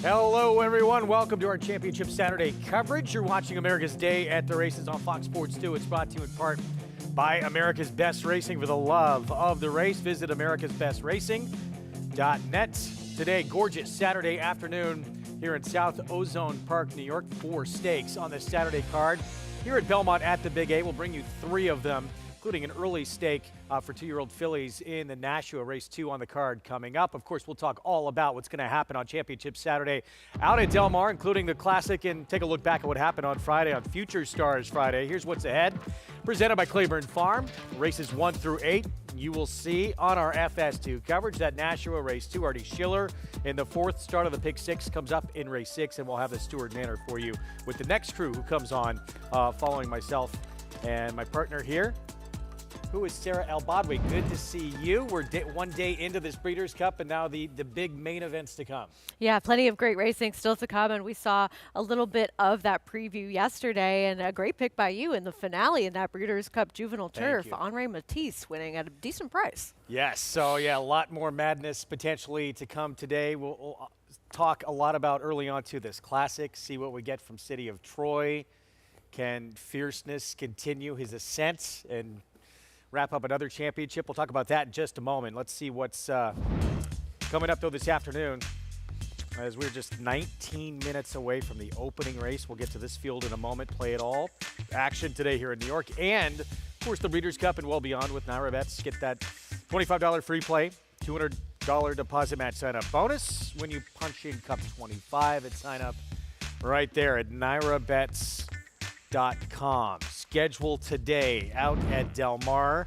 Hello, everyone. Welcome to our Championship Saturday coverage. You're watching America's Day at the Races on Fox Sports 2. It's brought to you in part by America's Best Racing. For the love of the race, visit americasbestracing.net. Today, gorgeous Saturday afternoon here in South Ozone Park, New York. 4 stakes on this Saturday card. Here at Belmont at the Big A, we'll bring you 3 of them, including an early stake for 2-year-old fillies in the Nashua Race 2 on the card coming up. Of course, we'll talk all about what's going to happen on Championship Saturday out at Del Mar, including the Classic, and take a look back at what happened on Friday on Future Stars Friday. Here's what's ahead. Presented by Claiborne Farm, races 1 through 8. You will see on our FS2 coverage that Nashua Race 2, Artie Schiller in the 4th start of the Pick 6 comes up in Race 6, and we'll have the Stewart Manor for you with the next crew who comes on following myself and my partner here, who is Sarah Albadwi. Good to see you. We're one day into this Breeders' Cup, and now the big main events to come. Yeah, plenty of great racing still to come, and we saw a little bit of that preview yesterday, and a great pick by you in the finale in that Breeders' Cup Juvenile Turf. Henri Matisse winning at a decent price. Yes, so yeah, a lot more madness potentially to come today. We'll talk a lot about early on to this Classic, see what we get from City of Troy. Can Fierceness continue his ascent and wrap up another championship? We'll talk about that in just a moment. Let's see what's coming up, though, this afternoon, as we're just 19 minutes away from the opening race. We'll get to this field in a moment, play it all. Action today here in New York, and, of course, the Breeders' Cup and well beyond with Naira Bets. Get that $25 free play, $200 deposit match sign-up bonus when you punch in Cup 25 and sign up right there at nairabets.com. Schedule today out at Del Mar.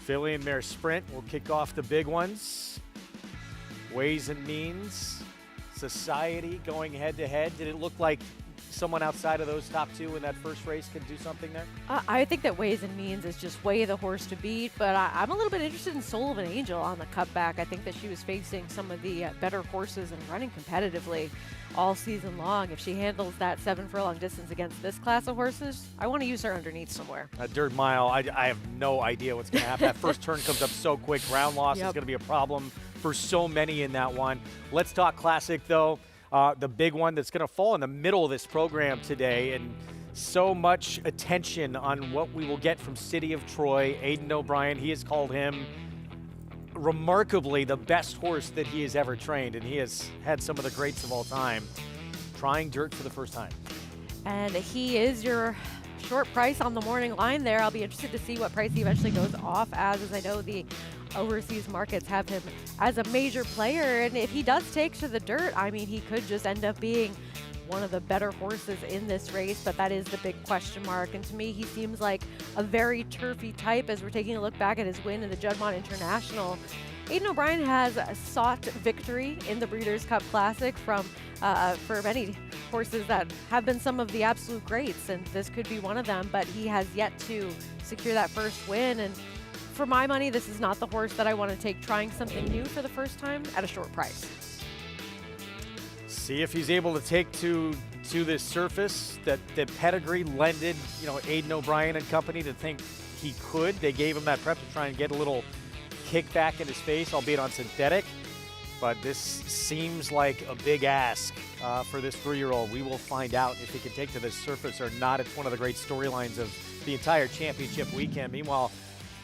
Filly and Mare Sprint will kick off the big ones. Ways and Means, Society going head-to-head. Did it look like someone outside of those top 2 in that first race could do something there? I think that Ways and Means is just way the horse to beat, but I'm a little bit interested in Soul of an Angel on the cutback. I think that she was facing some of the better horses and running competitively all season long. If she handles that 7 furlong distance against this class of horses, I want to use her underneath somewhere. A dirt mile, I have no idea what's going to happen. That first turn comes up so quick. Ground loss is going to be a problem for so many in that one. Let's talk Classic, though. The big one that's going to fall in the middle of this program today, and so much attention on what we will get from City of Troy. Aidan O'Brien, he has called him remarkably the best horse that he has ever trained, and he has had some of the greats of all time trying dirt for the first time. And he is your short price on the morning line there. I'll be interested to see what price he eventually goes off as I know the overseas markets have him as a major player, and if he does take to the dirt, I mean, he could just end up being one of the better horses in this race, but that is the big question mark. And to me, he seems like a very turfy type as we're taking a look back at his win in the Juddmonte International. Aidan O'Brien has sought victory in the Breeders' Cup Classic for many horses that have been some of the absolute greats, and this could be one of them, but he has yet to secure that first win. And for my money, this is not the horse that I want to take trying something new for the first time at a short price. See if he's able to take to this surface that pedigree lended, Aidan O'Brien and company to think he could. They gave him that prep to try and get a little kickback in his face, albeit on synthetic. But this seems like a big ask for this 3-year-old. We will find out if he can take to this surface or not. It's one of the great storylines of the entire championship weekend. Meanwhile,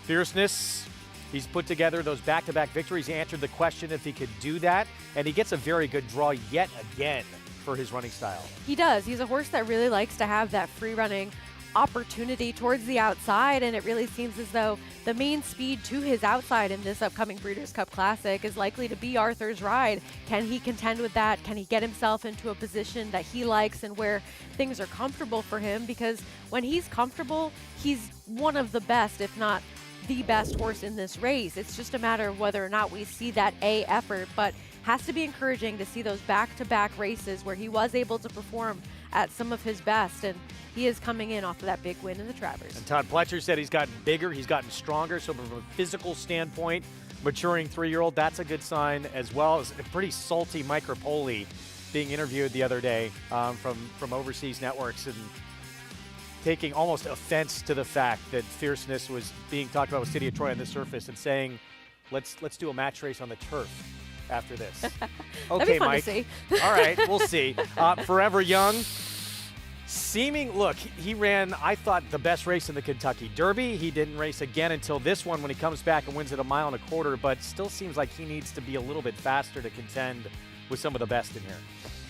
Fierceness, he's put together those back-to-back victories. He answered the question if he could do that, and he gets a very good draw yet again for his running style. He does. He's a horse that really likes to have that free-running opportunity towards the outside, and it really seems as though the main speed to his outside in this upcoming Breeders' Cup Classic is likely to be Arthur's Ride. Can he contend with that? Can he get himself into a position that he likes and where things are comfortable for him? Because when he's comfortable, he's one of the best, if not the best horse in this race. It's just a matter of whether or not we see that effort, but has to be encouraging to see those back-to-back races where he was able to perform at some of his best, and he is coming in off of that big win in the Travers. And Todd Pletcher said he's gotten bigger, he's gotten stronger, so from a physical standpoint, maturing 3-year-old, that's a good sign, as well as a pretty salty Mike Rapoli being interviewed the other day from overseas networks, and taking almost offense to the fact that Fierceness was being talked about with City of Troy on the surface and saying, let's do a match race on the turf after this. That'd Okay, be fun Mike. to see. All right, we'll see. Forever Young. Look, he ran, I thought, the best race in the Kentucky Derby. He didn't race again until this one when he comes back and wins at 1.25 miles, but still seems like he needs to be a little bit faster to contend with some of the best in here.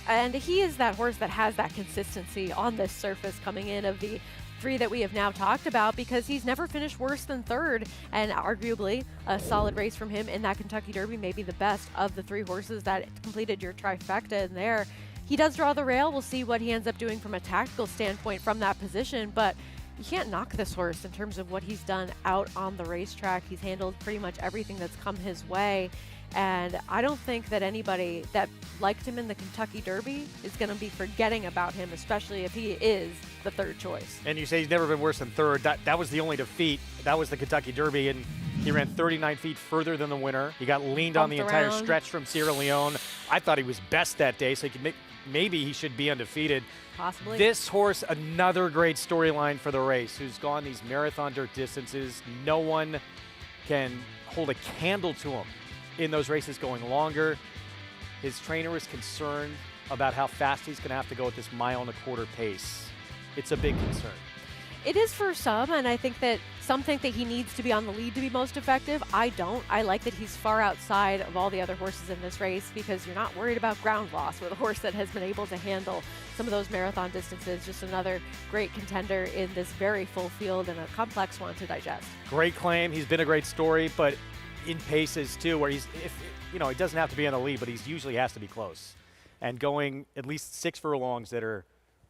And he is that horse that has that consistency on this surface coming in of the 3 that we have now talked about, because he's never finished worse than 3rd, and arguably a solid race from him in that Kentucky Derby, maybe the best of the 3 horses that completed your trifecta in there. He does draw the rail. We'll see what he ends up doing from a tactical standpoint from that position, but you can't knock this horse in terms of what he's done out on the racetrack. He's handled pretty much everything that's come his way, and I don't think that anybody that liked him in the Kentucky Derby is going to be forgetting about him, especially if he is the 3rd choice. And you say he's never been worse than 3rd. That was the only defeat. That was the Kentucky Derby, and he ran 39 feet further than the winner. He got leaned on the entire stretch from Sierra Leone. I thought he was best that day, so he could maybe he should be undefeated. Possibly. This horse, another great storyline for the race, who's gone these marathon dirt distances. No one can hold a candle to him in those races going longer. His trainer is concerned about how fast he's going to have to go at this 1.25 mile pace. It's a big concern. It is for some, and I think that some think that he needs to be on the lead to be most effective. I don't. I like that he's far outside of all the other horses in this race, because you're not worried about ground loss with a horse that has been able to handle some of those marathon distances. Just another great contender in this very full field and a complex one to digest. Great claim. He's been a great story, but in paces too, where he doesn't have to be on the lead, but he usually has to be close. And going at least 6 furlongs that are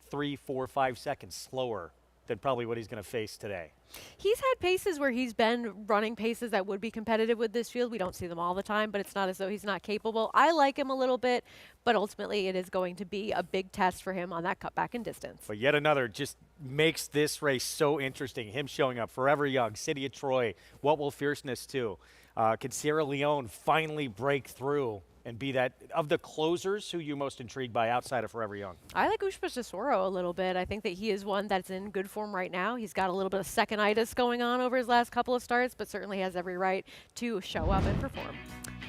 3, 4, 5 seconds slower than probably what he's going to face today. He's had paces where he's been running paces that would be competitive with this field. We don't see them all the time, but it's not as though he's not capable. I like him a little bit, but ultimately it is going to be a big test for him on that cutback in distance. But yet another just makes this race so interesting. Him showing up, Forever Young, City of Troy, What Will Fierceness too? Can Sierra Leone finally break through and be that, of the closers, who you most intrigued by outside of Forever Young? I like Ushpa Tesoro a little bit. I think that he is one that's in good form right now. He's got a little bit of second-itis going on over his last couple of starts, but certainly has every right to show up and perform.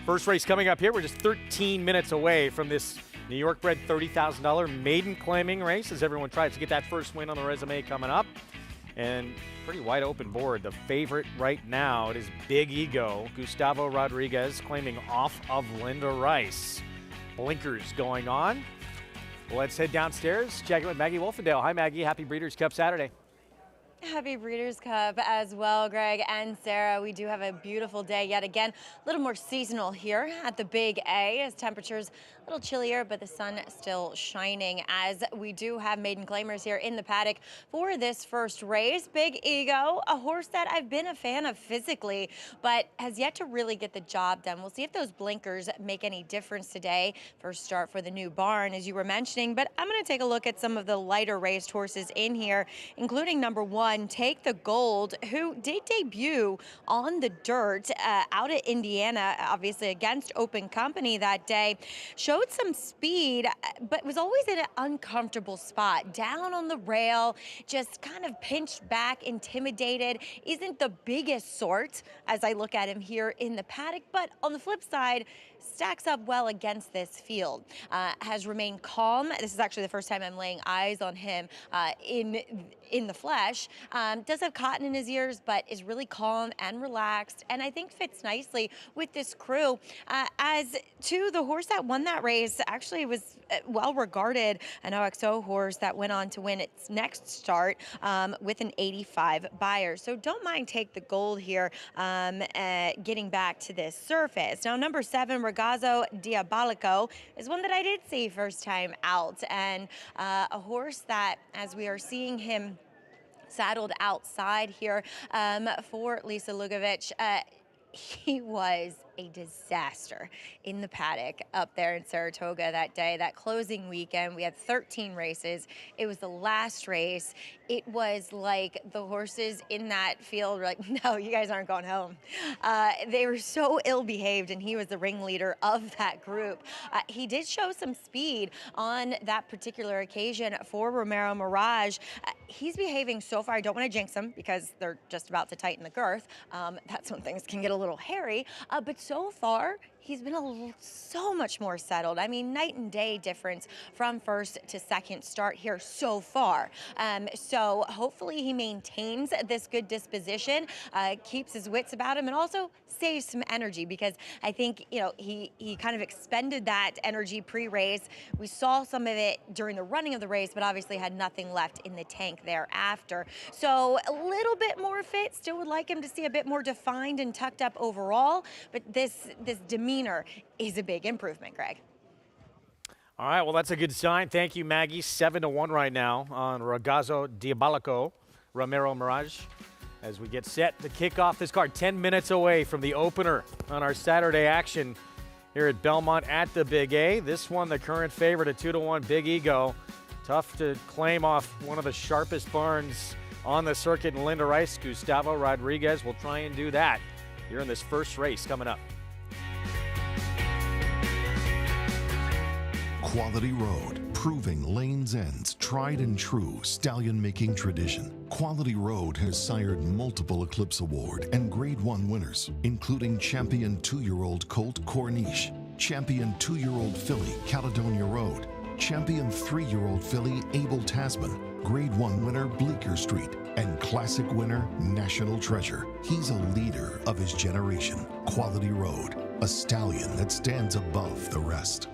First race coming up here. We're just 13 minutes away from this New York-bred $30,000 maiden claiming race as everyone tries to get that first win on the resume coming up. And pretty wide open board. The favorite right now, it is Big Ego, Gustavo Rodriguez, claiming off of Linda Rice. Blinkers going on. Let's head downstairs, check it with Maggie Wolfendale. Hi, Maggie. Happy Breeders' Cup Saturday. Happy Breeders' Cup as well, Greg and Sarah. We do have a beautiful day yet again. A little more seasonal here at the Big A, as temperatures a little chillier, but the sun still shining, as we do have maiden claimers here in the paddock for this first race. Big Ego, a horse that I've been a fan of physically, but has yet to really get the job done. We'll see if those blinkers make any difference today. First start for the new barn, as you were mentioning, but I'm going to take a look at some of the lighter raced horses in here, including number 1, Take the Gold, who did debut on the dirt out at Indiana, obviously against Open Company that day. Showed some speed, but was always in an uncomfortable spot, down on the rail, just kind of pinched back, intimidated. Isn't the biggest sort as I look at him here in the paddock, but on the flip side, stacks up well against this field. Has remained calm. This is actually the first time I'm laying eyes on him in the flesh. Does have cotton in his ears, but is really calm and relaxed, and I think fits nicely with this crew. As to the horse that won that race, actually was well regarded, an OXO horse that went on to win its next start with an 85 buyer. So don't mind Take the Gold here, getting back to this surface. Now, number 7, Regazzo Diabolico, is one that I did see first time out, and a horse that, as we are seeing him saddled outside here for Lisa Lugovic, he was a disaster in the paddock up there in Saratoga that day, that closing weekend. We had 13 races. It was the last race. It was like the horses in that field were like, no, you guys aren't going home. They were so ill-behaved, and he was the ringleader of that group. He did show some speed on that particular occasion for Romero Mirage. He's behaving so far. I don't want to jinx him because they're just about to tighten the girth. That's when things can get a little hairy. But so far, he's been so much more settled. I mean, night and day difference from first to second start here so far. So hopefully he maintains this good disposition, keeps his wits about him, and also saves some energy, because I think, you know, he kind of expended that energy pre-race. We saw some of it during the running of the race, but obviously had nothing left in the tank thereafter. So a little bit more fit. Still would like him to see a bit more defined and tucked up overall, but this demeanor is a big improvement, Greg. All right, well, that's a good sign. Thank you, Maggie. 7-1 right now on Ragazzo Diabolico, Ramiro Mirage, as we get set to kick off this card. 10 minutes away from the opener on our Saturday action here at Belmont at the Big A. This one, the current favorite at 2-1, Big Ego. Tough to claim off one of the sharpest barns on the circuit in Linda Rice. Gustavo Rodriguez will try and do that here in this first race coming up. Quality Road, proving Lane's End's tried and true stallion-making tradition. Quality Road has sired multiple Eclipse Award and Grade 1 winners, including champion 2-year-old Colt Corniche, champion 2-year-old filly Caledonia Road, champion 3-year-old filly Abel Tasman, Grade 1 winner Bleecker Street, and classic winner National Treasure. He's a leader of his generation. Quality Road, a stallion that stands above the rest.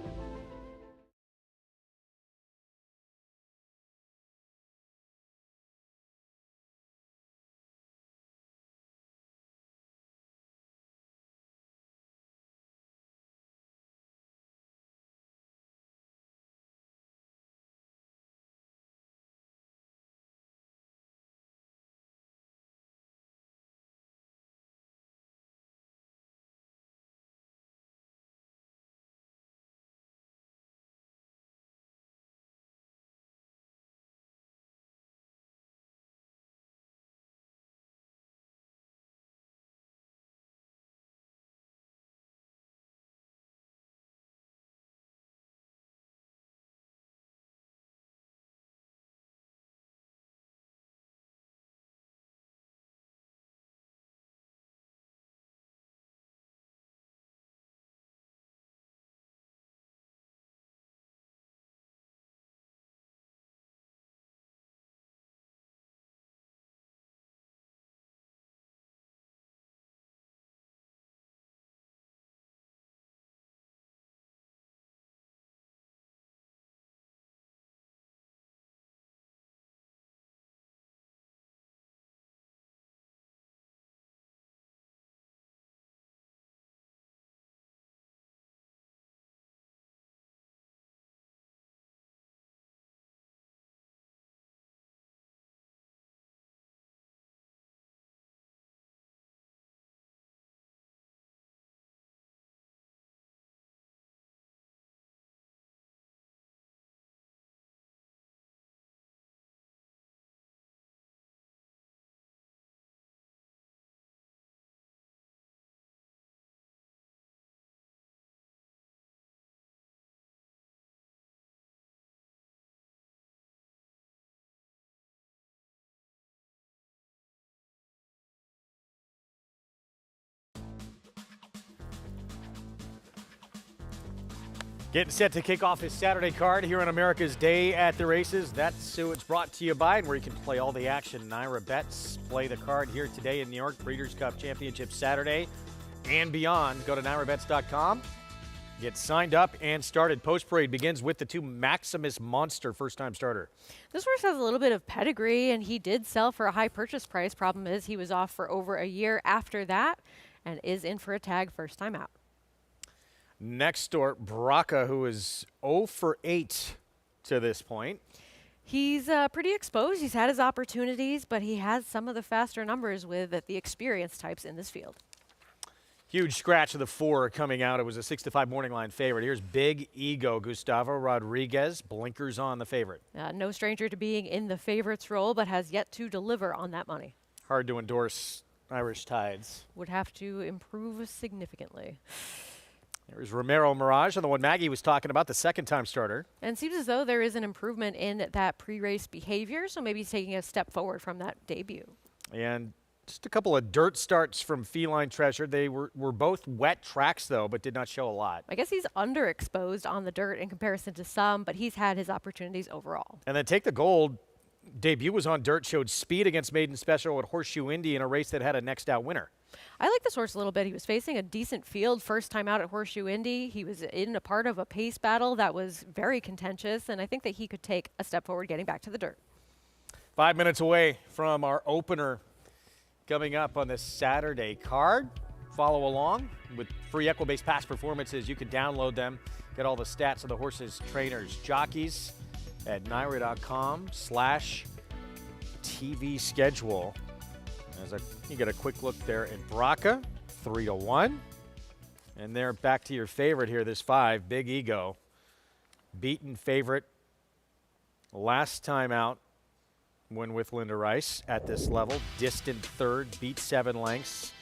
Getting set to kick off his Saturday card here on America's Day at the Races. That's who it's brought to you by, and where you can play all the action. Naira Bets. Play the card here today in New York. Breeders' Cup Championship Saturday and beyond. Go to nairabets.com. Get signed up and started. Post parade begins with the 2 Maximus Monster first-time starter. This horse has a little bit of pedigree, and he did sell for a high purchase price. Problem is, he was off for over a year after that and is in for a tag first time out. Next door, Braca, who is 0 for 8 to this point. He's pretty exposed. He's had his opportunities, but he has some of the faster numbers with the experienced types in this field. Huge scratch of the 4 coming out. It was a 6-5 morning line favorite. Here's Big Ego, Gustavo Rodriguez. Blinkers on the favorite. No stranger to being in the favorites role, but has yet to deliver on that money. Hard to endorse Irish Tides. Would have to improve significantly. There's Ramiro Mirage, on the one Maggie was talking about, the second-time starter. And seems as though there is an improvement in that pre-race behavior, so maybe he's taking a step forward from that debut. And Just a couple of dirt starts from Feline Treasure. They were both wet tracks, though, but did not show a lot. I guess he's underexposed on the dirt in comparison to some, but he's had his opportunities overall. And then Take the Gold. Debut was on dirt, showed speed against Maiden Special at Horseshoe Indy in a race that had a next out winner. I like this horse a little bit. He was facing a decent field first time out at Horseshoe Indy. He was in a part of a pace battle that was very contentious, and I think that he could take a step forward getting back to the dirt. 5 minutes away from our opener coming up on this Saturday card. Follow along with free Equibase past performances. You can download them, get all the stats of the horses, trainers, jockeys at NYRA.com/TV schedule. You get a quick look there at Braca, 3-1. And they're back to your favorite here, this 5, Big Ego. Beaten favorite last time out when with Linda Rice at this level. Distant third, beat 7 lengths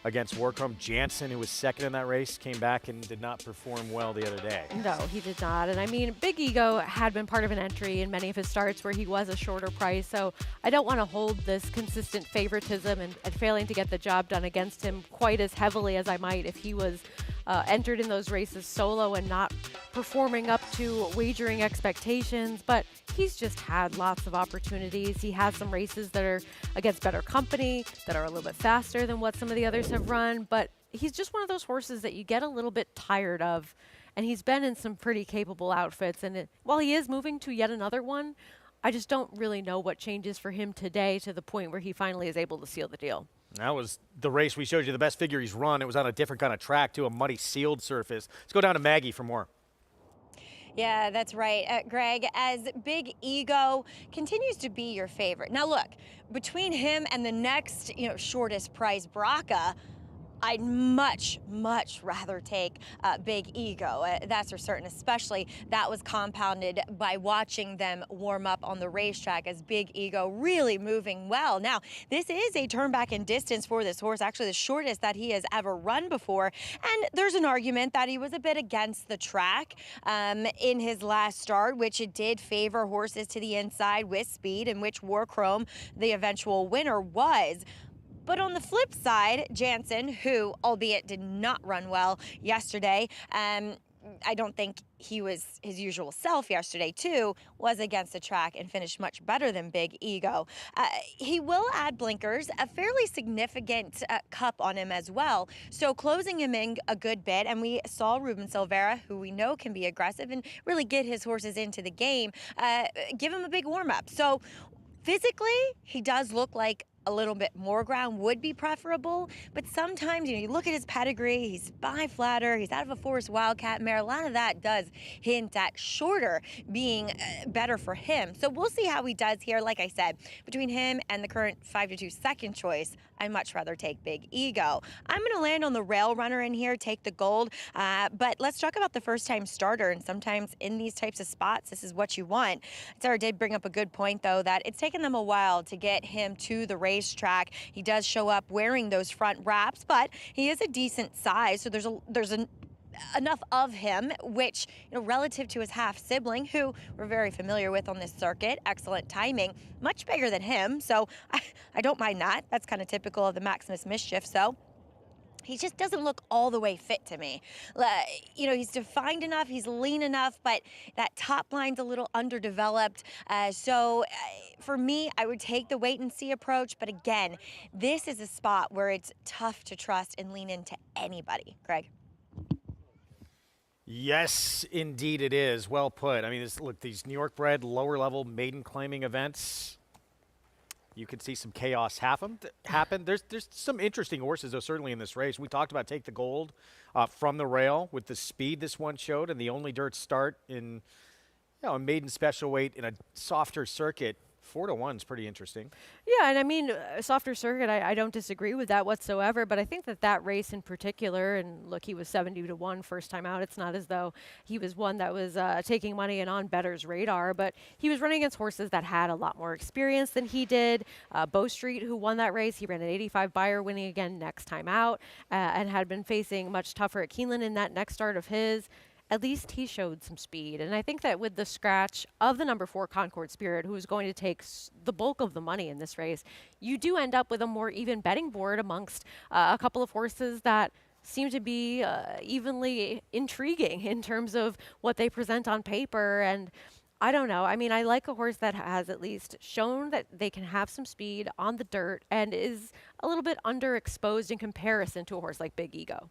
against Warcombe. Jansen, who was second in that race, came back and did not perform well the other day. No, he did not. And I mean, Big Ego had been part of an entry in many of his starts where he was a shorter price. So I don't want to hold this consistent favoritism and failing to get the job done against him quite as heavily as I might if he was entered in those races solo and not performing up to wagering expectations. But he's just had lots of opportunities. He has some races that are against better company, that are a little bit faster than what some of the others have run. But he's just one of those horses that you get a little bit tired of. And he's been in some pretty capable outfits. And while he is moving to yet another one, I just don't really know what changes for him today to the point where he finally is able to seal the deal. That was the race we showed you, the best figure he's run. It was on a different kind of track, too, a muddy sealed surface. Let's go down to Maggie for more. Yeah, that's right, Greg, as Big Ego continues to be your favorite. Now, look, between him and the next, shortest price, Braca, I'd much, much rather take Big Ego. That's for certain, especially that was compounded by watching them warm up on the racetrack as Big Ego really moving well. Now, this is a turn back in distance for this horse, actually the shortest that he has ever run before. And there's an argument that he was a bit against the track in his last start, which it did favor horses to the inside with speed, in which Warchrome, the eventual winner, was. But on the flip side, Jansen, who, albeit did not run well yesterday, I don't think he was his usual self yesterday, too, was against the track and finished much better than Big Ego. He will add blinkers, a fairly significant cup on him as well. So closing him in a good bit, and we saw Ruben Silvera, who we know can be aggressive and really get his horses into the game, give him a big warm-up. So physically, he does look like a little bit more ground would be preferable, but sometimes, you look at his pedigree, he's by flatter, he's out of a Forest Wildcat mare. A lot of that does hint at shorter being better for him. So we'll see how he does here. Like I said, between him and the current 5-2 second choice, I'd much rather take Big Ego. I'm going to land on the rail runner in here, Take the Gold, but let's talk about the first-time starter, and sometimes in these types of spots, this is what you want. Sarah did bring up a good point, though, that it's taken them a while to get him to the racetrack. He does show up wearing those front wraps, but he is a decent size, so there's enough of him, which, relative to his half sibling, who we're very familiar with on this circuit, excellent timing, much bigger than him, so I don't mind that. That's kind of typical of the Maximus Mischief, so he just doesn't look all the way fit to me. He's defined enough, he's lean enough, but that top line's a little underdeveloped. So for me, I would take the wait and see approach. But again, this is a spot where it's tough to trust and lean into anybody. Greg? Yes, indeed it is. Well put. I mean, look, these New York bred lower level maiden claiming events, you could see some chaos happen. There's some interesting horses, though, certainly in this race. We talked about Take the Gold from the rail with the speed this one showed, and the only dirt start in a maiden special weight in a softer circuit. 4-1 is pretty interesting. Yeah, and I mean, a softer circuit, I don't disagree with that whatsoever, but I think that race in particular, and look, he was 70-1 first time out. It's not as though he was one that was taking money and on bettor's radar, but he was running against horses that had a lot more experience than he did. Bow Street, who won that race, he ran an 85 buyer, winning again next time out, and had been facing much tougher at Keeneland in that next start of his. at least he showed some speed. And I think that with the scratch of the number 4 Concord Spirit, who is going to take the bulk of the money in this race, you do end up with a more even betting board amongst a couple of horses that seem to be evenly intriguing in terms of what they present on paper. And I don't know. I mean, I like a horse that has at least shown that they can have some speed on the dirt and is a little bit underexposed in comparison to a horse like Big Ego.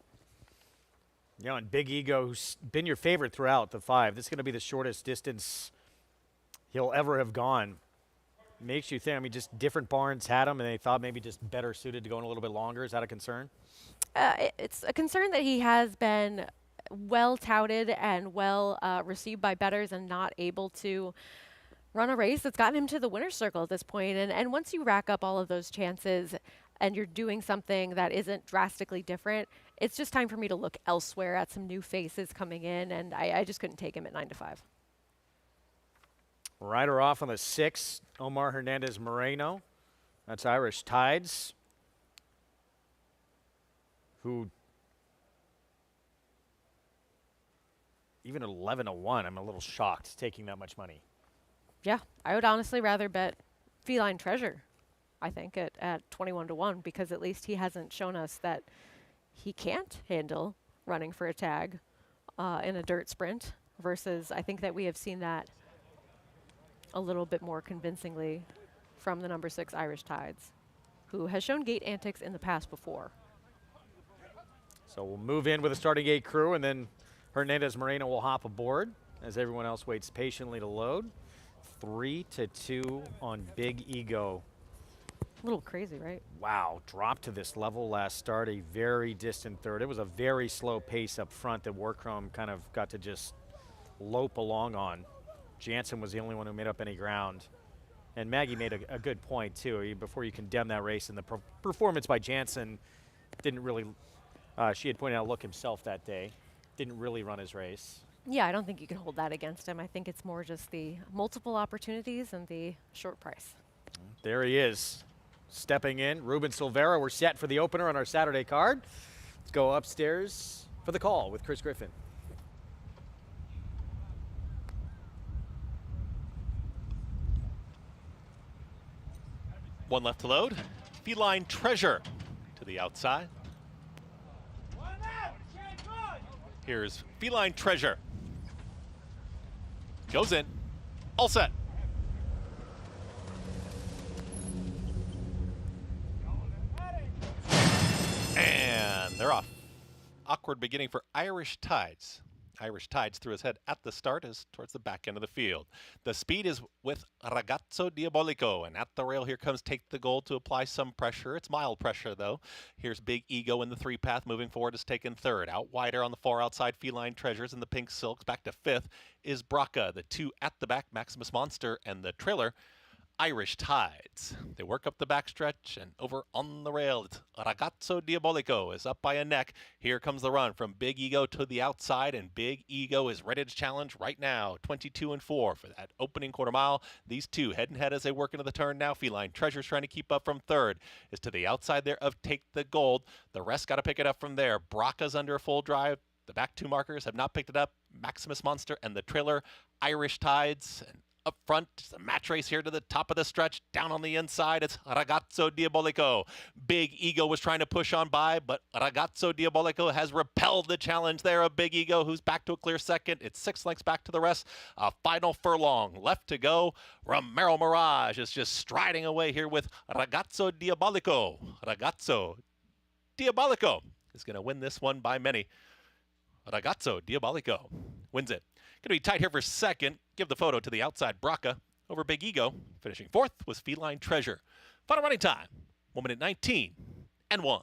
Yeah, and Big Ego, who's been your favorite throughout the 5. This is going to be the shortest distance he'll ever have gone. Makes you think, I mean, just different barns had him, and they thought maybe just better suited to going a little bit longer. Is that a concern? It's a concern that he has been well touted and well received by bettors and not able to run a race that's gotten him to the winner's circle at this point. And once you rack up all of those chances and you're doing something that isn't drastically different, it's just time for me to look elsewhere at some new faces coming in, and I just couldn't take him at 9-5. Rider off on the 6, Omar Hernandez Moreno. That's Irish Tides, who even at 11-1, I'm a little shocked taking that much money. Yeah, I would honestly rather bet Feline Treasure, I think, at 21-1, because at least he hasn't shown us that he can't handle running for a tag in a dirt sprint, versus I think that we have seen that a little bit more convincingly from the number 6 Irish Tides, who has shown gate antics in the past before. So we'll move in with a starting gate crew, and then Hernandez Moreno will hop aboard as everyone else waits patiently to load. 3-2 on Big Ego. A little crazy, right? Wow, dropped to this level last start, a very distant third. It was a very slow pace up front that Warchrome kind of got to just lope along on. Jansen was the only one who made up any ground. And Maggie made a good point, too. Before you condemn that race, and the performance by Jansen didn't really, she had pointed out, look himself that day, didn't really run his race. Yeah, I don't think you can hold that against him. I think it's more just the multiple opportunities and the short price. There he is, stepping in. Ruben Silvera, we're set for the opener on our Saturday card. Let's go upstairs for the call with Chris Griffin. One left to load. Feline Treasure to the outside. Here's Feline Treasure. Goes in. All set. And they're off. Awkward beginning for Irish Tides. Irish Tides threw his head at the start as towards the back end of the field. The speed is with Ragazzo Diabolico, and at the rail here comes Take the Gold to apply some pressure. It's mild pressure, though. Here's Big Ego in the 3-path. Moving forward is taken 3rd. Out wider on the far outside, Feline Treasures in the pink silks. Back to 5th is Braca. The 2 at the back, Maximus Monster, and the trailer, Irish Tides. They work up the backstretch and over on the rail. It's Ragazzo Diabolico is up by a neck. Here comes the run from Big Ego to the outside, and Big Ego is ready to challenge right now. 22-4 for that opening quarter mile. These two head and head as they work into the turn now. Feline Treasure's trying to keep up from 3rd. Is to the outside there of Take the Gold. The rest got to pick it up from there. Braca's under a full drive. The back 2 markers have not picked it up. Maximus Monster and the trailer, Irish Tides. And up front, it's a match race here to the top of the stretch. Down on the inside, it's Ragazzo Diabolico. Big Ego was trying to push on by, but Ragazzo Diabolico has repelled the challenge there of Big Ego, who's back to a clear 2nd. It's 6 lengths back to the rest. A final furlong left to go. Romero Mirage is just striding away here with Ragazzo Diabolico. Ragazzo Diabolico is going to win this one by many. Ragazzo Diabolico wins it. Going to be tight here for 2nd. Give the photo to the outside, Braca over Big Ego. Finishing 4th was Feline Treasure. Final running time, 1 minute 19 and 1.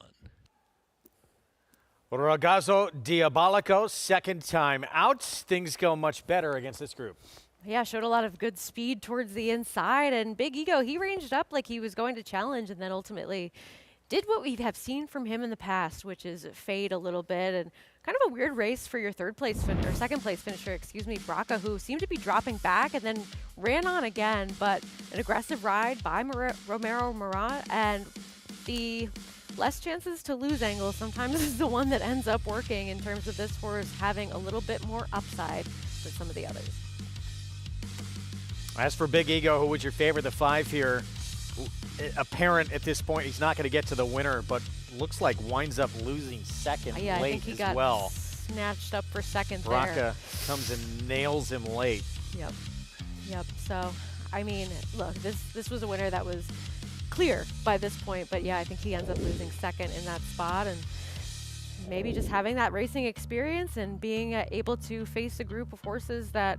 Ragazzo Diabolico, 2nd time out. Things go much better against this group. Yeah, showed a lot of good speed towards the inside, and Big Ego, he ranged up like he was going to challenge, and then ultimately did what we have seen from him in the past, which is fade a little bit, and kind of a weird race for your 3rd place or 2nd place finisher, Braca, who seemed to be dropping back and then ran on again, but an aggressive ride by Romero Mirage, and the less chances to lose angle sometimes is the one that ends up working in terms of this horse having a little bit more upside than some of the others. As for Big Ego, who was your favorite, the 5 here, apparent at this point he's not going to get to the winner, but looks like winds up losing second Yeah, I late think he as got well. snatched up for second there. Raka comes and nails him late. Yep. So, I mean, look, this was a winner that was clear by this point, but yeah, I think he ends up losing second in that spot, and maybe just having that racing experience and being able to face a group of horses that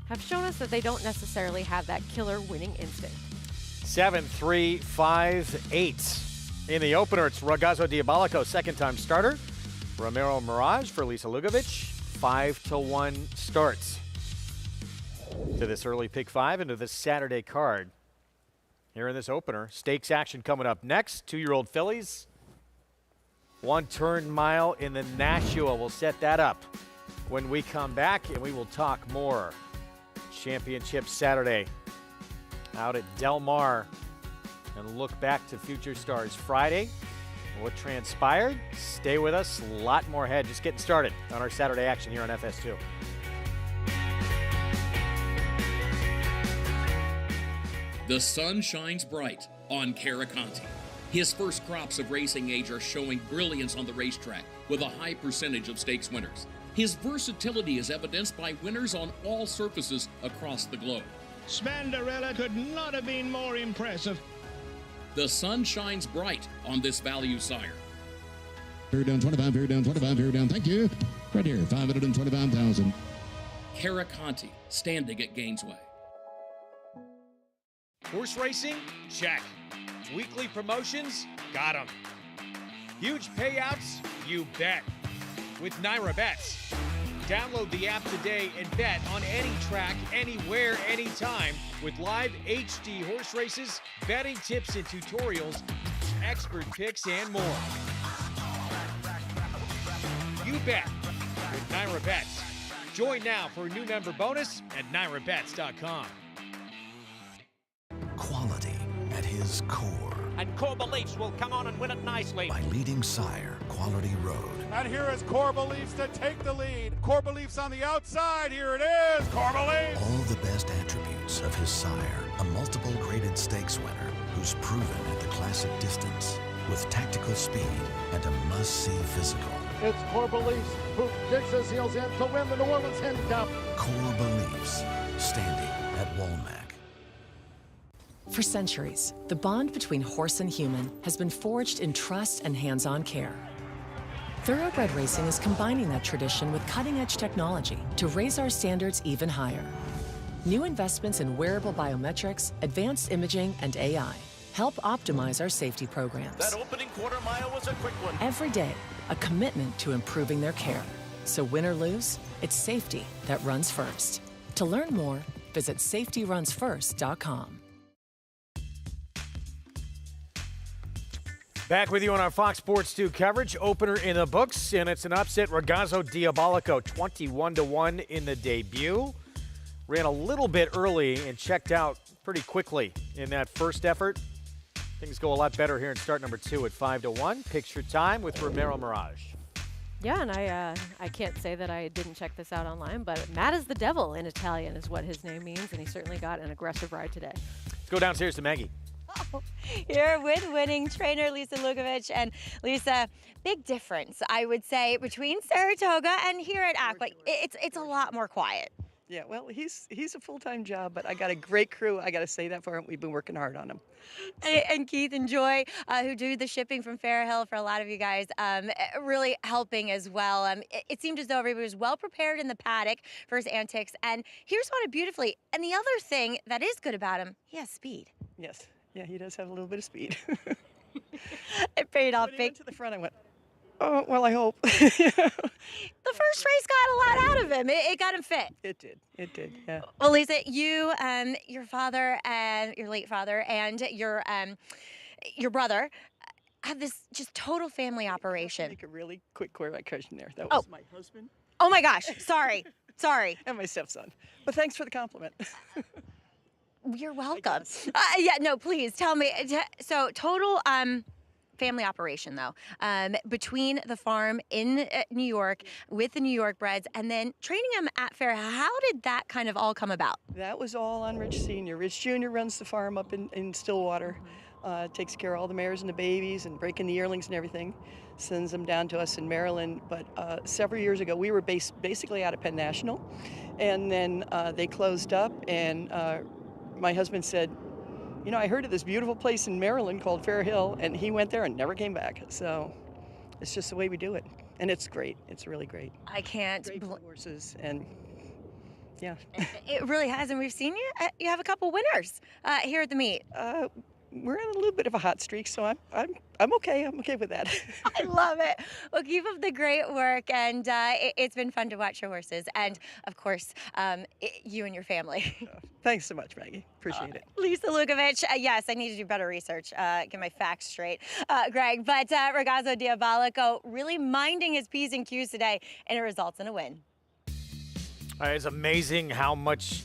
have shown us that they don't necessarily have that killer winning instinct. 7, 3, 5, 8. In the opener, it's Ragazzo Diabolico, second-time starter. Romero Mirage for Lisa Lugovic, 5-1 starts to this early pick 5 into this Saturday card. Here in this opener, stakes action coming up next. 2-year-old fillies, 1 turn mile in the Nashua. We'll set that up when we come back, and we will talk more Championship Saturday out at Del Mar and look back to Future Stars Friday. What transpired? Stay with us. A lot more ahead. Just getting started on our Saturday action here on FS2. The sun shines bright on Caraconte. His first crops of racing age are showing brilliance on the racetrack with a high percentage of stakes winners. His versatility is evidenced by winners on all surfaces across the globe. Spandarella could not have been more impressive. The sun shines bright on this value sire. Fair down 25, fair down 25, fair down. Thank you. Right here, 525,000. Caraconte, standing at Gainesway. Horse racing? Check. Weekly promotions? Got 'em. Huge payouts? You bet. With Naira Bets. Download the app today and bet on any track, anywhere, anytime with live HD horse races, betting tips and tutorials, expert picks, and more. You bet with Naira Bets. Join now for a new member bonus at nairabets.com. Quality at his core. And Core Beliefs will come on and win it nicely. By leading sire, Quality Road. And here is Core Beliefs to take the lead. Core Beliefs on the outside. Here it is. Core Beliefs. All the best attributes of his sire. A multiple graded stakes winner who's proven at the classic distance with tactical speed and a must-see physical. It's Core Beliefs who digs his heels in to win the New Orleans Handicap. Core Beliefs, standing at Walmack. For centuries, the bond between horse and human has been forged in trust and hands-on care. Thoroughbred racing is combining that tradition with cutting-edge technology to raise our standards even higher. New investments in wearable biometrics, advanced imaging, and AI help optimize our safety programs. That opening quarter mile was a quick one. Every day, a commitment to improving their care. So win or lose, it's safety that runs first. To learn more, visit safetyrunsfirst.com. Back with you on our Fox Sports 2 coverage. Opener in the books, and it's an upset. Ragazzo Diabolico, 21-1 in the debut. Ran a little bit early and checked out pretty quickly in that first effort. Things go a lot better here in start number 2 at 5-1. Picture time with Romero Mirage. Yeah, and I can't say that I didn't check this out online, but mad as the devil in Italian is what his name means, and he certainly got an aggressive ride today. Let's go downstairs to Maggie. Here with winning trainer Lisa Lugovic. And Lisa, big difference, I would say, between Saratoga and here at Aqua. It's a lot more quiet. Yeah, well, he's a full-time job, but I got a great crew. I got to say that for him. We've been working hard on him. And Keith and Joy, who do the shipping from Fairhill for a lot of you guys, really helping as well. It seemed as though everybody was well prepared in the paddock for his antics, and he responded beautifully. And the other thing that is good about him, he has speed. Yes, yeah, he does have a little bit of speed. It paid off When he big. went to the front, I went, oh, well, I hope. The first race got a lot out of him. It got him fit. It did, yeah. Well, Lisa, you, your father and your late father and your brother have this just total family operation. Make a really quick clarification there. That was my husband. Oh my gosh, sorry. And my stepson. But thanks for the compliment. You're welcome. Yeah, no, please tell me. So total family operation, though, between the farm in New York with the New York breds and then training them at fair. How did that kind of all come about? That was all on Rich Sr. Rich Jr. runs the farm up in Stillwater, takes care of all the mares and the babies and breaking the yearlings and everything, sends them down to us in Maryland. But several years ago, we were basically out of Penn National, and then they closed up, and my husband said, you know, I heard of this beautiful place in Maryland called Fair Hill, and he went there and never came back. So it's just the way we do it, and it's great. It's really great. I can't. Great for horses, and yeah. It really has, and we've seen you have a couple winners here at the meet. We're on a little bit of a hot streak, so I'm okay. I'm okay with that. I love it. Well, keep up the great work, and it's been fun to watch your horses, and of course, you and your family. Thanks so much, Maggie. Appreciate it. Lisa Lukovic, yes, I need to do better research, get my facts straight, Greg. But Ragazzo Diabolico really minding his P's and Q's today, and it results in a win. It's amazing how much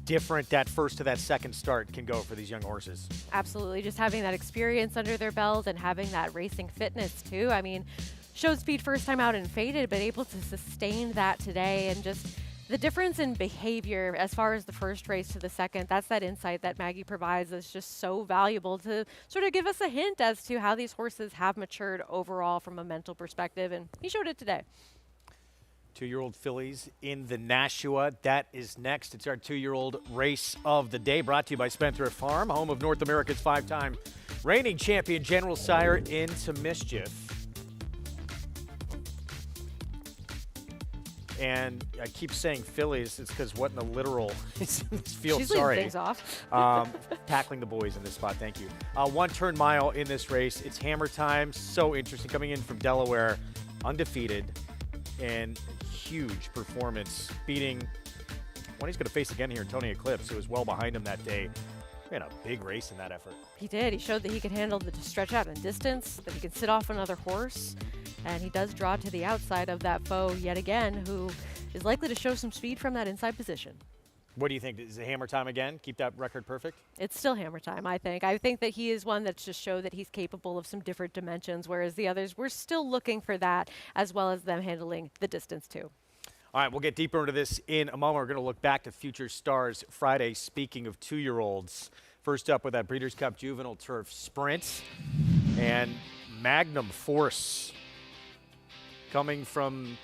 different that first to that second start can go for these young horses. Absolutely, just having that experience under their belt and having that racing fitness too. I mean, showed speed first time out and faded, but able to sustain that today, and just the difference in behavior as far as the first race to the second, that's that insight that Maggie provides that's just so valuable to sort of give us a hint as to how these horses have matured overall from a mental perspective, and he showed it today. 2-year-old fillies in the Nashua. That is next. It's our 2-year-old race of the day, brought to you by Spendthrift Farm, home of North America's 5-time reigning champion General Sire Into Mischief. And I keep saying fillies. It's because what in the literal feel She's sorry. Things off. Tackling the boys in this spot. Thank you. 1-turn mile in this race. It's hammer time. So interesting. Coming in from Delaware, undefeated, and huge performance, beating one he's going to face again here, Tony Eclipse, who was well behind him that day. Ran a big race in that effort. He did. He showed that he could handle the stretch out and distance, that he could sit off another horse, and he does draw to the outside of that foe yet again, who is likely to show some speed from that inside position. What do you think? Is it hammer time again? Keep that record perfect? It's still hammer time, I think. I think that he is one that's just showed that he's capable of some different dimensions, whereas the others, we're still looking for that, as well as them handling the distance too. All right, we'll get deeper into this in a moment. We're going to look back to Future Stars Friday. Speaking of 2-year-olds, first up with that Breeders' Cup Juvenile Turf Sprint, and Magnum Force coming from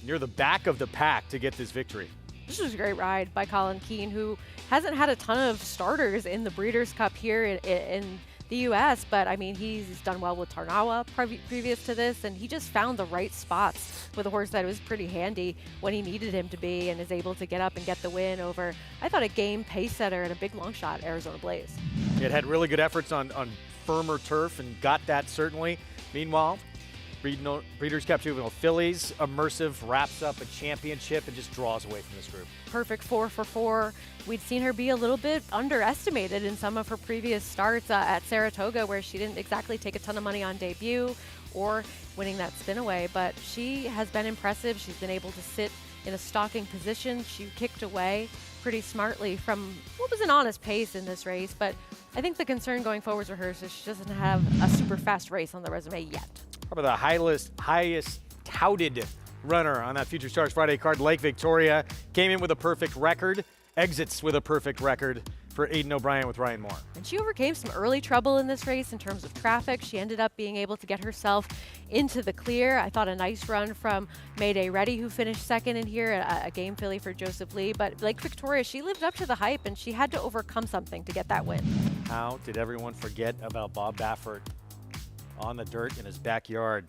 near the back of the pack to get this victory. This was a great ride by Colin Keane, who hasn't had a ton of starters in the Breeders' Cup here in the U.S., but I mean, he's done well with Tarnawa previous to this, and he just found the right spots with a horse that was pretty handy when he needed him to be, and is able to get up and get the win over, I thought, a game pace setter and a big long shot, Arizona Blaze. It had really good efforts on firmer turf and got that certainly. Meanwhile, Breeders' Cup Juvenile fillies, immersive, wraps up a championship and just draws away from this group. Perfect 4 for 4. We'd seen her be a little bit underestimated in some of her previous starts at Saratoga, where she didn't exactly take a ton of money on debut or winning that spin away, but she has been impressive. She's been able to sit in a stalking position. She kicked away pretty smartly from what was an honest pace in this race, but I think the concern going forward for her is she doesn't have a super fast race on the resume yet. Probably the highest touted runner on that Future Stars Friday card, Lake Victoria, came in with a perfect record, exits with a perfect record for Aidan O'Brien with Ryan Moore. And she overcame some early trouble in this race in terms of traffic. She ended up being able to get herself into the clear. I thought a nice run from Mayday Ready, who finished second in here, a game filly for Joseph Lee. But Lake Victoria, she lived up to the hype, and she had to overcome something to get that win. How did everyone forget about Bob Baffert on the dirt in his backyard?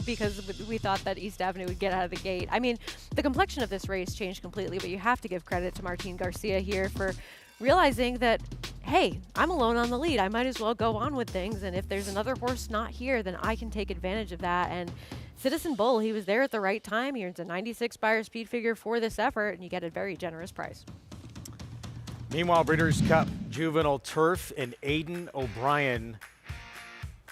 Because we thought that East Avenue would get out of the gate. I mean, the complexion of this race changed completely, but you have to give credit to Martine Garcia here for realizing that, hey, I'm alone on the lead. I might as well go on with things, and if there's another horse not here, then I can take advantage of that. And Citizen Bull, he was there at the right time. He earns a 96 Beyer speed figure for this effort, and you get a very generous price. Meanwhile, Breeders' Cup Juvenile Turf and Aidan O'Brien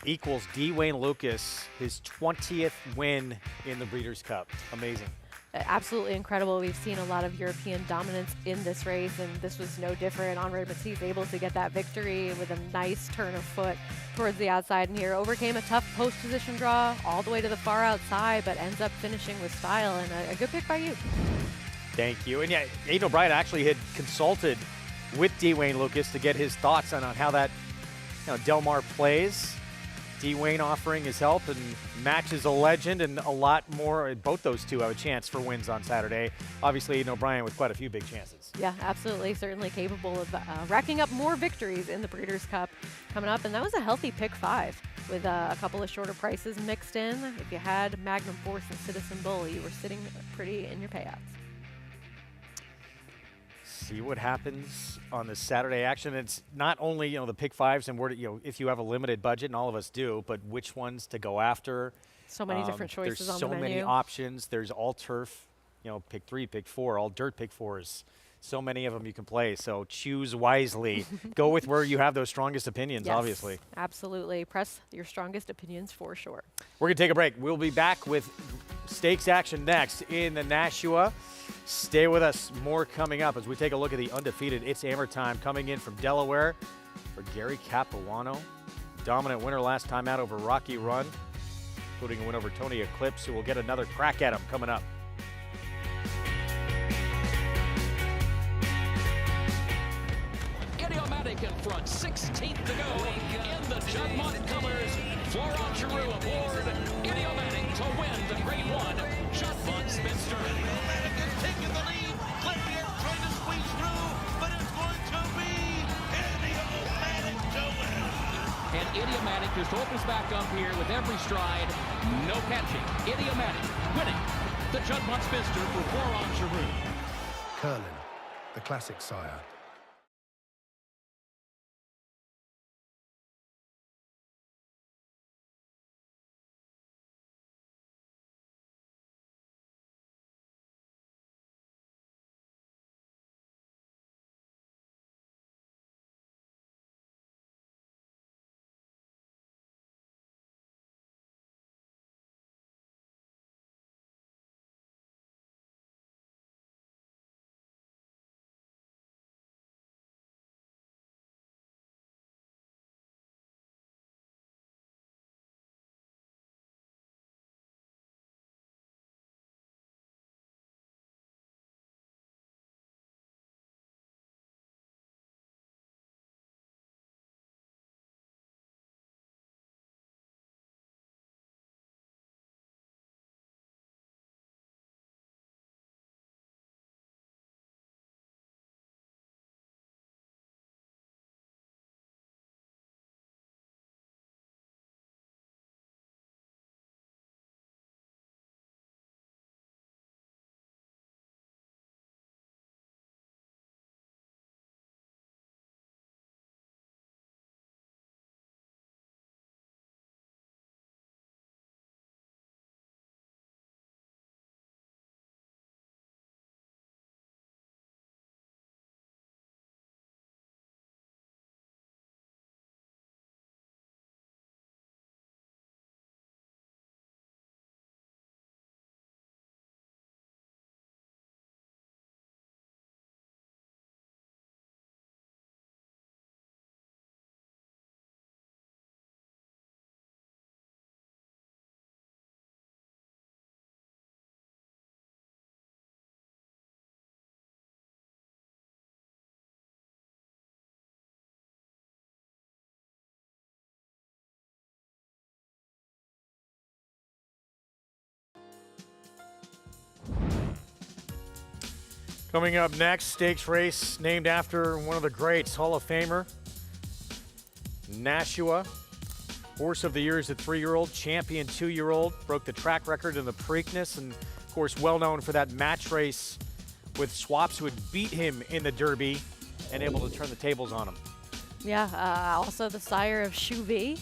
equals D. Wayne Lucas, his 20th win in the Breeders' Cup. Amazing. Absolutely incredible. We've seen a lot of European dominance in this race, and this was no different. Henri Matisse able to get that victory with a nice turn of foot towards the outside, and here overcame a tough post position draw all the way to the far outside, but ends up finishing with style, and a good pick by you. Thank you. And yeah, Aidan O'Brien actually had consulted with Dwayne Lucas to get his thoughts on how that Del Mar plays. Dwayne offering his help, and Match is a legend, and a lot more. Both those two have a chance for wins on Saturday. Obviously, Aidan O'Brien with quite a few big chances. Yeah, absolutely. Certainly capable of racking up more victories in the Breeders' Cup coming up. And that was a healthy pick 5 with a couple of shorter prices mixed in. If you had Magnum Force and Citizen Bull, you were sitting pretty in your payouts. See what happens on the Saturday action. It's not only the pick 5s and where if you have a limited budget, and all of us do, but which ones to go after. So many different choices on the menu. There's so many options. There's all turf, pick 3, pick 4, all dirt pick 4s. So many of them you can play. So choose wisely. Go with where you have those strongest opinions. Yes, obviously. Absolutely. Press your strongest opinions for sure. We're gonna take a break. We'll be back with stakes action next in the Nashua. Stay with us. More coming up as we take a look at the undefeated It's Hammer Time coming in from Delaware for Gary Capuano. Dominant winner last time out over Rocky Run, including a win over Tony Eclipse, who will get another crack at him coming up. Idiomatic in front, 16th to go in the Juddmonte colors. Florent Giroux aboard. Idiomatic to win the Grade 1 Juddmonte Spinster. Idiomatic is taking the lead. Clippier trying to squeeze through, but it's going to be Idiomatic to win. And Idiomatic just opens back up here with every stride. No catching. Idiomatic winning the Juddmonte Spinster for Florent Giroux. Curlin, the classic sire. Coming up next, stakes race named after one of the greats, Hall of Famer, Nashua. Horse of the Year is a 3-year-old, champion 2-year-old, broke the track record in the Preakness, and of course well known for that match race with Swaps, who had beat him in the Derby and able to turn the tables on him. Yeah, also the sire of Chuvy,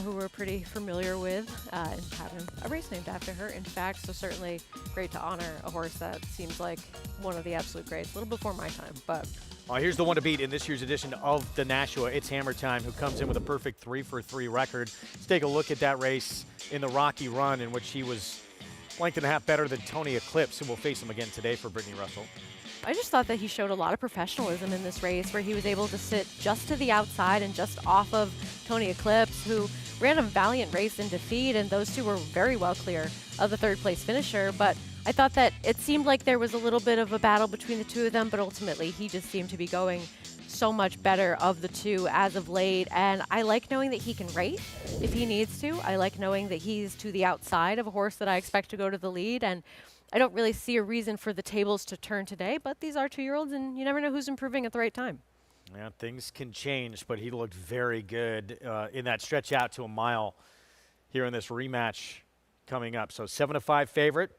who we're pretty familiar with, and having a race named after her, in fact, so certainly great to honor a horse that seems like one of the absolute greats, a little before my time, but... Here's the one to beat in this year's edition of the Nashua. It's Hammer Time, who comes in with a perfect 3-for-3 record. Let's take a look at that race in the Rocky Run, in which he was length and a half better than Tony Eclipse, who will face him again today for Brittany Russell. I just thought that he showed a lot of professionalism in this race where he was able to sit just to the outside and just off of Tony Eclipse, who ran a valiant race in defeat, and those two were very well clear of the third-place finisher. But I thought that it seemed like there was a little bit of a battle between the two of them, but ultimately he just seemed to be going so much better of the two as of late. And I like knowing that he can rate if he needs to. I like knowing that he's to the outside of a horse that I expect to go to the lead. And I don't really see a reason for the tables to turn today, but these are 2-year-olds, and you never know who's improving at the right time. Yeah, things can change, but he looked very good in that stretch out to a mile here in this rematch coming up. So 7-5 favorite.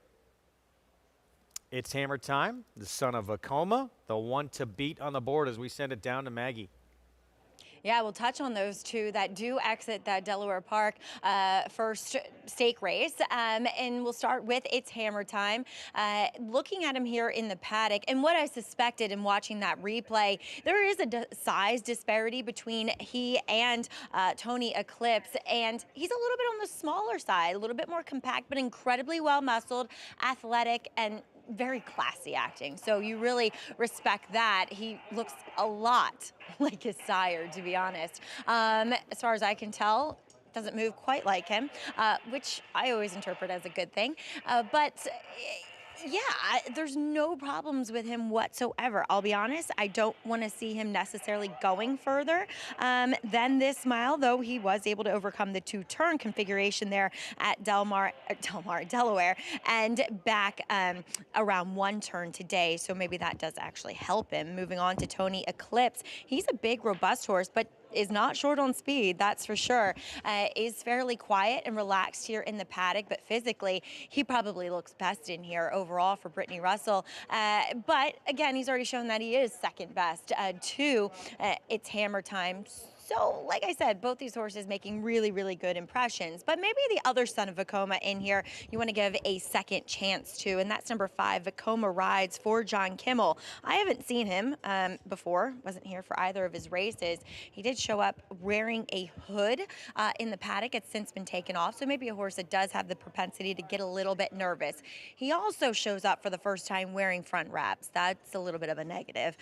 It's Hammer Time, the son of Vekoma, the one to beat on the board as we send it down to Maggie. Yeah, we'll touch on those two that do exit that Delaware Park first stake race. And we'll start with It's Hammer Time. Looking at him here in the paddock, and what I suspected in watching that replay, there is a size disparity between he and Tony Eclipse, and he's a little bit on the smaller side, a little bit more compact, but incredibly well-muscled, athletic, and very classy acting. So you really respect that. He looks a lot like his sire, to be honest. As far as I can tell, doesn't move quite like him, which I always interpret as a good thing. But yeah, there's no problems with him whatsoever. I'll be honest, I don't want to see him necessarily going further than this mile, though he was able to overcome the 2-turn configuration there at Delaware, and back around 1 turn today. So maybe that does actually help him. Moving on to Tony Eclipse. He's a big, robust horse, but is not short on speed, that's for sure. Is fairly quiet and relaxed here in the paddock, but physically, he probably looks best in here overall for Brittany Russell. But again, he's already shown that he is second best to It's Hammer Time. So, like I said, both these horses making really, really good impressions. But maybe the other son of Vekoma in here you want to give a second chance to, and that's number 5, Vekoma Rides for John Kimmel. I haven't seen him before, wasn't here for either of his races. He did show up wearing a hood in the paddock. It's since been taken off, so maybe a horse that does have the propensity to get a little bit nervous. He also shows up for the first time wearing front wraps. That's a little bit of a negative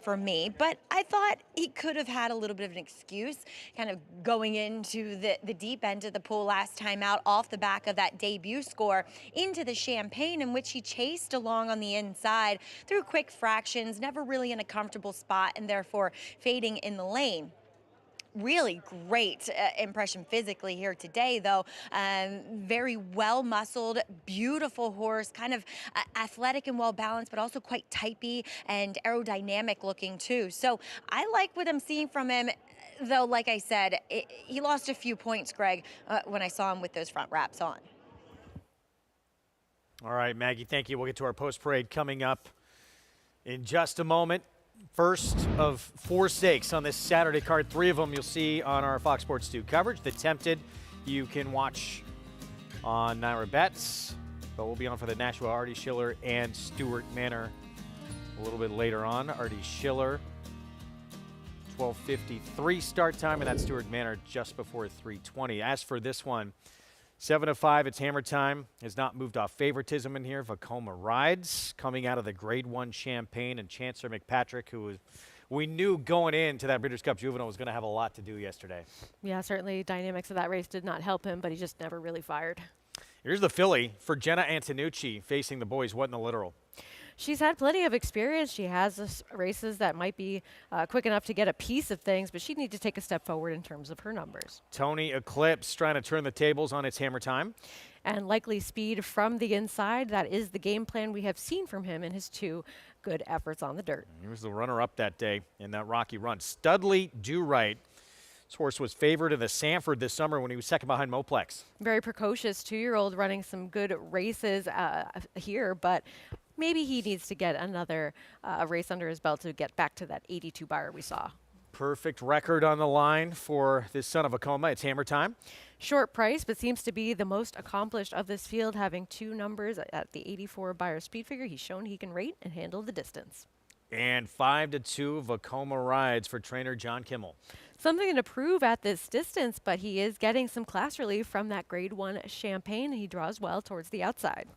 for me, but I thought he could have had a little bit of an excuse kind of going into the deep end of the pool last time out off the back of that debut score into the Champagne, in which he chased along on the inside through quick fractions, never really in a comfortable spot, and therefore fading in the lane. Really great impression physically here today, though. Very well-muscled, beautiful horse, kind of athletic and well-balanced, but also quite typey and aerodynamic looking too. So I like what I'm seeing from him, though, like I said, he lost a few points, Greg, when I saw him with those front wraps on. All right, Maggie, thank you. We'll get to our post-parade coming up in just a moment. First of 4 stakes on this Saturday card. 3 of them you'll see on our Fox Sports 2 coverage. The Tempted you can watch on Naira Bets, but we'll be on for the Nashua, Artie Schiller, and Stewart Manor a little bit later on. Artie Schiller, 12:53 start time, and that's Stewart Manor just before 3:20. As for this one, 7-5, It's Hammer Time. Has not moved off favoritism in here. Vekoma Rides coming out of the Grade 1 Champagne, and Chancellor McPatrick, who we knew going into that Breeders' Cup Juvenile was going to have a lot to do yesterday. Yeah, certainly dynamics of that race did not help him, but he just never really fired. Here's the filly for Jenna Antonucci facing the boys. What in the literal? She's had plenty of experience. She has races that might be quick enough to get a piece of things, but she'd need to take a step forward in terms of her numbers. Tony Eclipse trying to turn the tables on It's Hammer Time. And likely speed from the inside. That is the game plan we have seen from him in his 2 good efforts on the dirt. He was the runner-up that day in that rocky run. Studley Do Right. This horse was favored in the Sanford this summer when he was second behind Moplex. Very precocious 2-year-old running some good races here, but maybe he needs to get another race under his belt to get back to that 82 buyer we saw. Perfect record on the line for this son of Vekoma. It's Hammer Time. Short price, but seems to be the most accomplished of this field, having 2 numbers at the 84 buyer speed figure. He's shown he can rate and handle the distance. And 5-2 Vekoma Rides for trainer John Kimmel. Something to prove at this distance, but he is getting some class relief from that Grade 1 Champagne. He draws well towards the outside.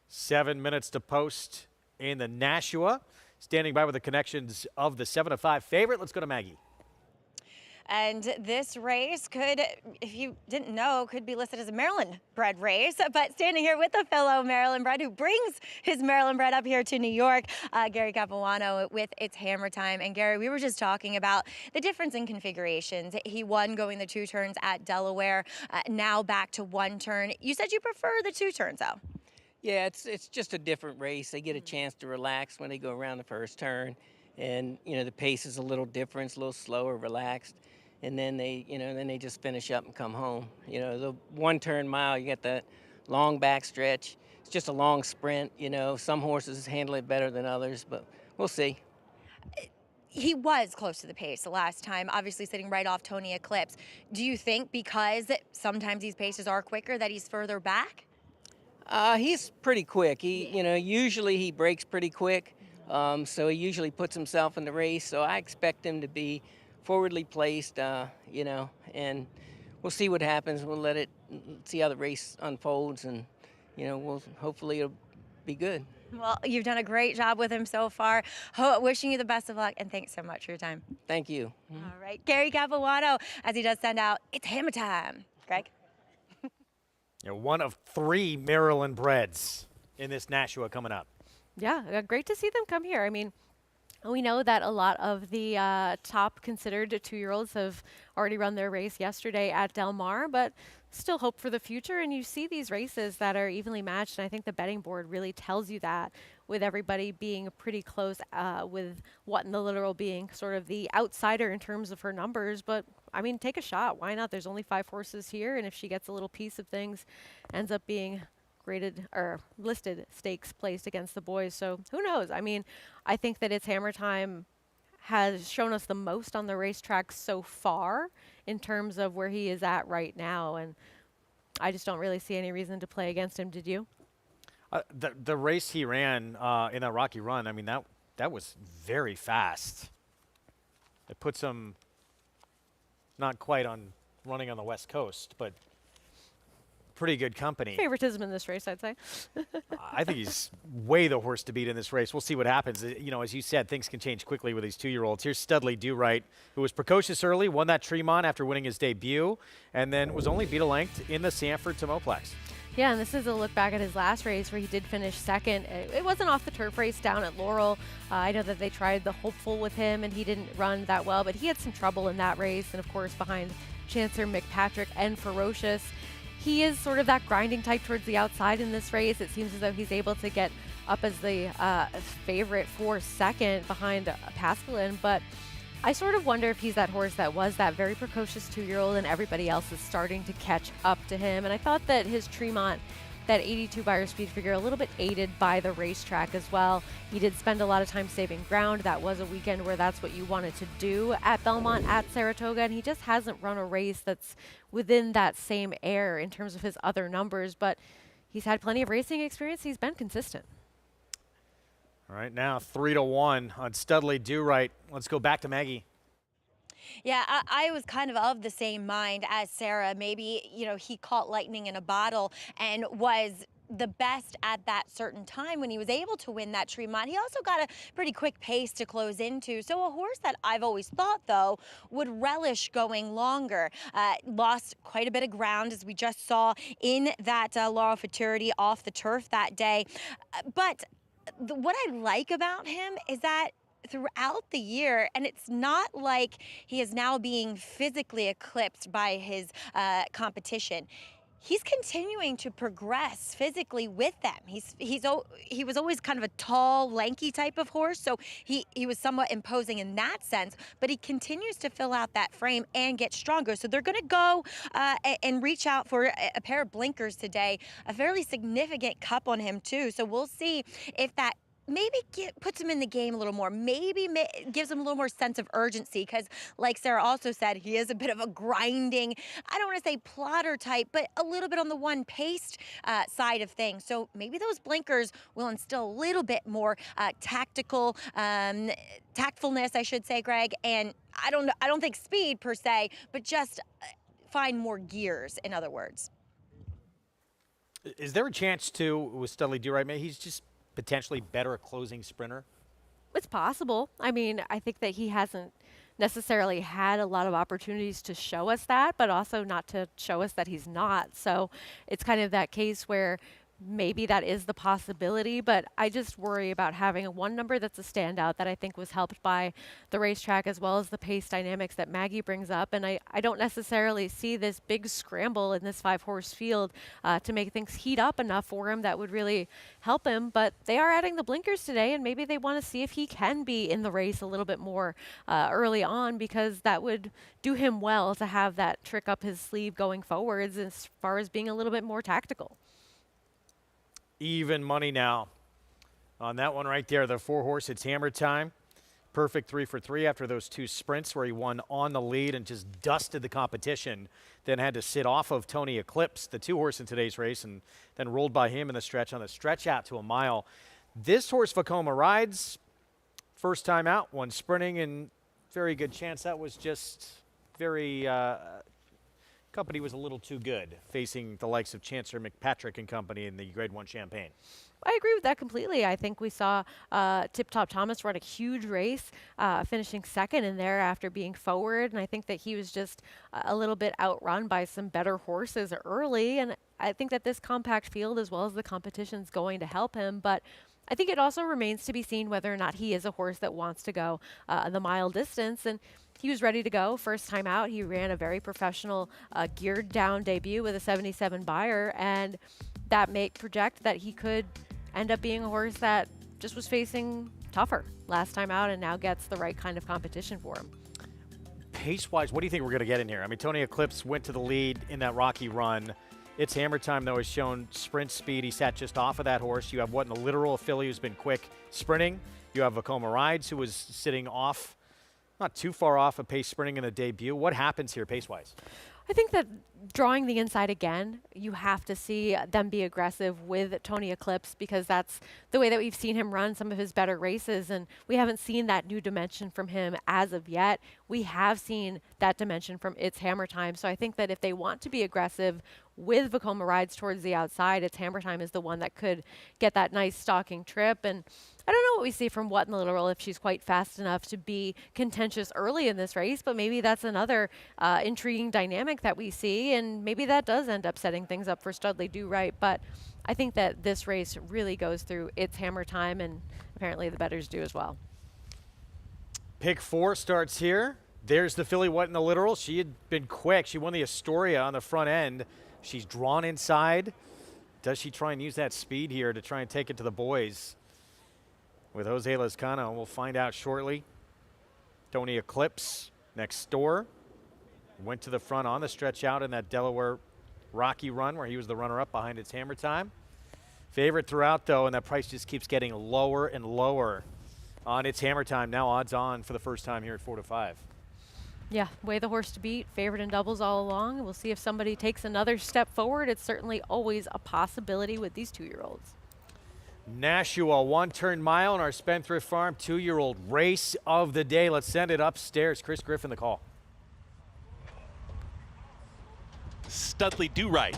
7 minutes to post in the Nashua. Standing by with the connections of the 7-5 favorite. Let's go to Maggie. And this race could, if you didn't know, could be listed as a Maryland-bred race. But standing here with a fellow Maryland-bred who brings his Maryland-bred up here to New York, Gary Capuano with It's Hammer Time. And Gary, we were just talking about the difference in configurations. He won going the 2 turns at Delaware, now back to 1 turn. You said you prefer the 2 turns, though. Yeah, it's just a different race. They get a chance to relax when they go around the first turn. And, you know, the pace is a little different, it's a little slower, relaxed. And then they just finish up and come home. You know, the 1 turn mile, you get that long back stretch. It's just a long sprint, you know. Some horses handle it better than others, but we'll see. He was close to the pace the last time, obviously sitting right off Tony Eclipse. Do you think because sometimes these paces are quicker that he's further back? He's pretty quick. You know, usually he breaks pretty quick, so he usually puts himself in the race. So I expect him to be forwardly placed, you know, and we'll see what happens. We'll see how the race unfolds, and, you know, hopefully it'll be good. Well, you've done a great job with him so far. Wishing you the best of luck, and thanks so much for your time. Thank you. All right, Gary Capuano, as he does send out, It's Hammer Time. Greg? You know, one of 3 Maryland breds in this Nashua coming up. Yeah, great to see them come here. I mean, we know that a lot of the top considered 2-year-olds have already run their race yesterday at Del Mar, but still hope for the future. And you see these races that are evenly matched, and I think the betting board really tells you that, with everybody being pretty close, with What in the Literal being sort of the outsider in terms of her numbers. But, I mean, take a shot. Why not? There's only 5 horses here, and if she gets a little piece of things, ends up being graded or listed stakes placed against the boys. So who knows? I mean, I think that It's Hammer Time has shown us the most on the racetrack so far in terms of where he is at right now, and I just don't really see any reason to play against him. Did you? The race he ran in that Rocky Run, I mean, that was very fast. It puts him not quite on running on the West Coast, but pretty good company. Favoritism in this race, I'd say. I think he's way the horse to beat in this race. We'll see what happens. You know, as you said, things can change quickly with these 2-year-olds. Here's Studley Do Right, who was precocious early, won that Tremont after winning his debut, and then was only beat a length in the Sanford to Moplex. Yeah, and this is a look back at his last race where he did finish second. It wasn't off the turf race down at Laurel. I know that they tried the Hopeful with him, and he didn't run that well, but he had some trouble in that race, and of course behind Chancer, McPatrick, and Ferocious. He is sort of that grinding type towards the outside in this race. It seems as though he's able to get up as the favorite for second behind Pascaline, but I sort of wonder if he's that horse that was that very precocious 2-year-old and everybody else is starting to catch up to him. And I thought that his Tremont, that 82 Beyer speed figure, a little bit aided by the racetrack as well. He did spend a lot of time saving ground. That was a weekend where that's what you wanted to do at Belmont, at Saratoga, and he just hasn't run a race that's within that same air in terms of his other numbers, but he's had plenty of racing experience. He's been consistent. All right, now 3-1 on Studley Do Right. Let's go back to Maggie. Yeah, I was kind of the same mind as Sarah. Maybe, you know, he caught lightning in a bottle and was the best at that certain time when he was able to win that Tremont. He also got a pretty quick pace to close into. So a horse that I've always thought, though, would relish going longer. Lost quite a bit of ground, as we just saw in that Laurel Futurity off the turf that day. But what I like about him is that throughout the year, and it's not like he is now being physically eclipsed by his competition. He's continuing to progress physically with them. He was always kind of a tall, lanky type of horse, so he was somewhat imposing in that sense, but he continues to fill out that frame and get stronger. So they're going to go and reach out for a pair of blinkers today, a fairly significant cup on him too. So we'll see if that maybe puts him in the game a little more, maybe gives him a little more sense of urgency, because like Sarah also said, he is a bit of a grinding, I don't want to say plotter type, but a little bit on the one-paced side of things. So maybe those blinkers will instill a little bit more tactfulness, I should say, Greg, and I don't think speed per se, but just find more gears, in other words. Is there a chance, too, with Studley Do-Right, maybe he's just potentially better at closing sprinter? It's possible. I mean, I think that he hasn't necessarily had a lot of opportunities to show us that, but also not to show us that he's not. So it's kind of that case where maybe that is the possibility, but I just worry about having one number that's a standout that I think was helped by the racetrack as well as the pace dynamics that Maggie brings up. And I don't necessarily see this big scramble in this 5-horse field to make things heat up enough for him that would really help him. But they are adding the blinkers today, and maybe they want to see if he can be in the race a little bit more early on, because that would do him well to have that trick up his sleeve going forwards as far as being a little bit more tactical. Even money now on that one right there. The 4-horse, it's Hammer Time. Perfect 3 for 3 after those 2 sprints where he won on the lead and just dusted the competition. Then had to sit off of Tony Eclipse, the 2-horse in today's race, and then rolled by him in the stretch on the stretch out to a mile. This horse, Vekoma Rides, first time out, won sprinting, and very good chance that was just very company was a little too good, facing the likes of Chancellor McPatrick and company in the Grade 1 Champagne. I agree with that completely. I think we saw Tip Top Thomas run a huge race, finishing second in there after being forward, and I think that he was just a little bit outrun by some better horses early, and I think that this compact field as well as the competition is going to help him, but I think it also remains to be seen whether or not he is a horse that wants to go the mile distance, and he was ready to go first time out. He ran a very professional geared down debut with a 77 buyer, and that may project that he could end up being a horse that just was facing tougher last time out and now gets the right kind of competition for him. Pace-wise, what do you think we're going to get in here? I mean, Tony Eclipse went to the lead in that Rocky Run. It's Hammer Time, though, has shown sprint speed. He sat just off of that horse. You have what in the literal, a filly who's been quick sprinting. You have Vekoma Rides, who was sitting off, not too far off of pace sprinting in the debut. What happens here pace-wise? I think that drawing the inside again, you have to see them be aggressive with Tony Eclipse, because that's the way that we've seen him run some of his better races, and we haven't seen that new dimension from him as of yet. We have seen that dimension from It's Hammer Time, so I think that if they want to be aggressive with Vekoma Rides towards the outside, It's Hammer Time is the one that could get that nice stalking trip. And I don't know what we see from What in the Literal, if she's quite fast enough to be contentious early in this race, but maybe that's another intriguing dynamic that we see, and maybe that does end up setting things up for Studley Do-Right. But I think that this race really goes through It's Hammer Time, and apparently the bettors do as well. Pick 4 starts here. There's the filly What in the Literal. She had been quick. She won the Astoria on the front end. She's drawn inside. Does she try and use that speed here to try and take it to the boys with Jose Lezcano? We'll find out shortly. Tony Eclipse next door. Went to the front on the stretch out in that Delaware Rocky Run where he was the runner-up behind It's Hammer Time. Favorite throughout, though, and that price just keeps getting lower and lower on It's Hammer Time. Now odds on for the first time here at 4-5. Yeah, way the horse to beat, favorite in doubles all along. We'll see if somebody takes another step forward. It's certainly always a possibility with these 2-year-olds. Nashua, 1-turn mile on our Spendthrift Farm 2-year-old race of the day. Let's send it upstairs. Chris Griffin, the call. Studley Do-Right.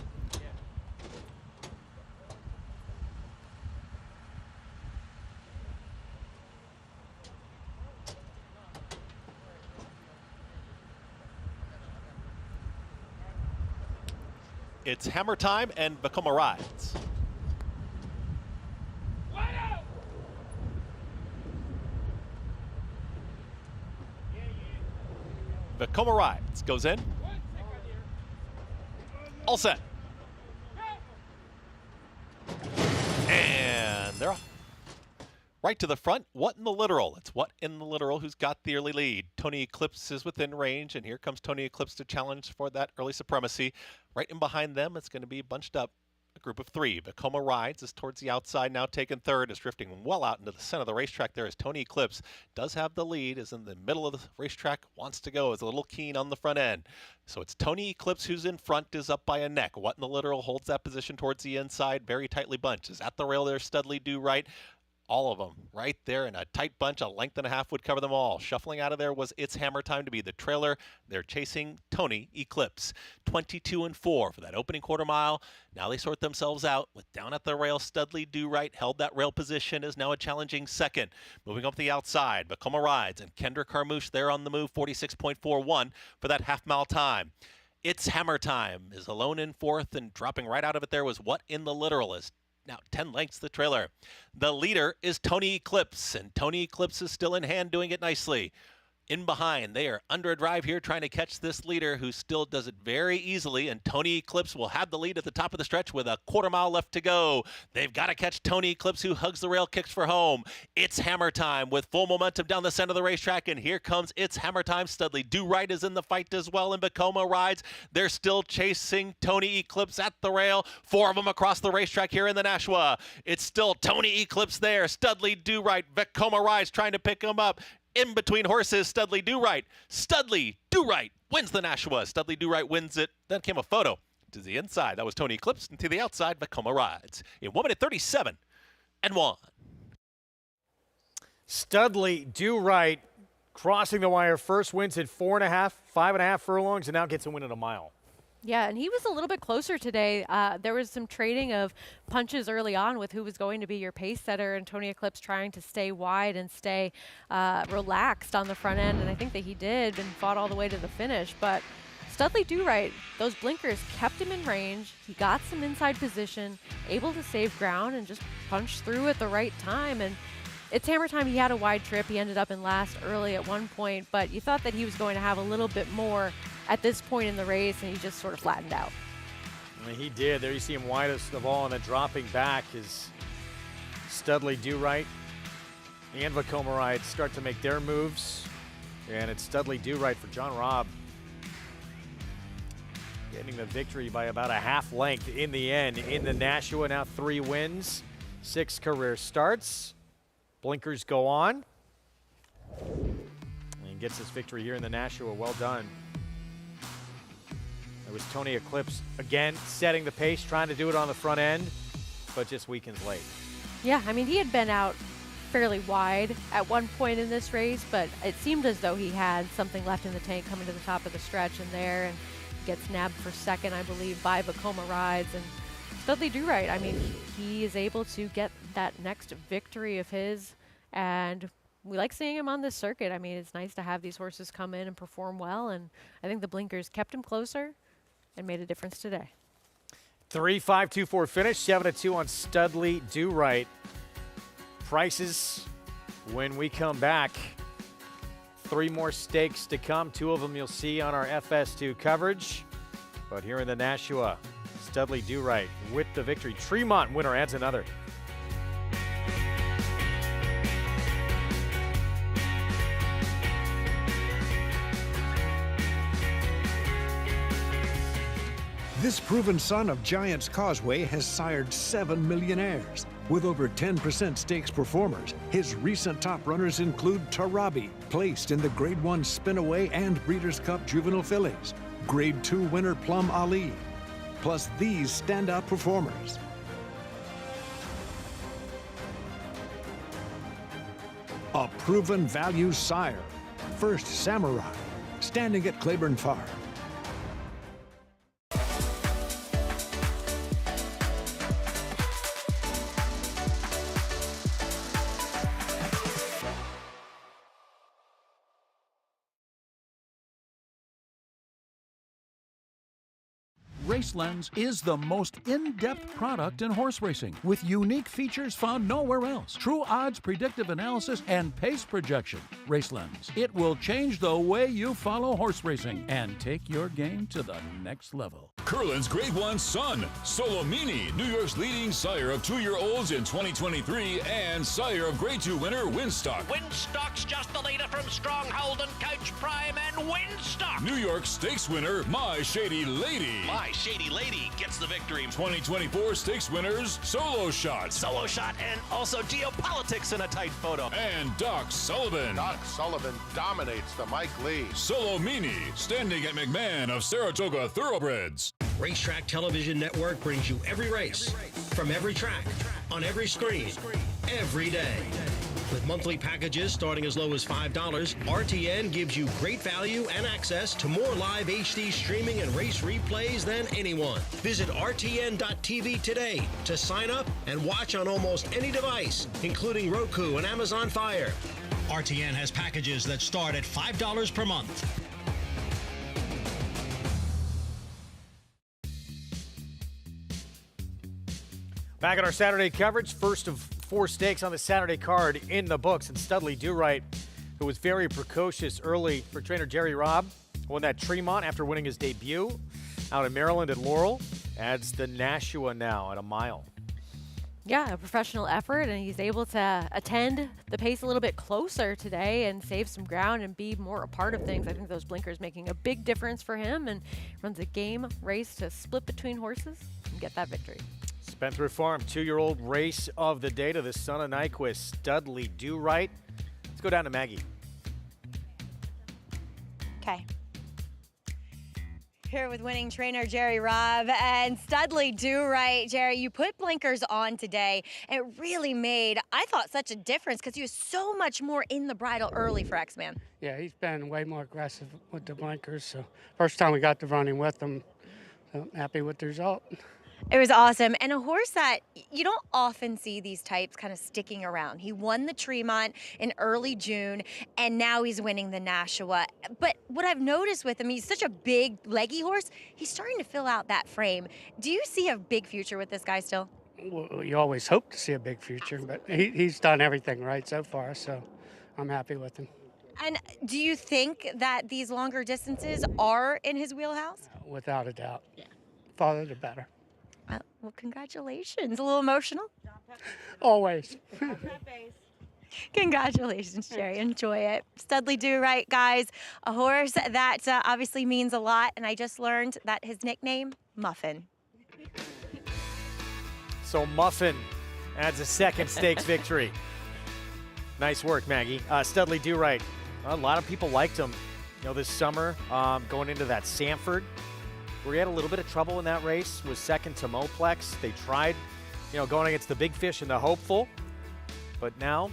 It's Hammer Time and Vekoma Rides. Vekoma Rides goes in. All set. And they're off. Right to the front, What in the Literal. It's What in the Literal who's got the early lead. Tony Eclipse is within range, and here comes Tony Eclipse to challenge for that early supremacy. Right in behind them, it's going to be bunched up, a group of 3. Vekoma Rides is towards the outside, now taking third, is drifting well out into the center of the racetrack there as Tony Eclipse does have the lead, is in the middle of the racetrack, wants to go, is a little keen on the front end. So it's Tony Eclipse who's in front, is up by a neck. What in the Literal holds that position towards the inside, very tightly bunched. Is at the rail there, Studley Do-Right. all of them right there in a tight bunch. A length and a half would cover them all. Shuffling out of there was It's Hammer Time to be the trailer. They're chasing Tony Eclipse. 22-4 for that opening quarter mile. Now they sort themselves out with down at the rail. Studley Do Right held that rail position, is now a challenging second. Moving up the outside, Vekoma Rides and Kendra Carmouche there on the move. 46.41 for that half-mile time. It's Hammer Time is alone in fourth, and dropping right out of it there was What in the Literalist. Now 10 lengths the trailer. The leader is Tony Eclipse, and Tony Eclipse is still in hand, doing it nicely. In behind, they are under a drive here trying to catch this leader who still does it very easily, and Tony Eclipse will have the lead at the top of the stretch with a quarter mile left to go. They've got to catch Tony Eclipse, who hugs the rail, kicks for home. It's Hammer Time with full momentum down the center of the racetrack, and here comes It's Hammer Time. Studley Do Right is in the fight as well, and Vekoma Rides. They're still chasing Tony Eclipse at the rail. 4 of them across the racetrack here in the Nashua. It's still Tony Eclipse there. Studley Do Right, Vekoma Rides trying to pick him up. In between horses, Studley Do Right. Studley Do Right wins the Nashua. Studley Do Right wins it. Then came a photo to the inside. That was Tony Eclipse. And to the outside, Vekoma Rides. In 1 minute 37 and 1. Studley Do Right crossing the wire first, wins at 4.5, 5.5 furlongs, and now gets a win at a mile. Yeah, and he was a little bit closer today. There was some trading of punches early on with who was going to be your pace setter, and Tony Eclipse trying to stay wide and stay relaxed on the front end, and I think that he did and fought all the way to the finish. But Studley Do Right, those blinkers kept him in range. He got some inside position, able to save ground and just punch through at the right time. And It's Hammer Time. He had a wide trip. He ended up in last early at one point, but you thought that he was going to have a little bit more at this point in the race, and he just sort of flattened out. I mean, he did. There you see him widest of all, and then dropping back is Studley Do Right and Vekoma Rides start to make their moves. And it's Studley Do Right for John Robb, getting the victory by about a half length in the end in the Nashua. Now 3 wins, 6 career starts. Blinkers go on. And gets his victory here in the Nashua. Well done. It was Tony Eclipse again setting the pace, trying to do it on the front end, but just weakens late. Yeah, I mean, he had been out fairly wide at one point in this race, but it seemed as though he had something left in the tank coming to the top of the stretch in there, and gets nabbed for second, I believe, by Vekoma Rides. And Studley Do Right, I mean, he is able to get that next victory of his, and we like seeing him on this circuit. I mean, it's nice to have these horses come in and perform well, and I think the blinkers kept him closer and made a difference today. 3-5-2-4 finish, 7-2 on Studley Do Right. Prices when we come back. 3 more stakes to come. 2 of them you'll see on our FS2 coverage. But here in the Nashua, Studley Do Right with the victory. Tremont winner adds another. This proven son of Giants Causeway has sired 7 millionaires. With over 10% stakes performers, his recent top runners include Tarabi, placed in the Grade 1 Spinaway and Breeders' Cup Juvenile Fillies, Grade 2 winner Plum Ali, plus these standout performers. A proven value sire, First Samurai, standing at Claiborne Farm. RaceLens is the most in-depth product in horse racing, with unique features found nowhere else. True odds, predictive analysis, and pace projection. RaceLens. It will change the way you follow horse racing and take your game to the next level. Curlin's Grade 1 son, Solomini, New York's leading sire of 2-year-olds in 2023 and sire of Grade 2 winner Winstock. Winstock's just the leader from Stronghold and Coach Prime and Winstock. New York Stakes winner My Shady Lady. My Shady Lady gets the victory. 2024 Stakes winners Solo Shot. Solo Shot and also Geopolitics in a tight photo. And Doc Sullivan. Doc Sullivan dominates the Mike Lee. Solomini, standing at McMahon of Saratoga Thoroughbreds. Racetrack Television Network brings you every race, from every track, on every screen. every day. With monthly packages starting as low as $5, RTN gives you great value and access to more live HD streaming and race replays than anyone. Visit RTN.tv today to sign up and watch on almost any device, including Roku and Amazon Fire. RTN has packages that start at $5 per month. Back at our Saturday coverage, first of 4 stakes on the Saturday card in the books. And Studley Do-Right, who was very precocious early for trainer Jerry Robb, won that Tremont after winning his debut out in Maryland at Laurel, adds the Nashua now at a mile. Yeah, a professional effort, and he's able to attend the pace a little bit closer today and save some ground and be more a part of things. I think those blinkers making a big difference for him, and runs a game race to split between horses and get that victory. Spencer Farm, 2-year-old race of the day to the son of Nyquist, Studley Do-Right. Let's go down to Maggie. Okay. Here with winning trainer Jerry Robb and Studley Do-Right. Jerry, you put blinkers on today, and it really made, I thought, such a difference because he was so much more in the bridle early for X-Man. Yeah, he's been way more aggressive with the blinkers. So first time we got to running with him, so I'm happy with the result. It was awesome. And a horse that you don't often see these types kind of sticking around. He won the Tremont in early June, and now he's winning the Nashua. But what I've noticed with him, he's such a big, leggy horse. He's starting to fill out that frame. Do you see a big future with this guy still? Well, you always hope to see a big future, but he's done everything right so far, so I'm happy with him. And do you think that these longer distances are in his wheelhouse? Without a doubt. Yeah. Farther the better. Well, congratulations. A little emotional? Always. Congratulations, Jerry. Enjoy it. Studley Do-Right, guys. A horse that obviously means a lot, and I just learned that his nickname, Muffin. So Muffin adds a second stakes victory. Nice work, Maggie. Studley Do-Right. A lot of people liked him, this summer, going into that Sanford, where he had a little bit of trouble in that race, was second to Moplex. They tried, going against the big fish and the hopeful, but now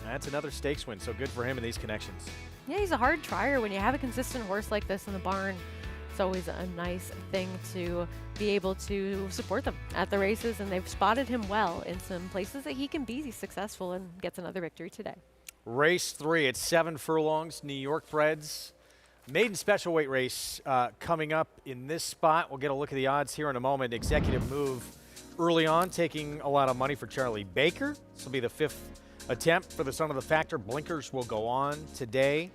that's another stakes win. So good for him in these connections. Yeah, he's a hard trier. When you have a consistent horse like this in the barn, it's always a nice thing to be able to support them at the races, and they've spotted him well in some places that he can be successful and gets another victory today. Race 3 at 7 furlongs, New York Breds. Maiden special weight race coming up in this spot. We'll get a look at the odds here in a moment. Executive Move early on, taking a lot of money for Charlie Baker. This will be the 5th attempt for the son of the Factor. Blinkers will go on today.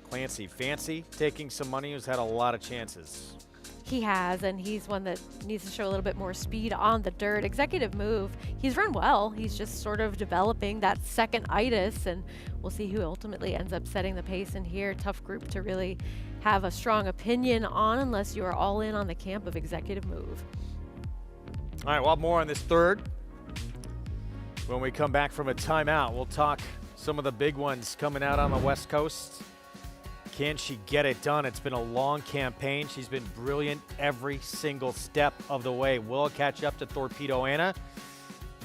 Clancy Fancy taking some money, who's had a lot of chances. He has, and he's one that needs to show a little bit more speed on the dirt. Executive Move, he's run well. He's just sort of developing that second itis, and we'll see who ultimately ends up setting the pace in here. Tough group to really have a strong opinion on unless you are all in on the camp of Executive Move. All right, we'll have more on this third. When we come back from a timeout, we'll talk some of the big ones coming out on the West Coast. Can she get it done? It's been a long campaign. She's been brilliant every single step of the way. Will it catch up to Torpedo Anna?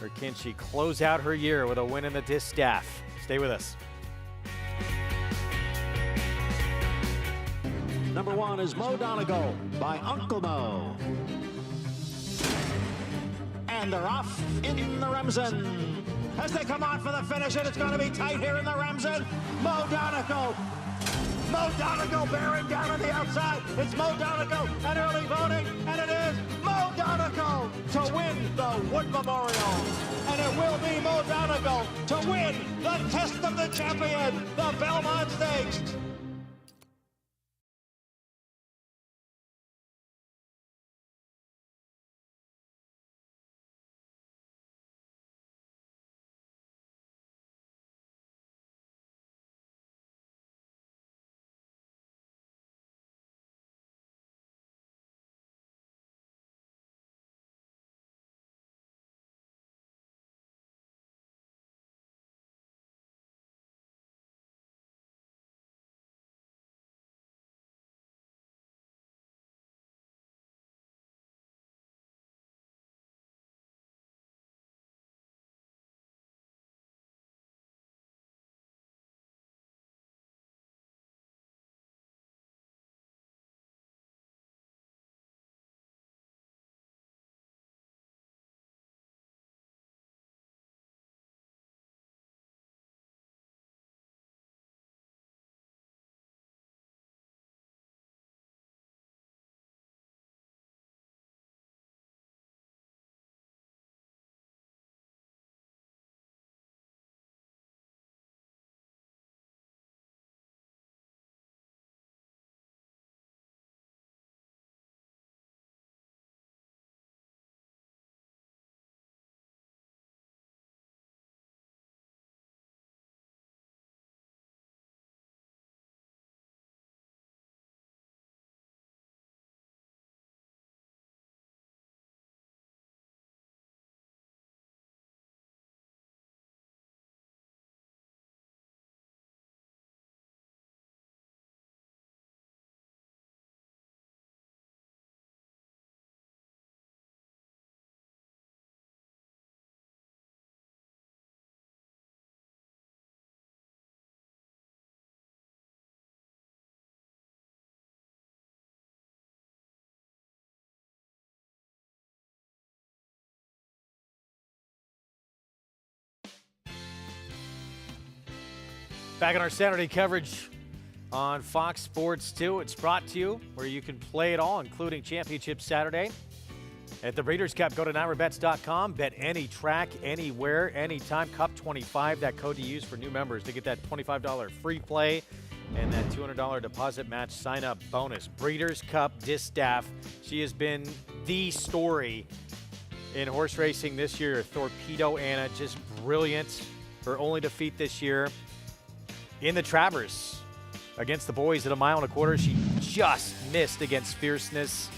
Or can she close out her year with a win in the Distaff? Stay with us. Number 1 is Mo Donegal by Uncle Mo. And they're off in the Remsen. As they come on for the finish, and it's going to be tight here in the Remsen. Mo Donegal bearing down on the outside. It's Mo Donegal and early voting, and it is Mo Donegal to win the Wood Memorial. And it will be Mo Donegal to win the Test of the Champion, the Belmont Stakes. Back in our Saturday coverage on Fox Sports 2. It's brought to you where you can play it all, including Championship Saturday. At the Breeders' Cup, go to NyraBets.com. Bet any track, anywhere, anytime. Cup 25, that code to use for new members to get that $25 free play and that $200 deposit match sign-up bonus. Breeders' Cup Distaff. She has been the story in horse racing this year. Torpedo Anna, just brilliant. Her only defeat this year in the Travers against the boys at 1.25 miles. She just missed against Fierceness.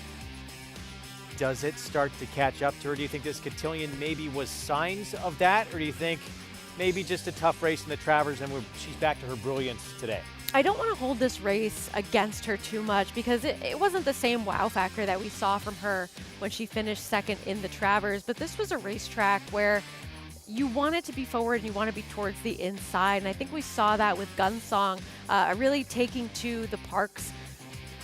Does it start to catch up to her? Do you think this cotillion maybe was signs of that? Or do you think maybe just a tough race in the Travers and she's back to her brilliance today? I don't want to hold this race against her too much because it wasn't the same wow factor that we saw from her when she finished second in the Travers. But this was a racetrack where you want it to be forward and you want to be towards the inside. And I think we saw that with Gunsong really taking to the park's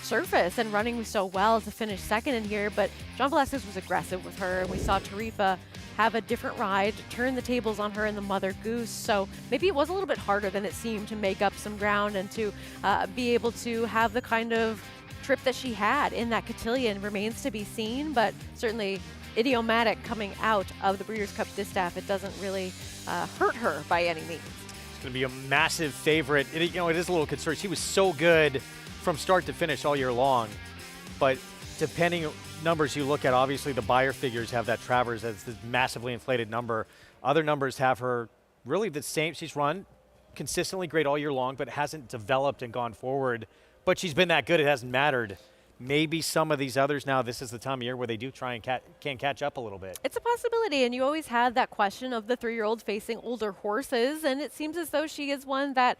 surface and running so well to finish second in here. But John Velasquez was aggressive with her, and we saw Tarifa have a different ride, turn the tables on her in the Mother Goose. So maybe it was a little bit harder than it seemed to make up some ground and to be able to have the kind of trip that she had in that cotillion. Remains to be seen, but certainly idiomatic coming out of the Breeders' Cup Distaff. It doesn't really hurt her by any means. It's going to be a massive favorite. It is a little concerning. She was so good from start to finish all year long, but depending numbers you look at, obviously the buyer figures have that Travers as this massively inflated number. Other numbers have her really the same. She's run consistently great all year long, but hasn't developed and gone forward. But she's been that good, it hasn't mattered. Maybe some of these others now, this is the time of year where they do try and can catch up a little bit. It's a possibility, and you always had that question of the 3-year-old facing older horses, and it seems as though she is one that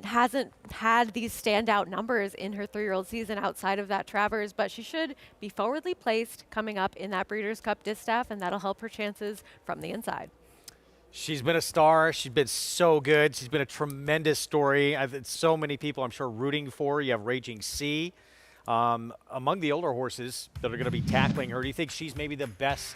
hasn't had these standout numbers in her 3-year-old season outside of that Travers, but she should be forwardly placed coming up in that Breeders' Cup Distaff, and that'll help her chances from the inside. She's been a star. She's been so good. She's been a tremendous story. I've had so many people I'm sure rooting for. You have Raging Sea. Among the older horses that are going to be tackling her, do you think she's maybe the best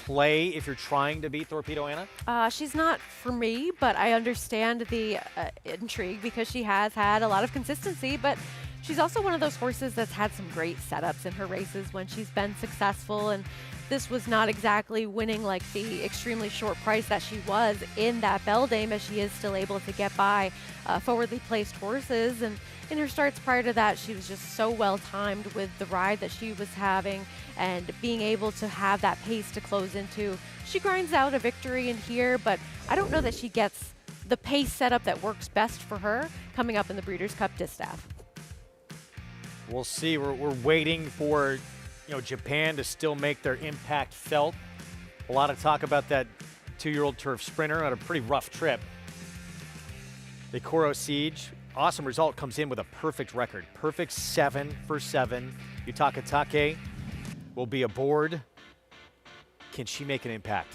play if you're trying to beat Torpedo Anna? She's not for me, but I understand the intrigue because she has had a lot of consistency, but she's also one of those horses that's had some great setups in her races when she's been successful, and this was not exactly winning like the extremely short price that she was in that Beldame, as she is still able to get by forwardly placed horses. And in her starts prior to that, she was just so well timed with the ride that she was having and being able to have that pace to close into. She grinds out a victory in here, but I don't know that she gets the pace setup that works best for her coming up in the Breeders' Cup Distaff. We'll see. We're waiting for Japan to still make their impact felt. A lot of talk about that 2-year-old turf sprinter on a pretty rough trip. The Koro Siege, awesome result, comes in with a perfect record. Perfect 7 for 7. Yutaka Take will be aboard. Can she make an impact?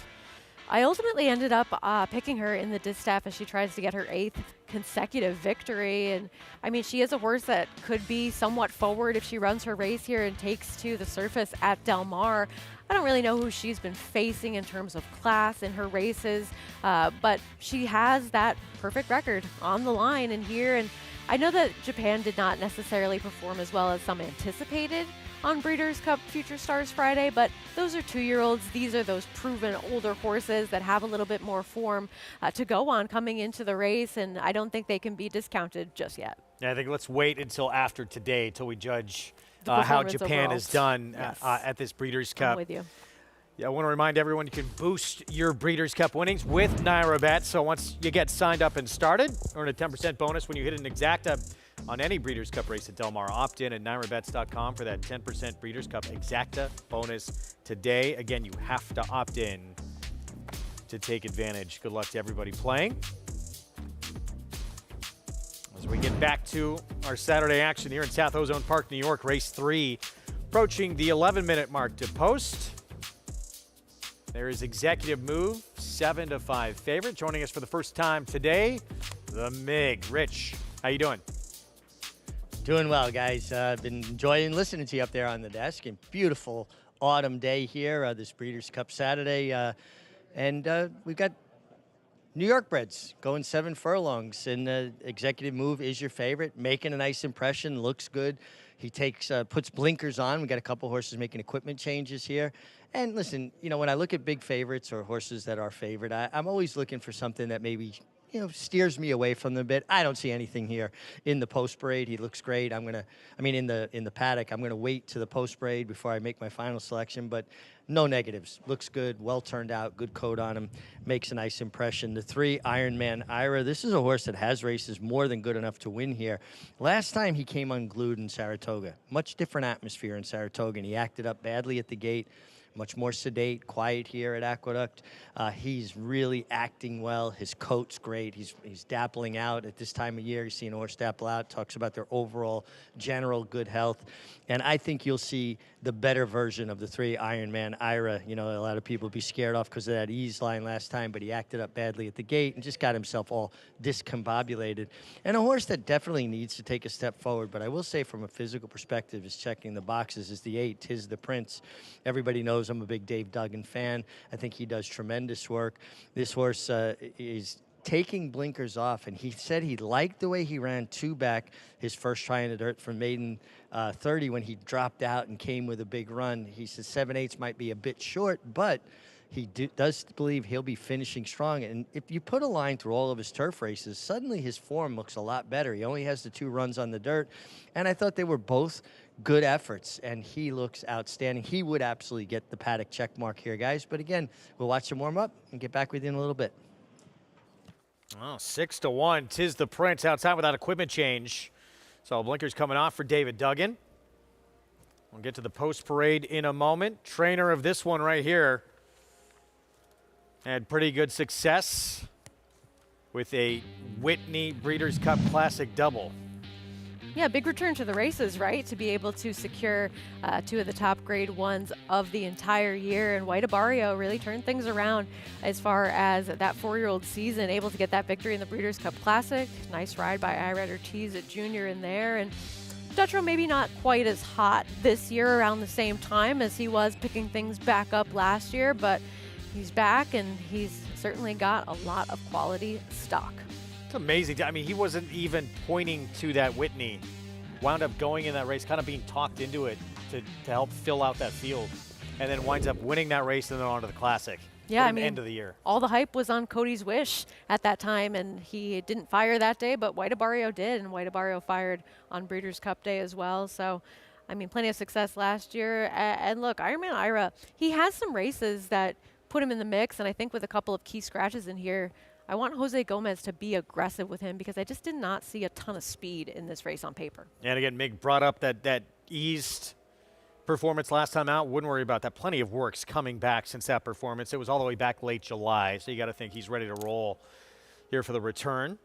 I ultimately ended up picking her in the Distaff as she tries to get her 8th consecutive victory. And I mean, she is a horse that could be somewhat forward if she runs her race here and takes to the surface at Del Mar. I don't really know who she's been facing in terms of class in her races, but she has that perfect record on the line in here. And I know that Japan did not necessarily perform as well as some anticipated on Breeders' Cup Future Stars Friday, but those are 2-year-olds. These are those proven older horses that have a little bit more form to go on coming into the race, and I don't think they can be discounted just yet. Yeah, I think let's wait until after today till we judge how Japan has done at this Breeders' Cup. I'm with you. Yeah, I want to remind everyone you can boost your Breeders' Cup winnings with NyraBet. So once you get signed up and started, earn a 10% bonus when you hit an exacta on any Breeders' Cup race at Del Mar. Opt in at NyraBets.com for that 10% Breeders' Cup exacta bonus today. Again, you have to opt in to take advantage. Good luck to everybody playing. As we get back to our Saturday action here in South Ozone Park, New York, race 3, approaching the 11-minute mark to post. There is Executive Move, 7-5 favorite. Joining us for the first time today, the MIG. Rich, how you doing? Doing well, guys. I've been enjoying listening to you up there on the desk. And beautiful autumn day here, this Breeders' Cup Saturday. And we've got New York breds going 7 furlongs, and Executive Move is your favorite, making a nice impression, looks good. He takes puts blinkers on. We got a couple horses making equipment changes here. And listen, you know, when I look at big favorites or horses that are favored, I'm always looking for something that maybe, you know, steers me away from them a bit. I don't see anything here in the post parade. He looks great. In the paddock, I'm gonna wait to the post parade before I make my final selection, but no negatives. Looks good, well turned out, good coat on him, makes a nice impression. The 3, Ironman Ira. This is a horse that has races more than good enough to win here. Last time he came unglued in Saratoga. Much different atmosphere in Saratoga, and he acted up badly at the gate. Much more sedate, quiet here at Aqueduct. He's really acting well. His coat's great. He's dappling out at this time of year. You've seen a horse dapple out. Talks about their overall general good health. And I think you'll see the better version of the 3, Ironman Ira. You know, a lot of people be scared off because of that ease line last time, but he acted up badly at the gate and just got himself all discombobulated. And a horse that definitely needs to take a step forward, but I will say from a physical perspective is checking the boxes, is the 8, Tis the Prince. Everybody knows I'm a big Dave Duggan fan. I think he does tremendous work. This horse is taking blinkers off, and he said he liked the way he ran 2 back his first try in the dirt from maiden 30 when he dropped out and came with a big run. He says 7/8 might be a bit short, but he does believe he'll be finishing strong. And if you put a line through all of his turf races, suddenly his form looks a lot better. He only has the 2 runs on the dirt, and I thought they were both good efforts, and he looks outstanding. He would absolutely get the paddock check mark here, guys. But again, we'll watch him warm up and get back with you in a little bit. Oh, 6-1. Tis the Prince outside without equipment change. So blinkers coming off for David Duggan. We'll get to the post parade in a moment. Trainer of this one right here had pretty good success with a Whitney Breeders' Cup Classic double. Yeah, big return to the races, right? To be able to secure 2 of the top grade 1s of the entire year. And White Abario really turned things around as far as that 4-year-old season, able to get that victory in the Breeders' Cup Classic. Nice ride by Ira Ortiz at Junior in there. And Dutro maybe not quite as hot this year around the same time as he was picking things back up last year, but he's back and he's certainly got a lot of quality stock. It's amazing. I mean, he wasn't even pointing to that Whitney. Wound up going in that race, kind of being talked into it to help fill out that field, and then winds up winning that race and then on to the Classic. Yeah, I mean, end of the year. All the hype was on Cody's Wish at that time, and he didn't fire that day, but White Abario did, and White Abario fired on Breeders' Cup Day as well. So, I mean, plenty of success last year. And look, Ironman Ira, he has some races that put him in the mix, and I think with a couple of key scratches in here, I want Jose Gomez to be aggressive with him because I just did not see a ton of speed in this race on paper. And again, Mig brought up that eased performance last time out. Wouldn't worry about that. Plenty of work's coming back since that performance. It was all the way back late July, so you got to think he's ready to roll here for the return.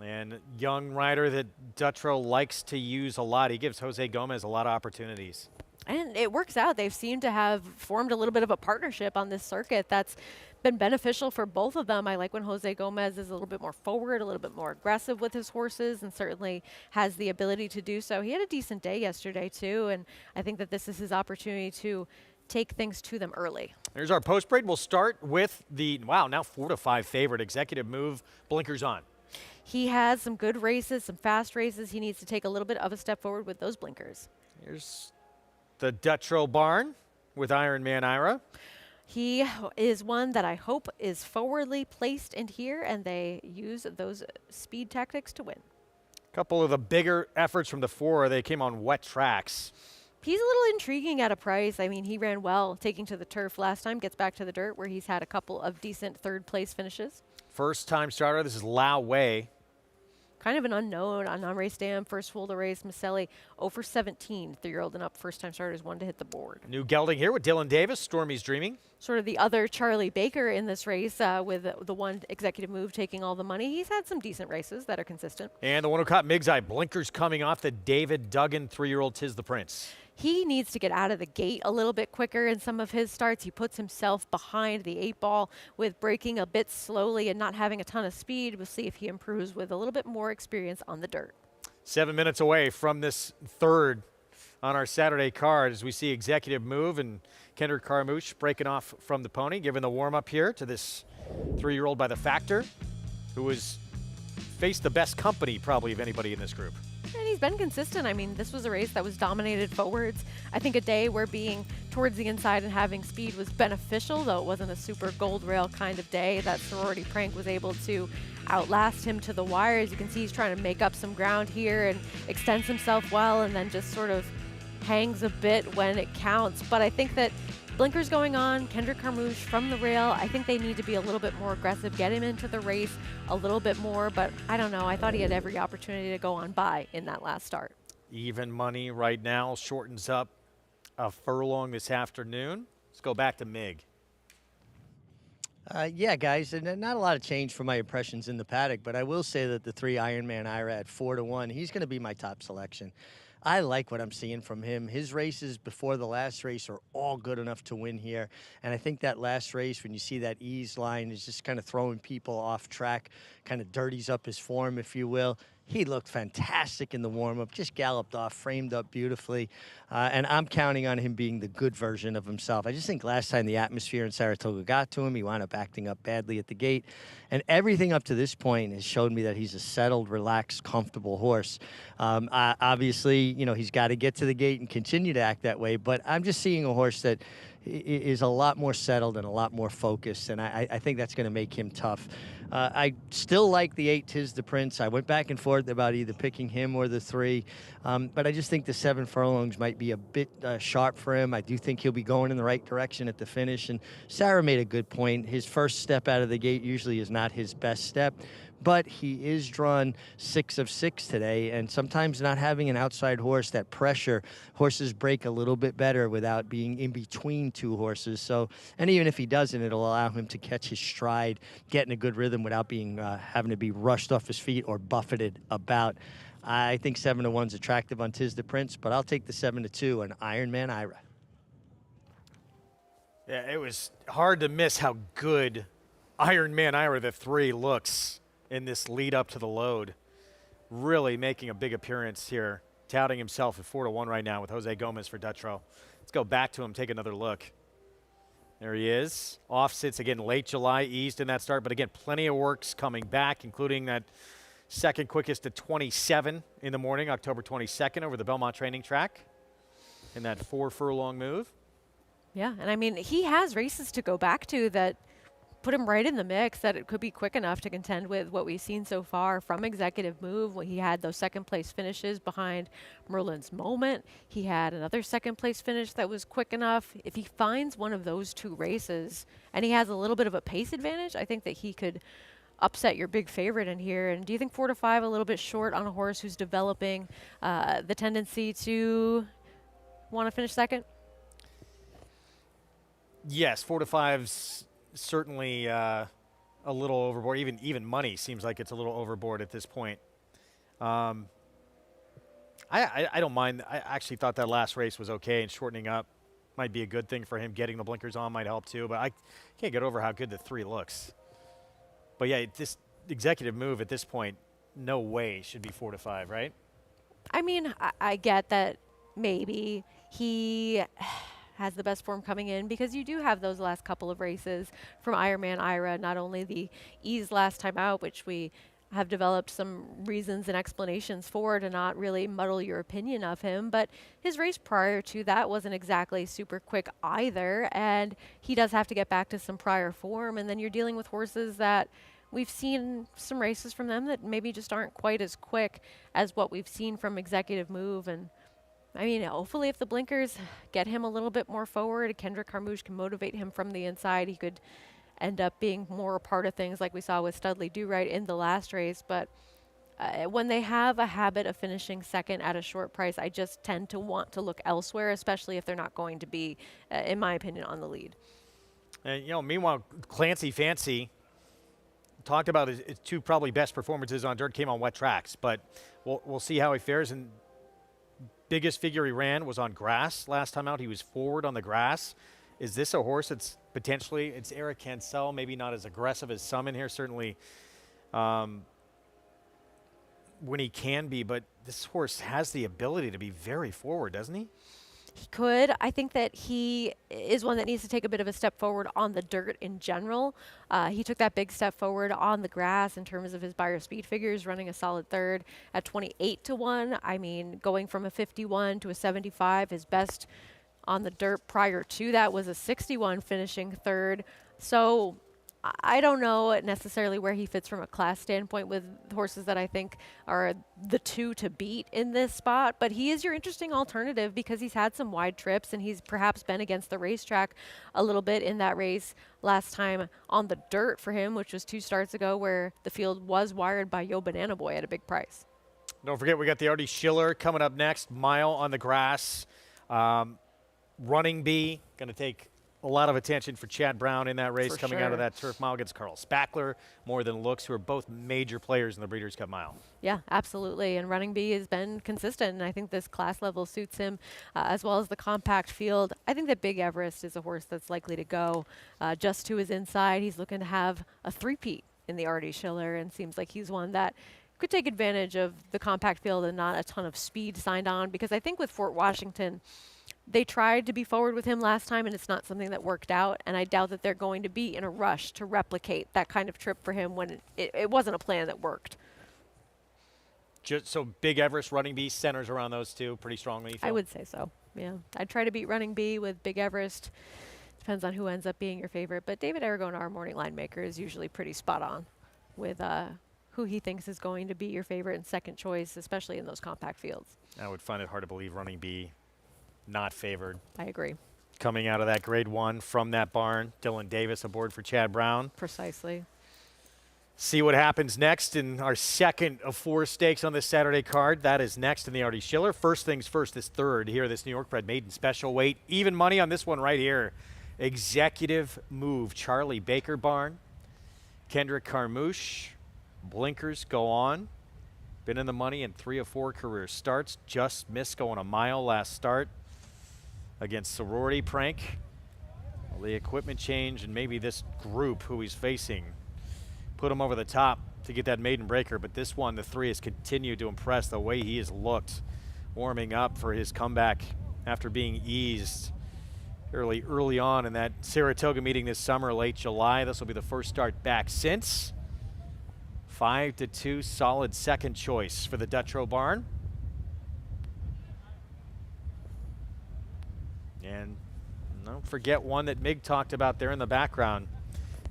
And young rider that Dutro likes to use a lot. He gives Jose Gomez a lot of opportunities. And it works out. They've seemed to have formed a little bit of a partnership on this circuit that's been beneficial for both of them. I like when Jose Gomez is a little bit more forward, a little bit more aggressive with his horses, and certainly has the ability to do so. He had a decent day yesterday, too, and I think that this is his opportunity to take things to them early. Here's our post parade. We'll start with the, wow, now 4-5 favorite, Executive Move, blinkers on. He has some good races, some fast races. He needs to take a little bit of a step forward with those blinkers. Here's the Dutro barn with Ironman Ira. He is one that I hope is forwardly placed in here, and they use those speed tactics to win. A couple of the bigger efforts from the 4, they came on wet tracks. He's a little intriguing at a price. I mean, he ran well taking to the turf last time, gets back to the dirt where he's had a couple of decent third-place finishes. First-time starter, this is Lao Wei. Kind of an unknown on non-race dam, first full to race. Maselli 0 for 17, 3-year-old and up, first-time starters, 1 to hit the board. New gelding here with Dylan Davis, Stormy's Dreaming. Sort of the other Charlie Baker in this race with the one Executive Move taking all the money. He's had some decent races that are consistent. And the one who caught Mig's eye, blinkers coming off the David Duggan 3-year-old Tis the Prince. He needs to get out of the gate a little bit quicker in some of his starts. He puts himself behind the 8-ball with braking a bit slowly and not having a ton of speed. We'll see if he improves with a little bit more experience on the dirt. 7 minutes away from this third on our Saturday card as we see Executive Move and Kendrick Carmouche breaking off from the pony, giving the warm-up here to this 3-year-old by the Factor, who has faced the best company probably of anybody in this group. And he's been consistent. I mean, this was a race that was dominated forwards. I think a day where being towards the inside and having speed was beneficial, though it wasn't a super gold rail kind of day. That sorority prank was able to outlast him to the wire. As you can see, he's trying to make up some ground here and extends himself well, and then just sort of hangs a bit when it counts. But I think that blinkers going on, Kendrick Carmouche from the rail, I think they need to be a little bit more aggressive, get him into the race a little bit more, but I don't know. I thought he had every opportunity to go on by in that last start. Even money right now, shortens up a furlong this afternoon. Let's go back to Mig. Yeah, guys, and not a lot of change from my impressions in the paddock, but I will say that the 3 Ironman Ira at 4-1, he's going to be my top selection. I like what I'm seeing from him. His races before the last race are all good enough to win here. And I think that last race, when you see that ease line, is just kind of throwing people off track, kind of dirties up his form, if you will. He looked fantastic in the warm-up, just galloped off, framed up beautifully. And I'm counting on him being the good version of himself. I just think last time the atmosphere in Saratoga got to him, he wound up acting up badly at the gate. And everything up to this point has showed me that he's a settled, relaxed, comfortable horse. Obviously, you know, he's got to get to the gate and continue to act that way. But I'm just seeing a horse that is a lot more settled and a lot more focused, and I think that's going to make him tough. I still like the 8 Tis the Prince. I went back and forth about either picking him or the 3, but I just think the 7 furlongs might be a bit sharp for him. I do think he'll be going in the right direction at the finish, and Sarah made a good point. His first step out of the gate usually is not his best step, but he is drawn 6 of 6 today, and sometimes not having an outside horse, that pressure, horses break a little bit better without being in between 2 horses. So, and even if he doesn't, it'll allow him to catch his stride, get in a good rhythm without being having to be rushed off his feet or buffeted about. I think 7-1's attractive on Tis the Prince, but I'll take the 7-2 on Ironman Ira. Yeah, it was hard to miss how good Ironman Ira the 3 looks in this lead up to the load. Really making a big appearance here, touting himself at 4-1 right now with Jose Gomez for Dutrow. Let's go back to him, take another look. There he is. Off sits again, late July, eased in that start, but again, plenty of works coming back, including that second quickest at 27 in the morning, October 22nd, over the Belmont training track in that 4 furlong move. Yeah, and I mean, he has races to go back to that put him right in the mix, that it could be quick enough to contend with what we've seen so far from Executive Move when he had those second place finishes behind Merlin's Moment. He had another second place finish that was quick enough. If he finds one of those 2 races and he has a little bit of a pace advantage, I think that he could upset your big favorite in here. And do you think 4-5 a little bit short on a horse who's developing the tendency to want to finish second? Yes, 4-5's certainly a little overboard. Even money seems like it's a little overboard at this point. I don't mind. I actually thought that last race was okay, and shortening up might be a good thing for him. Getting the blinkers on might help too, but I can't get over how good the 3 looks. But yeah, this Executive Move at this point, no way should be 4-5, right? I mean, I get that maybe he has the best form coming in because you do have those last couple of races from Ironman Ira, not only the ease last time out, which we have developed some reasons and explanations for to not really muddle your opinion of him, but his race prior to that wasn't exactly super quick either, and he does have to get back to some prior form, and then you're dealing with horses that we've seen some races from them that maybe just aren't quite as quick as what we've seen from Executive Move. And I mean, hopefully if the blinkers get him a little bit more forward, Kendrick Carmouche can motivate him from the inside. He could end up being more a part of things like we saw with Studley Do-Right in the last race. But when they have a habit of finishing second at a short price, I just tend to want to look elsewhere, especially if they're not going to be, in my opinion, on the lead. And, you know, meanwhile, Clancy Fancy talked about his 2 probably best performances on dirt came on wet tracks, but we'll see how he fares. And biggest figure he ran was on grass last time out. He was forward on the grass. Is this a horse that's potentially, it's Eric Cancel, maybe not as aggressive as some in here, certainly when he can be, but this horse has the ability to be very forward, doesn't he? He could. I think that he is one that needs to take a bit of a step forward on the dirt in general. He took that big step forward on the grass in terms of his Beyer speed figures, running a solid third at 28-1. I mean, going from a 51 to a 75, his best on the dirt prior to that was a 61, finishing third. So I don't know necessarily where he fits from a class standpoint with horses that I think are the two to beat in this spot, but he is your interesting alternative because he's had some wide trips and he's perhaps been against the racetrack a little bit in that race last time on the dirt for him, which was 2 starts ago, where the field was wired by Yo Banana Boy at a big price. Don't forget, we got the Artie Schiller coming up next, mile on the grass. Running Bee, going to take a lot of attention for Chad Brown in that race, coming out of that turf mile against Carl Spackler, More Than Looks, who are both major players in the Breeders' Cup Mile. Yeah, absolutely. And Running Bee has been consistent, and I think this class level suits him as well as the compact field. I think that Big Everest is a horse that's likely to go just to his inside. He's looking to have a three-peat in the Artie Schiller, and seems like he's one that could take advantage of the compact field and not a ton of speed signed on, because I think with Fort Washington, they tried to be forward with him last time, and it's not something that worked out, and I doubt that they're going to be in a rush to replicate that kind of trip for him when it wasn't a plan that worked. Just so Big Everest, Running Bee centers around those two pretty strongly, you feel? I would say so, yeah. I'd try to beat Running Bee with Big Everest. Depends on who ends up being your favorite, but David Aragon, our morning line maker, is usually pretty spot on with who he thinks is going to be your favorite and second choice, especially in those compact fields. I would find it hard to believe Running Bee not favored. I agree. Coming out of that grade 1 from that barn, Dylan Davis aboard for Chad Brown. Precisely. See what happens next in our second of 4 stakes on this Saturday card. That is next in the Artie Schiller. First things first, this third here, this New York bred maiden special weight. Even money on this one right here. Executive Move, Charlie Baker barn. Kendrick Carmouche. Blinkers go on. Been in the money in 3 of 4 career starts. Just missed going a mile last start against Sorority Prank. Well, the equipment change and maybe this group who he's facing put him over the top to get that maiden breaker, but this one, the 3, has continued to impress the way he has looked warming up for his comeback after being eased early on in that Saratoga meeting this summer, late July. This will be the first start back since. 5-2, solid second choice for the Dutrow barn. And don't forget one that Mig talked about there in the background.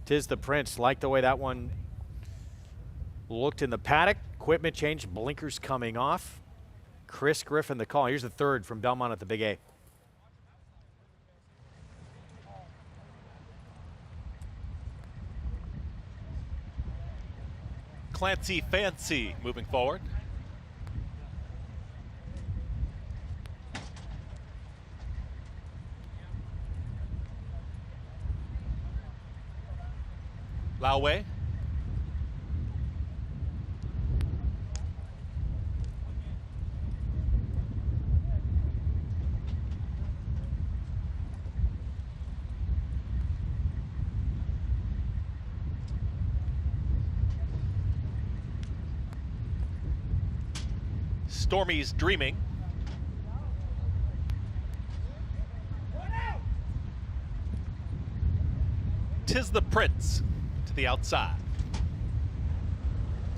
Tis the Prince. Like the way that one looked in the paddock. Equipment change, blinkers coming off. Chris Griffin the call. Here's the third from Belmont at the Big A. Clancy Fancy moving forward. Laoway. Stormy's Dreaming. Tis the Prince to the outside.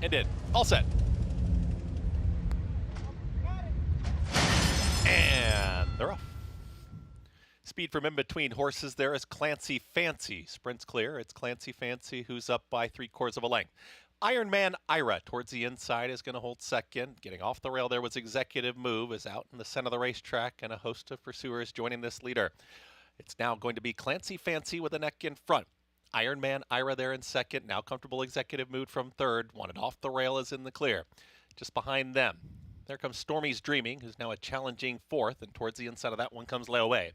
And in. All set. And they're off. Speed from in between horses there is Clancy Fancy. Sprints clear. It's Clancy Fancy who's up by 3/4 of a length. Iron Man Ira towards the inside is going to hold second. Getting off the rail there was Executive Move, is out in the center of the racetrack, and a host of pursuers joining this leader. It's now going to be Clancy Fancy with a neck in front. Iron Man Ira there in second. Now comfortable Executive Move from third. Wanted off the rail is in the clear. Just behind them, there comes Stormy's Dreaming, who's now a challenging fourth, and towards the inside of that one comes Layaway.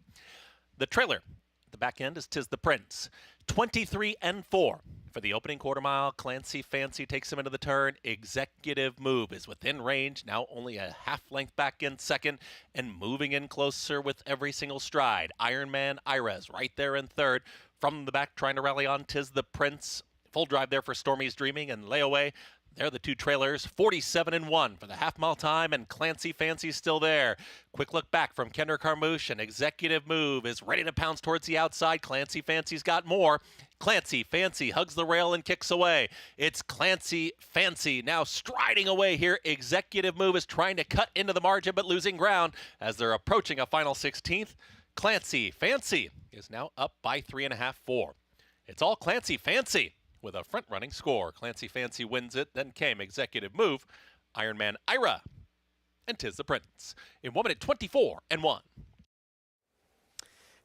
The trailer, the back end is Tis the Prince. 23-4. For the opening quarter mile, Clancy Fancy takes him into the turn. Executive Move is within range, now only a half length back in second, and moving in closer with every single stride. Iron Man Ira's right there in third. From the back, trying to rally on Tis the Prince. Full drive there for Stormy's Dreaming, and Layaway They're the two trailers, 47-1 for the half-mile time, and Clancy Fancy's still there. Quick look back from Kendra Carmouche. An executive move is ready to pounce towards the outside. Clancy Fancy's got more. Clancy Fancy hugs the rail and kicks away. It's Clancy Fancy now striding away here. Executive move is trying to cut into the margin but losing ground as they're approaching a final 16th. Clancy Fancy is now up by 3.5, 4. It's all Clancy Fancy with a front-running score. Clancy Fancy wins it, then came executive move, Ironman Ira, and 'tis the Prince in 1 minute 24-1.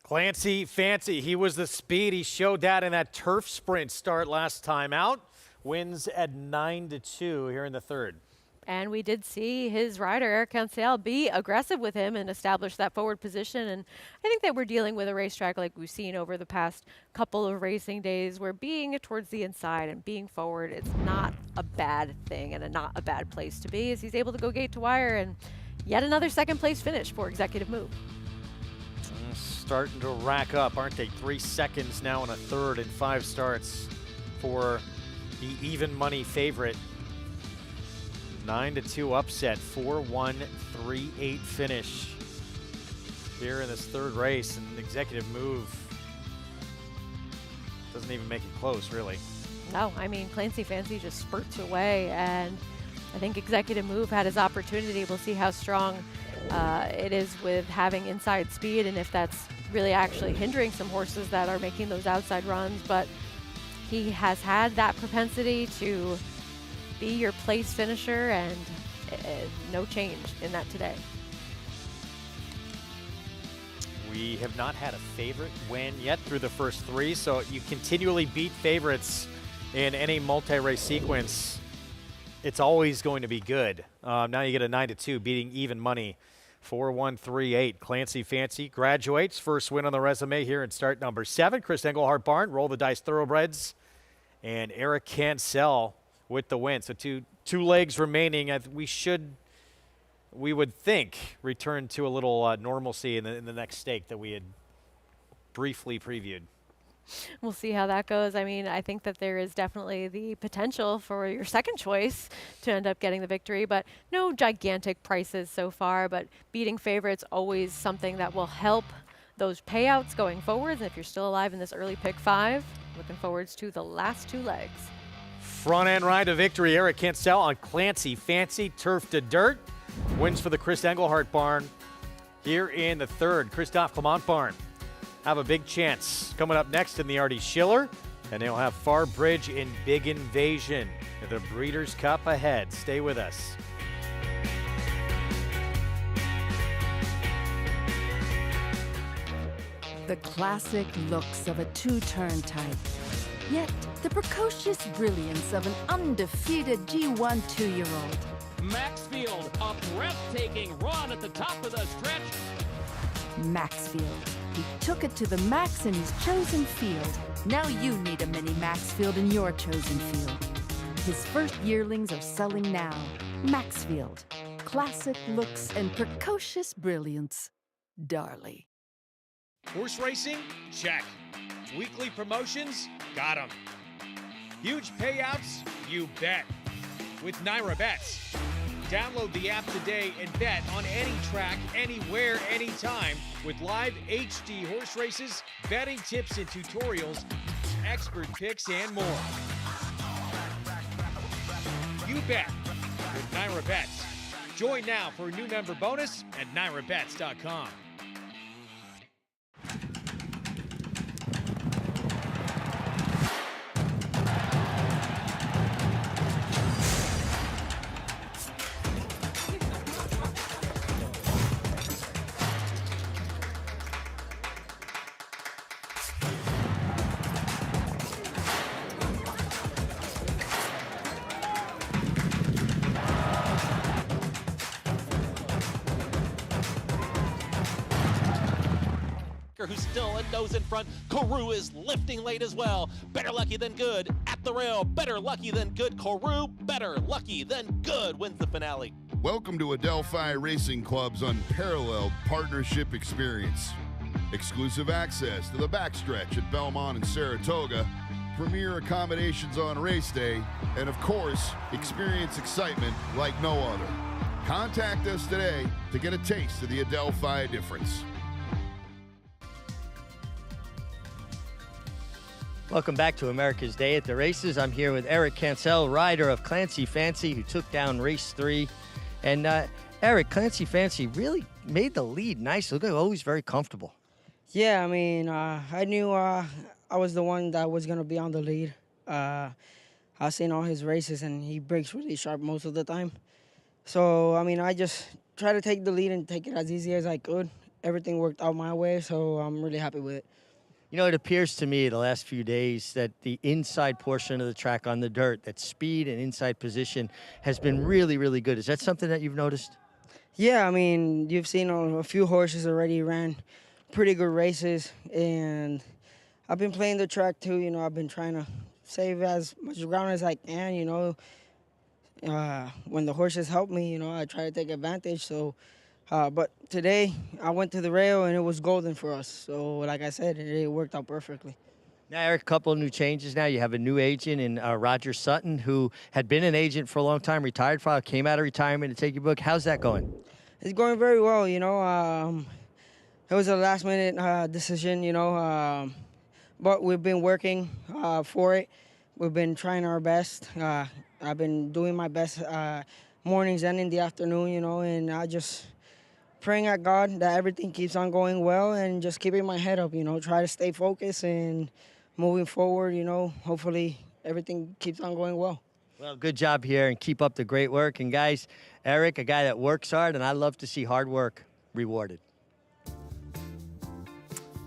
Clancy Fancy, he was the speed. He showed that in that turf sprint start last time out. Wins at 9-2 here in the third. And we did see his rider, Eric Cancel, be aggressive with him and establish that forward position. And I think that we're dealing with a racetrack like we've seen over the past couple of racing days, where being towards the inside and being forward, it's not a bad thing and not a bad place to be, as he's able to go gate to wire, and yet another second place finish for executive move. Starting to rack up, aren't they? 3 seconds now in a third in 5 starts for the even money favorite. 9-2 upset, 4-1-3-8 finish here in this third race, and executive move doesn't even make it close, really. No, I mean, Clancy Fancy just spurts away, and I think executive move had his opportunity. We'll see how strong it is with having inside speed, and if that's really actually hindering some horses that are making those outside runs. But he has had that propensity to be your place finisher, and no change in that today. We have not had a favorite win yet through the first 3, so you continually beat favorites in any multi-race sequence. It's always going to be good. Now you get a 9-2, beating even money. 4-1-3-8. Clancy Fancy graduates. First win on the resume here in start number 7. Chris Englehart Barn, Roll the Dice Thoroughbreds, and Eric Cancel with the win. So two legs remaining. We would think return to a little normalcy in the next stake that we had briefly previewed. We'll see how that goes. I mean, I think that there is definitely the potential for your second choice to end up getting the victory, but no gigantic prices so far. But beating favorites always something that will help those payouts going forward. And if you're still alive in this early pick 5, looking forwards to the last 2 legs. Front end ride to victory. Eric Cancel on Clancy Fancy, turf to dirt. Wins for the Chris Englehart Barn here in the third. Christophe Clement Barn have a big chance coming up next in the Artie Schiller, and they'll have Far Bridge in Big Invasion. The Breeders' Cup ahead. Stay with us. The classic looks of a 2-turn type, yet the precocious brilliance of an undefeated G1 2-year-old. Maxfield, a breathtaking run at the top of the stretch. Maxfield. He took it to the max in his chosen field. Now you need a mini Maxfield in your chosen field. His first yearlings are selling now. Maxfield. Classic looks and precocious brilliance. Darley. Horse racing? Check. Weekly promotions? Got 'em. Huge payouts? You bet. With Naira Bets. Download the app today and bet on any track, anywhere, anytime, with live HD horse races, betting tips and tutorials, expert picks, and more. You bet with Naira Bets. Join now for a new member bonus at nairabets.com. Who's still a nose in front. Koru is lifting late as well. Better lucky than good at the rail. Better lucky than good. Koru, better lucky than good, wins the finale. Welcome to Adelphi Racing Club's unparalleled partnership experience. Exclusive access to the backstretch at Belmont and Saratoga, premier accommodations on race day, and of course, experience excitement like no other. Contact us today to get a taste of the Adelphi difference. Welcome back to America's Day at the Races. I'm here with Eric Cancel, rider of Clancy Fancy, who took down race 3. And Eric, Clancy Fancy really made the lead nice. Look, always very comfortable. Yeah, I mean, I knew I was the one that was going to be on the lead. I've seen all his races, and he breaks really sharp most of the time. So, I mean, I just try to take the lead and take it as easy as I could. Everything worked out my way, so I'm really happy with it. You know, it appears to me the last few days that the inside portion of the track on the dirt, that speed and inside position has been really, really good. Is that something that you've noticed? Yeah, I mean, you've seen a few horses already ran pretty good races, and I've been playing the track too. You know, I've been trying to save as much ground as I can, you know. When the horses help me, you know, I try to take advantage. So, but today I went to the rail and it was golden for us. So, like I said, it worked out perfectly. Now, Eric, a couple of new changes now. You have a new agent in Roger Sutton, who had been an agent for a long time, retired, came out of retirement to take your book. How's that going? It's going very well, you know. It was a last-minute decision, you know, but we've been working for it. We've been trying our best. I've been doing my best mornings and in the afternoon, you know, and I just praying at God that everything keeps on going well and just keeping my head up, you know, try to stay focused and moving forward, you know, hopefully everything keeps on going well. Well, good job here, and keep up the great work. And, guys, Eric, a guy that works hard, and I love to see hard work rewarded.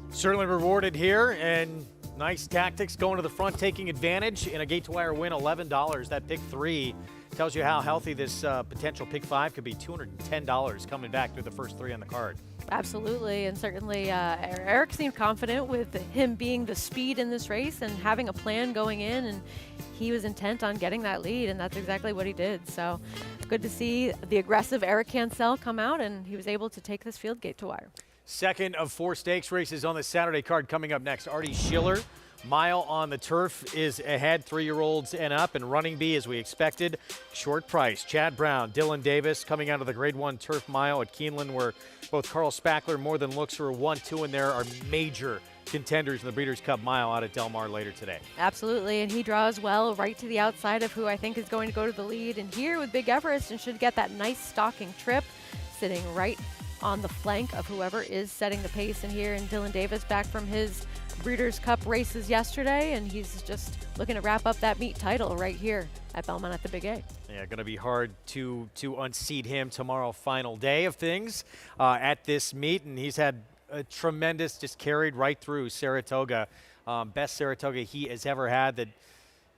Certainly rewarded here, and nice tactics going to the front, taking advantage in a gate-to-wire win, $11. That pick 3 tells you how healthy this potential pick 5 could be. $210 coming back through the first 3 on the card. Absolutely, and certainly Eric seemed confident with him being the speed in this race and having a plan going in, and he was intent on getting that lead, and that's exactly what he did. So good to see the aggressive Eric Cancel come out, and he was able to take this field gate to wire. Second of 4 stakes races on the Saturday card coming up next. Artie Schiller, mile on the turf, is ahead, 3-year-olds and up, and Running Bee, as we expected, short price. Chad Brown, Dylan Davis coming out of the Grade 1 turf mile at Keeneland, where both Carl Spackler, More Than Looks, who are 1-2 in there, are major contenders in the Breeders' Cup mile out at Del Mar later today. Absolutely, and he draws well right to the outside of who I think is going to go to the lead. And here with Big Everest, and should get that nice stalking trip, sitting right on the flank of whoever is setting the pace in here. And Dylan Davis back from his Breeders' Cup races yesterday, and he's just looking to wrap up that meet title right here at Belmont at the Big A. Yeah, going to be hard to unseat him tomorrow, final day of things at this meet, and he's had a tremendous, just carried right through Saratoga, best Saratoga he has ever had. That, you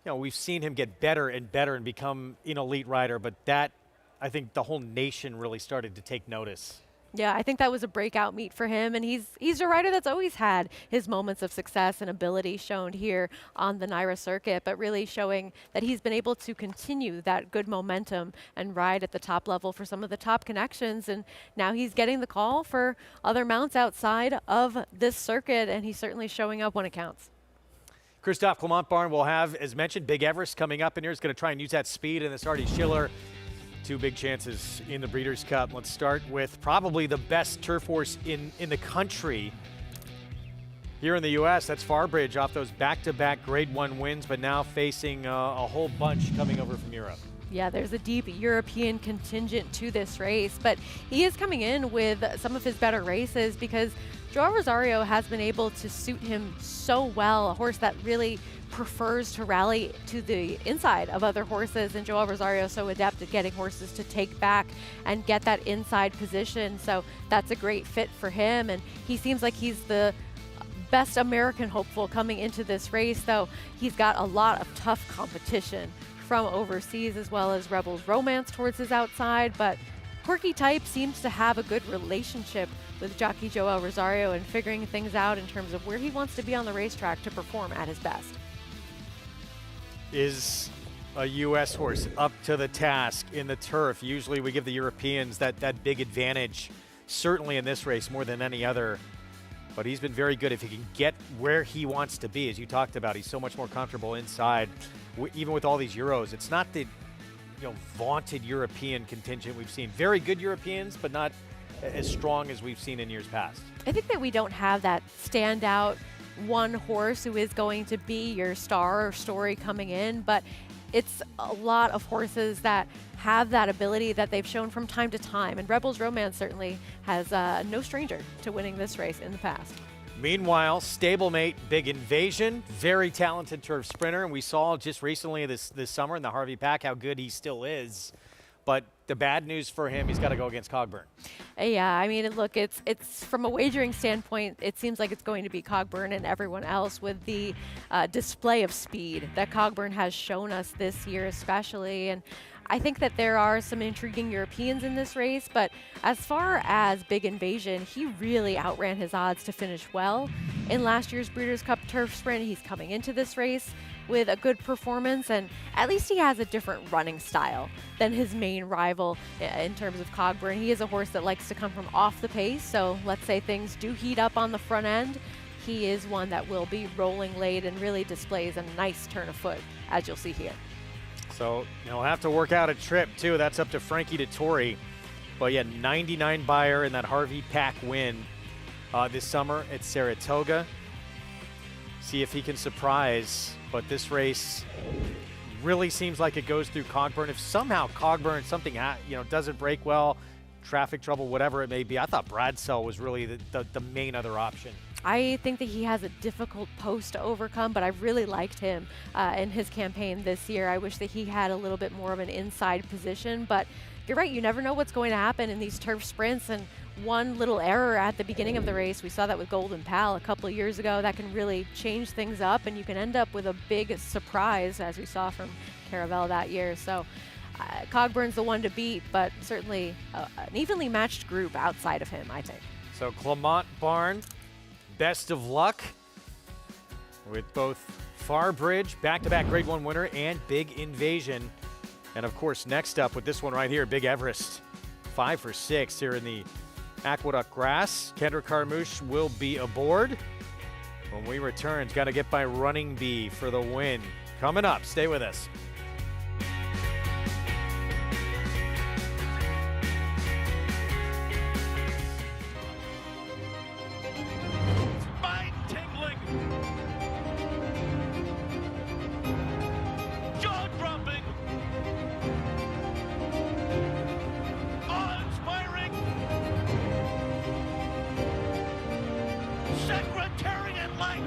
know, we've seen him get better and better and become an elite rider, but that, I think the whole nation really started to take notice. Yeah, I think that was a breakout meet for him, and he's a rider that's always had his moments of success and ability shown here on the NYRA circuit, but really showing that he's been able to continue that good momentum and ride at the top level for some of the top connections, and now he's getting the call for other mounts outside of this circuit, and he's certainly showing up when it counts. Christophe Clement-Barn will have, as mentioned, Big Everest coming up in here. He's going to try and use that speed in this Artie Schiller. 2 big chances in the Breeders' Cup. Let's start with probably the best turf horse in the country. Here in the U.S., that's Farbridge off those back-to-back Grade 1 wins, but now facing a whole bunch coming over from Europe. Yeah, there's a deep European contingent to this race, but he is coming in with some of his better races because Joao Rosario has been able to suit him so well, a horse that really prefers to rally to the inside of other horses, and Joao Rosario is so adept at getting horses to take back and get that inside position, so that's a great fit for him, and he seems like he's the best American hopeful coming into this race, though he's got a lot of tough competition from overseas, as well as Rebels Romance towards his outside, but Quirky Type seems to have a good relationship with jockey Joao Rosario and figuring things out in terms of where he wants to be on the racetrack to perform at his best. Is a U.S. horse up to the task in the turf? Usually we give the Europeans that big advantage, certainly in this race more than any other, but he's been very good. If he can get where he wants to be. As you talked about, he's so much more comfortable inside, even with all these Euros. It's not the vaunted European contingent we've seen. Very good Europeans, but not as strong as we've seen in years past. I think that we don't have that standout one horse who is going to be your star or story coming in, but it's a lot of horses that have that ability that they've shown from time to time. And Rebels Romance certainly has no stranger to winning this race in the past. Meanwhile, stablemate Big Invasion, very talented turf sprinter, and we saw just recently this summer in the Harvey Pack how good he still is. But the bad news for him, he's got to go against Cogburn. Yeah, I mean, look, it's from a wagering standpoint, it seems like it's going to be Cogburn and everyone else with the display of speed that Cogburn has shown us this year especially. And I think that there are some intriguing Europeans in this race, but as far as Big Invasion, he really outran his odds to finish well. In last year's Breeders' Cup Turf Sprint, he's coming into this race with a good performance, and at least he has a different running style than his main rival in terms of Cogburn. He is a horse that likes to come from off the pace, so let's say things do heat up on the front end. He is one that will be rolling late and really displays a nice turn of foot, as you'll see here. So he'll have to work out a trip, too. That's up to Frankie Dettori. But yeah, 99 buyer in that Harvey Pack win this summer at Saratoga. See if he can surprise. But this race really seems like it goes through Cogburn. If somehow Cogburn, something doesn't break well, traffic trouble, whatever it may be, I thought Bradsell was really the main other option. I think that he has a difficult post to overcome, but I really liked him in his campaign this year. I wish that he had a little bit more of an inside position, but you're right, you never know what's going to happen in these turf sprints, and one little error at the beginning of the race, we saw that with Golden Pal a couple of years ago, that can really change things up, and you can end up with a big surprise, as we saw from Caravel that year. So Cogburn's the one to beat, but certainly an evenly matched group outside of him, I think. So Clement Barn, best of luck with both Farbridge, back-to-back Grade 1 winner, and Big Invasion. And of course, next up with this one right here, Big Everest, 5 for 6 here in the Aqueduct Grass. Kendra Carmouche will be aboard. When we return, it's got to get by Running Bee for the win. Coming up, stay with us. Mind-tingling, jaw-dropping, awe-inspiring, Secretariat-like,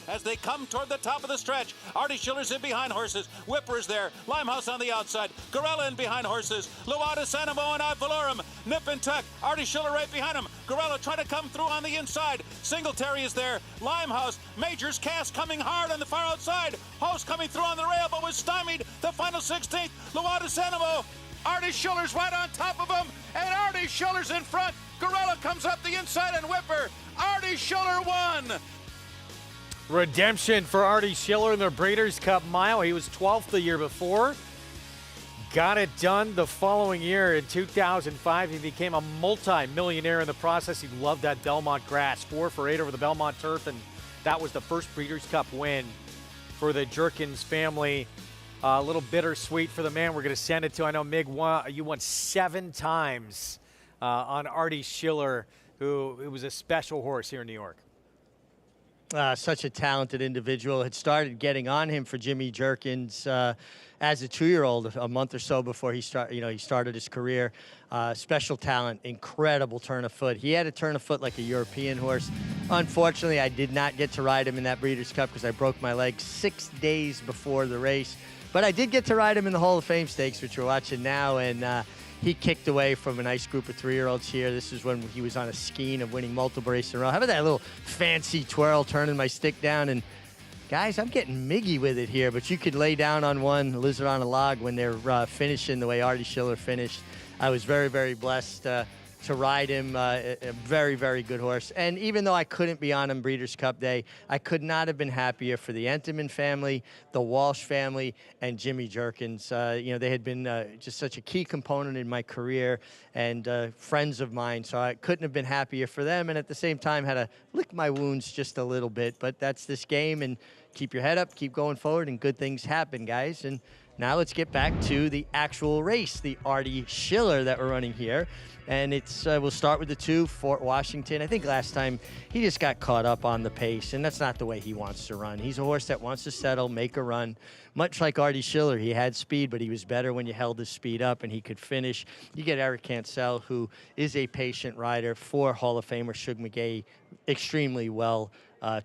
as they come toward the top of the stretch. Artie Schiller's in behind horses. Whipper's there. Limehouse on the outside. Gorilla in behind horses. Luada Sanamo and Ad Valorum. Nip and tuck. Artie Schiller right behind him. Gorilla trying to come through on the inside. Singletary is there. Limehouse. Major's Cast coming hard on the far outside. Host coming through on the rail, but was stymied. The final 16th. Luada Sanamo. Artie Schiller's right on top of him, and Artie Schiller's in front. Gorilla comes up the inside and Whipper. Artie Schiller won. Redemption for Artie Schiller in the Breeders' Cup Mile. He was 12th the year before. Got it done the following year in 2005. He became a multi-millionaire in the process. He loved that Belmont grass. 4 for 8 over the Belmont turf, and that was the first Breeders' Cup win for the Jerkins family. A little bittersweet for the man we're going to send it to. I know, Mig, you won 7 times on Artie Schiller, who was a special horse here in New York. Such a talented individual. Had started getting on him for Jimmy Jerkins as a 2-year-old a month or so before he started his career. Special talent, incredible turn of foot. He had a turn of foot like a European horse. Unfortunately, I did not get to ride him in that Breeders' Cup because I broke my leg 6 days before the race. But I did get to ride him in the Hall of Fame Stakes, which we're watching now, and he kicked away from a nice group of 3-year-olds here. This is when he was on a skein of winning multiple races in a row. How about that little fancy twirl, turning my stick down? And guys, I'm getting miggy with it here, but you could lay down on one, lizard on a log when they're finishing the way Artie Schiller finished. I was very, very blessed to ride him. A very, very good horse. And even though I couldn't be on him Breeders' Cup Day, I could not have been happier for the Entenmann family, the Walsh family, and Jimmy Jerkins. They had been just such a key component in my career and friends of mine, so I couldn't have been happier for them, and at the same time had to lick my wounds just a little bit. But that's this game, and keep your head up, keep going forward, and good things happen, guys. And now let's get back to the actual race, the Artie Schiller that we're running here. And we'll start with the 2, Fort Washington. I think last time he just got caught up on the pace, and that's not the way he wants to run. He's a horse that wants to settle, make a run. Much like Artie Schiller, he had speed, but he was better when you held his speed up and he could finish. You get Eric Cancel, who is a patient rider for Hall of Famer Shug McGaughey, extremely well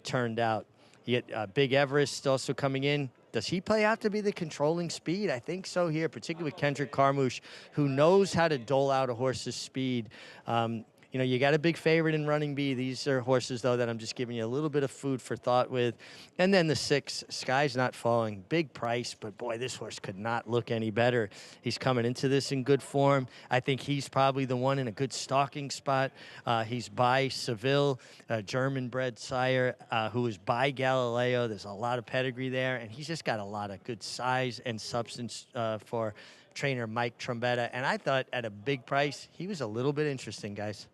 turned out. You get Big Everest also coming in. Does he play out to be the controlling speed? I think so here, particularly with Kendrick Carmouche, who knows how to dole out a horse's speed. You got a big favorite in Running Bee. These are horses, though, that I'm just giving you a little bit of food for thought with. And then the 6, Sky's Not Falling. Big price, but boy, this horse could not look any better. He's coming into this in good form. I think he's probably the one in a good stalking spot. He's by Seville, a German-bred sire who is by Galileo. There's a lot of pedigree there, and he's just got a lot of good size and substance for trainer Mike Trombetta. And I thought at a big price, he was a little bit interesting, guys.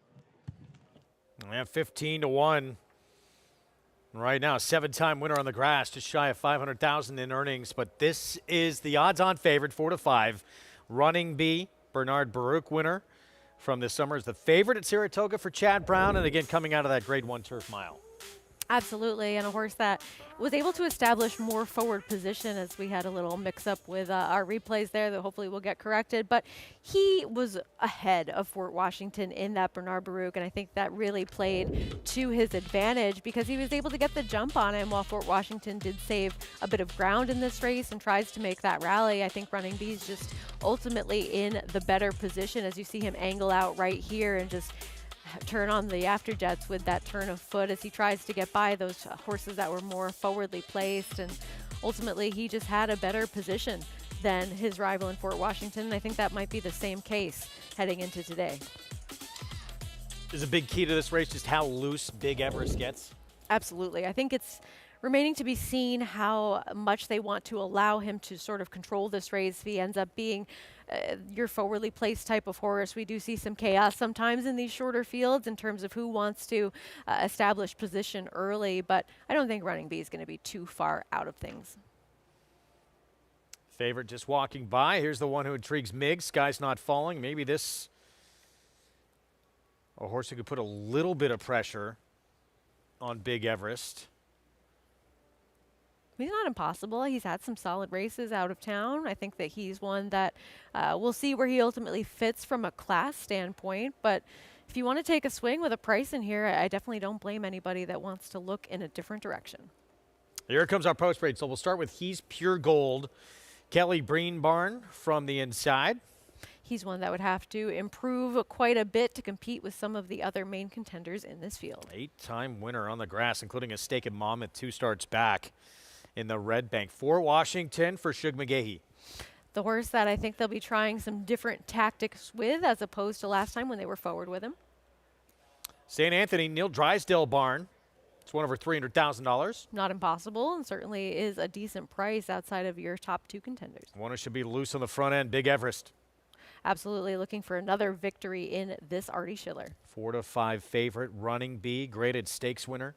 Yeah, 15-1. Right now, 7-time winner on the grass, just shy of $500,000 in earnings. But this is the odds-on favorite, 4-5. Running Bee, Bernard Baruch winner from this summer, is the favorite at Saratoga for Chad Brown, and again coming out of that Grade 1 turf mile. Absolutely, and a horse that was able to establish more forward position, as we had a little mix-up with our replays there that hopefully will get corrected. But he was ahead of Fort Washington in that Bernard Baruch, and I think that really played to his advantage because he was able to get the jump on him while Fort Washington did save a bit of ground in this race and tries to make that rally. I think Running Bee's just ultimately in the better position as you see him angle out right here and just turn on the afterjets with that turn of foot as he tries to get by those horses that were more forwardly placed, and ultimately he just had a better position than his rival in Fort Washington, and I think that might be the same case heading into today. Is a big key to this race just how loose Big Everest gets? Absolutely. I think it's remaining to be seen how much they want to allow him to sort of control this race. If he ends up being your forwardly placed type of horse, we do see some chaos sometimes in these shorter fields in terms of who wants to establish position early, but I don't think Running Bee is going to be too far out of things. Favorite just walking by. Here's the one who intrigues Mig, Sky's Not Falling. Maybe this a horse who could put a little bit of pressure on Big Everest. He's not impossible. He's had some solid races out of town. I think that he's one that we'll see where he ultimately fits from a class standpoint. But if you want to take a swing with a price in here, I definitely don't blame anybody that wants to look in a different direction. Here comes our post parade. So we'll start with He's Pure Gold. Kelly Breenbarn from the inside. He's one that would have to improve quite a bit to compete with some of the other main contenders in this field. 8-time winner on the grass, including a stake in Monmouth 2 starts back in the Red Bank. For Washington for Shug McGahee. The horse that I think they'll be trying some different tactics with as opposed to last time when they were forward with him. St. Anthony, Neil Drysdale barn. It's one over $300,000. Not impossible, and certainly is a decent price outside of your top 2 contenders. One who should be loose on the front end, Big Everest. Absolutely looking for another victory in this Artie Schiller. 4-5 favorite, running B, graded stakes winner.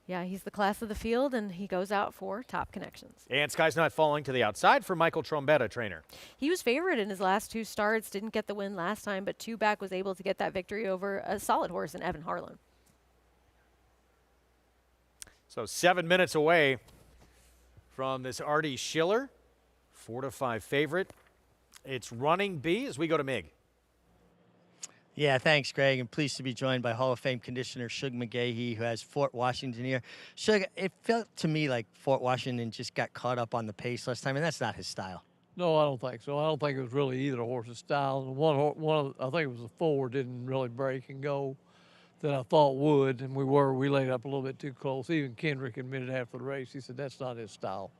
Yeah, he's the class of the field, and he goes out for top connections. And Sky's Not Falling to the outside for Michael Trombetta, trainer. He was favored in his last 2 starts, didn't get the win last time, but 2 back was able to get that victory over a solid horse in Evan Harlan. So 7 minutes away from this Artie Schiller, 4-5 favorite. It's running B as we go to Mig. Yeah, thanks, Greg. I'm pleased to be joined by Hall of Fame conditioner Shug McGahee, who has Fort Washington here. Shug, it felt to me like Fort Washington just got caught up on the pace last time, and that's not his style. No, I don't think so. I don't think it was really either horse's style. I think it was the forward didn't really break and go that I thought would, and we laid up a little bit too close. Even Kendrick admitted after the race, he said that's not his style.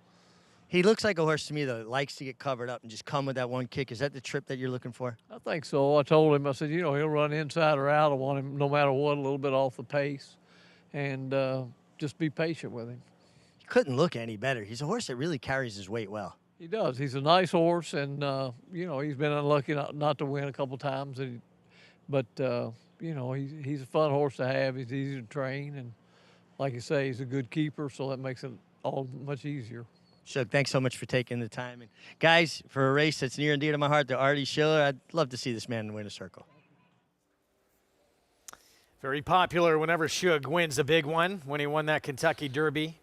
He looks like a horse to me, though, that likes to get covered up and just come with that one kick. Is that the trip that you're looking for? I think so. I told him, I said, you know, he'll run inside or out. I want him, no matter what, a little bit off the pace, and just be patient with him. He couldn't look any better. He's a horse that really carries his weight well. He does. He's a nice horse, and, you know, he's been unlucky not to win a couple times. But you know, he's a fun horse to have. He's easy to train, and like you say, he's a good keeper, so that makes it all much easier. Shug, thanks so much for taking the time. And guys, for a race that's near and dear to my heart, the Artie Schiller, I'd love to see this man win a circle. Very popular whenever Shug wins a big one. When he won that Kentucky Derby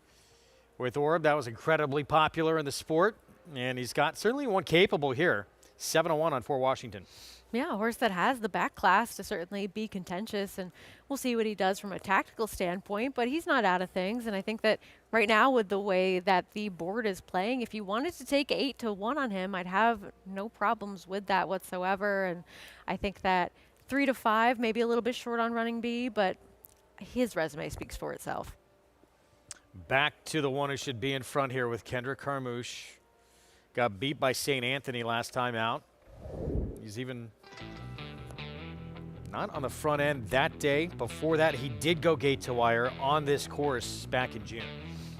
with Orb, that was incredibly popular in the sport. And he's got certainly one capable here. 7-1 on Fort Washington. Yeah, a horse that has the back class to certainly be contentious, and we'll see what he does from a tactical standpoint, but he's not out of things, and I think that right now with the way that the board is playing, if you wanted to take 8-1 on him, I'd have no problems with that whatsoever, and I think that 3-5, maybe a little bit short on running B, but his resume speaks for itself. Back to the one who should be in front here with Kendrick Carmouche. Got beat by St. Anthony last time out. He's even not on the front end that day. Before that, he did go gate to wire on this course back in June.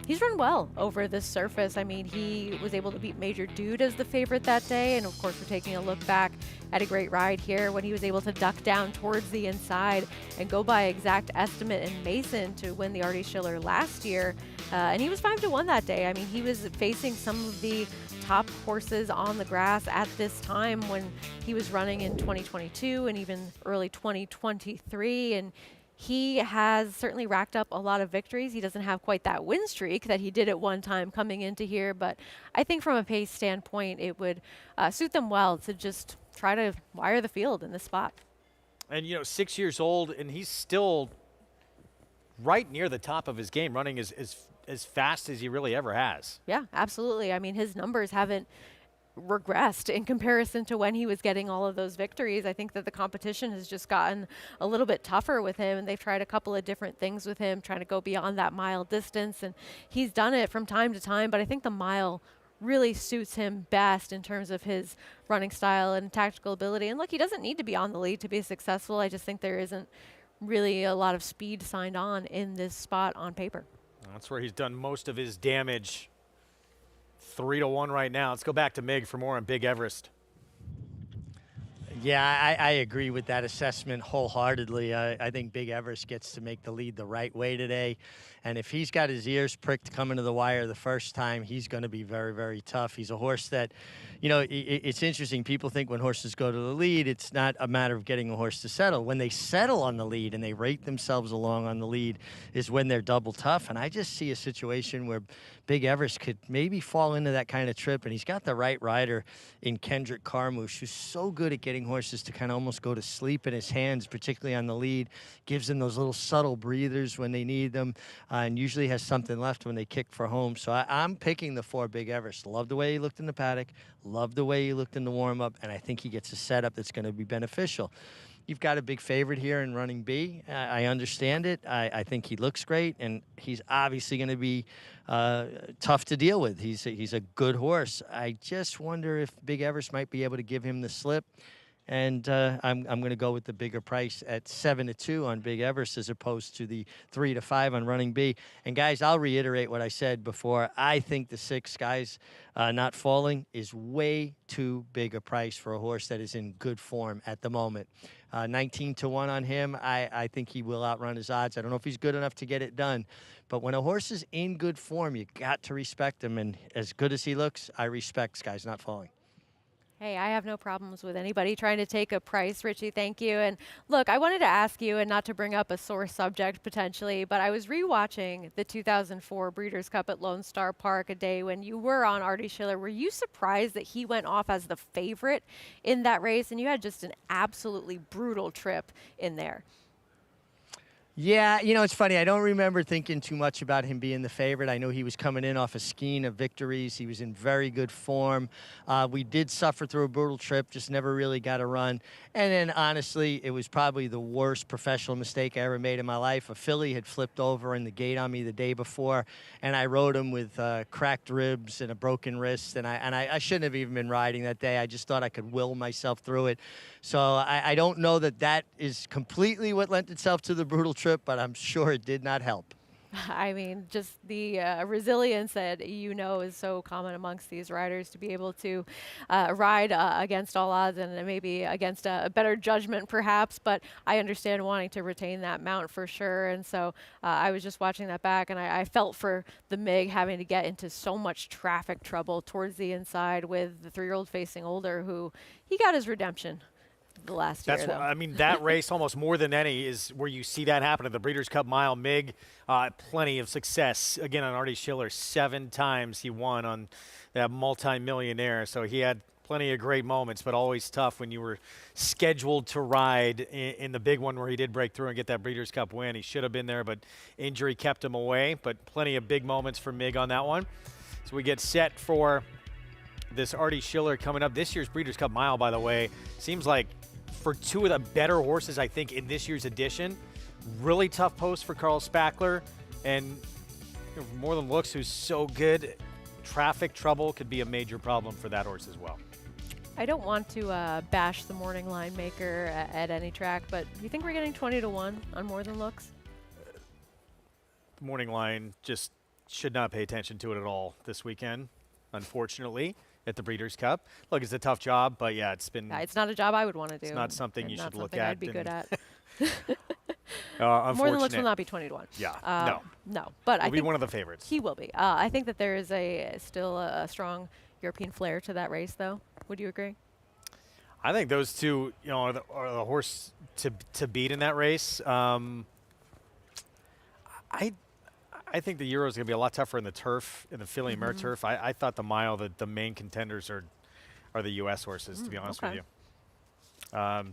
He's run well over this surface. I mean, he was able to beat Major Dude as the favorite that day. And of course, we're taking a look back at a great ride here when he was able to duck down towards the inside and go by exact estimate in Mason to win the Artie Schiller last year. And he was 5-1 that day. I mean, he was facing some of the top horses on the grass at this time when he was running in 2022 and even early 2023. And he has certainly racked up a lot of victories. He doesn't have quite that win streak that he did at one time coming into here, but I think from a pace standpoint, it would suit them well to just try to wire the field in this spot. And, you know, 6 years old, and he's still right near the top of his game, running as fast as he really ever has. Yeah, absolutely. I mean, his numbers haven't regressed in comparison to when he was getting all of those victories. I think that the competition has just gotten a little bit tougher with him, and they've tried a couple of different things with him, trying to go beyond that mile distance, and he's done it from time to time, but I think the mile really suits him best in terms of his running style and tactical ability. And look, he doesn't need to be on the lead to be successful. I just think there isn't really a lot of speed signed on in this spot on paper. That's where he's done most of his damage. 3-1 right now. Let's go back to Mig for more on Big Everest. Yeah, I agree with that assessment wholeheartedly. I think Big Everest gets to make the lead the right way today. And if he's got his ears pricked coming to the wire the first time, he's going to be very, very tough. He's a horse that, you know, it's interesting. People think when horses go to the lead, it's not a matter of getting a horse to settle. When they settle on the lead and they rate themselves along on the lead is when they're double tough. And I just see a situation where Big Everest could maybe fall into that kind of trip. And he's got the right rider in Kendrick Carmouche, who's so good at getting horses to kind of almost go to sleep in his hands, particularly on the lead. Gives them those little subtle breathers when they need them, and usually has something left when they kick for home. So I'm picking the 4 Big Everest. Love the way he looked in the paddock. Love the way he looked in the warm-up, and I think he gets a setup that's going to be beneficial. You've got a big favorite here in running B. I understand it. I think he looks great, and he's obviously going to be tough to deal with. He's a good horse. I just wonder if Big Everest might be able to give him the slip. And I'm going to go with the bigger price at 7-2 on Big Everest as opposed to the 3-5 on Running B. And guys, I'll reiterate what I said before. I think the 6 Guys Not Falling is way too big a price for a horse that is in good form at the moment. 19-1 on him. I think he will outrun his odds. I don't know if he's good enough to get it done. But when a horse is in good form, you got to respect him. And as good as he looks, I respect Guys Not Falling. Hey, I have no problems with anybody trying to take a price, Richie. Thank you. And look, I wanted to ask you, and not to bring up a sore subject potentially, but I was rewatching the 2004 Breeders' Cup at Lone Star Park, a day when you were on Artie Schiller. Were you surprised that he went off as the favorite in that race, and you had just an absolutely brutal trip in there? Yeah, you know, it's funny. I don't remember thinking too much about him being the favorite. I know he was coming in off a skein of victories. He was in very good form. We did suffer through a brutal trip, just never really got a run. And then, honestly, it was probably the worst professional mistake I ever made in my life. A filly had flipped over in the gate on me the day before, and I rode him with cracked ribs and a broken wrist. And I shouldn't have even been riding that day. I just thought I could will myself through it. So I don't know that that is completely what lent itself to the brutal trip, but I'm sure it did not help. I mean, just the resilience that you know is so common amongst these riders to be able to ride against all odds and maybe against a better judgment perhaps, but I understand wanting to retain that mount for sure. And so I was just watching that back, and I felt for the MIG having to get into so much traffic trouble towards the inside with the 3-year-old facing older, who he got his redemption the last year. That's what, I mean, that race almost more than any is where you see that happen at the Breeders' Cup Mile. MIG, plenty of success. Again, on Artie Schiller, 7 times he won on that multi-millionaire. So he had plenty of great moments, but always tough when you were scheduled to ride in the big one where he did break through and get that Breeders' Cup win. He should have been there, but injury kept him away. But plenty of big moments for MIG on that one. So we get set for this Artie Schiller coming up. This year's Breeders' Cup Mile, by the way, seems like for 2 of the better horses, I think, in this year's edition. Really tough post for Carl Spackler, and More Than Looks, who's so good. Traffic trouble could be a major problem for that horse as well. I don't want to bash the morning line maker at any track, but you think we're getting 20-1 on More Than Looks? The morning line just should not pay attention to it at all this weekend, unfortunately, at the Breeders' Cup. Look, it's a tough job, but yeah, it's been... it's not a job I would want to do. It's not something you should look at. I'd be good at. More Than Looks will not be 20-1. Yeah, no. But I think be one of the favorites. He will be. I think that there is still a strong European flair to that race, though. Would you agree? I think those two, are the horse to beat in that race. I think the Euro is going to be a lot tougher in the turf, in the Philly Mare turf. I thought the mile, the main contenders are the U.S. horses, to be honest with you. I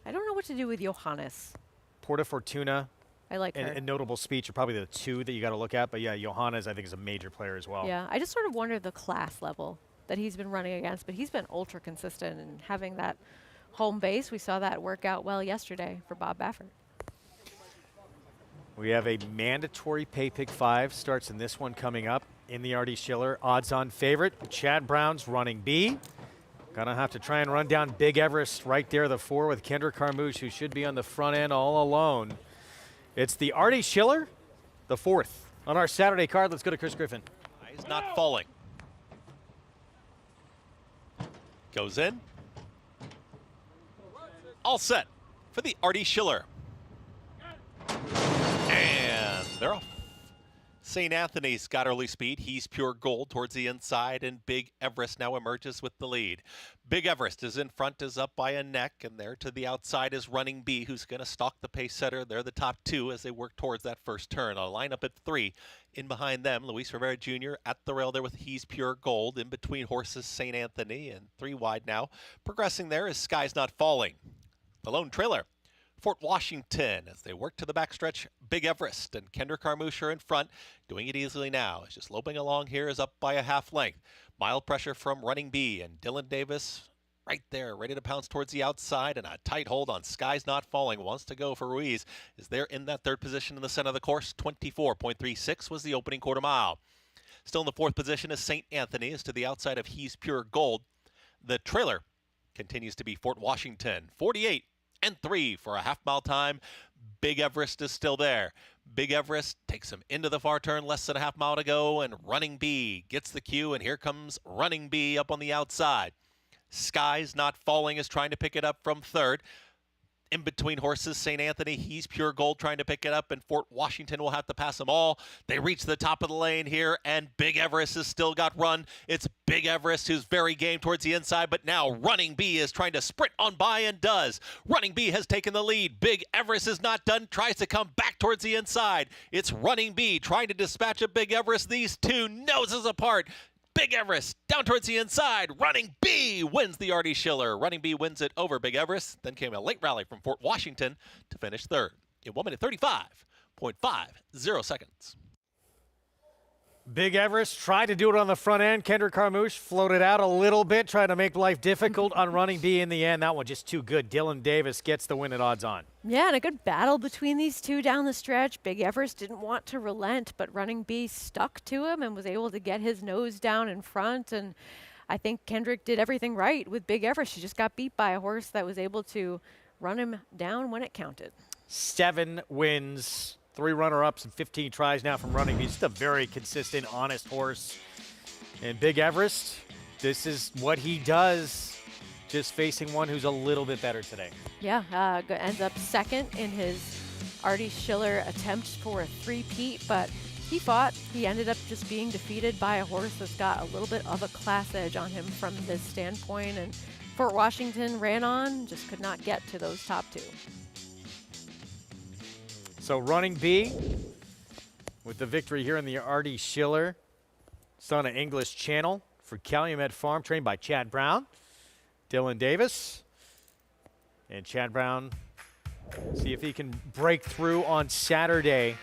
don't know what to do with Johannes. Porta Fortuna. I like her. And Notable Speech are probably the 2 that you got to look at. But yeah, Johannes, I think, is a major player as well. Yeah, I just sort of wonder the class level that he's been running against. But he's been ultra consistent, and having that home base, we saw that work out well yesterday for Bob Baffert. We have a mandatory pay pick 5 starts in this one coming up in the Artie Schiller. Odds-on favorite, Chad Brown's running B. Gonna have to try and run down Big Everest right there, the 4 with Kendra Carmouche, who should be on the front end all alone. It's the Artie Schiller, the 4th on our Saturday card. Let's go to Chris Griffin. He's not falling. Goes in. All set for the Artie Schiller. And they're off. St. Anthony's got early speed. He's pure gold towards the inside, and Big Everest now emerges with the lead. Big Everest is in front, is up by a neck, and there to the outside is Running Bee, who's going to stalk the pace setter. They're the top two as they work towards that first turn. A lineup at 3. In behind them, Luis Rivera Jr. at the rail there with He's Pure Gold. In between horses, St. Anthony, and 3 wide now. Progressing there is Sky's Not Falling. The lone trailer, Fort Washington, as they work to the backstretch. Big Everest and Kendrick Carmouche are in front, doing it easily now. It's just loping along here, is up by a half length. Mild pressure from Running Bee, and Dylan Davis right there, ready to pounce towards the outside, and a tight hold on Sky's Not Falling. Wants to go for Ruiz. Is there in that third position in the center of the course. 24.36 was the opening quarter mile. Still in the fourth position is St. Anthony, is to the outside of He's Pure Gold. The trailer continues to be Fort Washington. 48.3 for a half-mile time. Big Everest is still there. Big Everest takes him into the far turn, less than a half mile to go, and Running Bee gets the cue, and here comes Running Bee up on the outside. Sky's Not Falling is trying to pick it up from third. In between horses, St. Anthony, He's Pure Gold trying to pick it up, and Fort Washington will have to pass them all. They reach the top of the lane here, and Big Everest has still got run. It's Big Everest who's very game towards the inside, but now Running Bee is trying to sprint on by and does. Running Bee has taken the lead. Big Everest is not done, tries to come back towards the inside. It's Running Bee trying to dispatch a Big Everest. These two noses apart. Big Everest down towards the inside. Running Bee wins the Artie Schiller. Running Bee wins it over Big Everest. Then came a late rally from Fort Washington to finish third in 1 minute 35.50 seconds. Big Everest tried to do it on the front end. Kendrick Carmouche floated out a little bit, trying to make life difficult on Running Bee in the end. That one just too good. Dylan Davis gets the win at odds on. Yeah, and a good battle between these two down the stretch. Big Everest didn't want to relent, but Running Bee stuck to him and was able to get his nose down in front. And I think Kendrick did everything right with Big Everest. She just got beat by a horse that was able to run him down when it counted. 7 wins. 3 runner-ups and 15 tries now from Running Bee. Just a very consistent, honest horse. And Big Everest, this is what he does, just facing one who's a little bit better today. Yeah, ends up second in his Artie Schiller attempt for a three-peat, but he fought. He ended up just being defeated by a horse that's got a little bit of a class edge on him from this standpoint. And Fort Washington ran on, just could not get to those top 2. So Running Bee with the victory here in the Artie Schiller. Son of English Channel for Calumet Farm, trained by Chad Brown. Dylan Davis. And Chad Brown, see if he can break through on Saturday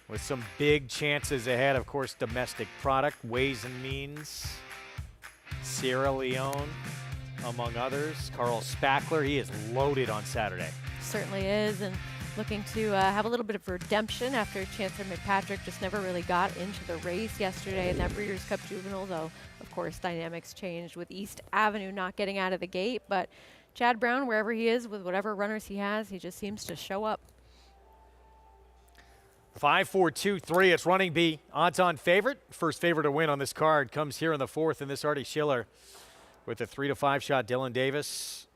with some big chances ahead. Of course, domestic product, Ways and Means, Sierra Leone, among others. Carl Spackler, he is loaded on Saturday. Certainly is, and looking to have a little bit of redemption after Chancellor McPatrick just never really got into the race yesterday in that Breeders' Cup Juvenile, though, of course, dynamics changed with East Avenue not getting out of the gate. But Chad Brown, wherever he is, with whatever runners he has, he just seems to show up. 5, 4, 2, 3. It's Running Bee. Odds-on favorite. First favorite to win on this card comes here in the 4th in this Artie Schiller with a 3-5 shot. Dylan Davis,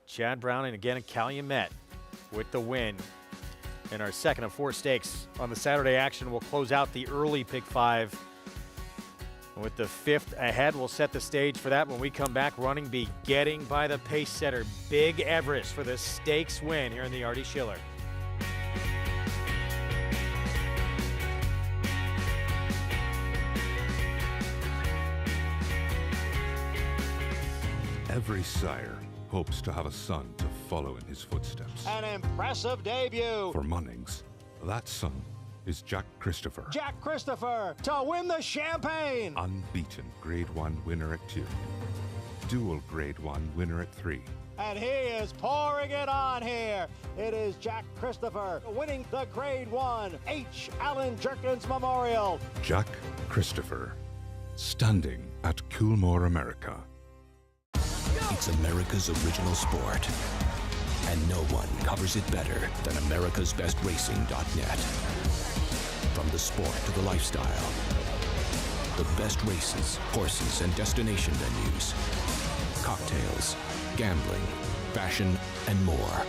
Chad Brown, and again Calumet with the win. In our second of 4 stakes on the Saturday action, we'll close out the early pick 5. With the 5th ahead, we'll set the stage for that when we come back. Running Bee getting by the pace setter, Big Everest, for the stakes win here in the Artie Schiller. Every sire hopes to have a son to follow in his footsteps. An impressive debut. For Munnings, that son is Jack Christopher. Jack Christopher to win the Champagne. Unbeaten Grade 1 winner at 2. Dual Grade 1 winner at 3. And he is pouring it on here. It is Jack Christopher winning the Grade 1 H. Allen Jerkins Memorial. Jack Christopher, standing at Coolmore, America. It's America's original sport, and no one covers it better than americasbestracing.net. From the sport to the lifestyle, the best races, horses, and destination venues, cocktails, gambling, fashion, and more.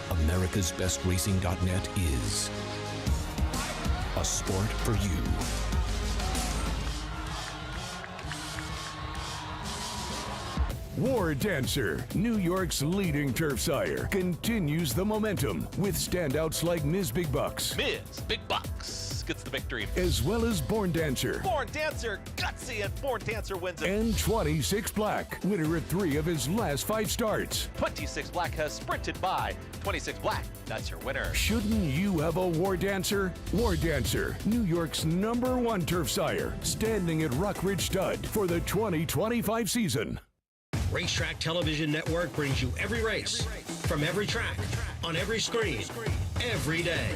americasbestracing.net is a sport for you. War Dancer, New York's leading turf sire, continues the momentum with standouts like Ms. Big Bucks. Ms. Big Bucks gets the victory. As well as Born Dancer. Born Dancer, gutsy, and Born Dancer wins it. And 26 Black, winner at 3 of his last 5 starts. 26 Black has sprinted by. 26 Black, that's your winner. Shouldn't you have a War Dancer? War Dancer, New York's #1 turf sire, standing at Rockridge Stud for the 2025 season. Racetrack Television Network brings you every race, from every track, on every screen, every day.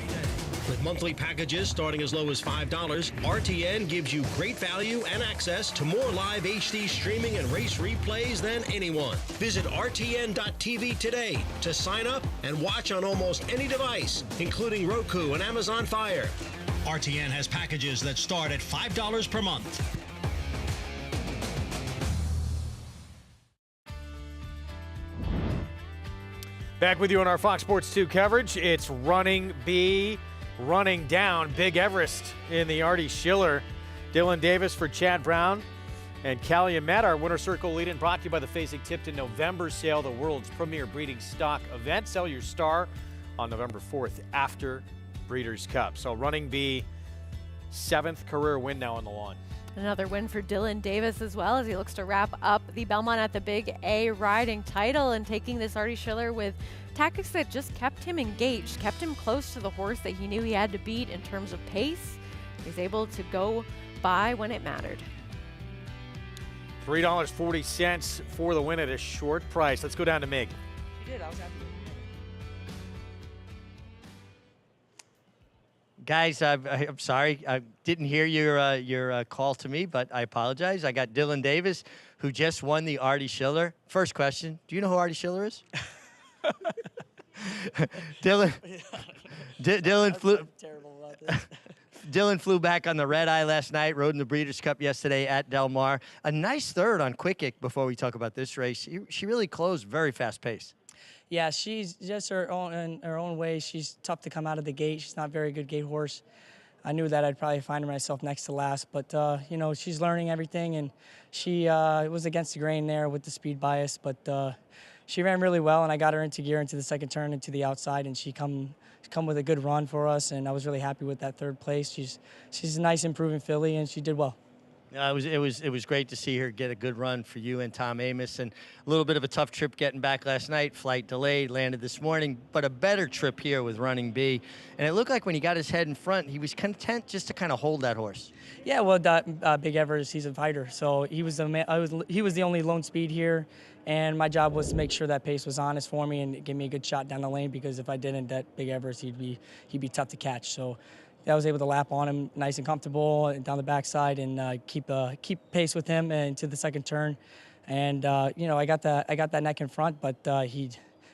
With monthly packages starting as low as $5, RTN gives you great value and access to more live HD streaming and race replays than anyone. Visit RTN.tv today to sign up and watch on almost any device, including Roku and Amazon Fire. RTN has packages that start at $5 per month. Back with you on our Fox Sports 2 coverage. It's Running B, running down Big Everest in the Artie Schiller. Dylan Davis for Chad Brown and Callie Ahmed, our winner circle lead-in, brought to you by the Fasig-Tipton November sale, the world's premier breeding stock event. Sell your star on November 4th after Breeders' Cup. So Running B, 7th career win now on the lawn. Another win for Dylan Davis as well, as he looks to wrap up the Belmont at the Big A riding title and taking this Artie Schiller with tactics that just kept him engaged, kept him close to the horse that he knew he had to beat in terms of pace. He's able to go by when it mattered. $3.40 for the win at a short price. Let's go down to Mig. You did. I was happy. Guys, I'm sorry. I didn't hear your call to me, but I apologize. I got Dylan Davis, who just won the Artie Schiller. First question, do you know who Artie Schiller is? Dylan flew. I'm terrible about this. Dylan flew back on the red eye last night, rode in the Breeders' Cup yesterday at Del Mar. A nice third on Quick Kick before we talk about this race. She really closed very fast pace. Yeah, she's just in her own way. She's tough to come out of the gate. She's not a very good gate horse. I knew that I'd probably find myself next to last, but you know, she's learning everything, and she was against the grain there with the speed bias, but she ran really well, and I got her into gear into the second turn into the outside, and she come with a good run for us, and I was really happy with that third place. She's a nice improving filly, and she did well. It was great to see her get a good run for you and Tom Amos, and a little bit of a tough trip getting back last night. Flight delayed, landed this morning, but a better trip here with Running B. And it looked like when he got his head in front, he was content just to kind of hold that horse. Yeah, well, Big Everest, he's a fighter, so he was the only lone speed here, and my job was to make sure that pace was honest for me and give me a good shot down the lane, because if I didn't, that Big Everest, he'd be tough to catch. So I was able to lap on him nice and comfortable and down the backside, and keep pace with him into the second turn. And you know, I got that neck in front, but he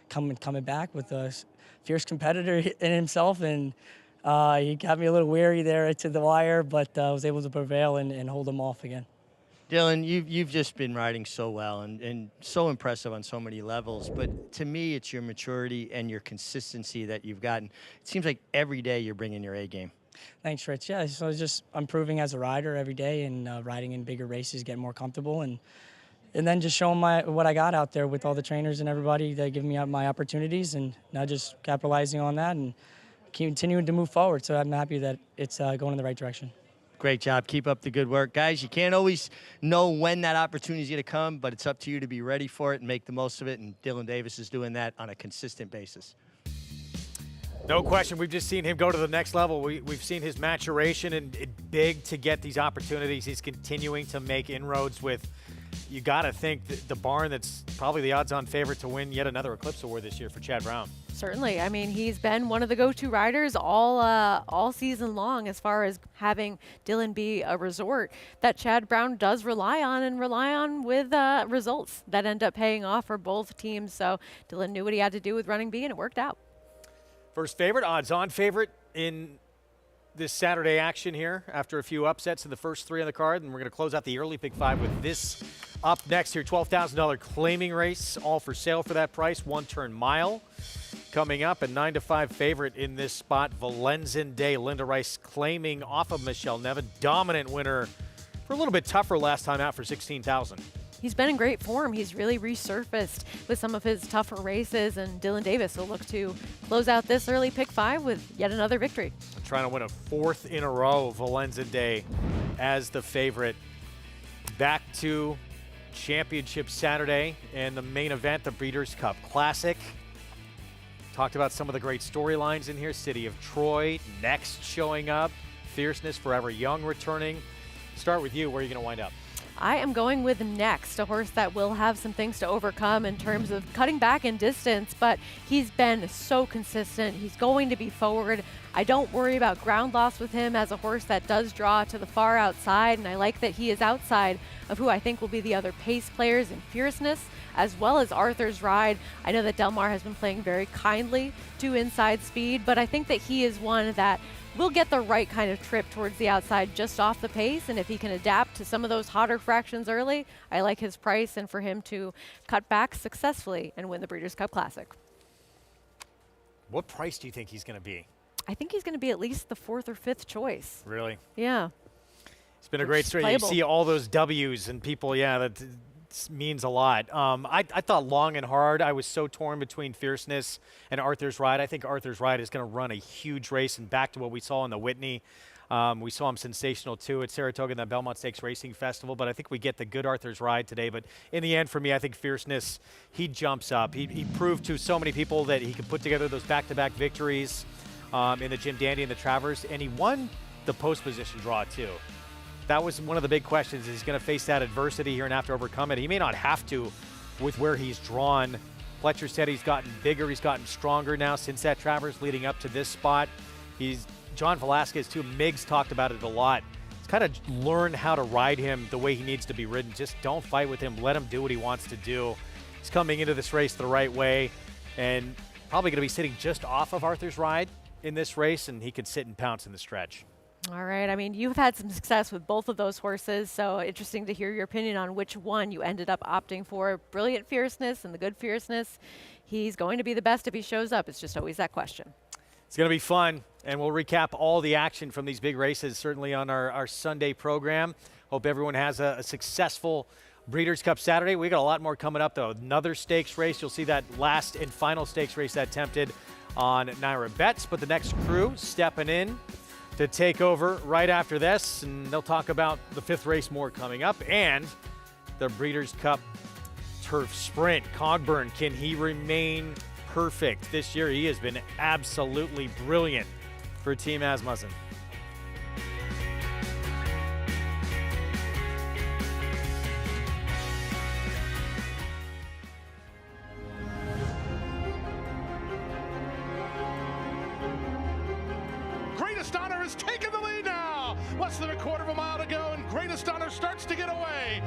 coming back with a fierce competitor in himself, and he got me a little weary there to the wire, but I was able to prevail and hold him off again. Dylan, you've just been riding so well and so impressive on so many levels. But to me, it's your maturity and your consistency that you've gotten. It seems like every day you're bringing your A game. Thanks, Rich. Yeah, so just improving as a rider every day, and riding in bigger races, getting more comfortable, and then just showing what I got out there with all the trainers and everybody that give me my opportunities, and now just capitalizing on that and continuing to move forward. So I'm happy that it's going in the right direction. Great job. Keep up the good work. Guys, you can't always know when that opportunity is going to come, but it's up to you to be ready for it and make the most of it, and Dylan Davis is doing that on a consistent basis. No question. We've just seen him go to the next level. We've seen his maturation, and big to get these opportunities. He's continuing to make inroads with, you got to think, the barn that's probably the odds-on favorite to win yet another Eclipse Award this year for Chad Brown. Certainly. I mean, he's been one of the go-to riders all season long as far as having Dylan be a resort that Chad Brown does rely on with results that end up paying off for both teams. So Dylan knew what he had to do with Running B, and it worked out. First favorite, odds-on favorite in this Saturday action here after a few upsets in the first 3 on the card. And we're going to close out the early Pick 5 with this up next here. $12,000 claiming race, all for sale for that price, 1-turn mile. coming up. A 9-5 favorite in this spot, Valenzen Day. Linda Rice claiming off of Michelle Nevin. Dominant winner for a little bit tougher last time out for 16,000. He's been in great form. He's really resurfaced with some of his tougher races, and Dylan Davis will look to close out this early pick 5 with yet another victory. Trying to win a 4th in a row, Valenzen Day as the favorite. Back to Championship Saturday and the main event, the Breeders' Cup Classic. Talked about some of the great storylines in here. City of Troy next showing up. Fierceness, Forever Young returning. Start with you. Where are you going to wind up? I am going with Next, a horse that will have some things to overcome in terms of cutting back in distance, but he's been so consistent. He's going to be forward. I don't worry about ground loss with him as a horse that does draw to the far outside, and I like that he is outside of who I think will be the other pace players in Fierceness, as well as Arthur's Ride. I know that Del Mar has been playing very kindly to inside speed, but I think that he is one that will get the right kind of trip towards the outside just off the pace, and if he can adapt to some of those hotter fractions early, I like his price and for him to cut back successfully and win the Breeders' Cup Classic. What price do you think he's going to be? I think he's going to be at least the 4th or 5th choice. Really? Yeah. It's been a great story. You see all those W's and people, that means a lot. I thought long and hard. I was so torn between Fierceness and Arthur's Ride. I think Arthur's Ride is going to run a huge race, and back to what we saw in the Whitney. We saw him sensational too at Saratoga in the Belmont Stakes Racing Festival, but I think we get the good Arthur's Ride today. But in the end, for me, I think Fierceness, he jumps up. He proved to so many people that he could put together those back-to-back victories in the Jim Dandy and the Travers, and he won the post position draw too. That was one of the big questions. Is he going to face that adversity here and have to overcome it? He may not have to with where he's drawn. Fletcher said he's gotten bigger. He's gotten stronger now since that Travers leading up to this spot. John Velasquez, too. Miggs talked about it a lot. He's kind of learned how to ride him the way he needs to be ridden. Just don't fight with him. Let him do what he wants to do. He's coming into this race the right way and probably going to be sitting just off of Arthur's Ride in this race, and he could sit and pounce in the stretch. All right. I mean, you've had some success with both of those horses, so interesting to hear your opinion on which one you ended up opting for. Brilliant Fierceness and the good Fierceness. He's going to be the best if he shows up. It's just always that question. It's going to be fun, and we'll recap all the action from these big races certainly on our Sunday program. Hope everyone has a successful Breeders' Cup Saturday. We got a lot more coming up, though. Another stakes race. You'll see that last and final stakes race that attempted on Naira Bets, but the next crew stepping in to take over right after this, and they'll talk about the 5th race more coming up and the Breeders' Cup Turf Sprint. Cogburn, can he remain perfect this year? He has been absolutely brilliant for Team Asmussen. Greatest Honor has taken the lead now. Less than a quarter of a mile to go, and Greatest Honor starts to get away.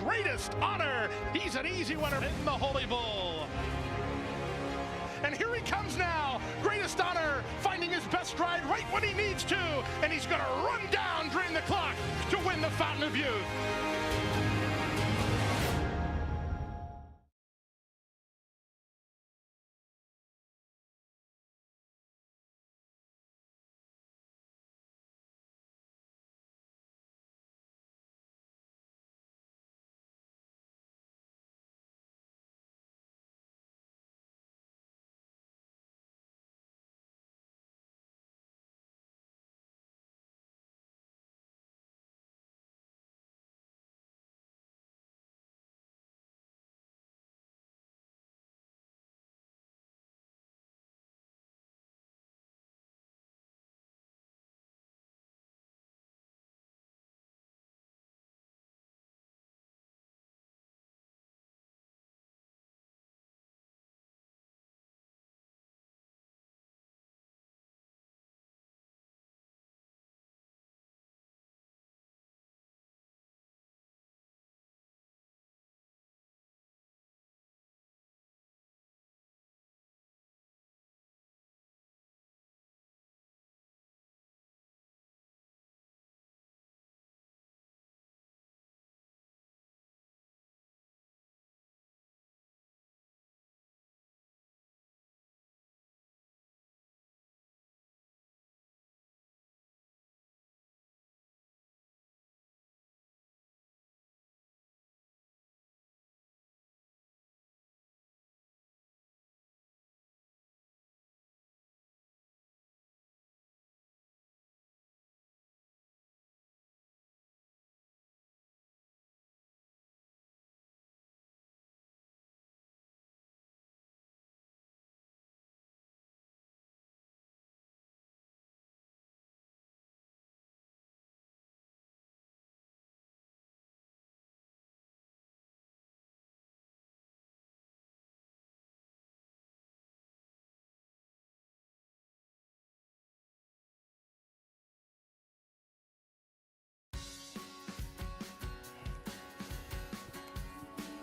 Greatest Honor, he's an easy winner in the Holy Bull. And here he comes now. Greatest Honor finding his best ride right when he needs to, and he's going to run down, drain the clock to win the Fountain of Youth.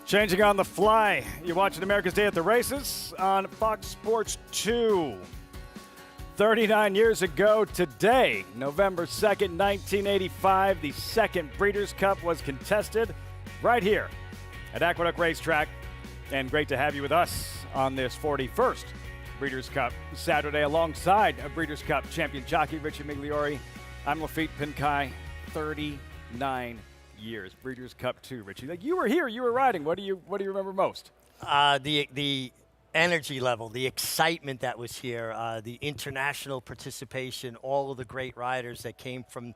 Changing on the fly. You're watching America's Day at the Races on Fox Sports 2. 39 years ago today, November 2nd, 1985, the second Breeders' Cup was contested right here at Aqueduct Racetrack. And great to have you with us on this 41st Breeders' Cup Saturday alongside a Breeders' Cup champion jockey, Richie Migliori. I'm Lafitte Pinkai, 39 years. Breeders' Cup 2, Richie. Like, you were here, you were riding. What do you remember most? The energy level, the excitement that was here, the international participation, all of the great riders that came from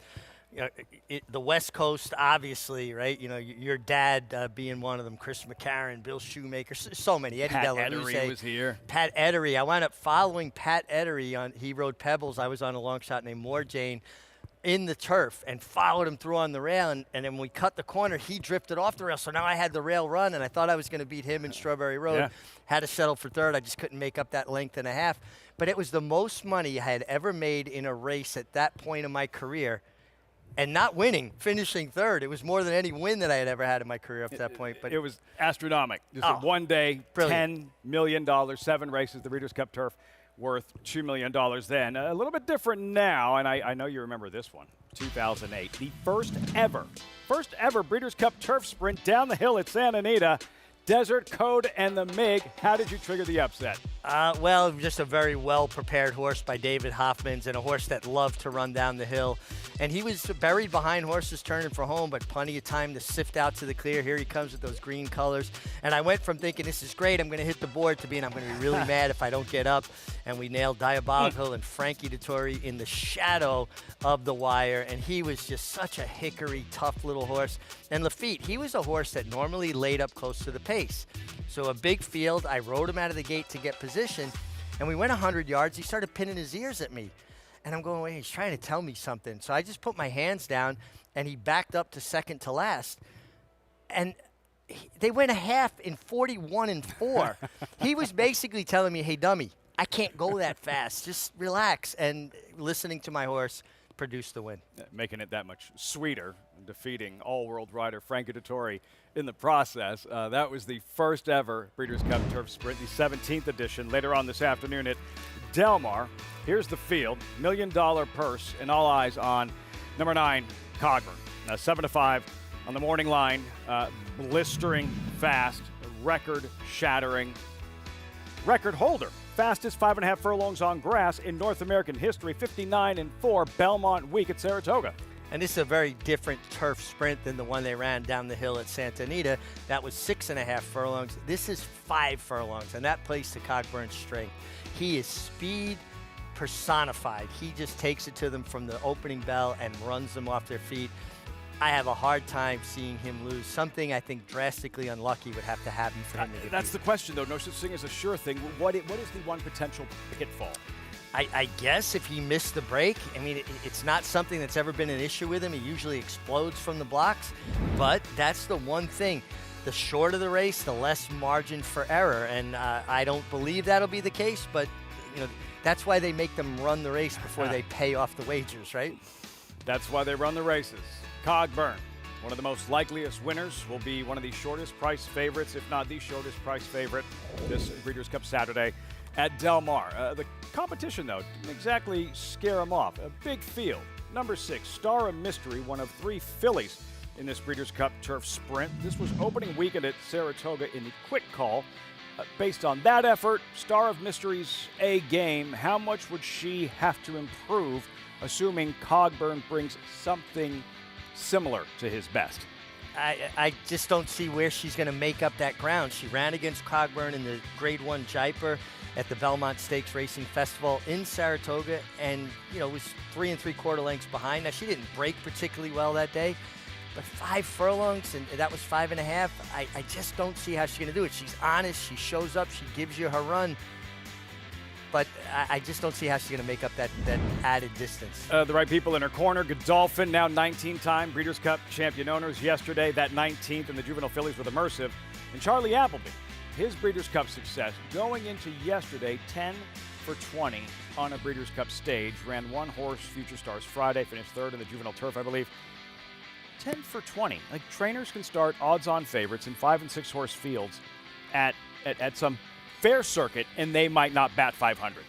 the West Coast, obviously, right? You know, your dad being one of them, Chris McCarron, Bill Shoemaker, so many. Eddie Pat Delarusse Edery was here. Pat Edery. I wound up following Pat Edery he rode Pebbles. I was on a long shot named Moore Jane in the turf and followed him through on the rail. And then when we cut the corner, he drifted off the rail. So now I had the rail run, and I thought I was going to beat him in Strawberry Road. Yeah. Had to settle for third. I just couldn't make up that length and a half. But it was the most money I had ever made in a race at that point in my career. And not winning, finishing third. It was more than any win that I had ever had in my career up to that point. But it was astronomical. Just a one day, brilliant. $10 million, 7 races, the Breeders' Cup turf, worth $2 million then. A little bit different now, and I know you remember this one, 2008. The first ever Breeders' Cup turf sprint down the hill at Santa Anita. Desert Code and the MiG. How did you trigger the upset? Well, just a very well-prepared horse by David Hoffmans, and a horse that loved to run down the hill. And he was buried behind horses turning for home, but plenty of time to sift out to the clear. Here he comes with those green colors. And I went from thinking, this is great, I'm going to hit the board, to being, I'm going to be really mad if I don't get up. And we nailed Diabolical and Frankie Dettori in the shadow of the wire. And he was just such a hickory, tough little horse. And Lafitte, he was a horse that normally laid up close to the pace. So a big field, I rode him out of the gate to get position, and we went 100 yards. He started pinning his ears at me. And I'm going, wait, he's trying to tell me something. So I just put my hands down, and he backed up to second to last. And they went a half in 41-4. He was basically telling me, hey, dummy, I can't go that fast. Just relax. And listening to my horse produced the win. Making it that much sweeter, defeating all-world rider Frankie Dettori in the process. That was the first ever Breeders' Cup Turf Sprint, the 17th edition, later on this afternoon at Del Mar. Here's the field, $1 million purse, and all eyes on number 9, Cogburn. 7-5 on the morning line, blistering fast, record-shattering, record holder. Fastest 5.5 furlongs on grass in North American history, 59-4 Belmont week at Saratoga. And this is a very different turf sprint than the one they ran down the hill at Santa Anita. That was 6.5 furlongs. This is 5 furlongs, and that plays to Cogburn's strength. He is speed personified. He just takes it to them from the opening bell and runs them off their feet. I have a hard time seeing him lose. Something I think drastically unlucky would have to happen for him to get That's beat. the question, though. No such thing as a sure thing. What is the one potential pitfall? I guess if he missed the break, I mean, it's not something that's ever been an issue with him. He usually explodes from the blocks, but that's the one thing. The shorter the race, the less margin for error, and I don't believe that'll be the case, but you know, that's why they make them run the race before they pay off the wagers, right? That's why they run the races. Cogburn, one of the most likeliest winners, will be one of the shortest price favorites, if not the shortest price favorite, this Breeders' Cup Saturday at Del Mar. The competition, though, didn't exactly scare him off. A big field. Number 6, Star of Mystery, one of 3 fillies in this Breeders' Cup Turf Sprint. This was opening weekend at Saratoga in the quick call. Based on that effort, Star of Mystery's A game, how much would she have to improve, assuming Cogburn brings something similar to his best? I just don't see where she's going to make up that ground. She ran against Cogburn in the Grade 1 Jaipur at the Belmont Stakes Racing Festival in Saratoga, and you know, was 3 3/4 lengths behind. Now, she didn't break particularly well that day, but 5 furlongs, and that was 5.5. I just don't see how she's going to do it. She's honest. She shows up. She gives you her run. But I just don't see how she's going to make up that added distance. The right people in her corner. Godolphin, now 19-time Breeders' Cup champion owners. Yesterday, that 19th in the juvenile fillies with Immersive. And Charlie Appleby, his Breeders' Cup success going into yesterday, 10 for 20 on a Breeders' Cup stage. Ran 1 horse, Future Stars Friday, finished 3rd in the juvenile turf, I believe. 10 for 20. Like, trainers can start odds-on favorites in 5 and 6 horse fields at some fair circuit, and they might not bat 500.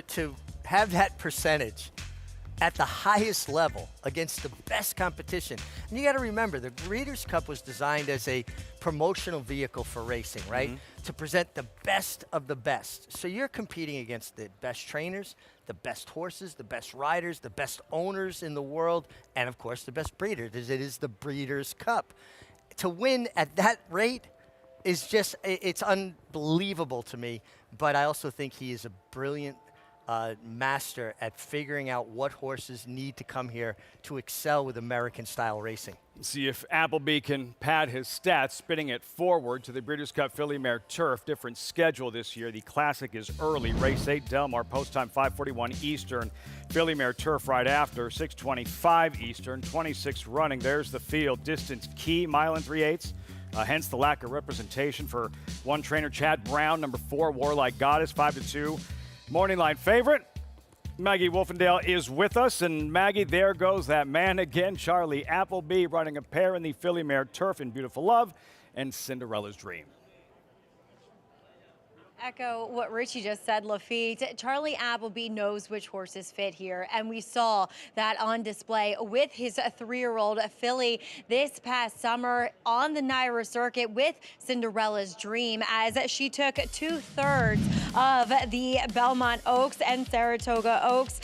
To have that percentage at the highest level against the best competition. And you got to remember, the Breeders' Cup was designed as a promotional vehicle for racing, right? Mm-hmm. To present the best of the best. So you're competing against the best trainers, the best horses, the best riders, the best owners in the world, and of course the best breeders. It is the Breeders' Cup. To win at that rate is just, it's unbelievable to me. But I also think he is a brilliant master at figuring out what horses need to come here to excel with American-style racing. See if Appleby can pad his stats, spinning it forward to the Breeders' Cup Filly Mare Turf. Different schedule this year. The Classic is early. Race 8, Del Mar, post time 5:41 Eastern. Filly Mare Turf right after, 6:25 Eastern. 26 running. There's the field. Distance key, mile and 3/8. Hence the lack of representation for one trainer, Chad Brown. Number 4, Warlike Goddess, 5-2. Morning line favorite. Maggie Wolfendale is with us, and Maggie, there goes that man again, Charlie Appleby, running a pair in the Filly Mare Turf in Beautiful Love and Cinderella's Dream. Echo what Richie just said, Lafitte. Charlie Appleby knows which horses fit here, and we saw that on display with his 3-year-old filly this past summer on the NYRA circuit with Cinderella's Dream, as she took 2/3 of the Belmont Oaks and Saratoga Oaks,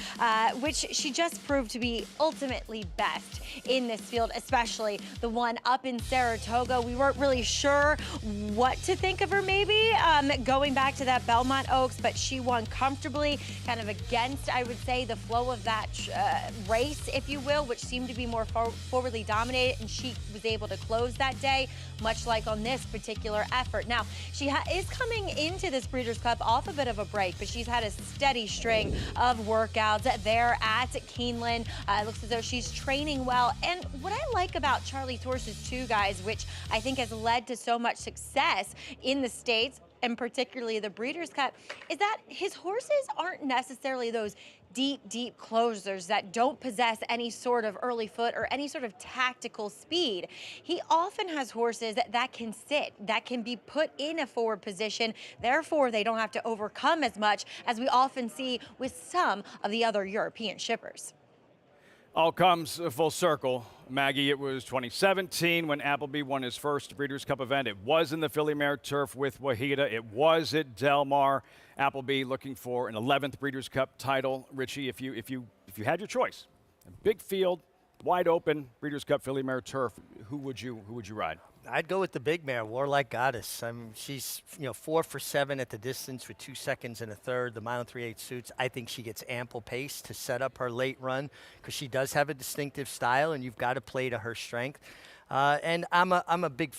which she just proved to be ultimately best in this field, especially the one up in Saratoga. We weren't really sure what to think of her, maybe going back to that Belmont Oaks, but she won comfortably, kind of against, I would say, the flow of that race, if you will, which seemed to be more forwardly dominated, and she was able to close that day, much like on this particular effort. Now, she is coming into this Breeders' Cup off a bit of a break, but she's had a steady string of workouts there at Keeneland. It looks as though she's training well, and what I like about Charlie's horses too, guys, which I think has led to so much success in the States, and particularly the Breeders' Cup, is that his horses aren't necessarily those deep closers that don't possess any sort of early foot or any sort of tactical speed. He often has horses that can sit, that can be put in a forward position. Therefore, they don't have to overcome as much as we often see with some of the other European shippers. All comes full circle. Maggie, it was 2017 when Appleby won his first Breeders' Cup event. It was in the Filly Mare Turf with Wahida. It was at Del Mar. Appleby looking for an 11th Breeders' Cup title. Richie, if you had your choice, a big field, wide open Breeders' Cup Filly Mare Turf, who would you ride? I'd go with the big mare, Warlike Goddess. She's 4 for 7 at the distance with 2 seconds and a third. The mile and 3/8 suits. I think she gets ample pace to set up her late run because she does have a distinctive style, and you've got to play to her strength. And I'm a big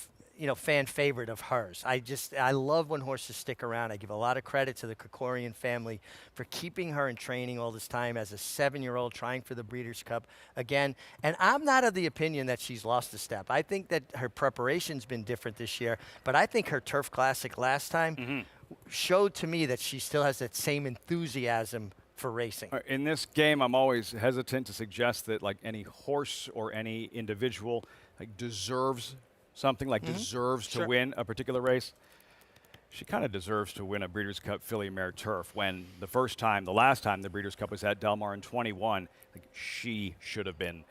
fan favorite of hers. I love when horses stick around. I give a lot of credit to the Krikorian family for keeping her in training all this time as a 7-year-old trying for the Breeders' Cup again. And I'm not of the opinion that she's lost a step. I think that her preparation's been different this year, but I think her Turf Classic last time showed to me that she still has that same enthusiasm for racing. In this game, I'm always hesitant to suggest that like any horse or any individual deserves something, deserves to win a particular race. She kind of deserves to win a Breeders' Cup Filly Mare Turf when the last time the Breeders' Cup was at Del Mar in 21, she should have been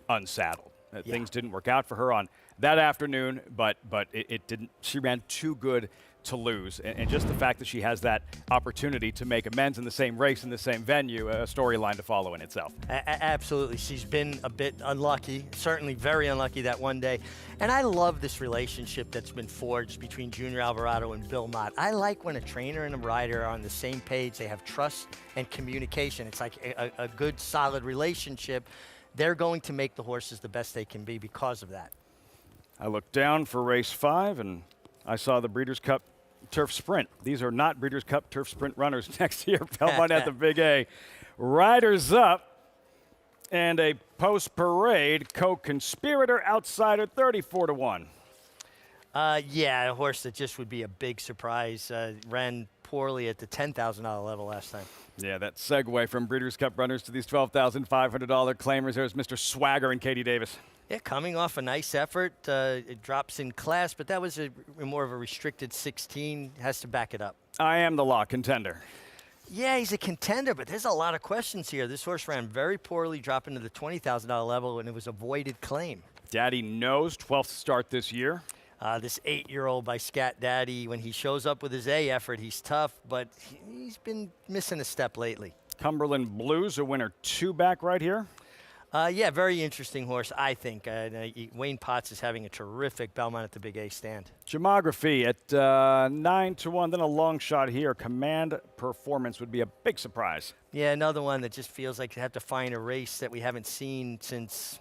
unsaddled. Things didn't work out for her on that afternoon, but it didn't. She ran too good to lose, and just the fact that she has that opportunity to make amends in the same race in the same venue, a storyline to follow in itself. Absolutely. She's been a bit unlucky, certainly very unlucky that one day. And I love this relationship that's been forged between Junior Alvarado and Bill Mott. I like when a trainer and a rider are on the same page. They have trust and communication. It's like a good, solid relationship. They're going to make the horses the best they can be because of that. I looked down for race 5, and I saw the Breeders' Cup Turf Sprint. These are not Breeders' Cup Turf Sprint runners next year. Belmont at the Big A. Riders up, and a post-parade co-conspirator outsider 34-1. Yeah, a horse that just would be a big surprise. Ran poorly at the $10,000 level last time. Yeah, that segue from Breeders' Cup runners to these $12,500 claimers. There's Mr. Swagger and Katie Davis. Yeah, coming off a nice effort. It drops in class, but that was more of a restricted 16. Has to back it up. I am the law contender. Yeah, he's a contender, but there's a lot of questions here. This horse ran very poorly, dropping to the $20,000 level, and it was a voided claim. Daddy knows, 12th start this year. This 8-year-old by Scat Daddy, when he shows up with his A effort, he's tough, but he's been missing a step lately. Cumberland Blues, a winner 2 back right here. Yeah, very interesting horse, I think. Wayne Potts is having a terrific Belmont at the Big A stand. Gemography at 9-1, then a long shot here. Command Performance would be a big surprise. Yeah, another one that just feels like you have to find a race that we haven't seen since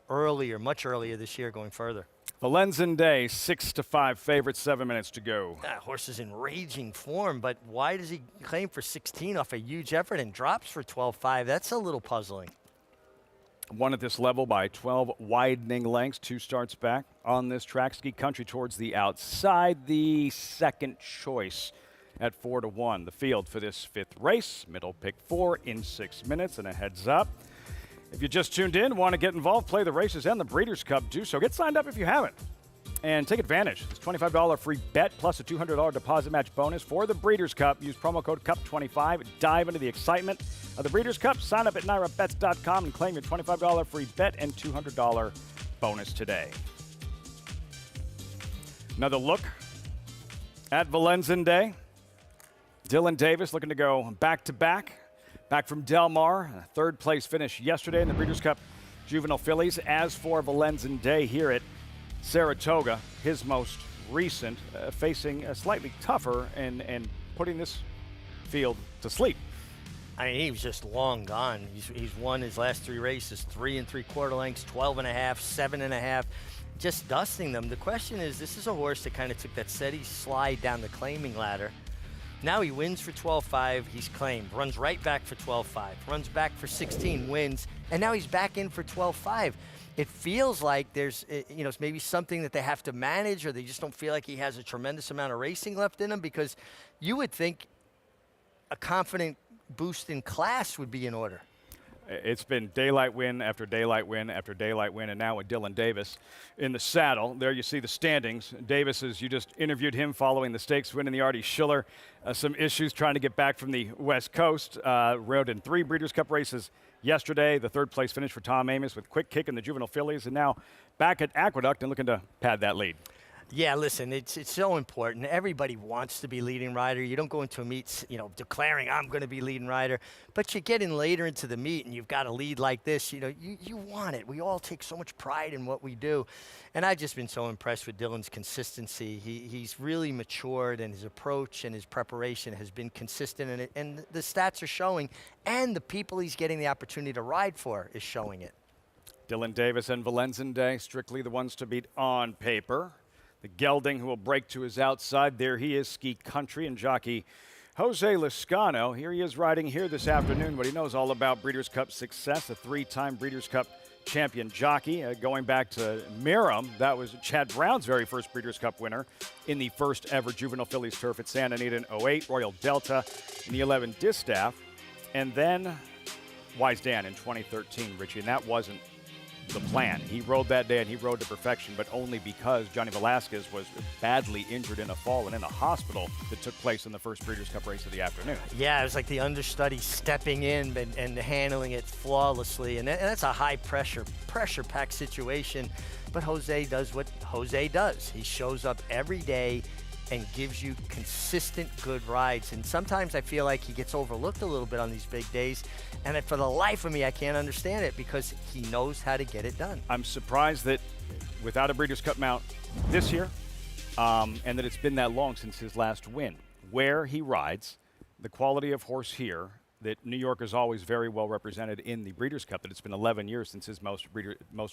earlier, much earlier this year, going further. Valenzen Day, 6-5 favorite, 7 minutes to go. That horse is in raging form, but why does he claim for 16 off a huge effort and drops for 12.5? That's a little puzzling. Won at this level by 12 widening lengths, 2 starts back on this track. Ski Country towards the outside, the second choice at 4-1. The field for this 5th race, middle pick 4 in 6 minutes, and a heads up. If you just tuned in, want to get involved, play the races and the Breeders' Cup, do so. Get signed up if you haven't. And take advantage. It's $25 free bet plus a $200 deposit match bonus for the Breeders' Cup. Use promo code CUP25. Dive into the excitement of the Breeders' Cup. Sign up at NYRABets.com and claim your $25 free bet and $200 bonus today. Another look at Valenzen Day. Dylan Davis looking to go back-to-back. Back from Del Mar. A 3rd place finish yesterday in the Breeders' Cup Juvenile Fillies. As for Valenzen Day here at Saratoga, his most recent, facing a slightly tougher and putting this field to sleep. I mean, he was just long gone. He's won his last 3 races, 3 3/4 lengths, 12.5, 7.5, just dusting them. The question is, this is a horse that kind of took that steady slide down the claiming ladder. Now he wins for 12.5, he's claimed, runs right back for 12.5, runs back for 16, wins, and now he's back in for 12.5. It feels like there's, maybe something that they have to manage, or they just don't feel like he has a tremendous amount of racing left in him, because you would think a confident boost in class would be in order. It's been daylight win after daylight win after daylight win, and now with Dylan Davis in the saddle. There you see the standings. Davis, as you just interviewed him following the stakes win in the Artie Schiller. Some issues trying to get back from the West Coast. Rode in 3 Breeders' Cup races yesterday. The 3rd place finish for Tom Amis with Quick Kick in the Juvenile Fillies, and now back at Aqueduct and looking to pad that lead. Yeah, listen, it's so important. Everybody wants to be leading rider. You don't go into a meet, declaring I'm going to be leading rider, but you get in later into the meet and you've got a lead like this. You want it. We all take so much pride in what we do, and I've just been so impressed with Dylan's consistency. He's really matured, and his approach and his preparation has been consistent, and the stats are showing, and the people he's getting the opportunity to ride for is showing it. Dylan Davis and Valenzen Day, strictly the ones to beat on paper. The gelding who will break to his outside. There he is, Ski Country, and jockey Jose Lascano. Here he is riding here this afternoon, but he knows all about Breeders' Cup success, a 3-time Breeders' Cup champion jockey. Going back to Miram, that was Chad Brown's very first Breeders' Cup winner in the first ever Juvenile Fillies turf at Santa Anita in 08, Royal Delta in the 11 Distaff, and then Wise Dan in 2013, Richie, and that wasn't the plan. He rode that day, and he rode to perfection, but only because Johnny Velasquez was badly injured in a fall and in a hospital that took place in the first Breeders' Cup race of the afternoon. Yeah, it was like the understudy stepping in and handling it flawlessly, and that's a high pressure-packed situation, but Jose does what Jose does. He shows up every day and gives you consistent good rides, and sometimes I feel like he gets overlooked a little bit on these big days, and for the life of me I can't understand it, because he knows how to get it done. I'm surprised that without a Breeders' Cup mount this year, and that it's been that long since his last win. Where he rides, the quality of horse here, that New York is always very well represented in the Breeders' Cup, that it's been 11 years since his most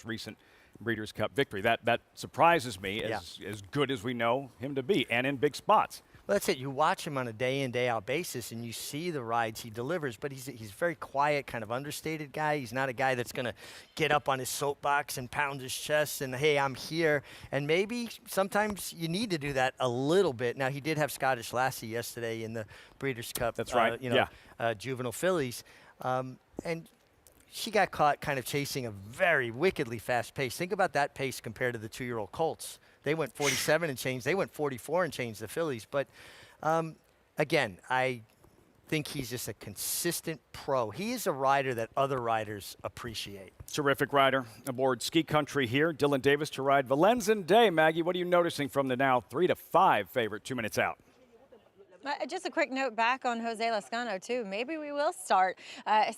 recent Breeders' Cup victory. That surprises me, as good as we know him to be, and in big spots. Well, that's it. You watch him on a day-in, day-out basis, and you see the rides he delivers, but he's a very quiet, kind of understated guy. He's not a guy that's going to get up on his soapbox and pound his chest and, hey, I'm here. And maybe sometimes you need to do that a little bit. Now, he did have Scottish Lassie yesterday in the Breeders' Cup. That's right. Juvenile Fillies. And she got caught kind of chasing a very wickedly fast pace. Think about that pace compared to the 2-year-old colts. They went 47 and change. They went 44 and change, the fillies. But again, I think he's just a consistent pro. He is a rider that other riders appreciate. Terrific rider aboard Ski Country here. Dylan Davis to ride Valenzen Day. Maggie, what are you noticing from the now 3-5 favorite 2 minutes out? Just a quick note back on Jose Lezcano, too. Maybe we will start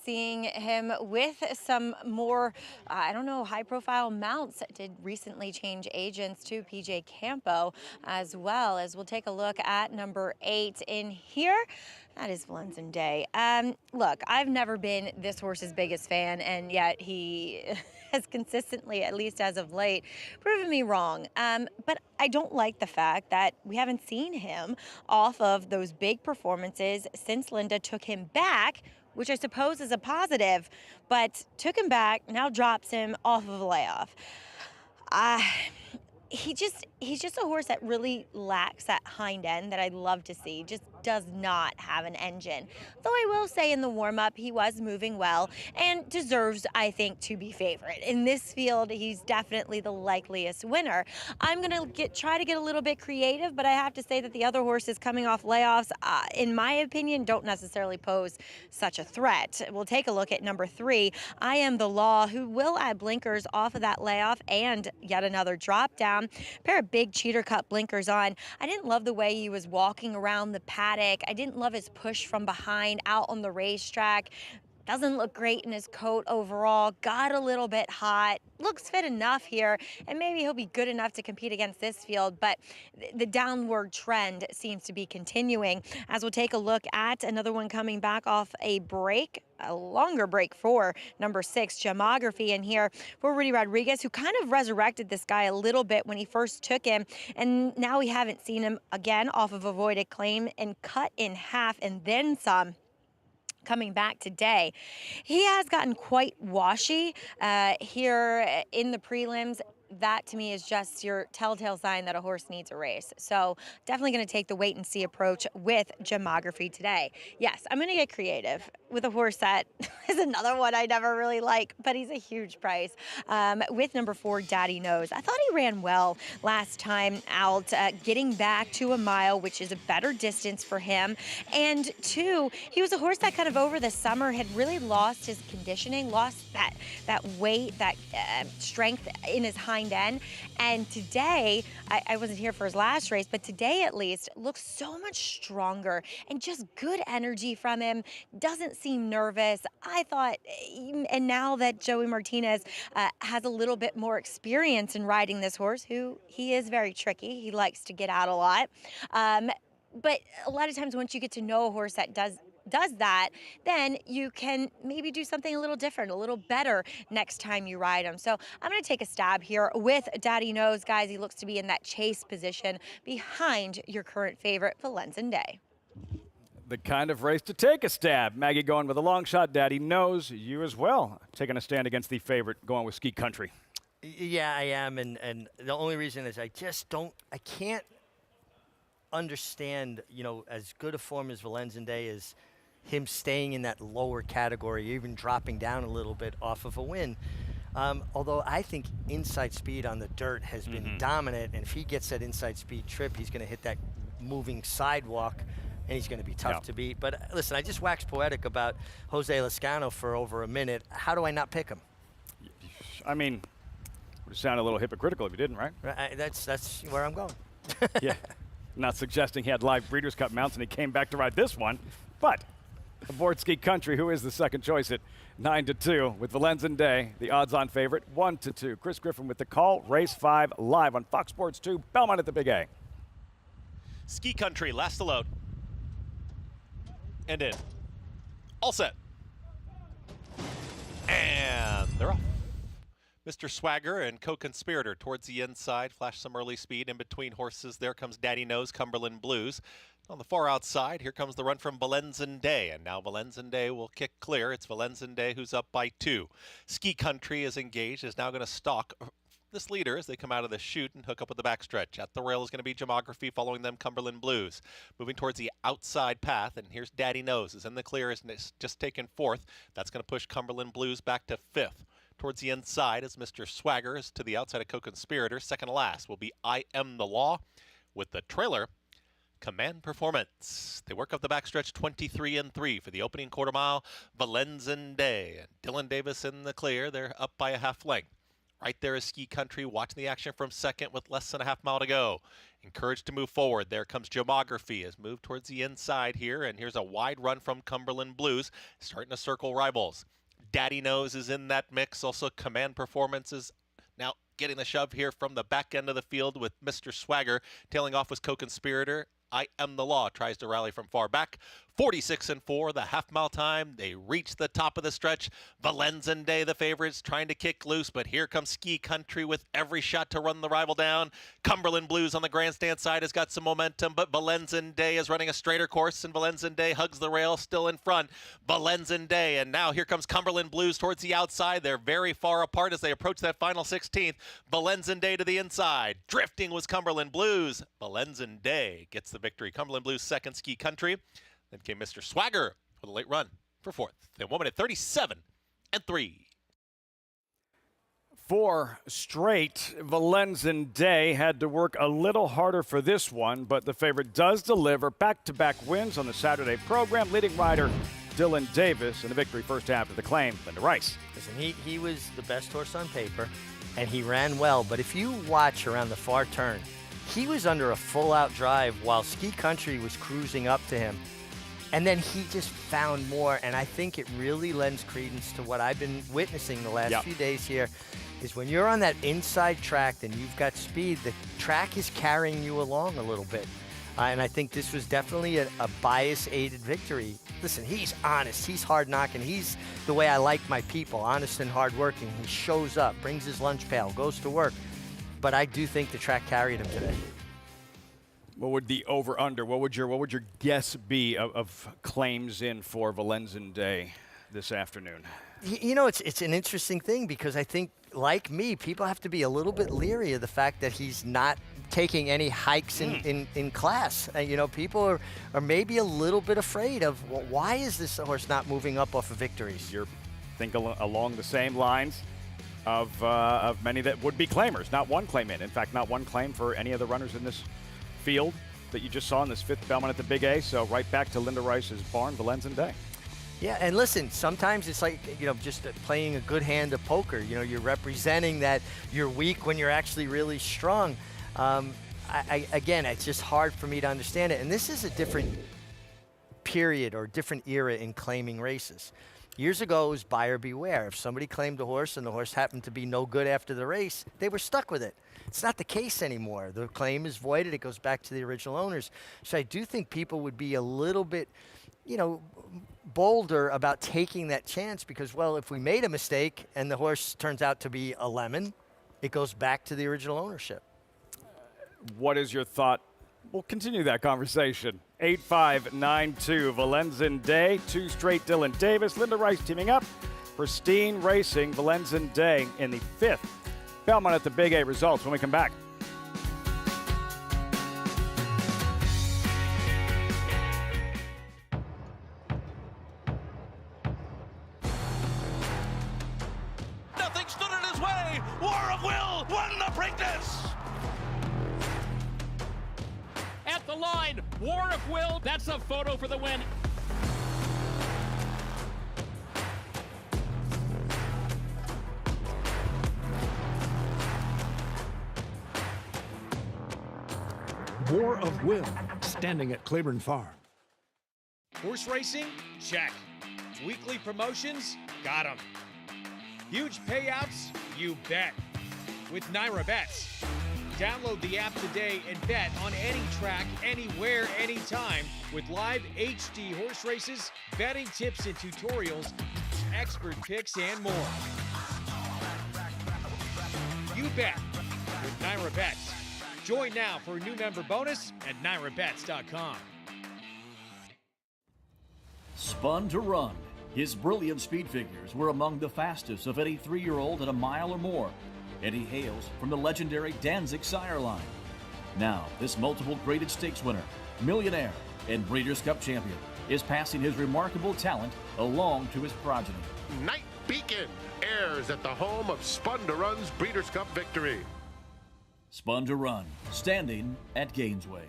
seeing him with some more, I don't know, high-profile mounts. Did recently change agents to PJ Campo as well, as we'll take a look at number 8 in here. That is Valenzen Day. Look, I've never been this horse's biggest fan, and yet he has consistently, at least as of late, proven me wrong. But I don't like the fact that we haven't seen him off of those big performances since Linda took him back, which I suppose is a positive, but took him back, now drops him off of a layoff. He's just a horse that really lacks that hind end that I'd love to see. Just does not have an engine. Though I will say in the warm-up he was moving well and deserves, I think, to be favorite. In this field, he's definitely the likeliest winner. I'm going to try to get a little bit creative, but I have to say that the other horses coming off layoffs, in my opinion, don't necessarily pose such a threat. We'll take a look at number 3. I Am the Law, who will add blinkers off of that layoff and yet another drop down. A pair of big Cheater Cup blinkers on. I didn't love the way he was walking around the paddock. I didn't love his push from behind out on the racetrack. Doesn't look great in his coat overall. Got a little bit hot. Looks fit enough here, and maybe he'll be good enough to compete against this field, but the downward trend seems to be continuing. As we'll take a look at another one coming back off a break, a longer break for number 6, Gemography in here for Rudy Rodriguez, who kind of resurrected this guy a little bit when he first took him, and now we haven't seen him again off of Avoided Claim and cut in half and then some. Coming back today, he has gotten quite washy here in the prelims. That to me is just your telltale sign that a horse needs a race. So definitely going to take the wait and see approach with Gemography today. Yes, I'm going to get creative with a horse that is another one I never really like, but he's a huge price. With number 4, Daddy Knows. I thought he ran well last time out, getting back to a mile, which is a better distance for him. And 2, he was a horse that kind of over the summer had really lost his conditioning, lost that weight, that strength in his hind end. And today, I wasn't here for his last race, but today at least looks so much stronger and just good energy from him. Doesn't seem nervous. I thought, and now that Joey Martinez has a little bit more experience in riding this horse, who he is very tricky. He likes to get out a lot. But a lot of times once you get to know a horse that does that, then you can maybe do something a little different, a little better next time you ride him. So I'm going to take a stab here with Daddy Knows, guys. He looks to be in that chase position behind your current favorite, Valenzen Day. The kind of race to take a stab. Maggie going with a long shot. Daddy Knows. You as well taking a stand against the favorite, going with Ski Country. Yeah, I am, and the only reason is I can't understand, as good a form as Valenzen Day is, him staying in that lower category, even dropping down a little bit off of a win. Although I think inside speed on the dirt has been dominant, and if he gets that inside speed trip, he's going to hit that moving sidewalk, and he's going to be tough to beat. But listen, I just waxed poetic about Jose Lezcano for over a minute. How do I not pick him? I mean, it would sound a little hypocritical if you didn't, right? That's where I'm going. Yeah. Not suggesting he had live Breeders' Cup mounts and he came back to ride this one, but aboard Ski Country, who is the second choice at 9-2 with Valenzen Day, the odds-on favorite, 1-2. Chris Griffin with the call. Race 5 live on Fox Sports 2, Belmont at the Big A. Ski Country, last to load. And in. All set. And they're off. Mr. Swagger and co-conspirator towards the inside, flash some early speed in between horses. There comes Daddy Knows, Cumberland Blues. On the far outside, here comes the run from Valenzen Day, and now Valenzen Day will kick clear. It's Valenzen Day who's up by 2. Ski Country is engaged, is now going to stalk this leader as they come out of the chute and hook up with the backstretch. At the rail is going to be Gemography, following them Cumberland Blues. Moving towards the outside path, and here's Daddy Knows is in the clear, is just taken 4th. That's going to push Cumberland Blues back to 5th. Towards the inside is Mr. Swagger, is to the outside of Co-Conspirator. Second to last will be I Am the Law, with the trailer Command Performance. They work up the backstretch 23-3 for the opening quarter mile. Valenzen Day and Dylan Davis in the clear. They're up by a half length. Right there is Ski Country watching the action from second with less than a half mile to go. Encouraged to move forward. There comes Gemography as moved towards the inside here. And here's a wide run from Cumberland Blues, starting to circle rivals. Daddy Knows is in that mix. Also Command Performance is now getting the shove here from the back end of the field with Mr. Swagger. Tailing off was Co-Conspirator. I Am the Law tries to rally from far back. 46-4, the half-mile time. They reach the top of the stretch. Valenzen Day, the favorites, trying to kick loose, but here comes Ski Country with every shot to run the rival down. Cumberland Blues on the grandstand side has got some momentum, but Valenzen Day is running a straighter course, and Valenzen Day hugs the rail, still in front. Valenzen Day, and now here comes Cumberland Blues towards the outside. They're very far apart as they approach that final 16th. Valenzen Day to the inside. Drifting was Cumberland Blues. Valenzen Day gets the victory. Cumberland Blues second, Ski Country. Then came Mr. Swagger with a late run for 4th. Then 1 minute 37-3. 4 straight. Valenzen Day had to work a little harder for this one, but the favorite does deliver back-to-back wins on the Saturday program. Leading rider Dylan Davis and a victory first half of the claim. Linda Rice. Listen, he was the best horse on paper, and he ran well. But if you watch around the far turn, he was under a full-out drive while Ski Country was cruising up to him. And then he just found more, and I think it really lends credence to what I've been witnessing the last few days here, is when you're on that inside track and you've got speed, the track is carrying you along a little bit. And I think this was definitely a bias-aided victory. Listen, he's honest, he's hard-knocking, he's the way I like my people, honest and hard-working. He shows up, brings his lunch pail, goes to work. But I do think the track carried him today. What would the over/under? What would your guess be of claims in for Valenzen Day this afternoon? You know, it's an interesting thing because I think, like me, people have to be a little bit leery of the fact that he's not taking any hikes in class. You know, people are maybe a little bit afraid of, well, why is this horse not moving up off of victories? You're thinking along the same lines of many that would be claimers. Not one claim in. In fact, not one claim for any of the runners in this field that you just saw in this 5th Belmont at the Big A. So right back to Linda Rice's barn, Valenzen Day. Yeah, and listen, sometimes it's like, you know, just playing a good hand of poker. You know, you're representing that you're weak when you're actually really strong. Again, it's just hard for me to understand it. And this is a different period or different era in claiming races. Years ago, it was buyer beware. If somebody claimed a horse and the horse happened to be no good after the race, they were stuck with it. It's not the case anymore. The claim is voided. It goes back to the original owners. So I do think people would be a little bit, you know, bolder about taking that chance because, well, if we made a mistake and the horse turns out to be a lemon, it goes back to the original ownership. What is your thought? We'll continue that conversation. 8592 Valenzen Day, 2 straight Dylan Davis, Linda Rice teaming up. Pristine Racing, Valenzen Day in the 5th Belmont at the Big A. Results when we come back. Nothing stood in his way. War of Will won the Preakness. At the line, War of Will. That's a photo for the win. War of Will, standing at Claiborne Farm. Horse racing? Check. Weekly promotions? Got 'em. Huge payouts? You bet. With Naira Bets. Download the app today and bet on any track, anywhere, anytime with live HD horse races, betting tips and tutorials, expert picks, and more. You bet with Naira Bets. Join now for a new member bonus at NairaBets.com. Spun to run. His brilliant speed figures were among the fastest of any 3-year-old at a mile or more. and he hails from the legendary Danzig sire line. Now, this multiple graded stakes winner, millionaire, and Breeders' Cup champion is passing his remarkable talent along to his progeny. Night Beacon airs at the home of Spun to Run's Breeders' Cup victory. Spun to Run, standing at Gainesway.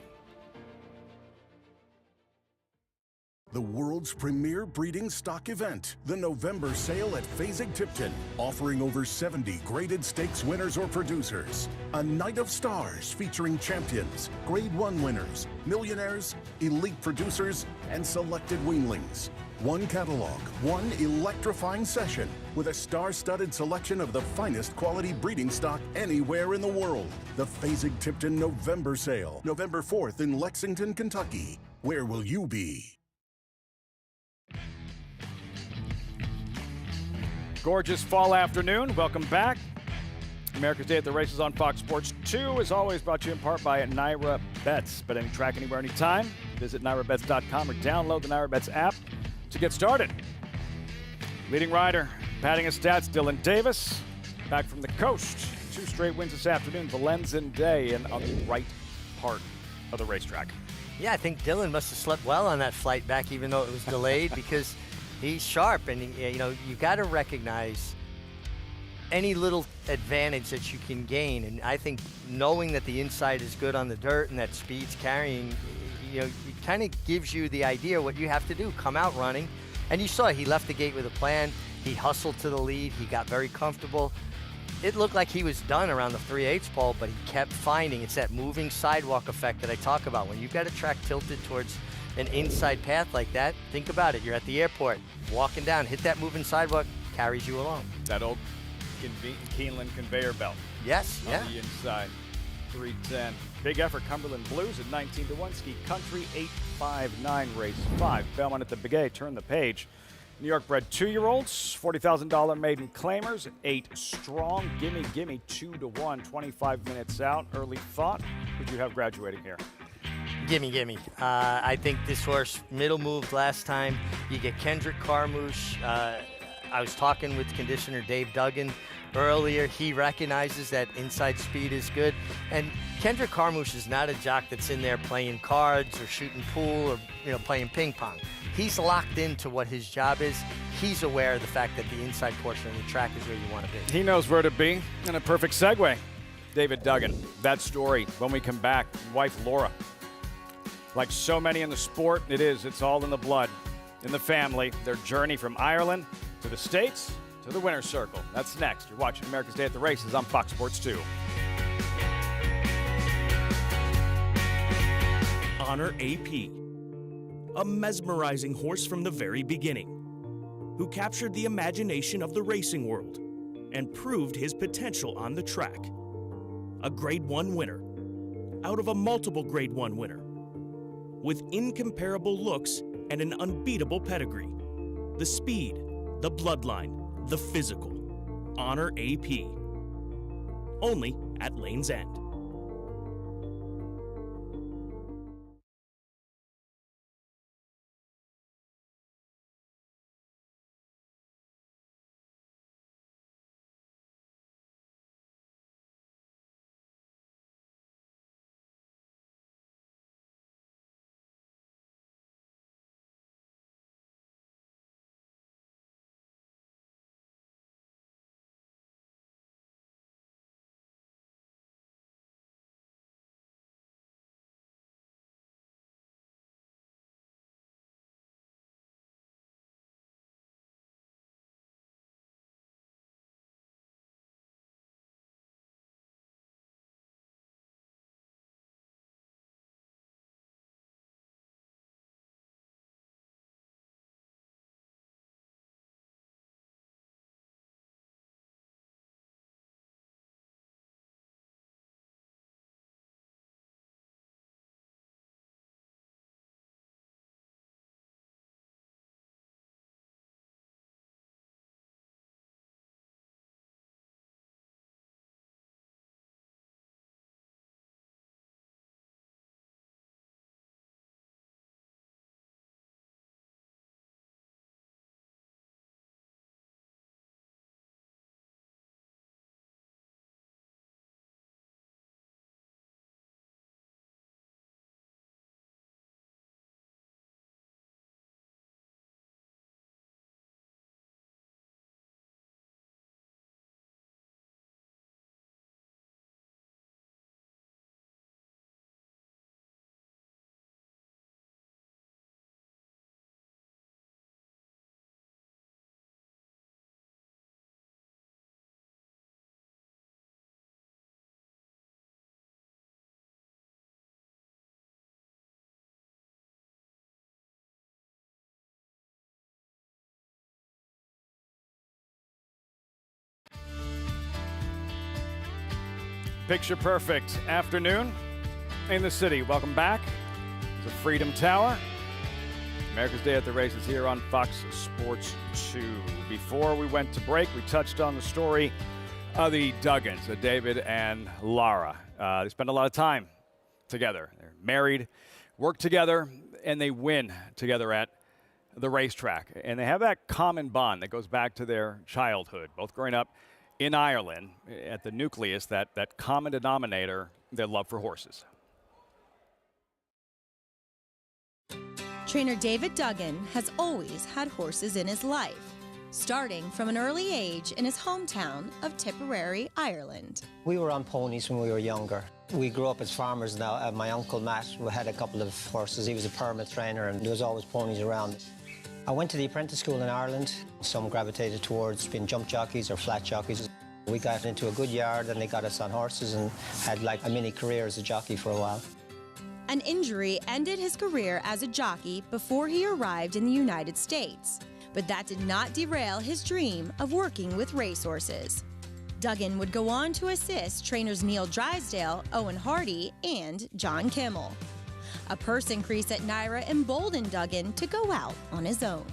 The world's premier breeding stock event, the November sale at Fasig-Tipton, offering over 70 graded stakes winners or producers. A night of stars featuring champions, Grade 1 winners, millionaires, elite producers, and selected weanlings. One catalog, one electrifying session with a star-studded selection of the finest quality breeding stock anywhere in the world. The Fasig-Tipton November sale, November 4th in Lexington, Kentucky. Where will you be? Gorgeous fall afternoon. Welcome back. America's Day at the Races on Fox Sports 2 is always brought to you in part by Naira Bets. Bet any track anywhere, anytime. Visit NairaBets.com or download the Naira Bets app to get started. Leading rider, padding his stats, Dylan Davis. Back from the coast. 2 straight wins this afternoon. Valenzuela Day and on the right part of the racetrack. Yeah, I think Dylan must have slept well on that flight back, even though it was delayed, because he's sharp. And, you know, you got to recognize any little advantage that you can gain. And I think knowing that the inside is good on the dirt and that speed's carrying, you know, it kind of gives you the idea what you have to do. Come out running. And you saw he left the gate with a plan. He hustled to the lead. He got very comfortable. It looked like he was done around the 3/8 pole, but he kept finding. It's that moving sidewalk effect that I talk about. When you've got a track tilted towards an inside path like that, think about it. You're at the airport, walking down, hit that moving sidewalk, carries you along. That old Keeneland conveyor belt. Yes, on the inside. 310. Big effort, Cumberland Blues at 19-1. Ski Country 859, race 5. Belmont at the Big A, turn the page. New York bred 2-year-olds, $40,000 maiden claimers, 8 strong. Gimme, 2-1, 25 minutes out. Early thought. Who'd you have graduating here? Gimme. I think this horse middle moved last time. You get Kendrick Carmouche. I was talking with conditioner Dave Duggan earlier. He recognizes that inside speed is good. And Kendrick Carmouche is not a jock that's in there playing cards or shooting pool or, you know, playing ping pong. He's locked into what his job is. He's aware of the fact that the inside portion of the track is where you want to be. He knows where to be, and a perfect segue. David Duggan, that story, when we come back, wife Laura. Like so many in the sport, it's all in the blood, in the family. Their journey from Ireland to the States to the winner's circle. That's next. You're watching America's Day at the Races on Fox Sports 2. Honor AP, a mesmerizing horse from the very beginning, who captured the imagination of the racing world and proved his potential on the track. A Grade 1 winner, out of a multiple Grade 1 winner, with incomparable looks and an unbeatable pedigree. The speed, the bloodline, the physical. Honor AP. Only at Lane's End. picture perfect afternoon in the city. Welcome back to Freedom Tower. America's Day at the Races here on Fox Sports 2. Before we went to break, we touched on the story of the Duggins, David and Lara. They spend a lot of time together. They're married, work together, and they win together at the racetrack. And they have that common bond that goes back to their childhood, both growing up in Ireland, at the nucleus, that common denominator, their love for horses. Trainer David Duggan has always had horses in his life, starting from an early age in his hometown of Tipperary, Ireland. We were on ponies when we were younger. We grew up as farmers now. My uncle Matt had a couple of horses. He was a permit trainer and there was always ponies around. I went to the apprentice school in Ireland. Some gravitated towards being jump jockeys or flat jockeys. We got into a good yard and they got us on horses and had like a mini career as a jockey for a while. An injury ended his career as a jockey before he arrived in the United States, but that did not derail his dream of working with racehorses. Duggan would go on to assist trainers Neil Drysdale, Owen Hardy, and John Kimmel. A purse increase at NYRA emboldened Duggan to go out on his own.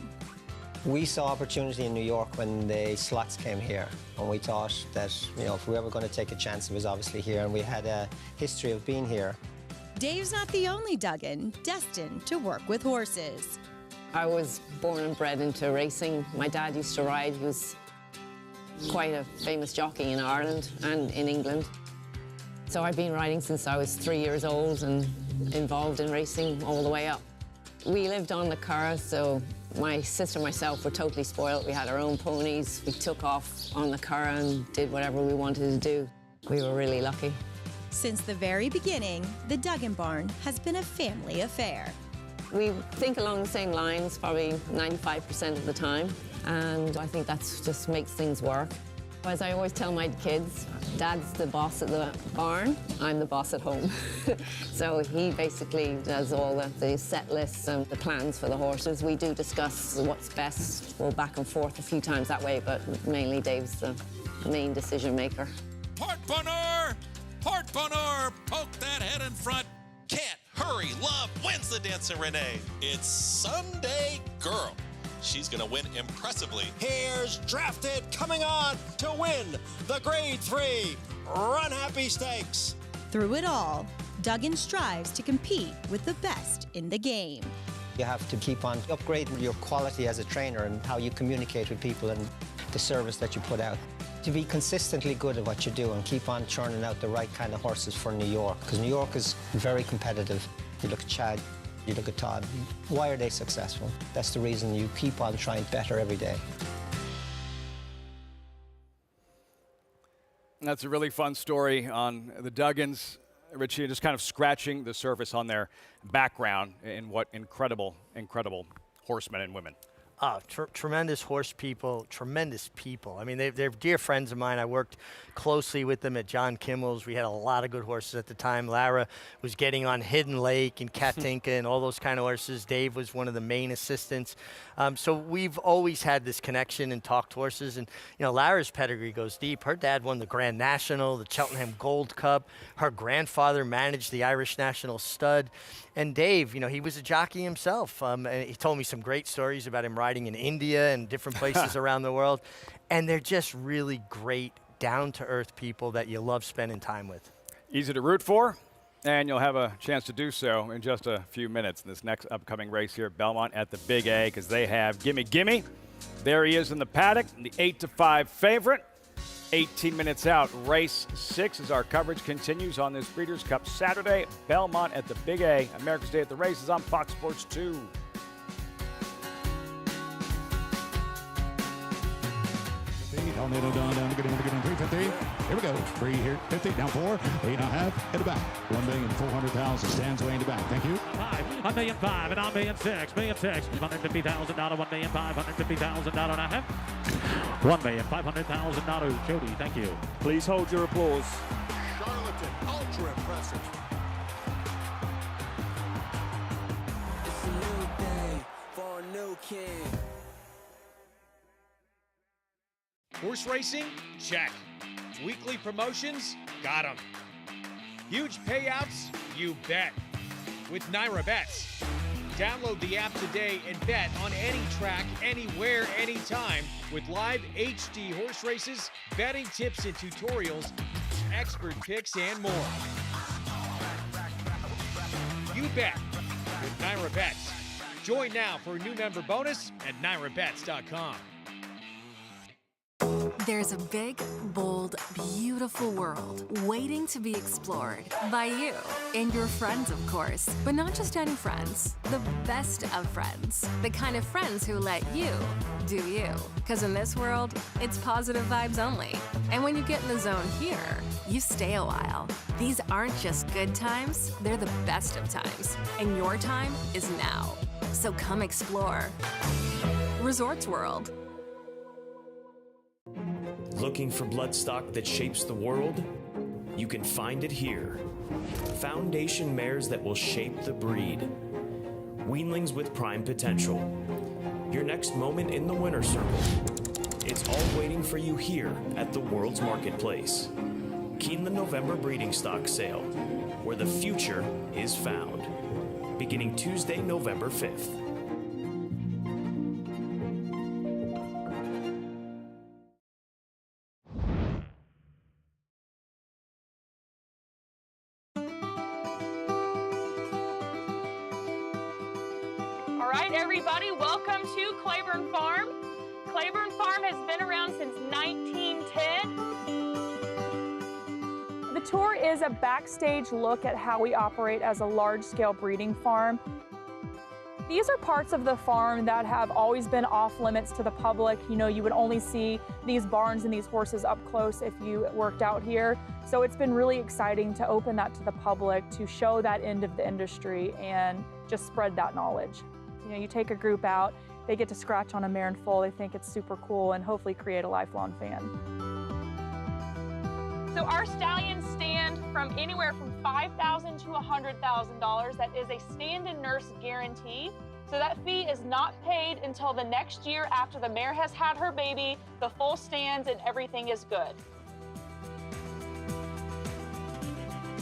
We saw opportunity in New York when the slots came here, and we thought that, if we were going to take a chance, it was obviously here, and we had a history of being here. Dave's not the only Duggan destined to work with horses. I was born and bred into racing. My dad used to ride. He was quite a famous jockey in Ireland and in England. So I've been riding since I was 3 years old and involved in racing all the way up. We lived on the Curragh, so my sister and myself were totally spoiled. We had our own ponies. We took off on the Curragh and did whatever we wanted to do. We were really lucky. Since the very beginning, the Duggan barn has been a family affair. We think along the same lines probably 95% of the time, and I think that just makes things work. As I always tell my kids, Dad's the boss at the barn, I'm the boss at home. So he basically does all the set lists and the plans for the horses. We do discuss what's best. We'll back and forth a few times that way, but mainly Dave's the main decision maker. Port Bonheur, poke that head in front. Can't hurry, love wins the Dancer Renee. It's Sunday Girl. She's gonna win impressively. Here's Drafted coming on to win the Grade 3 Run Happy Stakes. Through it all, Duggan strives to compete with the best in the game. You have to keep on upgrading your quality as a trainer and how you communicate with people and the service that you put out. To be consistently good at what you do and keep on churning out the right kind of horses for New York, because New York is very competitive. You look at Chad, you look at Todd. Why are they successful? That's the reason you keep on trying better every day. That's a really fun story on the Duggans. Richie, just kind of scratching the surface on their background and what incredible horsemen and women. Tremendous horse people, tremendous people. I mean, they're dear friends of mine. I worked closely with them at John Kimmel's. We had a lot of good horses at the time. Lara was getting on Hidden Lake and Katinka and all those kind of horses. Dave was one of the main assistants. So we've always had this connection and talked horses. And, Lara's pedigree goes deep. Her dad won the Grand National, the Cheltenham Gold Cup. Her grandfather managed the Irish National Stud. And Dave, he was a jockey himself. And he told me some great stories about him riding in India and different places around the world. And they're just really great, down-to-earth people that you love spending time with. Easy to root for, and you'll have a chance to do so in just a few minutes in this next upcoming race here at Belmont at the Big A, because they have Gimme Gimme. There he is in the paddock, the 8-5 favorite. 18 minutes out, race 6 as our coverage continues on this Breeders' Cup Saturday. Belmont at the Big A. America's Day at the Races on Fox Sports 2. Down, 350. Here we go. 3 here, 50. Down 4, 8.5 in the back. 1,400,000 stands way in the back. Thank you. $1,005,000 and I'm $1,600,000. $150,000, $1,550,000 and a half. $1,500,000. Jody, thank you. Please hold your applause. Charlatan, ultra impressive. It's a new day for a new king. Horse racing? Check. Weekly promotions? Got 'em. Huge payouts? You bet. With Naira Bets. Download the app today and bet on any track, anywhere, anytime with live HD horse races, betting tips and tutorials, expert picks, and more. You bet with Naira Bets. Join now for a new member bonus at NairaBets.com. There's a big, bold, beautiful world waiting to be explored by you and your friends, of course. But not just any friends, the best of friends. The kind of friends who let you do you. Because in this world, it's positive vibes only. And when you get in the zone here, you stay a while. These aren't just good times, they're the best of times. And your time is now. So come explore. Resorts World. Looking for bloodstock that shapes the world? You can find it here. Foundation mares that will shape the breed. Weanlings with prime potential. Your next moment in the winner's circle. It's all waiting for you here at the world's marketplace. Keeneland November breeding stock sale, where the future is found. Beginning Tuesday, November 5th. All right, everybody, welcome to Claiborne Farm. Claiborne Farm has been around since 1910. The tour is a backstage look at how we operate as a large-scale breeding farm. These are parts of the farm that have always been off limits to the public. You know, you would only see these barns and these horses up close if you worked out here. So it's been really exciting to open that to the public, to show that end of the industry and just spread that knowledge. You know, you take a group out, they get to scratch on a mare and foal, they think it's super cool and hopefully create a lifelong fan. So our stallions stand from anywhere from $5,000 to $100,000. That is a stand and nurse guarantee. So that fee is not paid until the next year after the mare has had her baby, the foal stands, and everything is good.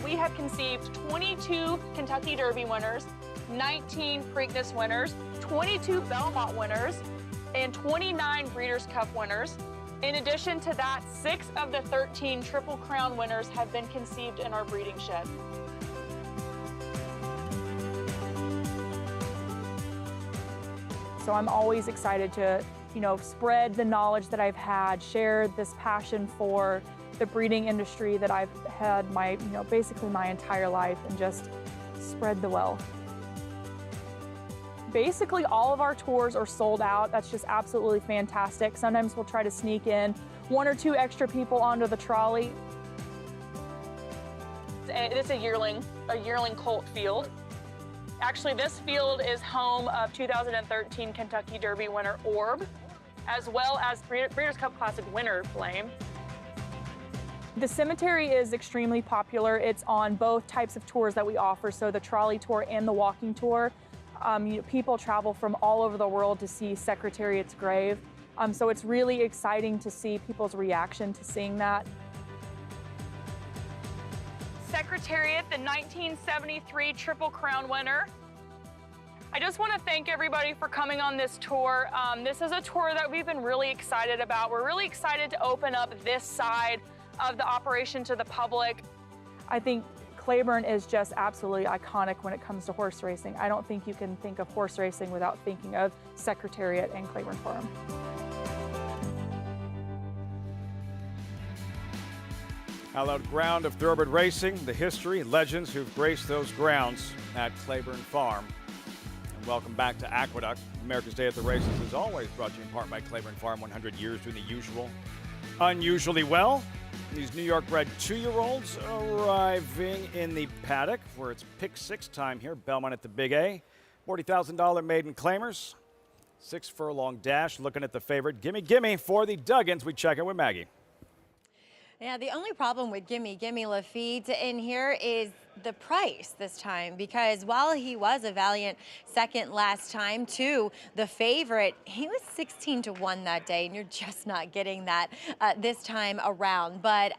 We have conceived 22 Kentucky Derby winners, 19 Preakness winners, 22 Belmont winners, and 29 Breeders' Cup winners. In addition to that, 6 of the 13 Triple Crown winners have been conceived in our breeding shed. So I'm always excited to, spread the knowledge that I've had, share this passion for the breeding industry that I've had basically my entire life, and just spread the wealth. Basically, all of our tours are sold out. That's just absolutely fantastic. Sometimes we'll try to sneak in 1 or 2 extra people onto the trolley. It's a yearling colt field. Actually, this field is home of 2013 Kentucky Derby winner Orb, as well as Breeders' Cup Classic winner Flame. The cemetery is extremely popular. It's on both types of tours that we offer, so the trolley tour and the walking tour. People travel from all over the world to see Secretariat's grave. So it's really exciting to see people's reaction to seeing that. Secretariat, the 1973 Triple Crown winner. I just want to thank everybody for coming on this tour. This is a tour that we've been really excited about. We're really excited to open up this side of the operation to the public. I think Claiborne is just absolutely iconic when it comes to horse racing. I don't think you can think of horse racing without thinking of Secretariat and Claiborne Farm. Hallowed ground of thoroughbred racing, the history, legends who've graced those grounds at Claiborne Farm. And welcome back to Aqueduct. America's Day at the Races is always brought to you in part by Claiborne Farm, 100 years doing the usual unusually well. These New York bred 2-year-olds arriving in the paddock where it's pick 6 time here. Belmont at the Big A. $40,000 maiden claimers. 6 furlong dash. Looking at the favorite. Gimme for the Duggins. We check in with Maggie. Yeah, the only problem with Gimme Lafitte in here is the price this time, because while he was a valiant second last time to the favorite, he was 16-1 that day, and you're just not getting that this time around. But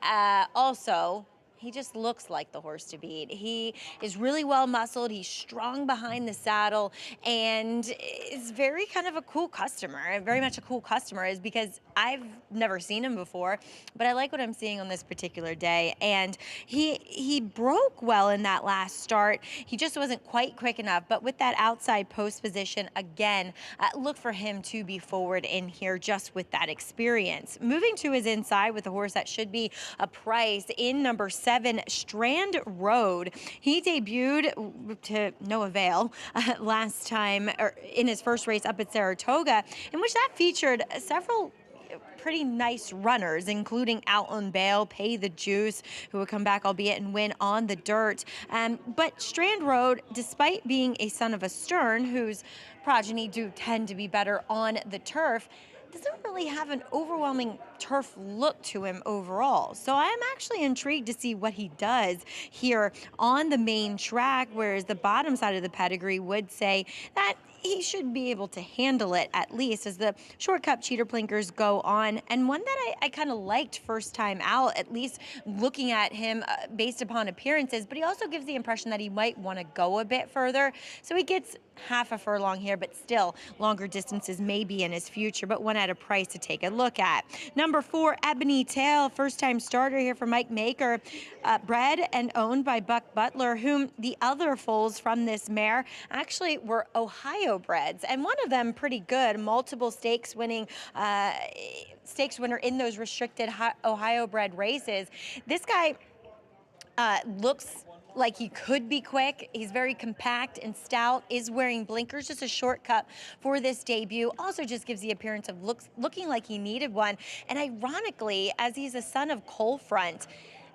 also, he just looks like the horse to beat. He is really well muscled. He's strong behind the saddle, and is very kind of a cool customer. Very much a cool customer, is because I've never seen him before, but I like what I'm seeing on this particular day. And he broke well in that last start. He just wasn't quite quick enough. But with that outside post position, again, look for him to be forward in here just with that experience. Moving to his inside with a horse that should be a price in number 7, Strand Road. He debuted to no avail last time, or in his first race up at Saratoga, in which that featured several pretty nice runners, including Outland Bale, Pay the Juice, who would come back, albeit, and win on the dirt. But Strand Road, despite being a son of a Stern, whose progeny do tend to be better on the turf, doesn't really have an overwhelming turf look to him overall. So I'm actually intrigued to see what he does here on the main track, whereas the bottom side of the pedigree would say that he should be able to handle it, at least as the short cup cheater blinkers go on. And one that I kind of liked first time out, at least looking at him based upon appearances, but he also gives the impression that he might want to go a bit further. So he gets half a furlong here, but still longer distances may be in his future, but one at a price to take a look at. Number 4, Ebony Tail, first time starter here for Mike Maker, bred and owned by Buck Butler, whom the other foals from this mare actually were Ohio breds, and one of them pretty good, multiple stakes winner in those restricted Ohio bred races. This guy looks like he could be quick. He's very compact and stout, is wearing blinkers, just a short cut for this debut. Also just gives the appearance of looking like he needed one. And ironically, as he's a son of Coalfront,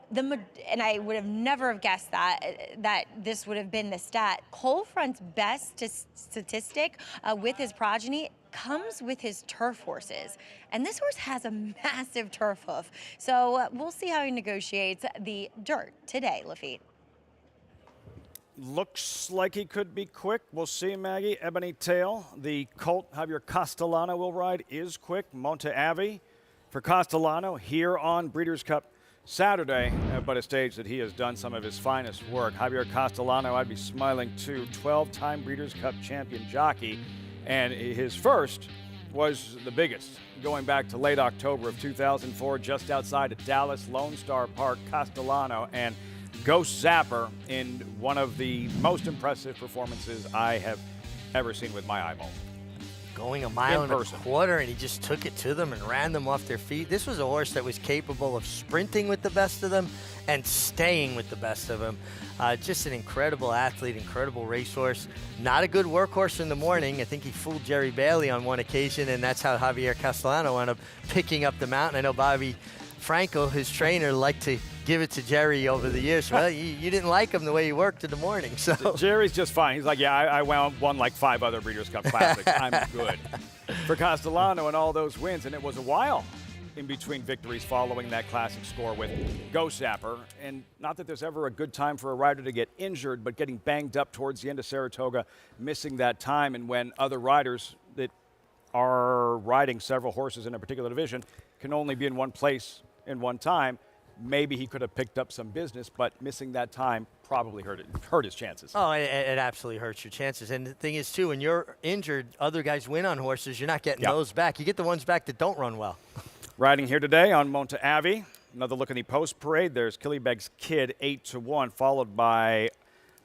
and I would have never have guessed that this would have been the stat. Coalfront's best statistic with his progeny comes with his turf horses. And this horse has a massive turf hoof. So we'll see how he negotiates the dirt today, Lafitte. Looks like he could be quick. We'll see, Maggie. Ebony Tail, the colt Javier Castellano will ride, is quick. Monte Ave for Castellano here on Breeders' Cup Saturday, but a stage that he has done some of his finest work. Javier Castellano, I'd be smiling too, 12-time Breeders' Cup champion jockey, and his first was the biggest, going back to late October of 2004, just outside of Dallas, Lone Star Park, Castellano, and Ghost Zapper in one of the most impressive performances I have ever seen with my eyeball. Going a mile and a quarter, and he just took it to them and ran them off their feet. This was a horse that was capable of sprinting with the best of them and staying with the best of them. Just an incredible athlete, incredible racehorse. Not a good workhorse in the morning. I think he fooled Jerry Bailey on one occasion, and that's how Javier Castellano wound up picking up the mountain. I know Bobby Franco, his trainer, liked to give it to Jerry over the years. Well, you didn't like him the way he worked in the morning. So Jerry's just fine. He's like, yeah, I won like 5 other Breeders' Cup Classics. I'm good. For Castellano and all those wins, and it was a while in between victories following that classic score with Ghost Zapper. And not that there's ever a good time for a rider to get injured, but getting banged up towards the end of Saratoga, missing that time, and when other riders that are riding several horses in a particular division can only be in one place in one time, maybe he could have picked up some business, but missing that time probably hurt his chances. Oh, it absolutely hurts your chances. And the thing is, too, when you're injured, other guys win on horses. You're not getting those back. You get the ones back that don't run well. Riding here today on Monte Ave. Another look in the post parade. There's Killybeg's Kid, 8-1, followed by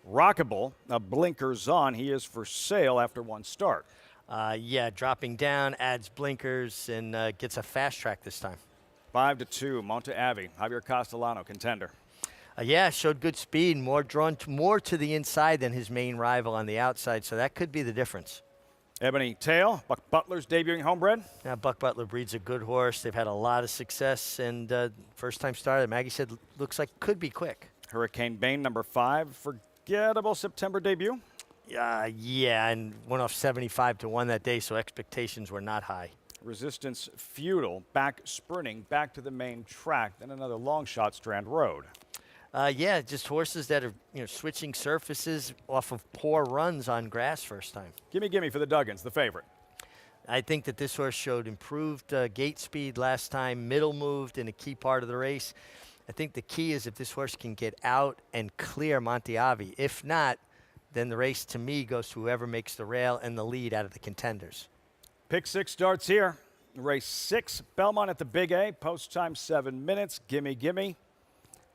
Rockable. Blinkers on. He is for sale after one start. Yeah, dropping down, adds blinkers, and gets a fast track this time. 5-2, Monte Ave. Javier Castellano, Contender. Yeah, showed good speed, more to the inside than his main rival on the outside, so that could be the difference. Ebony Tail, Buck Butler's debuting homebred. Yeah, Buck Butler breeds a good horse. They've had a lot of success, and first-time starter, Maggie said, looks like could be quick. Hurricane Bane, number 5, forgettable September debut. Yeah, and went off 75-1 that day, so expectations were not high. Resistance Feudal, back sprinting, back to the main track, then another long shot, Strand Road. Yeah, just horses that are switching surfaces off of poor runs on grass first time. Gimme for the Duggins, the favorite. I think that this horse showed improved gate speed last time, middle moved in a key part of the race. I think the key is if this horse can get out and clear Monteavi. If not, then the race to me goes to whoever makes the rail and the lead out of the contenders. Pick 6 starts here. Race 6, Belmont at the Big A, post time 7 minutes. Gimme.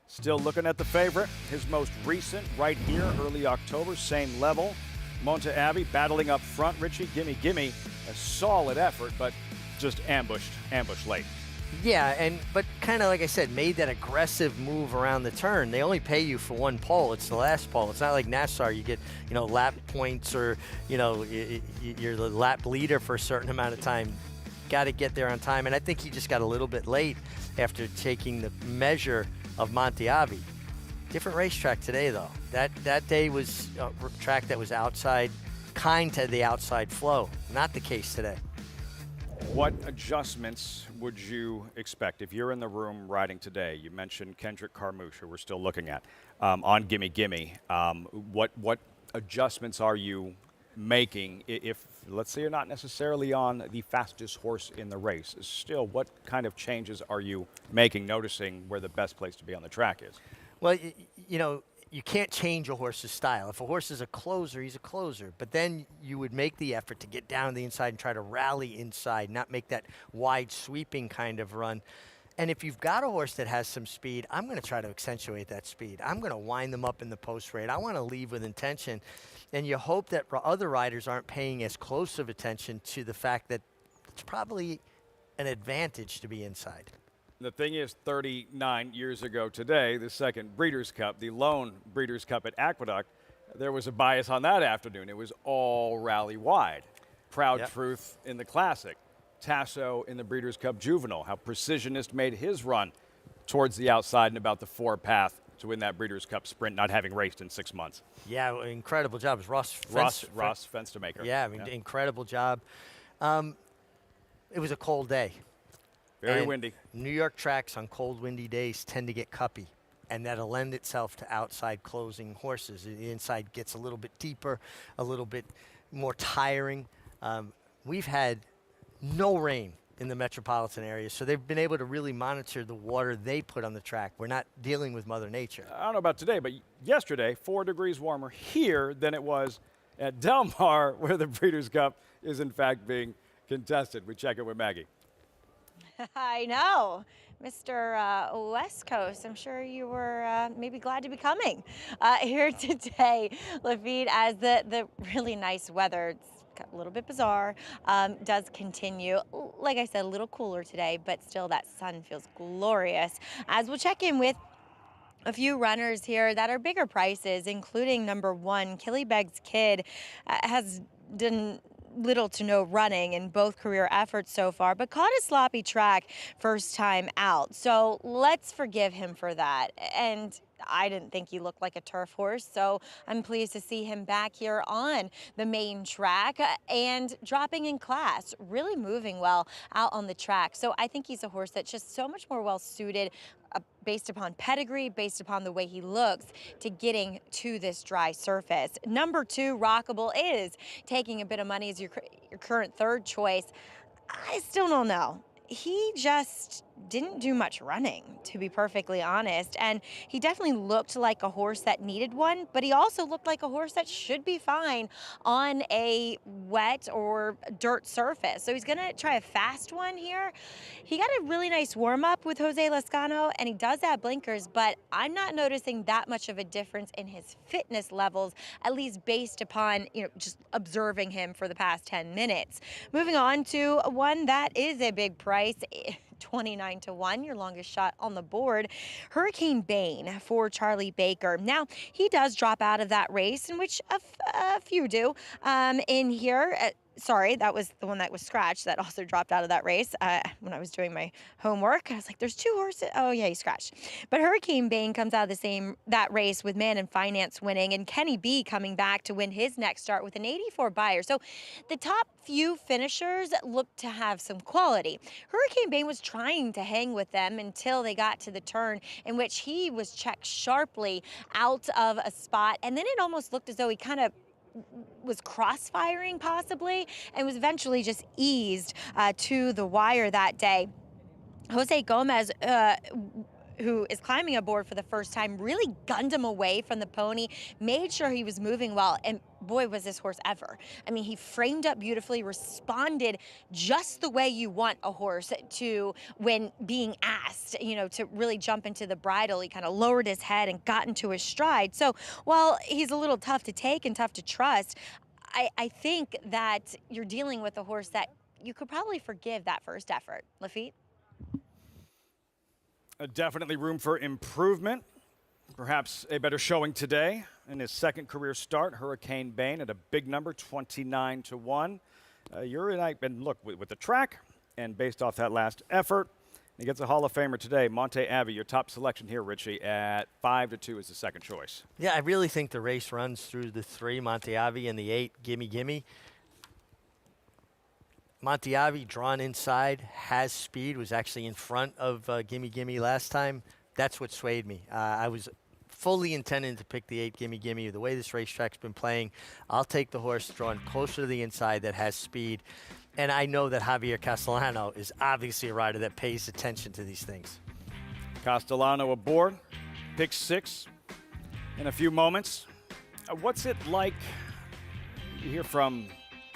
Still looking at the favorite. His most recent right here, early October, same level. Monte Abbey battling up front. Richie, gimme. A solid effort, but just ambushed late. Yeah, but kind of like I said, made that aggressive move around the turn. They only pay you for one pole. It's the last pole. It's not like NASCAR. You get, lap points or, you're the lap leader for a certain amount of time. Got to get there on time. And I think he just got a little bit late after taking the measure of Monteavi. Different racetrack today, though. That day was a track that was outside, kind to the outside flow. Not the case today. What adjustments would you expect if you're in the room riding today? You mentioned Kendrick Carmouche, who we're still looking at, on Gimme. What adjustments are you making if, let's say, you're not necessarily on the fastest horse in the race? Still, what kind of changes are you making, noticing where the best place to be on the track is? Well, you can't change a horse's style. If a horse is a closer, he's a closer. But then you would make the effort to get down the inside and try to rally inside, not make that wide sweeping kind of run. And if you've got a horse that has some speed, I'm going to try to accentuate that speed. I'm going to wind them up in the post rate. I want to leave with intention. And you hope that other riders aren't paying as close of attention to the fact that it's probably an advantage to be inside. The thing is, 39 years ago today, the second Breeders' Cup, the lone Breeders' Cup at Aqueduct, there was a bias on that afternoon. It was all rally wide. Proud Truth in the Classic. Tasso in the Breeders' Cup Juvenile. How Precisionist made his run towards the outside and about the 4 path to win that Breeders' Cup Sprint, not having raced in 6 months. Yeah, incredible job. It was Ross Fenstermaker. Yeah, incredible job. It was a cold day. Very windy. New York tracks on cold, windy days tend to get cuppy, and that'll lend itself to outside closing horses. The inside gets a little bit deeper, a little bit more tiring. We've had no rain in the metropolitan area, so they've been able to really monitor the water they put on the track. We're not dealing with Mother Nature. I don't know about today, but yesterday, 4 degrees warmer here than it was at Del Mar, where the Breeders' Cup is in fact being contested. We check it with Maggie. I know. Mr. West Coast, I'm sure you were maybe glad to be coming here today, Lafitte, as the really nice weather, it's a little bit bizarre, does continue. Like I said, a little cooler today, but still that sun feels glorious. As we'll check in with a few runners here that are bigger prices, including number 1, Killybegg's Kid, has done little to no running in both career efforts so far, but caught a sloppy track first time out. So let's forgive him for that. And I didn't think he looked like a turf horse, so I'm pleased to see him back here on the main track and dropping in class, really moving well out on the track. So I think he's a horse that's just so much more well suited based upon pedigree, based upon the way he looks, to getting to this dry surface. Number 2, Rockable, is taking a bit of money as your current 3rd choice. I still don't know. He just didn't do much running, to be perfectly honest. And he definitely looked like a horse that needed one, but he also looked like a horse that should be fine on a wet or dirt surface. So he's going to try a fast one here. He got a really nice warm-up with Jose Lezcano, and he does have blinkers, but I'm not noticing that much of a difference in his fitness levels, at least based upon, just observing him for the past 10 minutes. Moving on to one that is a big price, 29-1, your longest shot on the board, Hurricane Bane for Charlie Baker. Now, he does drop out of that race, in which a few do in here. sorry, that was the one that was scratched that also dropped out of that race when I was doing my homework. I was like, there's 2 horses. Oh, yeah, he scratched. But Hurricane Bane comes out of that race with Man and Finance winning, and Kenny B coming back to win his next start with an 84 buyer. So the top few finishers look to have some quality. Hurricane Bane was trying to hang with them until they got to the turn in which he was checked sharply out of a spot, and then it almost looked as though he kind of was crossfiring possibly and was eventually just eased to the wire that day. Jose Gomez, who is climbing aboard for the first time, really gunned him away from the pony, made sure he was moving well, and boy, was this horse ever. I mean, he framed up beautifully, responded just the way you want a horse to when being asked, you know, to really jump into the bridle. He kind of lowered his head and got into his stride. So while he's a little tough to take and tough to trust, I think that you're dealing with a horse that you could probably forgive that first effort. Lafitte? Definitely room for improvement. Perhaps a better showing today in his second career start. Hurricane Bane at a big number, 29-1. And look, with the track and based off that last effort, he gets a Hall of Famer today. Monte Avi, your top selection here, Richie, at 5-2 is the second choice. Yeah, I really think the race runs through the 3, Monte Avi, and the 8, Gimme Gimme. Monte Avi, drawn inside, has speed, was actually in front of Gimme Gimme last time. That's what swayed me. I was fully intending to pick the 8, Gimme Gimme. The way this racetrack's been playing, I'll take the horse drawn closer to the inside that has speed. And I know that Javier Castellano is obviously a rider that pays attention to these things. Castellano aboard, pick 6 in a few moments. What's it like? You hear from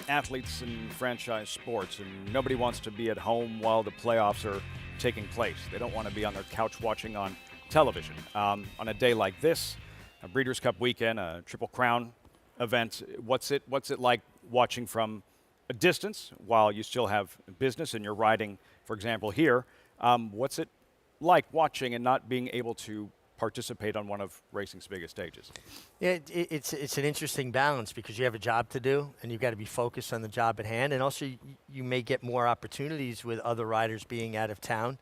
athletes in franchise sports, and nobody wants to be at home while the playoffs are taking place. They don't want to be on their couch watching on television. On a day like this, a Breeders' Cup weekend, a Triple Crown event, what's it like watching from a distance while you still have business and you're riding, for example, here? What's it like watching and not being able to participate on one of racing's biggest stages? Yeah, it's an interesting balance because you have a job to do and you've got to be focused on the job at hand, and also you may get more opportunities with other riders being out of town.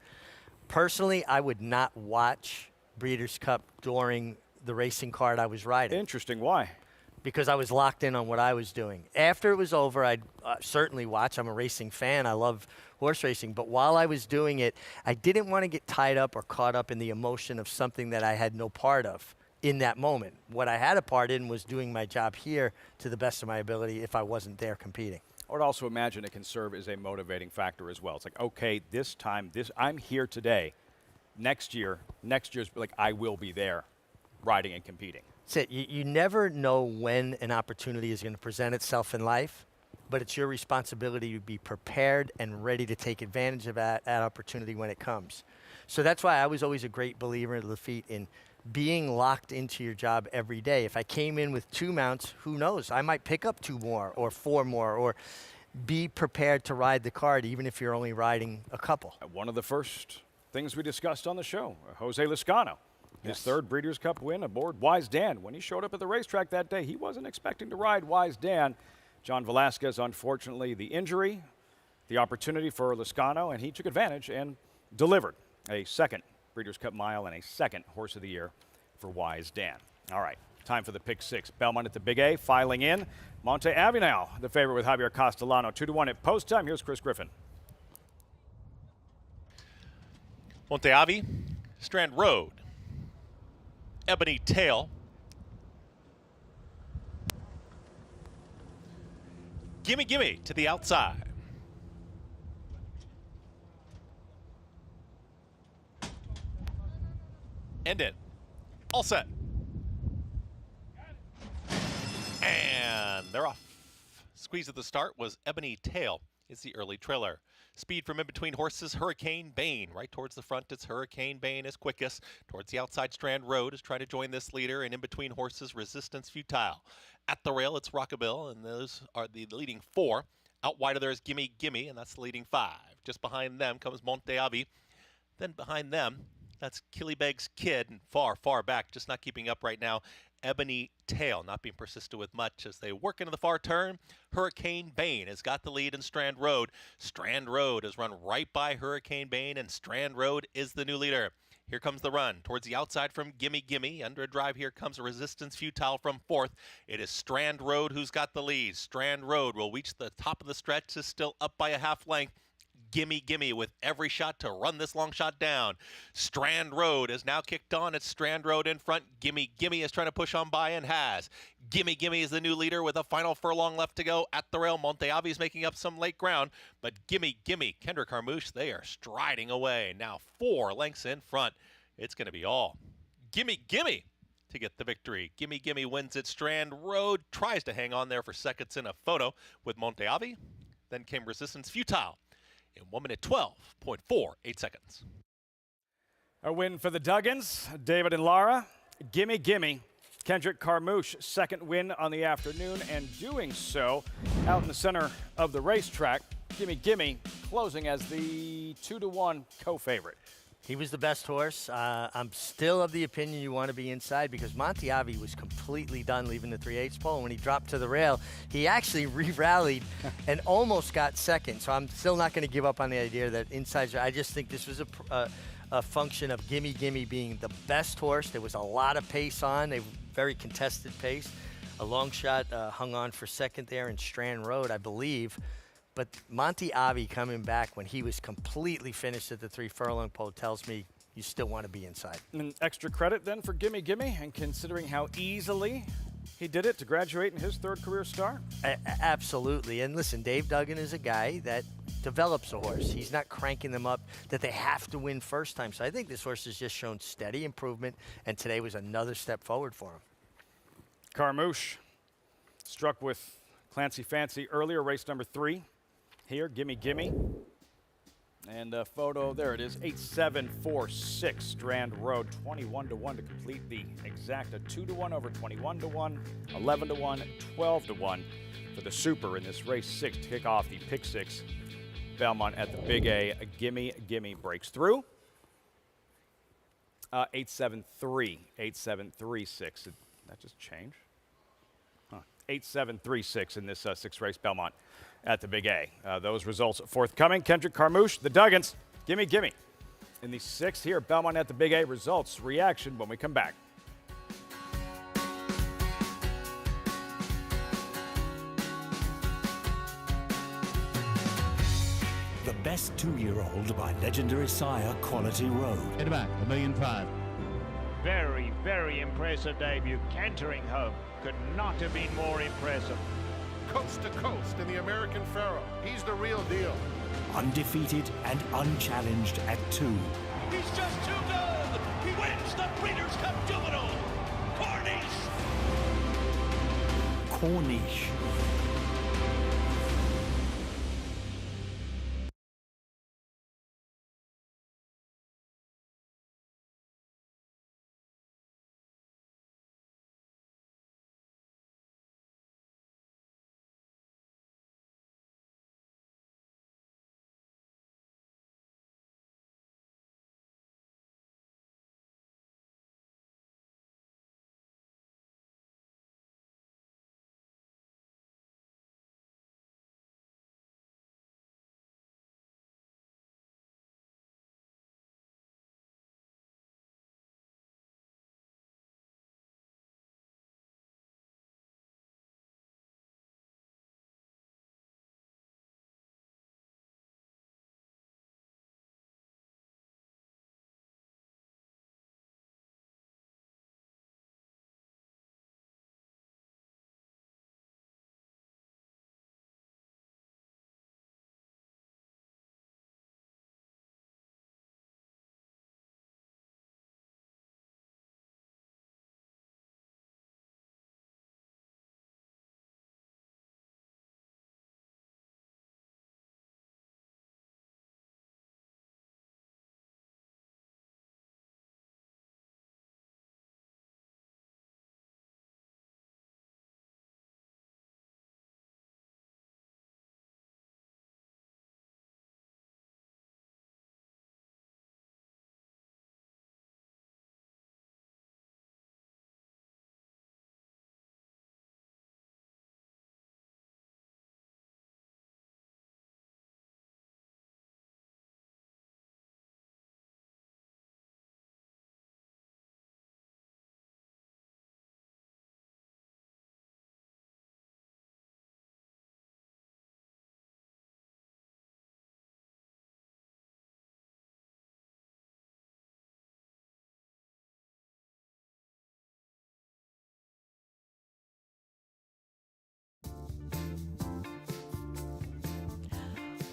Personally, I would not watch Breeders' Cup during the racing card I was riding. Interesting. Why? Because I was locked in on what I was doing. After it was over, I'd certainly watch. I'm a racing fan. I love horse racing. But while I was doing it, I didn't want to get tied up or caught up in the emotion of something that I had no part of in that moment. What I had a part in was doing my job here to the best of my ability if I wasn't there competing. I would also imagine it can serve as a motivating factor as well. It's like, okay, this time, I'm here today. Next year's like, I will be there riding and competing. That's it. You never know when an opportunity is going to present itself in life, but it's your responsibility to be prepared and ready to take advantage of that opportunity when it comes. So that's why I was always a great believer in Lafitte in being locked into your job every day. If I came in with 2 mounts, who knows? I might pick up 2 more or 4 more, or be prepared to ride the card even if you're only riding a couple. One of the first things we discussed on the show, Jose Lezcano. His third Breeders' Cup win aboard Wise Dan. When he showed up at the racetrack that day, he wasn't expecting to ride Wise Dan. John Velasquez, unfortunately, the injury, the opportunity for Lezcano, and he took advantage and delivered a second Breeders' Cup mile and a second Horse of the Year for Wise Dan. All right, time for the pick 6. Belmont at the Big A, filing in. Monte Avi now, the favorite with Javier Castellano. 2-1 at post time. Here's Chris Griffin. Monte Avi, Strand Road. Ebony Tail. Gimme Gimme to the outside. And in. All set. And they're off. Squeeze at the start was Ebony Tail. It's the early trailer. Speed from in between horses, Hurricane Bane. Right towards the front, it's Hurricane Bane is quickest. Towards the outside, Strand Road is trying to join this leader, and in between horses, Resistance Futile. At the rail, it's Rockabill, and those are the leading 4. Out wide of there is Gimme Gimme, and that's the leading 5. Just behind them comes Monte Avi. Then behind them, that's Killybeg's Kid, and far, far back, just not keeping up right now. Ebony Tail, not being persisted with much as they work into the far turn. Hurricane Bane has got the lead in Strand Road. Strand Road has run right by Hurricane Bane, and Strand Road is the new leader. Here comes the run towards the outside from Gimme Gimme. Under a drive here comes a Resistance Futile from fourth. It is Strand Road who's got the lead. Strand Road will reach the top of the stretch, is still up by a half length. Gimme Gimme with every shot to run this long shot down. Strand Road is now kicked on. It's Strand Road in front. Gimme Gimme is trying to push on by and has. Gimme Gimme is the new leader with a final furlong left to go at the rail. Monteavi is making up some late ground, but Gimme Gimme, Kendrick Carmouche, they are striding away. Now 4 lengths in front. It's going to be all Gimme Gimme to get the victory. Gimme Gimme wins at Strand Road, tries to hang on there for seconds in a photo with Monteavi. Then came Resistance Futile in 1 minute 12.48 seconds. A win for the Duggins, David and Lara. Gimme Gimme. Kendrick Carmouche, second win on the afternoon, and doing so out in the center of the racetrack. Gimme Gimme closing as the 2-1 co-favorite. He was the best horse. I'm still of the opinion you want to be inside because Monteavi was completely done leaving the 3/8 pole. And when he dropped to the rail, he actually re-rallied and almost got second. So I'm still not going to give up on the idea that inside. I just think this was a function of Gimme Gimme being the best horse. There was a lot of pace on. They very contested pace. A long shot hung on for second there in Strand Road, I believe. But Monteavi coming back when he was completely finished at the 3 furlong pole tells me you still want to be inside. And extra credit then for Gimme Gimme, and considering how easily he did it to graduate in his 3rd career start? Absolutely. And listen, Dave Duggan is a guy that develops a horse. He's not cranking them up that they have to win first time. So I think this horse has just shown steady improvement, and today was another step forward for him. Carmouche struck with Clancy Fancy earlier, race number 3. Here, Gimme Gimme. And a photo, there it is, 8746 Strand Road, 21-1 to complete the exacta. 2-1 over 21-1, 11-1, 12-1 for the Super in this race 6 to kick off the pick 6. Belmont at the Big A. Gimme Gimme breaks through. 8736. Did that just change? 8736 in this 6-race Belmont at the Big A. Those results forthcoming. Kendrick Carmouche, the Duggins, Gimme Gimme. In the 6th here, Belmont at the Big A. Results, reaction when we come back. The best 2-year-old by legendary sire Quality Road. In the back, $1,005,000. Very, very impressive debut. Cantering home could not have been more impressive. Coast to coast in the American Pharaoh. He's the real deal. Undefeated and unchallenged at 2. He's just too good. He wins the Breeders' Cup Juvenile. Corniche.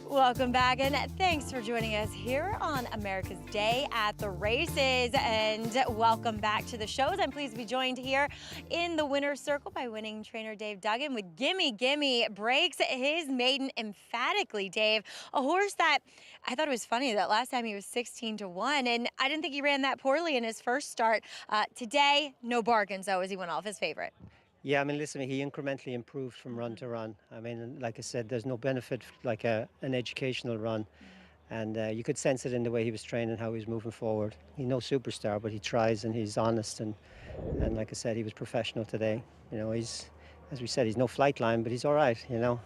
Welcome back, and thanks for joining us here on America's Day at the Races, and welcome back to the shows. I'm pleased to be joined here in the winner's circle by winning trainer Dave Duggan with Gimme Gimme breaks his maiden emphatically, Dave. A horse that I thought it was funny that last time he was 16-1, and I didn't think he ran that poorly in his first start. Today, no bargains though, as he went off his favorite. Yeah, I mean, listen, he incrementally improved from run to run. I mean, like I said, there's no benefit like an educational run. And you could sense it in the way he was training, how he was moving forward. He's no superstar, but he tries and he's honest. And like I said, he was professional today. You know, he's, as we said, he's no flight line, but he's all right, you know.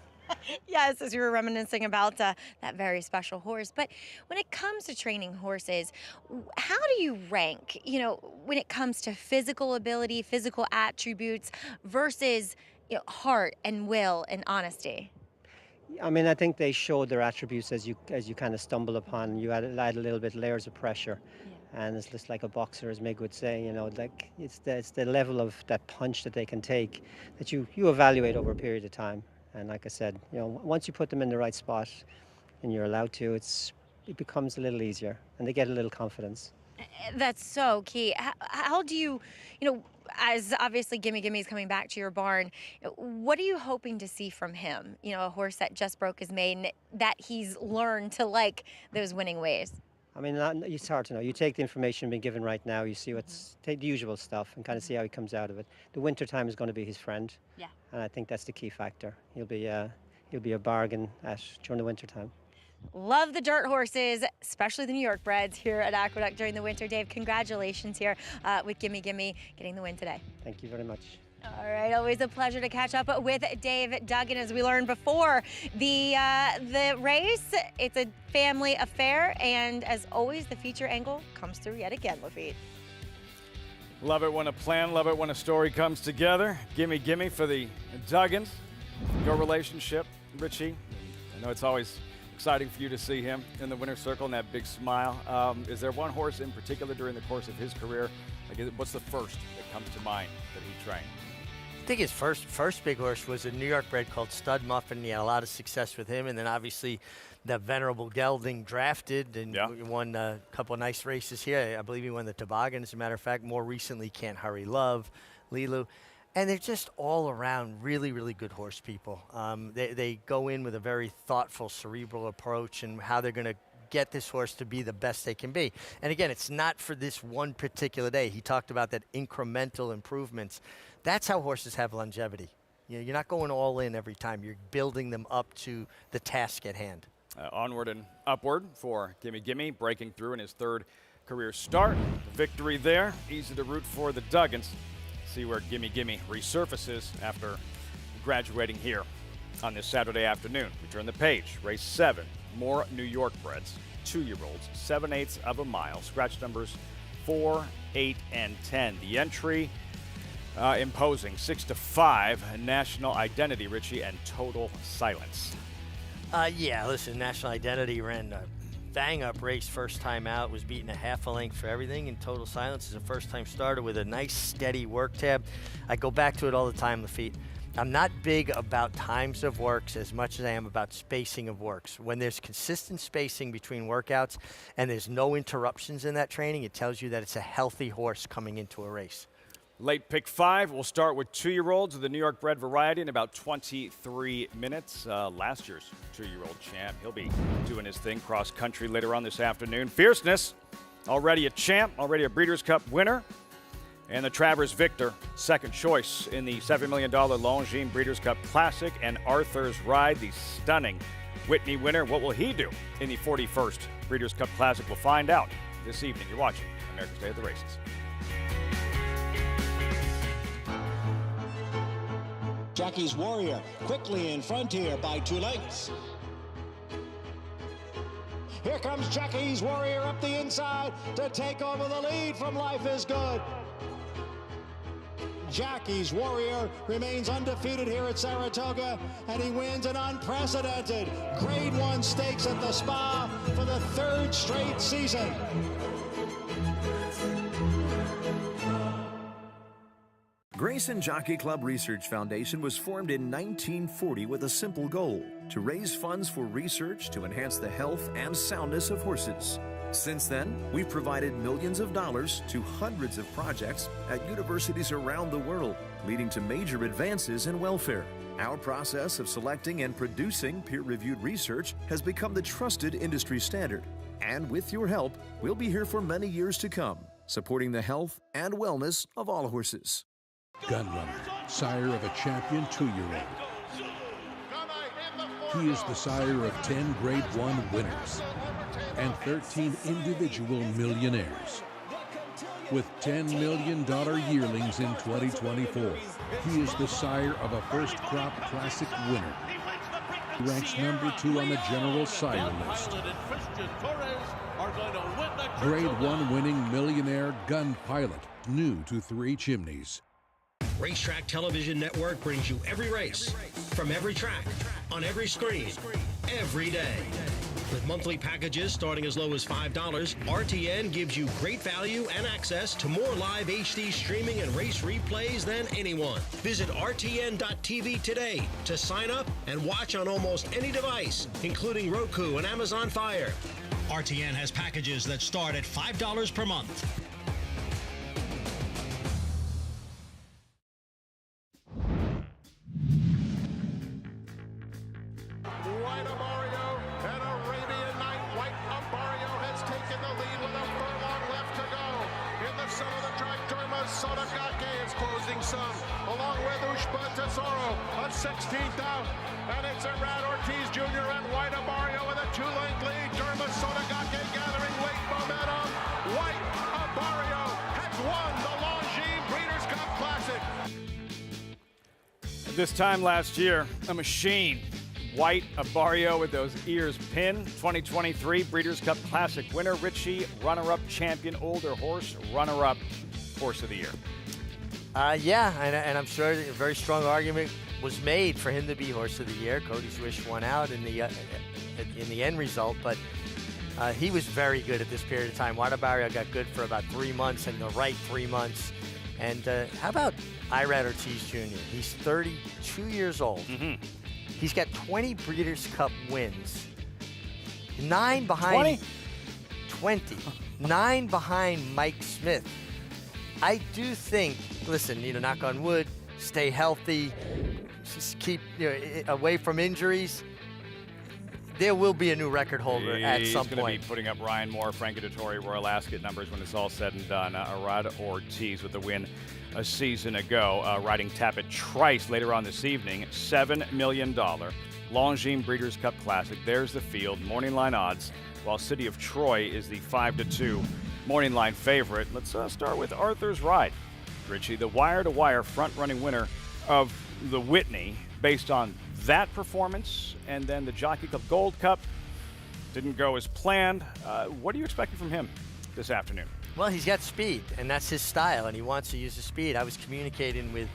Yes, as you were reminiscing about that very special horse. But when it comes to training horses, how do you rank, you know, when it comes to physical ability, physical attributes versus, you know, heart and will and honesty? I mean, I think they showed their attributes as you kind of stumble upon. You add a little bit layers of pressure. And it's just like a boxer, as Meg would say, you know, like it's the level of that punch that they can take that you evaluate over a period of time. And like I said, you know, once you put them in the right spot and you're allowed to, it becomes a little easier and they get a little confidence. That's so key. How do you know, as obviously Gimme Gimme is coming back to your barn, what are you hoping to see from him? You know, a horse that just broke his maiden, that he's learned to like those winning ways. I mean, it's hard to know. You take the information being given right now, you see take the usual stuff and kind of see how he comes out of it. The winter time is going to be his friend. Yeah. And I think that's the key factor. He'll be a bargain during the winter time. Love the dirt horses, especially the New York breds here at Aqueduct during the winter. Dave, congratulations here with Gimme Gimme getting the win today. Thank you very much. All right, always a pleasure to catch up with Dave Duggan. As we learned before the race, it's a family affair, and as always, the feature angle comes through yet again, Lafitte. Love it when a plan, love it when a story comes together. Gimme Gimme for the Duggans. Your relationship, Richie, I know it's always exciting for you to see him in the winner's circle and that big smile. Is there one horse in particular during the course of his career? Like, what's the first that comes to mind that he trained? I think his first big horse was a New York bred called Stud Muffin. He had a lot of success with him, and then obviously the venerable gelding drafted and won a couple of nice races here. I believe he won the Toboggan, as a matter of fact. More recently, Can't Hurry Love, Lilu. And they're just all around really, really good horse people. They go in with a very thoughtful, cerebral approach and how they're going to get this horse to be the best they can be. And again, it's not for this one particular day. He talked about that incremental improvements. That's how horses have longevity. You know, you're not going all in every time. You're building them up to the task at hand. Onward and upward for Gimme Gimme, breaking through in his third career start. Victory there. Easy to root for the Duggans. See where Gimme Gimme resurfaces after graduating here on this Saturday afternoon. We turn the page. Race 7. More New York breds. 2-year-olds. 7/8 of a mile. Scratch numbers 4, 8, and 10. The entry imposing 6-5. National Identity, Richie, and Total Silence. Yeah, listen, National Identity ran a bang-up race first time out, was beaten a half a length for everything, and Total Silence is a first-time starter with a nice, steady work tab. I go back to it all the time, Lafitte. I'm not big about times of works as much as I am about spacing of works. When there's consistent spacing between workouts and there's no interruptions in that training, it tells you that it's a healthy horse coming into a race. Late pick 5. We'll start with 2-year-olds of the New York bred variety in about 23 minutes. Last year's 2-year-old champ. He'll be doing his thing cross country later on this afternoon. Fierceness, already a champ, already a Breeders' Cup winner. And the Travers Victor, second choice in the $7 million Longines Breeders' Cup Classic. And Arthur's Ride, the stunning Whitney winner. What will he do in the 41st Breeders' Cup Classic? We'll find out this evening. You're watching America's Day at the Races. Jackie's Warrior quickly in front here by 2 lengths. Here comes Jackie's Warrior up the inside to take over the lead from Life is Good. Jackie's Warrior remains undefeated here at Saratoga, and he wins an unprecedented Grade 1 stakes at the Spa for the 3rd straight season. Grade Race and Jockey Club Research Foundation was formed in 1940 with a simple goal: to raise funds for research to enhance the health and soundness of horses. Since then, we've provided millions of dollars to hundreds of projects at universities around the world, leading to major advances in welfare. Our process of selecting and producing peer-reviewed research has become the trusted industry standard. And with your help, we'll be here for many years to come, supporting the health and wellness of all horses. Gunrunner, sire of a champion 2-year-old. He is the sire of 10 Grade 1 winners and 13 individual millionaires. With $10 million yearlings in 2024, he is the sire of a first crop classic winner. He ranks number 2 on the general sire list. Grade 1 winning millionaire gun pilot, new to 3 Chimneys. Racetrack Television Network brings you every race, from every track, on every screen, every day. With monthly packages starting as low as $5, RTN gives you great value and access to more live HD streaming and race replays than anyone. Visit RTN.tv today to sign up and watch on almost any device, including Roku and Amazon Fire. RTN has packages that start at $5 per month. Is closing some, along with Ushba Tesoro, a 16th out, and it's Irad Ortiz Jr. and White Abario with a 2-length lead. Derma Sodagake gathering weight momentum. White Abario has won the Longines Breeders' Cup Classic. At this time last year, a machine. White Abario with those ears pinned. 2023 Breeders' Cup Classic winner. Richie, runner-up champion, older horse, runner-up horse of the year. Yeah, and I'm sure a very strong argument was made for him to be horse of the year. Cody's Wish won out in the end result, but he was very good at this period of time. White Abario got good for about 3 months, and the right 3 months. And how about Irad Ortiz Jr.? He's 32 years old. Mm-hmm. He's got 20 Breeders' Cup wins. 9 behind 20. 9 behind Mike Smith. I do think, listen, knock on wood, stay healthy, just keep away from injuries. There will be a new record holder at some point. He's going to be putting up Ryan Moore, Frank Dettori, Royal Ascot numbers when it's all said and done. Irad Ortiz with the win a season ago, riding Tapit Trice later on this evening. $7 million Longines Breeders' Cup Classic. There's the field, morning line odds, while City of Troy is the 5-2 morning line favorite. Let's start with Arthur's Ride. Richie, the wire-to-wire front-running winner of the Whitney, based on that performance, and then the Jockey Club Gold Cup didn't go as planned. What are you expecting from him this afternoon? Well, he's got speed, and that's his style, and he wants to use the speed. I was communicating with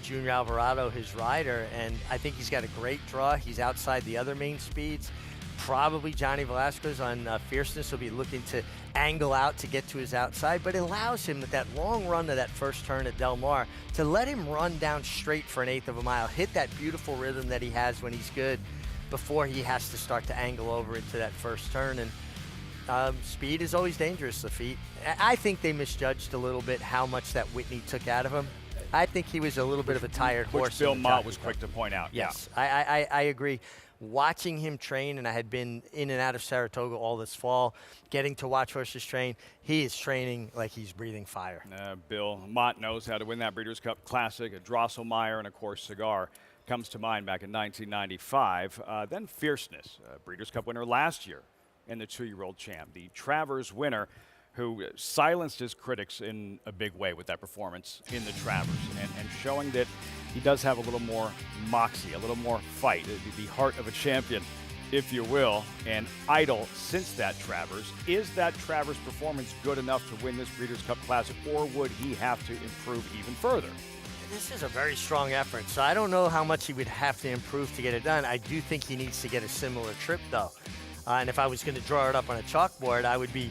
Junior Alvarado, his rider, and I think he's got a great draw. He's outside the other main speeds. Probably Johnny Velasquez on Fierceness will be looking to angle out to get to his outside, but it allows him with that long run to that first turn at Del Mar to let him run down straight for an 1/8 of a mile, hit that beautiful rhythm that he has when he's good before he has to start to angle over into that first turn. And speed is always dangerous, Lafitte. I think they misjudged a little bit how much that Whitney took out of him. I think he was a little bit of a tired horse. Which Bill Mott was quick to point out. Yes, yeah. I agree. Watching him train, and I had been in and out of Saratoga all this fall, getting to watch horses train, he is training like he's breathing fire. Bill Mott knows how to win that Breeders' Cup Classic. A Drosselmeyer and, of course, Cigar comes to mind back in 1995. Then Fierceness, Breeders' Cup winner last year, and the 2-year-old champ. The Travers winner who silenced his critics in a big way with that performance in the Travers, and showing that he does have a little more moxie, a little more fight, the heart of a champion, if you will. And idle since that Travers. Is that Travers performance good enough to win this Breeders' Cup Classic, or would he have to improve even further? This is a very strong effort, so I don't know how much he would have to improve to get it done. I do think he needs to get a similar trip, though. And if I was going to draw it up on a chalkboard, I would be,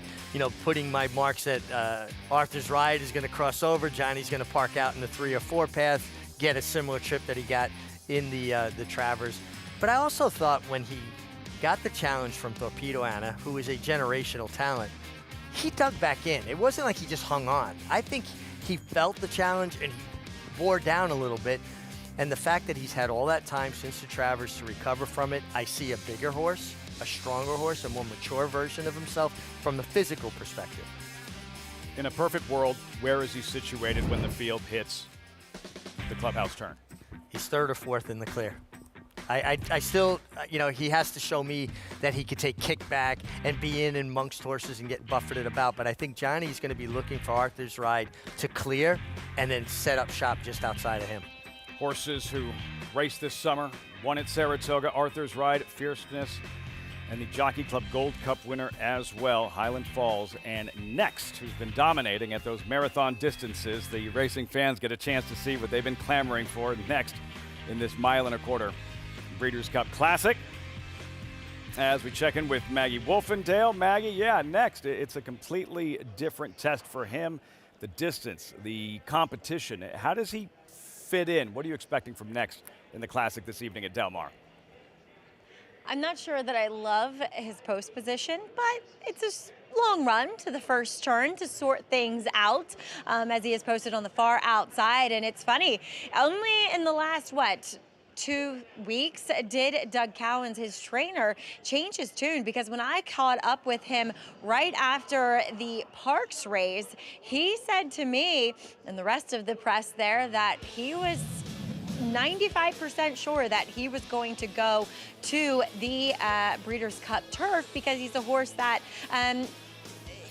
putting my marks that Arthur's Ride is going to cross over. Johnny's going to park out in the 3 or 4 path, get a similar trip that he got in the Travers. But I also thought when he got the challenge from Torpedo Anna, who is a generational talent, he dug back in. It wasn't like he just hung on. I think he felt the challenge and he bore down a little bit. And the fact that he's had all that time since the Travers to recover from it, I see a bigger horse, a stronger horse, a more mature version of himself from the physical perspective. In a perfect world, where is he situated when the field hits the clubhouse turn? He's 3rd or 4th in the clear. I still, he has to show me that he could take kickback and be in amongst horses and get buffeted about. But I think Johnny's going to be looking for Arthur's Ride to clear and then set up shop just outside of him. Horses who raced this summer, won at Saratoga, Arthur's Ride, Fierceness, and the Jockey Club Gold Cup winner as well, Highland Falls. And Next, who's been dominating at those marathon distances. The racing fans get a chance to see what they've been clamoring for next in this 1.25 mile Breeders' Cup Classic. As we check in with Maggie Wolfendale. Maggie, Next, it's a completely different test for him. The distance, the competition, how does he fit in? What are you expecting from Next in the Classic this evening at Del Mar? I'm not sure that I love his post position, but it's a long run to the first turn to sort things out as he is posted on the far outside. And it's funny, only in the last, 2 weeks did Doug Cowens, his trainer, change his tune, because when I caught up with him right after the Parks race, he said to me and the rest of the press there that he was 95% sure that he was going to go to the Breeders' Cup turf because he's a horse that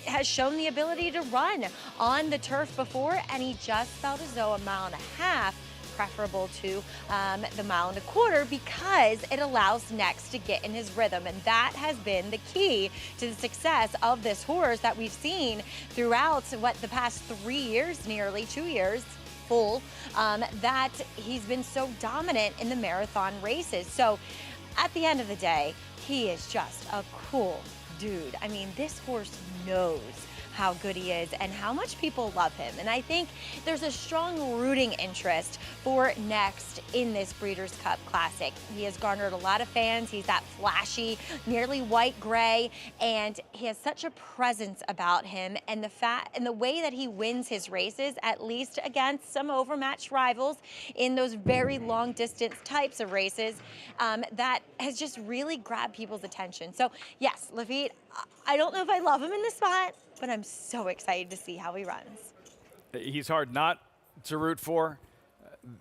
has shown the ability to run on the turf before, and he just felt as though 1.5 miles preferable to the 1.25 miles because it allows Next to get in his rhythm, and that has been the key to the success of this horse that we've seen throughout the past 3 years, nearly 2 years full, that he's been so dominant in the marathon races. So at the end of the day, he is just a cool dude. I mean, this horse knows how good he is and how much people love him. And I think there's a strong rooting interest for Next in this Breeders' Cup Classic. He has garnered a lot of fans. He's that flashy, nearly white gray, and he has such a presence about him, and the way that he wins his races, at least against some overmatched rivals in those very long distance types of races, that has just really grabbed people's attention. So yes, Lafitte, I don't know if I love him in this spot, but I'm so excited to see how he runs. He's hard not to root for.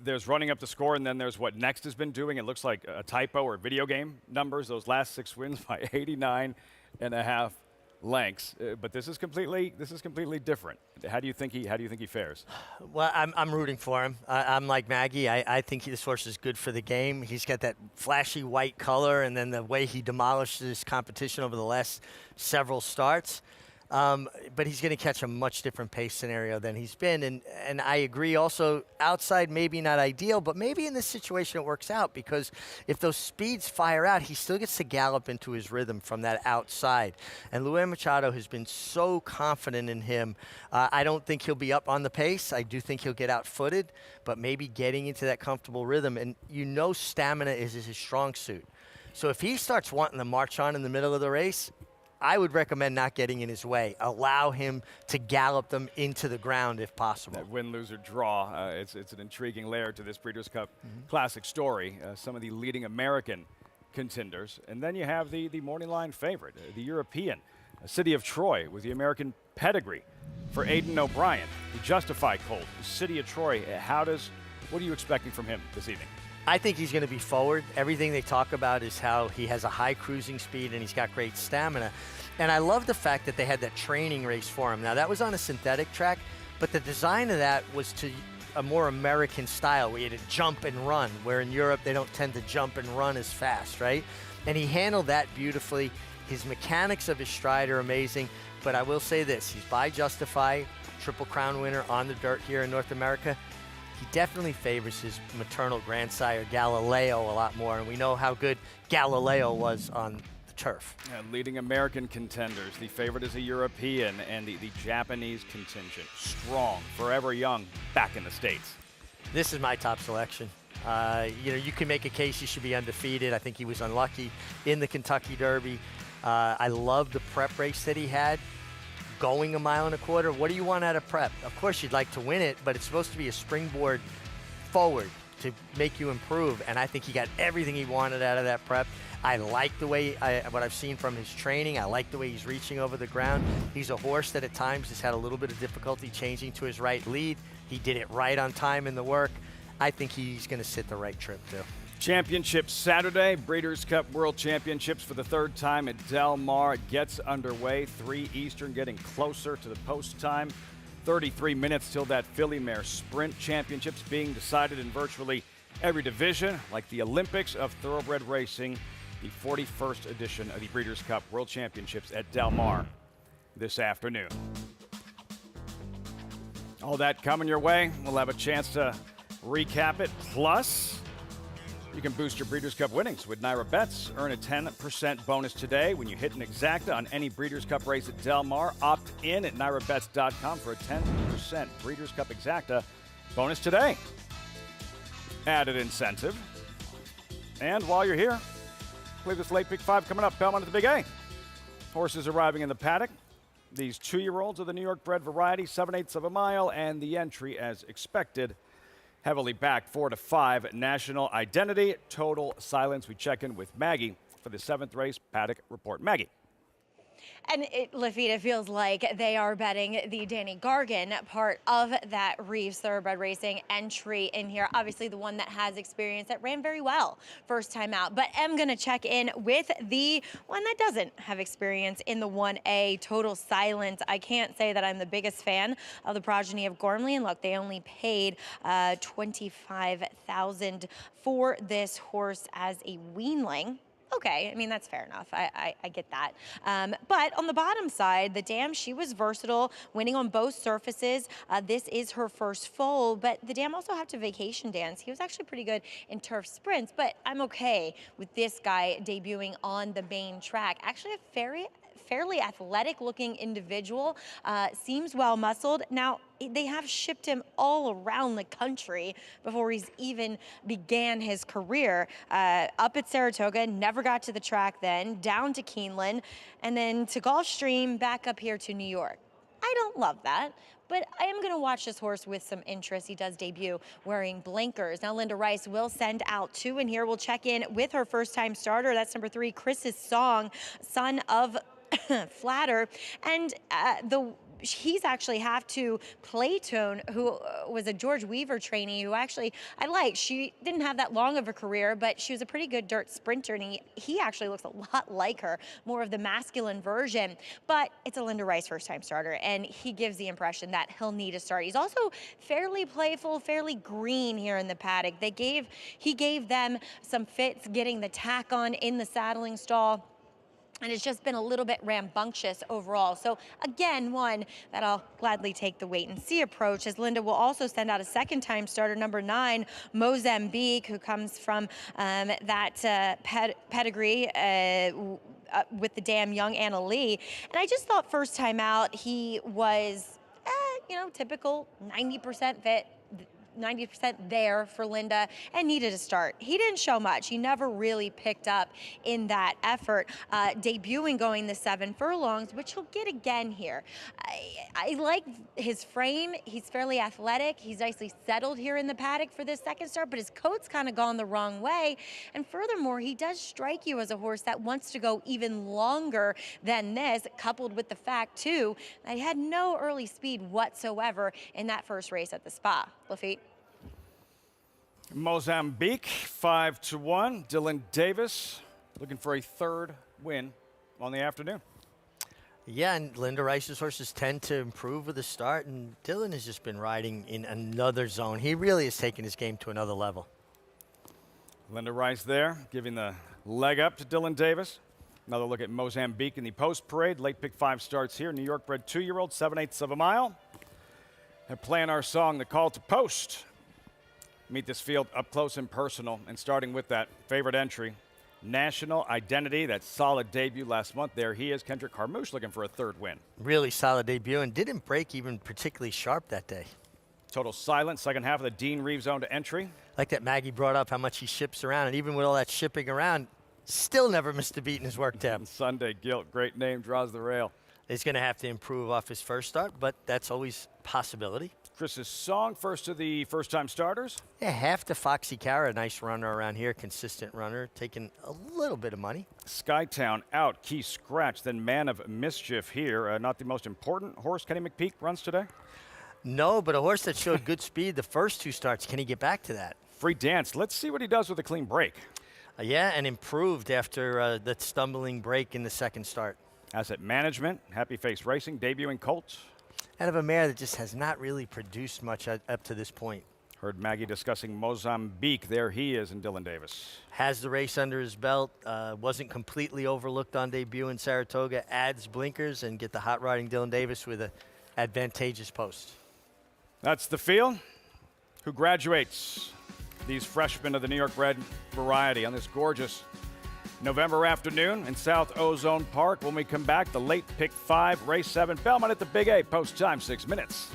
There's running up the score, and then there's what Next has been doing. It looks like a typo or video game numbers, those last 6 wins by 89.5 lengths. But this is completely different. How do you think he fares? Well, I'm rooting for him. I'm like Maggie. I think this horse is good for the game. He's got that flashy white color, and then the way he demolishes competition over the last several starts. But he's going to catch a much different pace scenario than he's been. And I agree also, outside maybe not ideal, but maybe in this situation it works out, because if those speeds fire out, he still gets to gallop into his rhythm from that outside. And Luis Machado has been so confident in him. I don't think he'll be up on the pace. I do think he'll get out-footed, but maybe getting into that comfortable rhythm. And stamina is his strong suit. So if he starts wanting to march on in the middle of the race, I would recommend not getting in his way. Allow him to gallop them into the ground if possible. That win, lose, or draw, it's an intriguing layer to this Breeders' Cup Classic story. Some of the leading American contenders. And then you have the morning line favorite, the European, City of Troy, with the American pedigree for Aidan O'Brien, the Justified colt, City of Troy. What are you expecting from him this evening? I think he's going to be forward. Everything they talk about is how he has a high cruising speed and he's got great stamina. And I love the fact that they had that training race for him. Now, that was on a synthetic track, but the design of that was to a more American style where you had to jump and run, where in Europe they don't tend to jump and run as fast, right? And he handled that beautifully. His mechanics of his stride are amazing, but I will say this, he's by Justify, Triple Crown winner on the dirt here in North America. He definitely favors his maternal grandsire, Galileo, a lot more, and we know how good Galileo was on the turf. Leading American contenders. The favorite is a European, and the Japanese contingent. Strong, forever young, back in the States. This is my top selection. You can make a case he should be undefeated. I think he was unlucky in the Kentucky Derby. I love the prep race that he had, going 1.25 miles. What do you want out of prep? Of course, you'd like to win it, but it's supposed to be a springboard forward to make you improve, and I think he got everything he wanted out of that prep. I like the way, what I've seen from his training. I like the way he's reaching over the ground. He's a horse that at times has had a little bit of difficulty changing to his right lead. He did it right on time in the work. I think he's going to sit the right trip, too. Championship Saturday, Breeders' Cup World Championships for the third time at Del Mar gets underway. 3 Eastern, getting closer to the post time. 33 minutes till that Filly Mare Sprint Championships being decided in virtually every division, like the Olympics of thoroughbred racing, the 41st edition of the Breeders' Cup World Championships at Del Mar this afternoon. All that coming your way. We'll have a chance to recap it. Plus, you can boost your Breeders' Cup winnings with Naira Bets. Earn a 10% bonus today when you hit an exacta on any Breeders' Cup race at Del Mar. Opt in at NairaBets.com for a 10% Breeders' Cup exacta bonus today. Added incentive. And while you're here, play this late pick 5 coming up. Belmont at the Big A. Horses arriving in the paddock. These 2-year-olds of the New York bred variety, 7/8 of a mile, and the entry as expected. Heavily backed 4 to 5. National Identity, Total Silence. We check in with Maggie for the 7th race paddock report. Maggie. And Lafita feels like they are betting the Danny Gargan part of that Reeves Thoroughbred Racing entry in here. Obviously the one that has experience, that ran very well first time out. But I'm going to check in with the one that doesn't have experience in the 1A, Total Silence. I can't say that I'm the biggest fan of the progeny of Gormley. And look, they only paid $25,000 for this horse as a weanling. Okay, I mean, that's fair enough. I get that. But on the bottom side, the dam, she was versatile, winning on both surfaces. This is her first foal, but the dam also had to vacation dance. He was actually pretty good in turf sprints, but I'm okay with this guy debuting on the main track. Actually, a fairly athletic looking individual, seems well muscled. Now, they have shipped him all around the country before he's even began his career. Up at Saratoga, never got to the track then, down to Keeneland, and then to Gulfstream, back up here to New York. I don't love that, but I am going to watch this horse with some interest. He does debut wearing blinkers. Now, Linda Rice will send out 2 in here. We'll check in with her first-time starter. That's number 3, Chris's Song, son of Flatter, and he's actually have to Playtone, who was a George Weaver trainee, who actually I like. She didn't have that long of a career, but she was a pretty good dirt sprinter, and he actually looks a lot like her, more of the masculine version. But it's a Linda Rice first-time starter, and he gives the impression that he'll need a start. He's also fairly playful, fairly green here in the paddock. He gave them some fits getting the tack on in the saddling stall. And it's just been a little bit rambunctious overall. So again, one that I'll gladly take the wait and see approach, as Linda will also send out a second-time starter, number 9, Mozambique, who comes from that pedigree with the damn young Anna Lee. And I just thought first time out he was, typical 90% fit. 90% there for Linda, and needed a start. He didn't show much. He never really picked up in that effort. Debuting going the 7 furlongs, which he'll get again here. I like his frame. He's fairly athletic. He's nicely settled here in the paddock for this second start, but his coat's kind of gone the wrong way. And furthermore, he does strike you as a horse that wants to go even longer than this, coupled with the fact, too, that he had no early speed whatsoever in that first race at the Spa. Lafitte. Mozambique, 5-1. Dylan Davis looking for a 3rd win on the afternoon. Yeah, and Linda Rice's horses tend to improve with the start, and Dylan has just been riding in another zone. He really has taken his game to another level. Linda Rice there, giving the leg up to Dylan Davis. Another look at Mozambique in the post parade. Late pick 5 starts here. New York bred 2-year-old, 7/8 of a mile. And playing our song, The Call to Post. Meet this field up close and personal, and starting with that favorite entry, National Identity, that solid debut last month. There he is, Kendrick Carmouche, looking for a third win. Really solid debut and didn't break even particularly sharp that day. Total silence, second half of the Dean Reeves owned entry. Like that Maggie brought up how much he ships around, and even with all that shipping around, still never missed a beat in his work tab. Sunday Gilt, great name, draws the rail. He's going to have to improve off his first start, but that's always a possibility. Chris's Song, first of the first-time starters. Yeah, half to Foxy Cara, nice runner around here, consistent runner, taking a little bit of money. Skytown out, Key Scratch, then Man of Mischief here. Not the most important horse Kenny McPeak runs today? No, but a horse that showed good speed the first two starts. Can he get back to that? Free Dance, let's see what he does with a clean break. Yeah, and improved after that stumbling break in the second start. Asset Management, Happy Face Racing, debuting Colts. Out of a mare that just has not really produced much up to this point. Heard Maggie discussing Mozambique. There he is in Dylan Davis. Has the race under his belt. Wasn't completely overlooked on debut in Saratoga. Adds blinkers and get the hot riding Dylan Davis with an advantageous post. That's the field. Who graduates these freshmen of the New York bred variety on this gorgeous November afternoon in South Ozone Park. When we come back, the late pick 5, race 7, Belmont at the Big A, post time 6 minutes.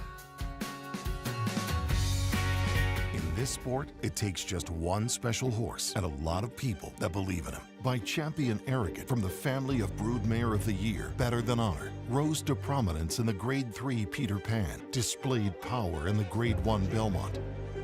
In this sport, it takes just one special horse and a lot of people that believe in him. By Champion Arrogant from the family of Broodmare of the Year, Better Than Honor, rose to prominence in the Grade 3 Peter Pan, displayed power in the Grade 1 Belmont,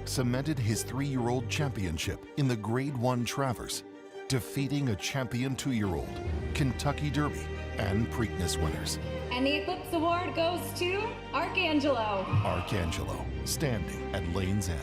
cemented his 3-year-old championship in the Grade 1 Travers, defeating a champion 2-year-old, Kentucky Derby, and Preakness winners. And the Eclipse Award goes to Arcangelo. Arcangelo, standing at Lane's End.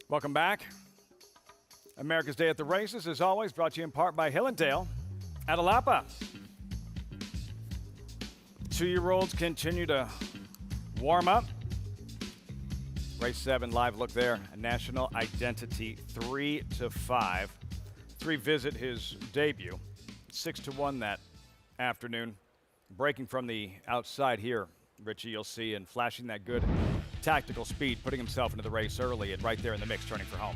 Welcome back. America's Day at the Races, as always, brought to you in part by Hillendale at Alapa. 2-year-olds continue to warm up. Race 7, live look there. A National Identity, 3-5. 3 visit his debut. 6-1 that afternoon. Breaking from the outside here, Richie, you'll see, and flashing that good tactical speed, putting himself into the race early and right there in the mix, turning for home.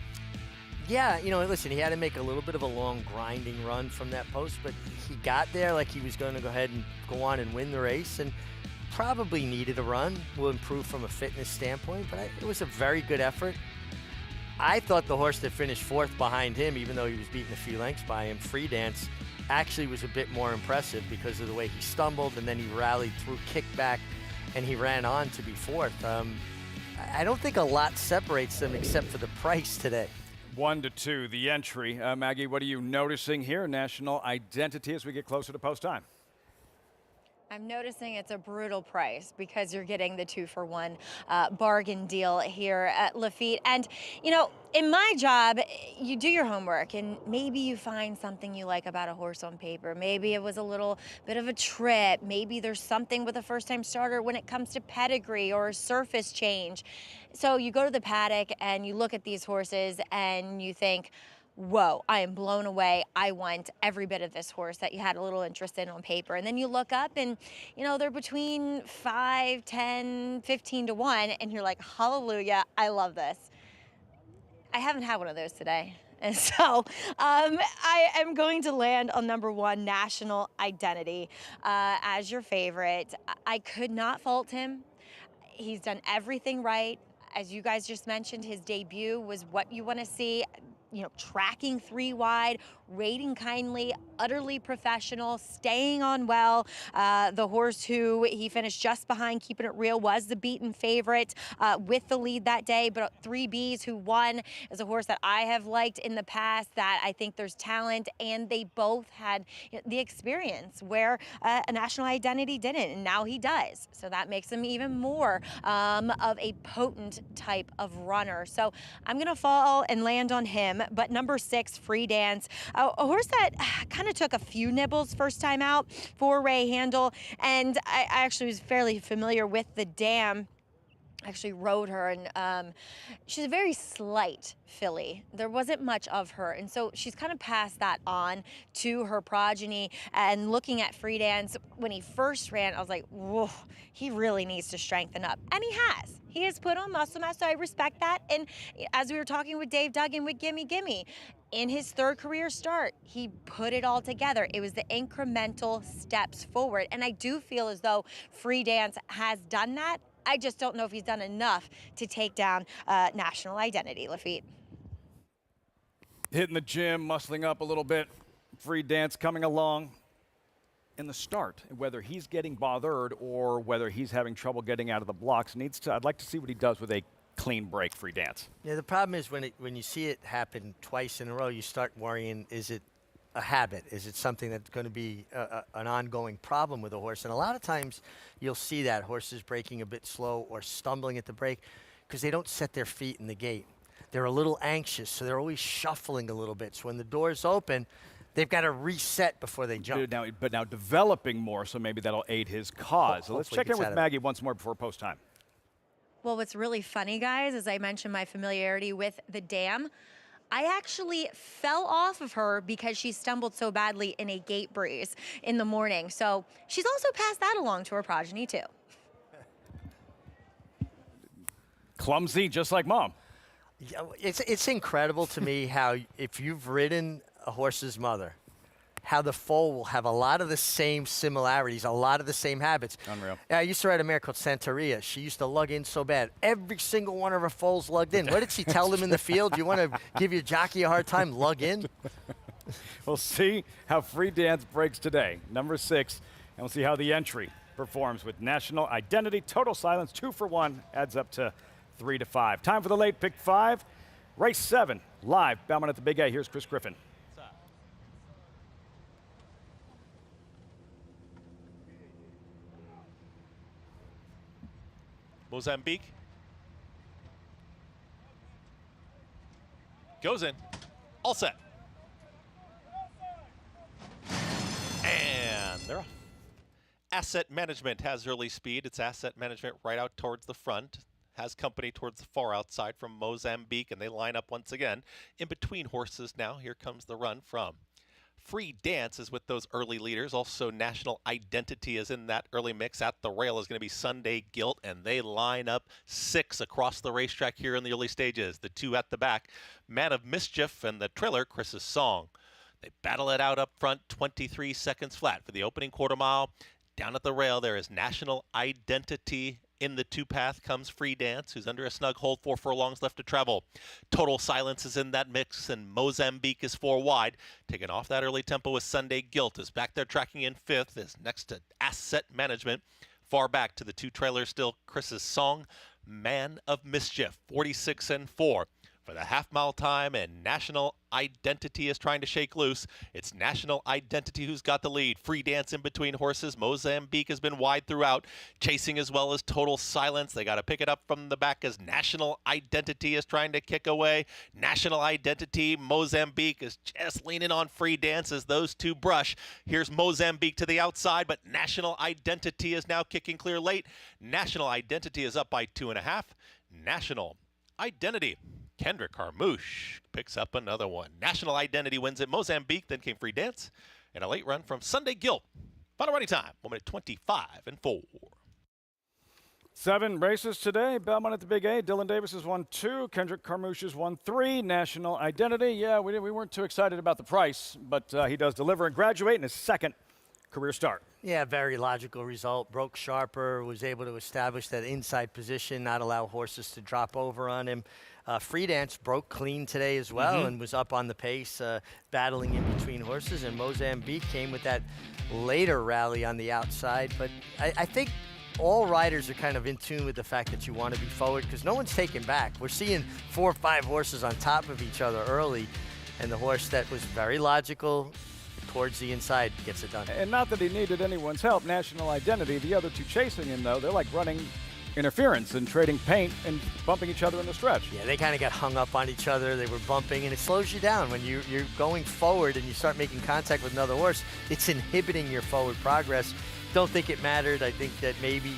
Yeah, you know, listen, he had to make a little bit of a long grinding run from that post, but he got there like he was going to go ahead and go on and win the race, and probably needed a run. Will improve from a fitness standpoint, but it was a very good effort. I thought the horse that finished 4th behind him, even though he was beaten a few lengths by him, Free Dance, actually was a bit more impressive because of the way he stumbled and then he rallied through kickback and he ran on to be 4th. I don't think a lot separates them except for the price today. 1-2, the entry. Maggie, what are you noticing here? National Identity as we get closer to post time. I'm noticing it's a brutal price because you're getting the 2-for-1 bargain deal here at Lafitte. And, you know, in my job, you do your homework and maybe you find something you like about a horse on paper. Maybe it was a little bit of a trip. Maybe there's something with a first-time starter when it comes to pedigree or a surface change. So you go to the paddock and you look at these horses and you think, whoa, I am blown away. I want every bit of this horse that you had a little interest in on paper. And then you look up and, you know, they're between 5, 10, 15 to 1. And you're like, hallelujah, I love this. I haven't had one of those today. And so I am going to land on number 1, National Identity, as your favorite. I could not fault him. He's done everything right. As you guys just mentioned, his debut was what you want to see. You know, tracking 3 wide, rating kindly, utterly professional, staying on well. The horse who he finished just behind, keeping it real, was the beaten favorite with the lead that day. But 3Bs who won is a horse that I have liked in the past, that I think there's talent, and they both had the experience where a National Identity didn't, and now he does. So that makes him even more of a potent type of runner. So I'm gonna fall and land on him. But number 6, Free Dance, a horse that kind of took a few nibbles first time out for Ray Handel, and I actually was fairly familiar with the dam. Actually rode her, and she's a very slight filly. There wasn't much of her, and so she's kind of passed that on to her progeny. And looking at Free Dance, when he first ran, I was like, whoa, he really needs to strengthen up, and he has. He has put on muscle mass, so I respect that. And as we were talking with Dave Duggan with Gimme Gimme, in his 3rd career start, he put it all together. It was the incremental steps forward, and I do feel as though Free Dance has done that. I just don't know if he's done enough to take down National Identity, Lafitte. Hitting the gym, muscling up a little bit. Free Dance coming along in the start. Whether he's getting bothered or whether he's having trouble getting out of the blocks, I'd like to see what he does with a clean break, Free Dance. Yeah, the problem is when you see it happen twice in a row, you start worrying, is it a habit? Is it something that's going to be an ongoing problem with a horse? And a lot of times you'll see that horses breaking a bit slow or stumbling at the break because they don't set their feet in the gate. They're a little anxious, so they're always shuffling a little bit. So when the door's open, they've got to reset before they jump. But now developing more, so maybe that'll aid his cause. So let's check in with Maggie once more before post time. Well, what's really funny, guys, as I mentioned my familiarity with the dam, I actually fell off of her because she stumbled so badly in a gate breeze in the morning. So she's also passed that along to her progeny, too. Clumsy, just like Mom. Yeah, it's incredible to me how if you've ridden a horse's mother, how the foal will have a lot of the same similarities, a lot of the same habits. Unreal. I used to ride a mare called Santeria. She used to lug in so bad. Every single one of her foals lugged in. What did she tell them in the field? You want to give your jockey a hard time? Lug in? We'll see how Free Dance breaks today. Number 6, and we'll see how the entry performs with National Identity. Total silence, 2-for-1, adds up to 3-5. Time for the late pick 5. Race 7, live. Bauman at the Big A. Here's Chris Griffin. Mozambique. Goes in. All set. And they're off. Asset Management has early speed. It's Asset Management right out towards the front. Has company towards the far outside from Mozambique, and they line up once again. In between horses now, here comes the run from Free Dance is with those early leaders. Also, National Identity is in that early mix. At the rail is going to be Sunday Guilt, and they line up 6 across the racetrack here in the early stages. The 2 at the back, Man of Mischief, and the trailer, Chris's Song. They battle it out up front, 23 seconds flat for the opening quarter mile. Down at the rail, there is National Identity In the 2-path comes Free Dance, who's under a snug hold, 4 furlongs left to travel. Total Silence is in that mix, and Mozambique is 4 wide. Taking off that early tempo is Sunday Guilt, is back there tracking in 5th, is next to Asset Management. Far back to the 2 trailers still, Chris's Song, Man of Mischief, 46 and 4. For the half-mile time, and National Identity is trying to shake loose. It's National Identity who's got the lead. Free Dance in between horses. Mozambique has been wide throughout, chasing as well as Total Silence. They got to pick it up from the back as National Identity is trying to kick away. National Identity, Mozambique is just leaning on Free Dance as those two brush. Here's Mozambique to the outside, but National Identity is now kicking clear late. National Identity is up by 2.5. National Identity. Kendrick Carmouche picks up another one. National Identity wins at Mozambique, then came Free Dance, and a late run from Sunday Guilt. Final running time, 1 minute 25 and 4. 7 races today. Belmont at the Big A. Dylan Davis has won 2. Kendrick Carmouche has won 3. National Identity. Yeah, we weren't too excited about the price, but he does deliver and graduate in his 2nd career start. Yeah, very logical result. Broke sharper, was able to establish that inside position, not allow horses to drop over on him. Free Dance broke clean today as well and was up on the pace, battling in between horses. And Mozambique came with that later rally on the outside. But I think all riders are kind of in tune with the fact that you want to be forward because no one's taking back. We're seeing 4 or 5 horses on top of each other early, and the horse that was very logical towards the inside gets it done. And not that he needed anyone's help. National Identity, the other 2 chasing him, though, they're like running interference and trading paint and bumping each other in the stretch. Yeah, they kind of got hung up on each other. They were bumping, and it slows you down when you're going forward and you start making contact with another horse. It's inhibiting your forward progress. Don't think it mattered. I think that maybe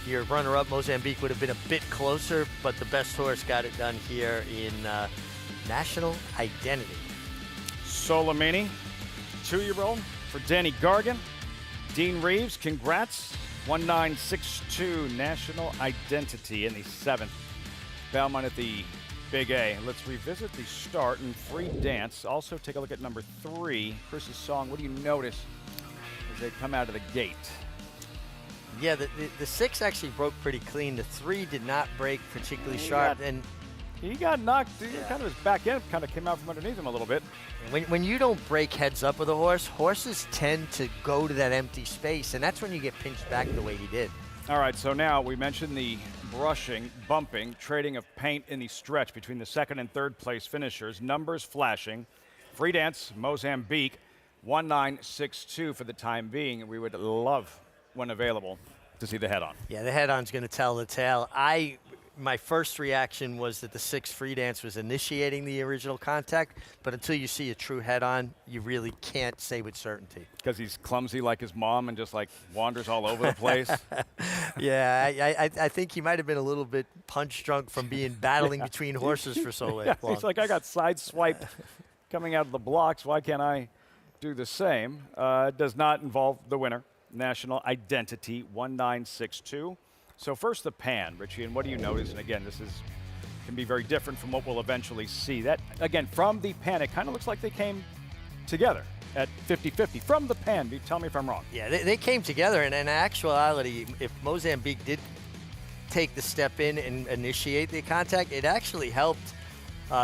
your runner-up Mozambique would have been a bit closer, but the best horse got it done here in National Identity. Solimini, 2-year-old for Danny Gargan. Dean Reeves, congrats. 1962 National Identity in the 7th. Belmont at the Big A. Let's revisit the start and Free Dance. Also take a look at number 3, Chris's Song. What do you notice as they come out of the gate? Yeah, the 6 actually broke pretty clean. The 3 did not break particularly sharp. He got knocked, kind of his back end kind of came out from underneath him a little bit. When you don't break heads up with a horse, horses tend to go to that empty space, and that's when you get pinched back the way he did. All right, so now we mentioned the brushing, bumping, trading of paint in the stretch between the 2nd and 3rd place finishers. Numbers flashing. Free Dance, Mozambique, 1962 for the time being, and we would love, when available, to see the head-on. Yeah, the head-on's going to tell the tale. My first reaction was that the 6 Free Dance was initiating the original contact, but until you see a true head-on, you really can't say with certainty. Because he's clumsy like his mom and just like wanders all over the place. Yeah, I think he might have been a little bit punch drunk from being battling between horses for so long. He's like, I got sideswiped coming out of the blocks. Why can't I do the same? It does not involve the winner, National Identity, 1962. So first the pan, Richie, and what do you notice? And again, this can be very different from what we'll eventually see. That, again, from the pan, it kind of looks like they came together at 50-50. From the pan, tell me if I'm wrong. Yeah, they came together, and in actuality, if Mozambique did take the step in and initiate the contact, it actually helped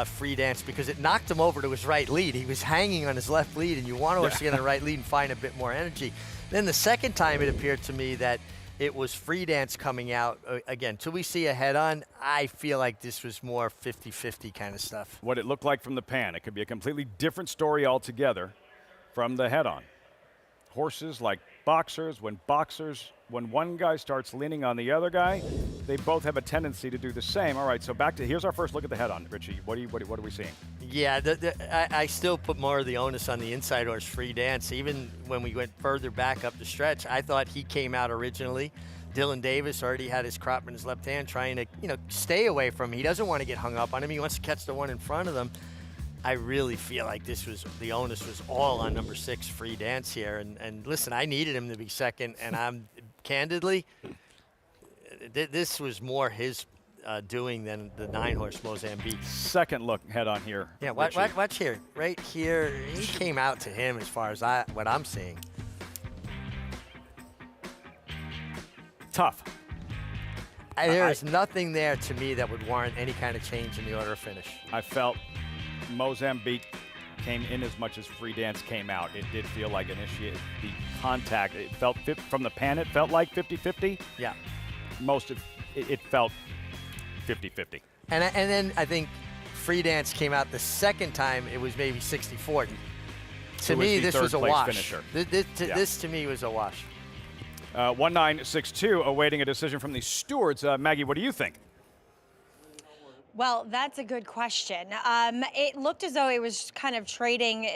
Free Dance because it knocked him over to his right lead. He was hanging on his left lead, and you want a horse to get on the right lead and find a bit more energy. Then the second time it appeared to me that it was Free Dance coming out. Again, till we see a head-on, I feel like this was more 50-50 kind of stuff. What it looked like from the pan, it could be a completely different story altogether from the head-on. Horses like boxers, when one guy starts leaning on the other guy, they both have a tendency to do the same. All right, so here's our first look at the head-on, Richie. What are we seeing? Yeah, I still put more of the onus on the inside horse, Free Dance. Even when we went further back up the stretch, I thought he came out originally. Dylan Davis already had his crop in his left hand, trying to stay away from him. He doesn't want to get hung up on him. He wants to catch the one in front of them. I really feel like the onus was all on number 6, Free Dance here. And listen, I needed him to be second, and I'm candidly, this was more his doing than the 9-horse Mozambique. Second look head on here. Yeah, watch here. Right here, he came out to him as far as what I'm seeing. Tough. There's nothing there to me that would warrant any kind of change in the order of finish. I felt Mozambique came in as much as Free Dance came out. It did feel like the contact. It felt from the pan. It felt like 50-50. Yeah. Most of it felt 50-50. And then I think Free Dance came out the second time. It was maybe 60-40. To me, this was a wash. Finisher. This to me was a wash. 1962 awaiting a decision from the stewards. Maggie, what do you think? Well, that's a good question. It looked as though it was kind of trading,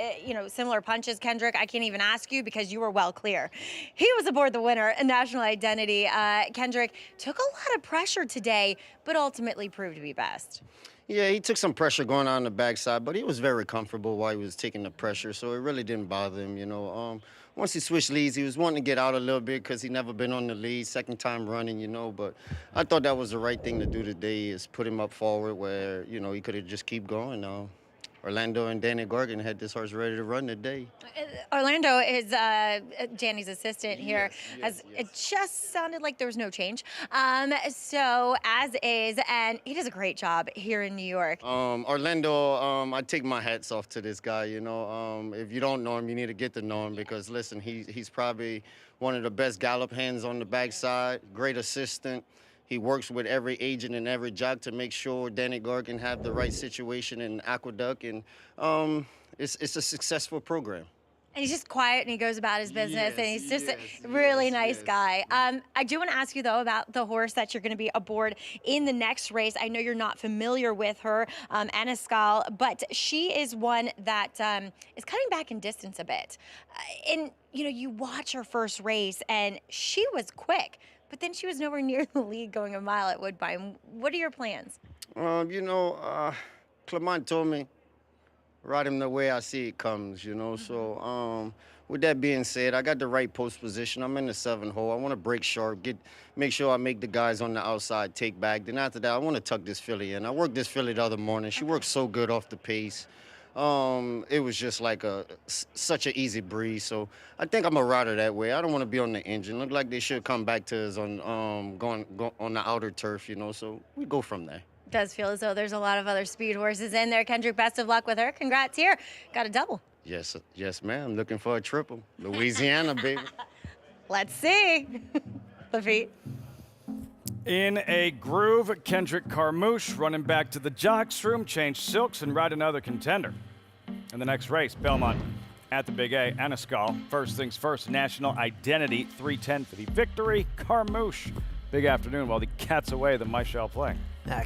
similar punches, Kendrick. I can't even ask you because you were well clear. He was aboard the winner, National Identity. Kendrick took a lot of pressure today, but ultimately proved to be best. Yeah, he took some pressure going on the backside, but he was very comfortable while he was taking the pressure, so it really didn't bother him, Once he switched leads, he was wanting to get out a little bit because he never been on the lead, second time running, but I thought that was the right thing to do today is put him up forward where, he could have just keep going. Orlando and Danny Gorgon had this horse ready to run today. Orlando is Danny's assistant here. It just sounded like there was no change. So as is, and he does a great job here in New York. Orlando, I take my hats off to this guy. If you don't know him, you need to get to know him because listen, he's probably one of the best gallop hands on the backside. Great assistant. He works with every agent and every jock to make sure Danny Gorgon have the right situation in Aqueduct, and it's a successful program. And he's just quiet and he goes about his business, and he's just a really nice guy. I do want to ask you, though, about the horse that you're going to be aboard in the next race. I know you're not familiar with her, Anascal, but she is one that is cutting back in distance a bit. And, you watch her first race, and she was quick. But then she was nowhere near the lead going a mile at Woodbine. What are your plans? Clement told me, ride him the way I see it comes, So with that being said, I got the right post position. I'm in the 7-hole. I want to break sharp, make sure I make the guys on the outside take back. Then after that, I want to tuck this filly in. I worked this filly the other morning. She worked so good off the pace. It was just like such an easy breeze. So I think I'm a rider that way. I don't want to be on the engine. Look like they should come back to us on going on the outer turf, So we go from there. It does feel as though there's a lot of other speed horses in there. Kendrick, best of luck with her. Congrats here. Got a double. Yes, ma'am. Looking for a triple. Louisiana, baby. Let's see. Lafitte. In a groove, Kendrick Carmouche running back to the jocks room, change silks, and ride another contender. In the next race, Belmont at the Big A, Anascal. First things first, National Identity, 3:10 for the victory. Carmouche, big afternoon while the cat's away, the mice shall play.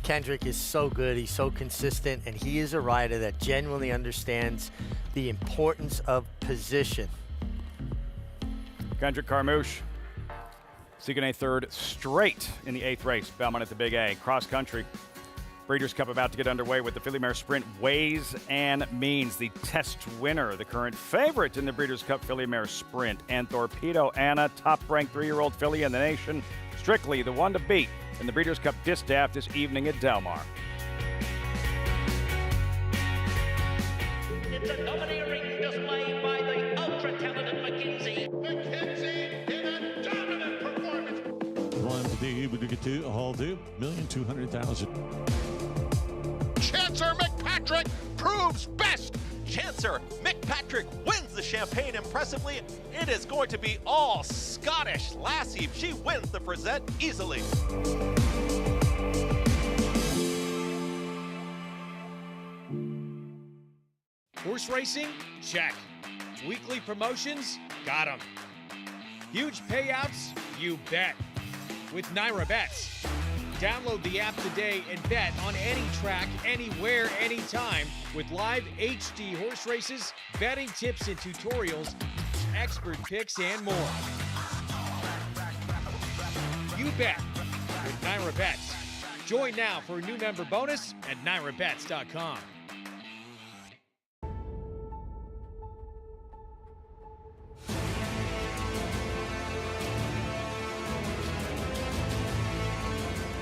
Kendrick is so good. He's so consistent, and he is a rider that genuinely understands the importance of position. Kendrick Carmouche seeking a third straight in the 8th race. Belmont at the Big A. Cross country. Breeders' Cup about to get underway with the filly mare sprint, Ways and Means, the test winner, the current favorite in the Breeders' Cup filly mare sprint, and Torpedo Anna, top-ranked 3-year-old filly in the nation, strictly the one to beat in the Breeders' Cup Distaff this evening at Del Mar. It's a domineering display by the ultra-talented McKenzie. McKenzie in a dominant performance. One to the able to get to a haul to 1,200,000. Chancer McPatrick proves best. Chancer McPatrick wins the Champagne impressively. It is going to be all Scottish Lassie. She wins the Frisette easily. Horse racing? Check. Weekly promotions? Got them. Huge payouts? You bet. With Naira Bets. Download the app today and bet on any track, anywhere, anytime with live HD horse races, betting tips and tutorials, expert picks, and more. You bet with Naira Bets. Join now for a new member bonus at nairabets.com.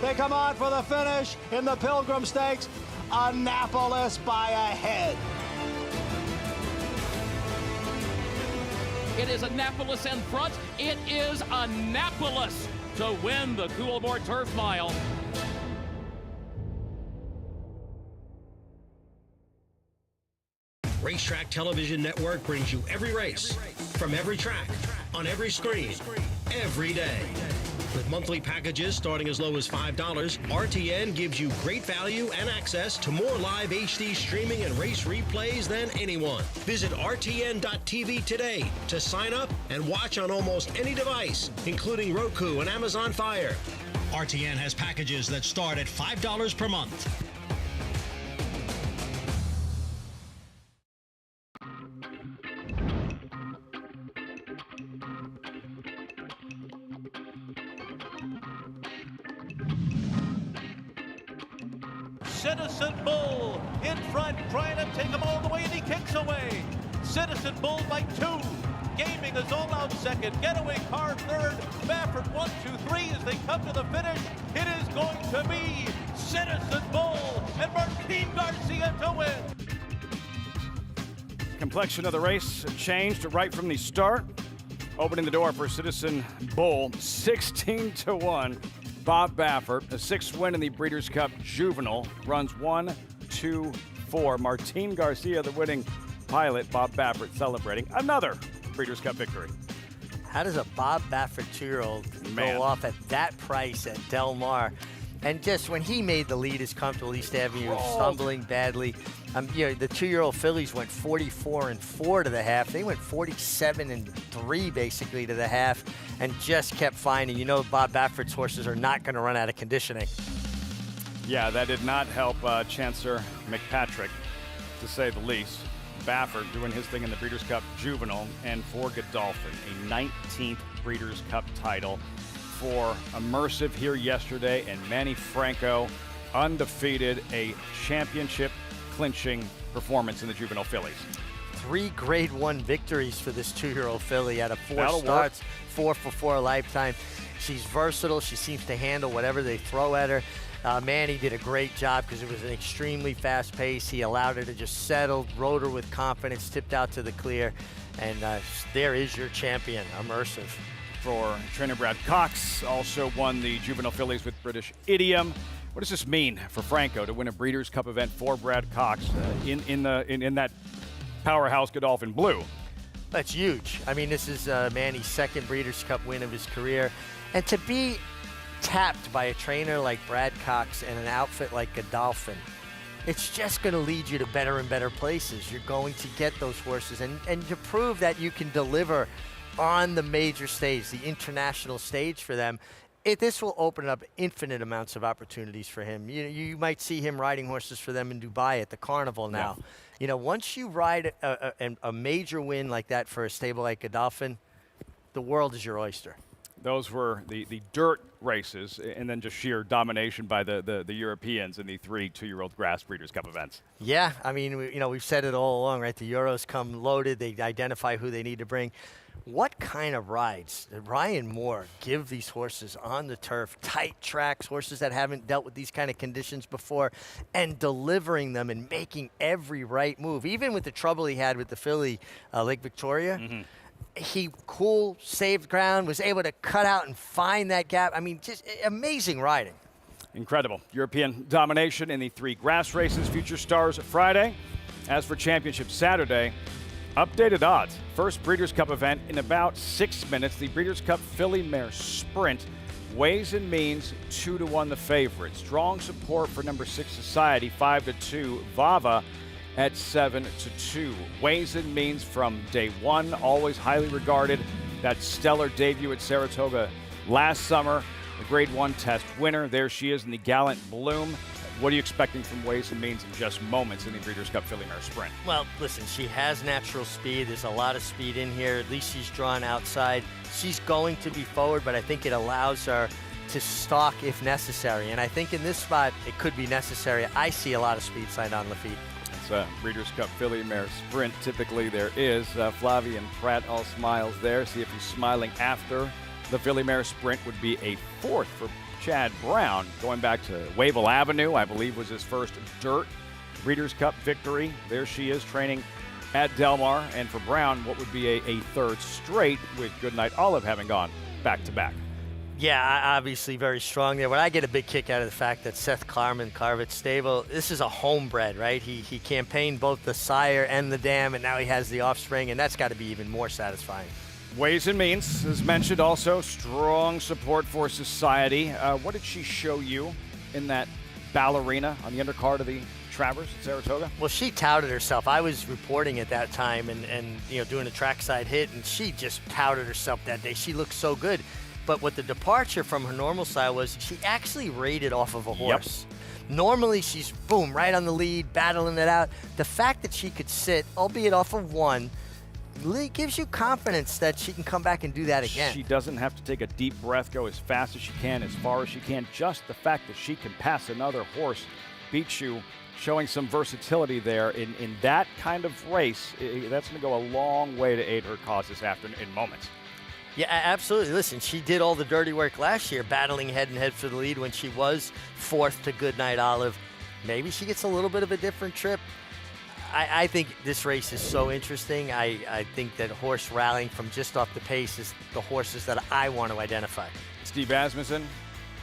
They come on for the finish in the Pilgrim Stakes. Annapolis by a head. It is Annapolis in front. It is Annapolis. to win the Coolmore Turf Mile. Racetrack Television Network brings you every race, from every track, on every screen, every day. With monthly packages starting as low as $5, RTN gives you great value and access to more live HD streaming and race replays than anyone. Visit RTN.tv today to sign up and watch on almost any device, including Roku and Amazon Fire. RTN has packages that start at $5 per month. Citizen Bull in front, trying to take him all the way, and he kicks away. Citizen Bull by 2. Gaming is all out second. Getaway car third. Baffert 1, 2, 3 as they come to the finish. It is going to be Citizen Bull and Martin Garcia to win. Complexion of the race changed right from the start. Opening the door for Citizen Bull, 16-1. Bob Baffert, a 6th win in the Breeders' Cup Juvenile, runs 1, 2, 4. Martin Garcia, the winning pilot. Bob Baffert celebrating another Breeders' Cup victory. How does a Bob Baffert 2-year-old go off at that price at Del Mar? And just when he made the lead as comfortable, East Avenue stumbling badly. You know, the 2-year-old fillies went 44-4 to the half. They went 47-3 basically to the half, and just kept finding. You know, Bob Baffert's horses are not going to run out of conditioning. Yeah, that did not help Chancellor McPatrick, to say the least. Baffert doing his thing in the Breeders' Cup Juvenile, and for Godolphin, a 19th Breeders' Cup title. For Immersive here yesterday, and Manny Franco, undefeated, a championship clinching performance in the juvenile fillies. 3 Grade 1 victories for this 2-year-old filly out of 4 starts, 4 for 4 lifetime. She's versatile. She seems to handle whatever they throw at her. Manny did a great job because it was an extremely fast pace. He allowed her to just settle, rode her with confidence, tipped out to the clear, and there is your champion, Immersive. For trainer Brad Cox, also won the juvenile fillies with British Idiom. What does this mean for Franco to win a Breeders' Cup event for Brad Cox in that powerhouse Godolphin blue? That's huge. I mean, this is Manny's 2nd Breeders' Cup win of his career. And to be tapped by a trainer like Brad Cox and an outfit like Godolphin, it's just going to lead you to better and better places. You're going to get those horses. And to prove that you can deliver on the major stage, the international stage for them, this will open up infinite amounts of opportunities for him. You might see him riding horses for them in Dubai at the Carnival now. Yeah. You know, once you ride a major win like that for a stable like Godolphin, the world is your oyster. Those were the dirt races, and then just sheer domination by the Europeans in the 3 2-year-old grass Breeders' Cup events. Yeah, I mean, we've said it all along, right? The Euros come loaded. They identify who they need to bring. What kind of rides did Ryan Moore give these horses on the turf, tight tracks, horses that haven't dealt with these kind of conditions before, and delivering them and making every right move, even with the trouble he had with the filly, Lake Victoria? Mm-hmm. He saved ground, was able to cut out and find that gap. I mean, just amazing riding. Incredible. European domination in the 3 grass races. Future Stars Friday. As for Championship Saturday, updated odds. First Breeders' Cup event in about 6 minutes. The Breeders' Cup Filly Mare Sprint. Ways and Means 2-1 the favorite. Strong support for number 6 Society, 5-2. Vava at 7-2. Ways and Means from day one, always highly regarded. That stellar debut at Saratoga last summer, the Grade 1 test winner. There she is in the Gallant Bloom. What are you expecting from Ways and Means in just moments in the Breeders' Cup Filly Mare Sprint? Well, listen, she has natural speed. There's a lot of speed in here. At least she's drawn outside. She's going to be forward, but I think it allows her to stalk if necessary. And I think in this spot, it could be necessary. I see a lot of speed signed on Lafitte. It's a Breeders' Cup Filly Mare Sprint. Typically there is. Flavian Pratt all smiles there. See if he's smiling after the Filly Mare Sprint. Would be a 4th for Chad Brown, going back to Wavell Avenue, I believe was his first dirt Breeders' Cup victory. There she is training at Del Mar. And for Brown, what would be a 3rd straight, with Goodnight Olive having gone back-to-back. Yeah, obviously very strong there. But I get a big kick out of the fact that Seth Klarman, Carvet's stable, this is a homebred, right? He campaigned both the sire and the dam, and now he has the offspring, and that's got to be even more satisfying. Ways and means, as mentioned, also strong support for society. What did she show you in that ballerina on the undercard of the Travers at Saratoga? Well, she touted herself. I was reporting at that time and doing a trackside hit, and she just touted herself that day. She looked so good. But what the departure from her normal style was, she actually rated off of a horse. Yep. Normally, she's, boom, right on the lead, battling it out. The fact that she could sit, albeit off of one, gives you confidence that she can come back and do that again. She doesn't have to take a deep breath, go as fast as she can, as far as she can. Just the fact that she can pass another horse, beat you, showing some versatility there in that kind of race, that's going to go a long way to aid her cause this afternoon in moments. Yeah, absolutely. Listen, she did all the dirty work last year, battling head-and-head for the lead when she was fourth to Goodnight Olive. Maybe she gets a little bit of a different trip. I think this race is so interesting. I think that horse rallying from just off the pace is the horses that I want to identify. Steve Asmussen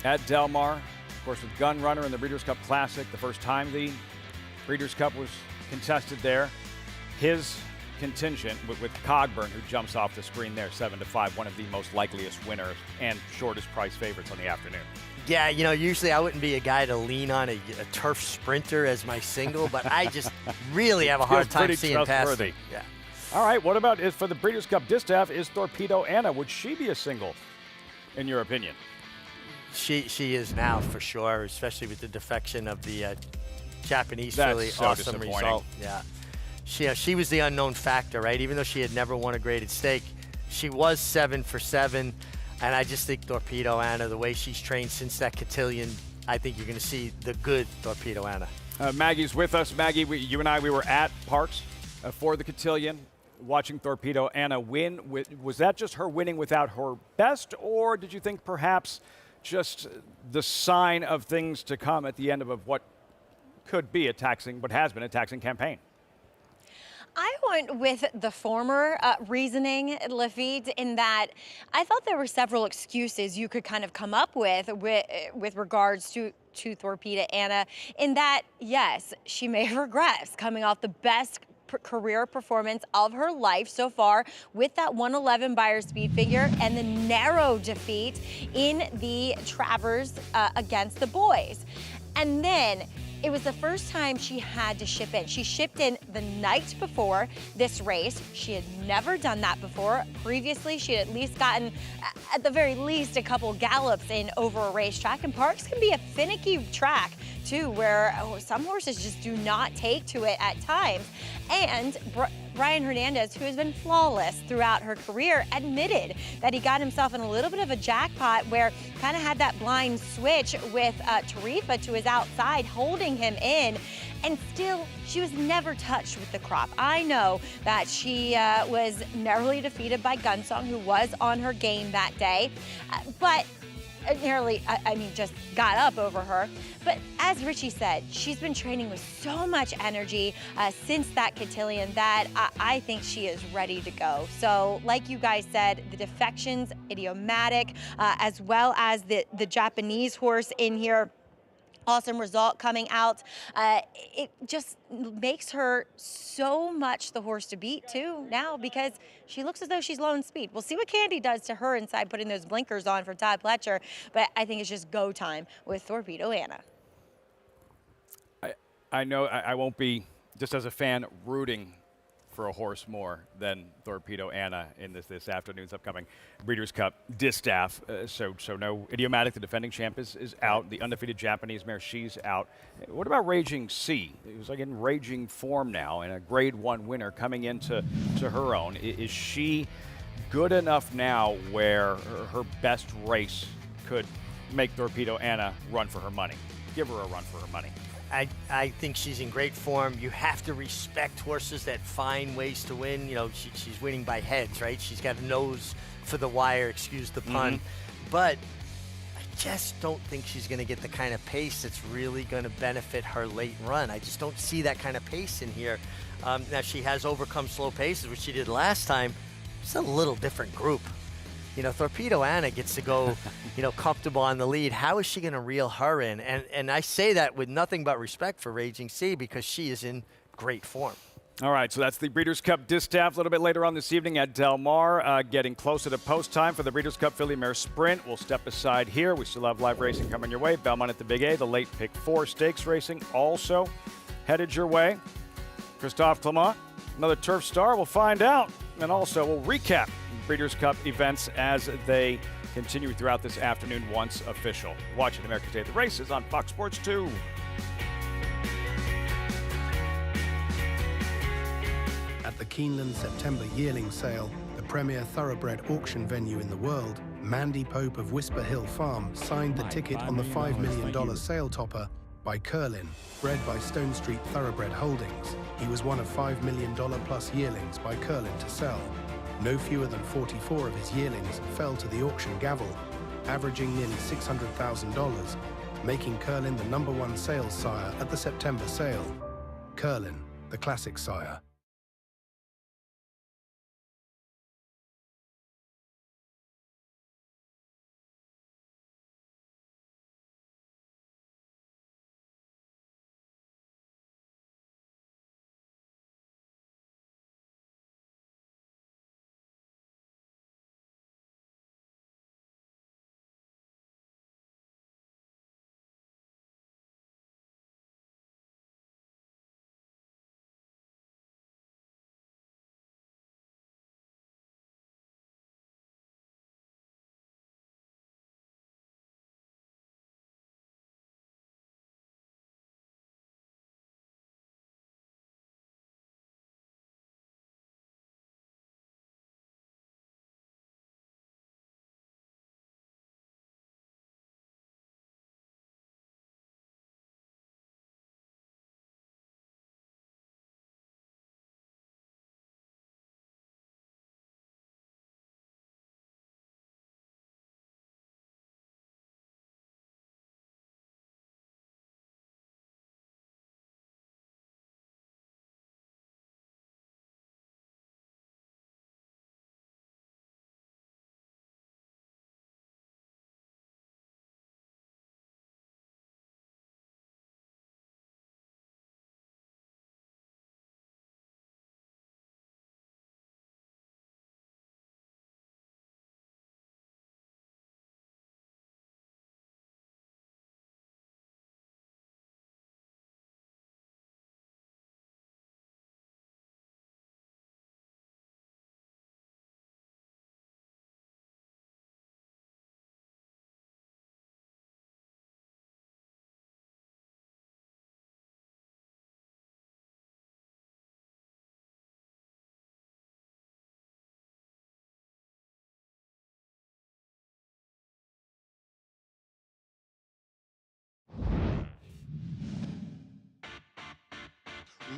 at Del Mar, of course, with Gun Runner in the Breeders' Cup Classic, the first time the Breeders' Cup was contested there. His contingent with Cogburn, who jumps off the screen there, 7-5, one of the most likeliest winners and shortest price favorites on the afternoon. Yeah, usually I wouldn't be a guy to lean on a turf sprinter as my single, but I just really have a hard time seeing past him. Yeah. All right, what about for the Breeders' Cup Distaff, is Torpedo Anna? Would she be a single, in your opinion? She is now, for sure, especially with the defection of the Japanese That's filly. so Awesome result. Yeah. She was the unknown factor, right? Even though she had never won a graded stake, she was 7 for 7. And I just think Torpedo Anna, the way she's trained since that cotillion, I think you're going to see the good Torpedo Anna. Maggie's with us. Maggie, you and I, we were at Parks for the cotillion, watching Torpedo Anna win. Was that just her winning without her best, or did you think perhaps just the sign of things to come at the end of what could be a taxing, but has been a taxing campaign? I went with the former reasoning, Lafitte, in that I thought there were several excuses you could kind of come up with regards to Torpedo Anna, in that, yes, she may regress coming off the best career performance of her life so far with that 111 Beyer speed figure and the narrow defeat in the Travers against the boys. And then it was the first time she had to ship in. She shipped in the night before this race. She had never done that before. Previously, she had at least gotten, at the very least, a couple gallops in over a racetrack. And Parks can be a finicky track, too, where some horses just do not take to it at times. And Brian Hernandez, who has been flawless throughout her career, admitted that he got himself in a little bit of a jackpot where kind of had that blind switch with Tarifa to his outside, holding him in, and still she was never touched with the crop. I know that she was narrowly defeated by Gunsong, who was on her game that day, but just got up over her. But as Richie said, she's been training with so much energy since that cotillion that I think she is ready to go. So like you guys said, the defections, idiomatic, as well as the Japanese horse in here. Awesome result coming out. It just makes her so much the horse to beat too now, because she looks as though she's low in speed. We'll see what Candy does to her inside putting those blinkers on for Todd Pletcher, but I think it's just go time with Torpedo Anna. I know I won't be, just as a fan, rooting for a horse more than Torpedo Anna in this afternoon's upcoming Breeders' Cup Distaff. So no Idiomatic, the defending champ, is out. The undefeated Japanese mare, she's out. What about Raging C? It was like in raging form now, and a Grade 1 winner coming into her own. Is she good enough now where her best race could make Torpedo Anna run for her money? Give her a run for her money. I think she's in great form. You have to respect horses that find ways to win. She's winning by heads, right? She's got a nose for the wire, excuse the pun. But I just don't think she's going to get the kind of pace that's really going to benefit her late run. I just don't see that kind of pace in here. Now, she has overcome slow paces, which she did last time. It's a little different group. You know, Torpedo Anna gets to go, you know, comfortable on the lead. How is she going to reel her in? And I say that with nothing but respect for Raging Sea because she is in great form. All right, so that's the Breeders' Cup Distaff. A little bit later on this evening at Del Mar, getting closer to post time for the Breeders' Cup Filly Mare Sprint. We'll step aside here. We still have live racing coming your way. Belmont at the Big A, the late pick 4 stakes racing also headed your way. Christophe Clement, another turf star. We'll find out. And also we'll recap Breeders' Cup events as they continue throughout this afternoon once official. Watching America's Day at the Races on Fox Sports 2. At the Keeneland September yearling sale, the premier thoroughbred auction venue in the world, Mandy Pope of Whisper Hill Farm signed the ticket on the $5 million sale topper by Curlin, bred by Stone Street Thoroughbred Holdings. He was one of $5 million plus yearlings by Curlin to sell. No fewer than 44 of his yearlings fell to the auction gavel, averaging nearly $600,000, making Curlin the #1 sales sire at the September sale. Curlin, the classic sire.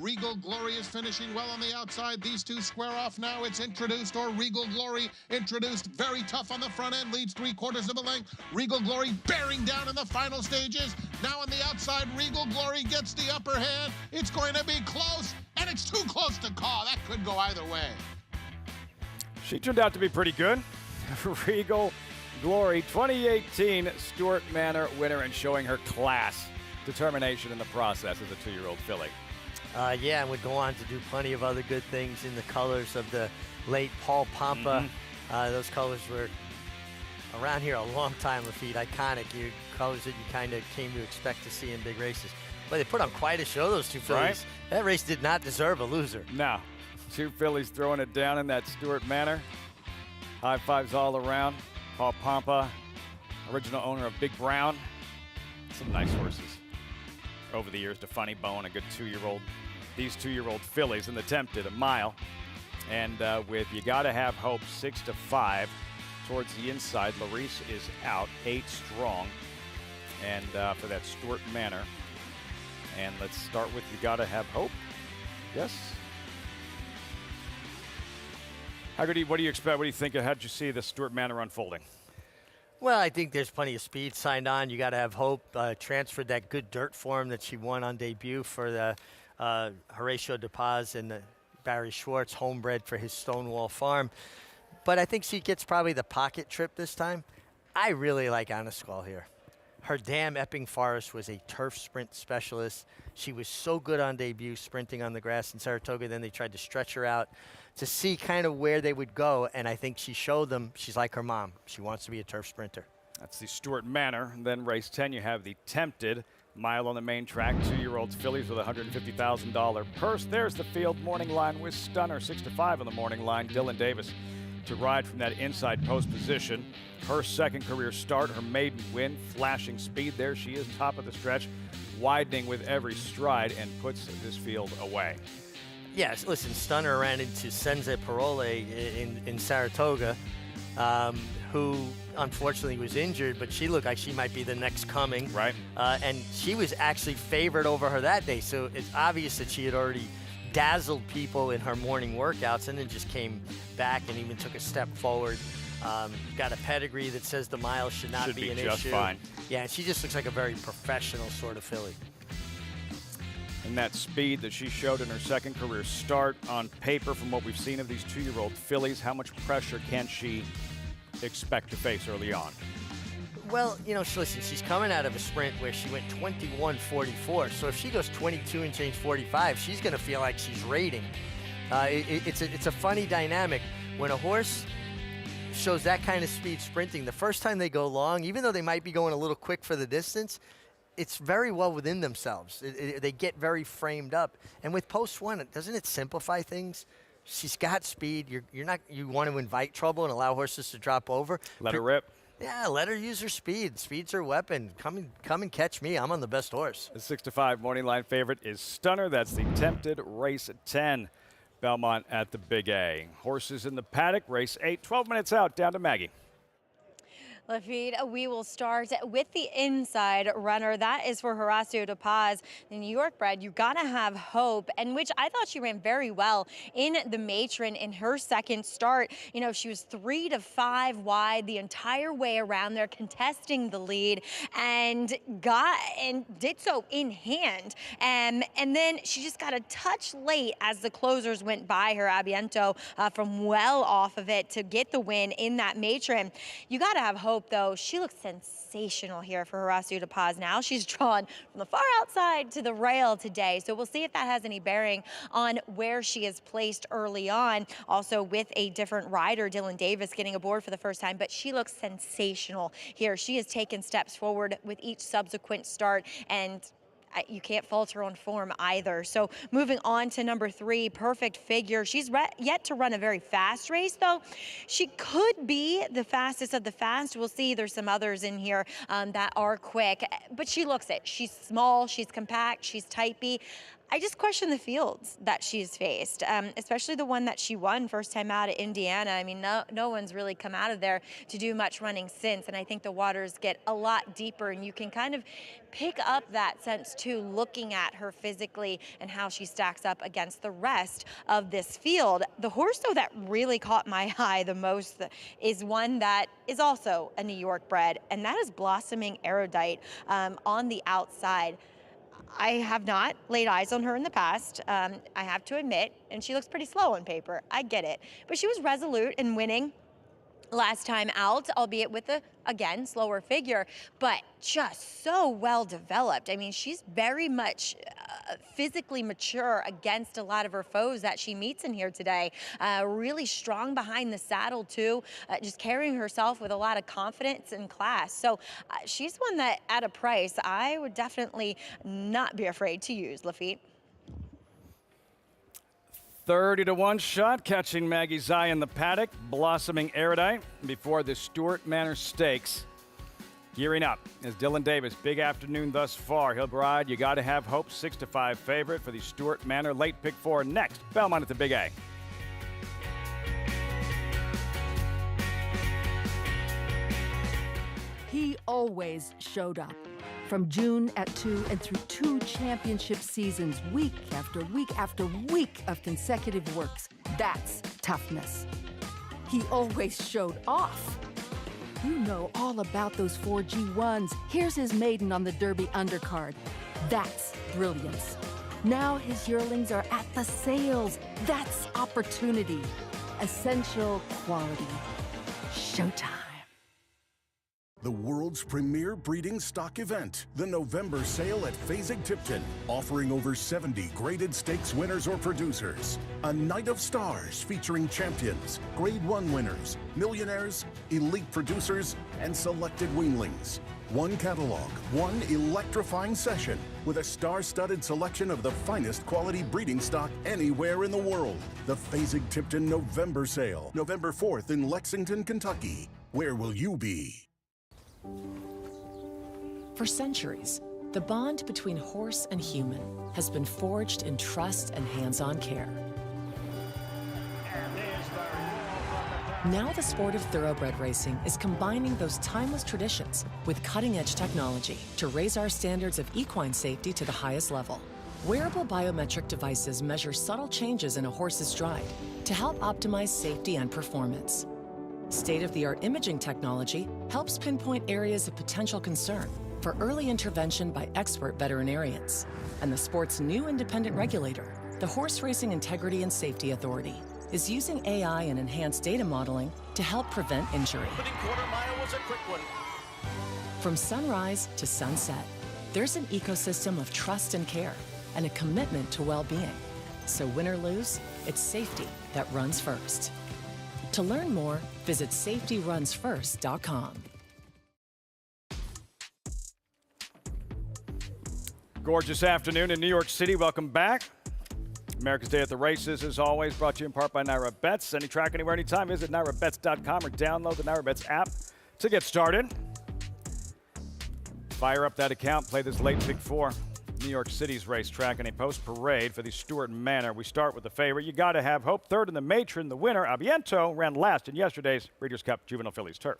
Regal Glory is finishing well on the outside. These two square off now. It's introduced, or Regal Glory introduced. Very tough on the front end. Leads 3/4 of a length. Regal Glory bearing down in the final stages. Now on the outside, Regal Glory gets the upper hand. It's going to be close, and it's too close to call. That could go either way. She turned out to be pretty good. Regal Glory, 2018 Stuart Manor winner and showing her class, determination in the process as a 2-year-old filly. Yeah, and would go on to do plenty of other good things in the colors of the late Paul Pompa. Those colors were around here a long time, Lafitte. Iconic. Colors that you kind of came to expect to see in big races. But they put on quite a show, those two fillies. Right? That race did not deserve a loser. No. 2 fillies throwing it down in that Stuart Manor. High fives all around. Paul Pompa, original owner of Big Brown. Some nice horses over the years. Funny Bone, a good 2-year-old. These 2-year-old fillies in the Tempted, a mile. And with You Gotta Have Hope, 6-5 towards the inside. Larice is out, 8 strong. And for that Stuart Manor. And let's start with You Gotta Have Hope. Yes. What do you expect? What do you think? How did you see the Stuart Manor unfolding? Well, I think there's plenty of speed signed on. You got to have hope. Transferred that good dirt form that she won on debut for the Horatio De Paz and the Barry Schwartz, homebred for his Stonewall farm. but I think she gets probably the pocket trip this time. I really like Anasqual here. Her dam Epping Forest was a turf sprint specialist. She was so good on debut sprinting on the grass in Saratoga. Then they tried to stretch her out to see kind of where they would go, and I think she showed them she's like her mom. She wants to be a turf sprinter. That's the Stuart Manor. And then race 10, you have the Tempted. Mile on the main track, 2-year-old fillies with a $150,000 purse. There's the field morning line with Stunner, 6-5 on the morning line. Dylan Davis to ride from that inside post position. Her second career start, her maiden win, flashing speed. There she is, top of the stretch, widening with every stride and puts this field away. Yes, listen, Stunner ran into Senza Parole in Saratoga, who unfortunately was injured, but she looked like she might be the next coming. Right. And she was actually favored over her that day, so it's obvious that she had already dazzled people in her morning workouts and then just came back and even took a step forward. Got a pedigree that says the mile should not be an just issue. Fine. Yeah, and she just looks like a very professional sort of filly. And that speed that she showed in her second career start on paper from what we've seen of these 2-year-old fillies, how much pressure can she expect to face early on? Well, you know, listen, she's coming out of a sprint where she went 21:44. So if she goes 22 and change 45, she's going to feel like she's rating. It's a funny dynamic. When a horse shows that kind of speed sprinting, the first time they go long, even though they might be going a little quick for the distance, it's very well within themselves. They get very framed up. And with post one, doesn't it simplify things? She's got speed. You want to invite trouble and allow horses to drop over. Let her rip. Yeah, let her use her speed. Speed's her weapon. Come and catch me. I'm on the best horse. The 6-5 morning line favorite is Stunner. That's the Tempted, race 10. Belmont at the Big A. Horses in the paddock, race 8, 12 minutes out, down to Maggie. Lafitte, we will start with the inside runner. That is for Horacio de Paz, the New York bred. You gotta have hope, and which I thought she ran very well in the matron in her second start. You know, she was 3 to 5 wide the entire way around there, contesting the lead, and did so in hand. And then she just got a touch late as the closers went by her, Abiento, from well off of it to get the win in that matron. You gotta have hope, though. She looks sensational here for Horacio de Paz now. She's drawn from the far outside to the rail today, so we'll see if that has any bearing on where she is placed early on. Also with a different rider, Dylan Davis, getting aboard for the first time, but she looks sensational here. She has taken steps forward with each subsequent start, and you can't fault her on form either. So moving on to number 3, Perfect Figure. She's yet to run a very fast race, though. She could be the fastest of the fast. We'll see. There's some others in here that are quick, but she looks it. She's small, she's compact, she's typey. I just question the fields that she's faced, especially the one that she won first time out at Indiana. I mean, no one's really come out of there to do much running since, and I think the waters get a lot deeper, and you can kind of pick up that sense, too, looking at her physically and how she stacks up against the rest of this field. The horse, though, that really caught my eye the most is one that is also a New York bred, and that is Blossoming Erudite on the outside. I have not laid eyes on her in the past, I have to admit, and she looks pretty slow on paper. I get it. But she was resolute in winning last time out, albeit with a, again, slower figure, but just so well developed. I mean, she's very much physically mature against a lot of her foes that she meets in here today. Really strong behind the saddle, too, just carrying herself with a lot of confidence and class. So she's one that, at a price, I would definitely not be afraid to use, Lafitte. 30 to 1 shot, catching Maggie's eye in the paddock. Blossoming Erudite before the Stuart Manor Stakes. Gearing up is Dylan Davis. Big afternoon thus far. He'll ride. You got to have hope. 6-5 favorite for the Stuart Manor. Late pick 4 next. Belmont at the Big A. He always showed up. From June at 2 and through 2 championship seasons, week after week after week of consecutive works. That's toughness. He always showed off. You know all about those 4 G1s. Here's his maiden on the Derby undercard. That's brilliance. Now his yearlings are at the sales. That's opportunity. Essential quality. Showtime. The world's premier breeding stock event, the November sale at Fasig-Tipton, offering over 70 graded stakes winners or producers. A night of stars featuring champions, Grade 1 winners, millionaires, elite producers, and selected weanlings. One catalog, one electrifying session with a star-studded selection of the finest quality breeding stock anywhere in the world. The Fasig-Tipton November sale, November 4th in Lexington, Kentucky. Where will you be? For centuries, the bond between horse and human has been forged in trust and hands-on care. Now the sport of thoroughbred racing is combining those timeless traditions with cutting-edge technology to raise our standards of equine safety to the highest level. Wearable biometric devices measure subtle changes in a horse's stride to help optimize safety and performance. State-of-the-art imaging technology helps pinpoint areas of potential concern for early intervention by expert veterinarians. And the sport's new independent regulator, the Horse Racing Integrity and Safety Authority, is using AI and enhanced data modeling to help prevent injury. Opening quarter mile was a quick one. From sunrise to sunset, there's an ecosystem of trust and care and a commitment to well-being. So win or lose, it's safety that runs first. To learn more, visit safetyrunsfirst.com. Gorgeous afternoon in New York City. Welcome back. America's Day at the Races, as always, brought to you in part by Naira Bets. Any track, anywhere, anytime, visit nairabets.com or download the Naira Bets app to get started. Fire up that account, play this late Big Four. New York City's racetrack in a post-parade for the Stewart Manor. We start with the favorite. You got to have hope. Third in the matron, the winner, Aviento, ran last in yesterday's Breeders' Cup Juvenile Fillies turf.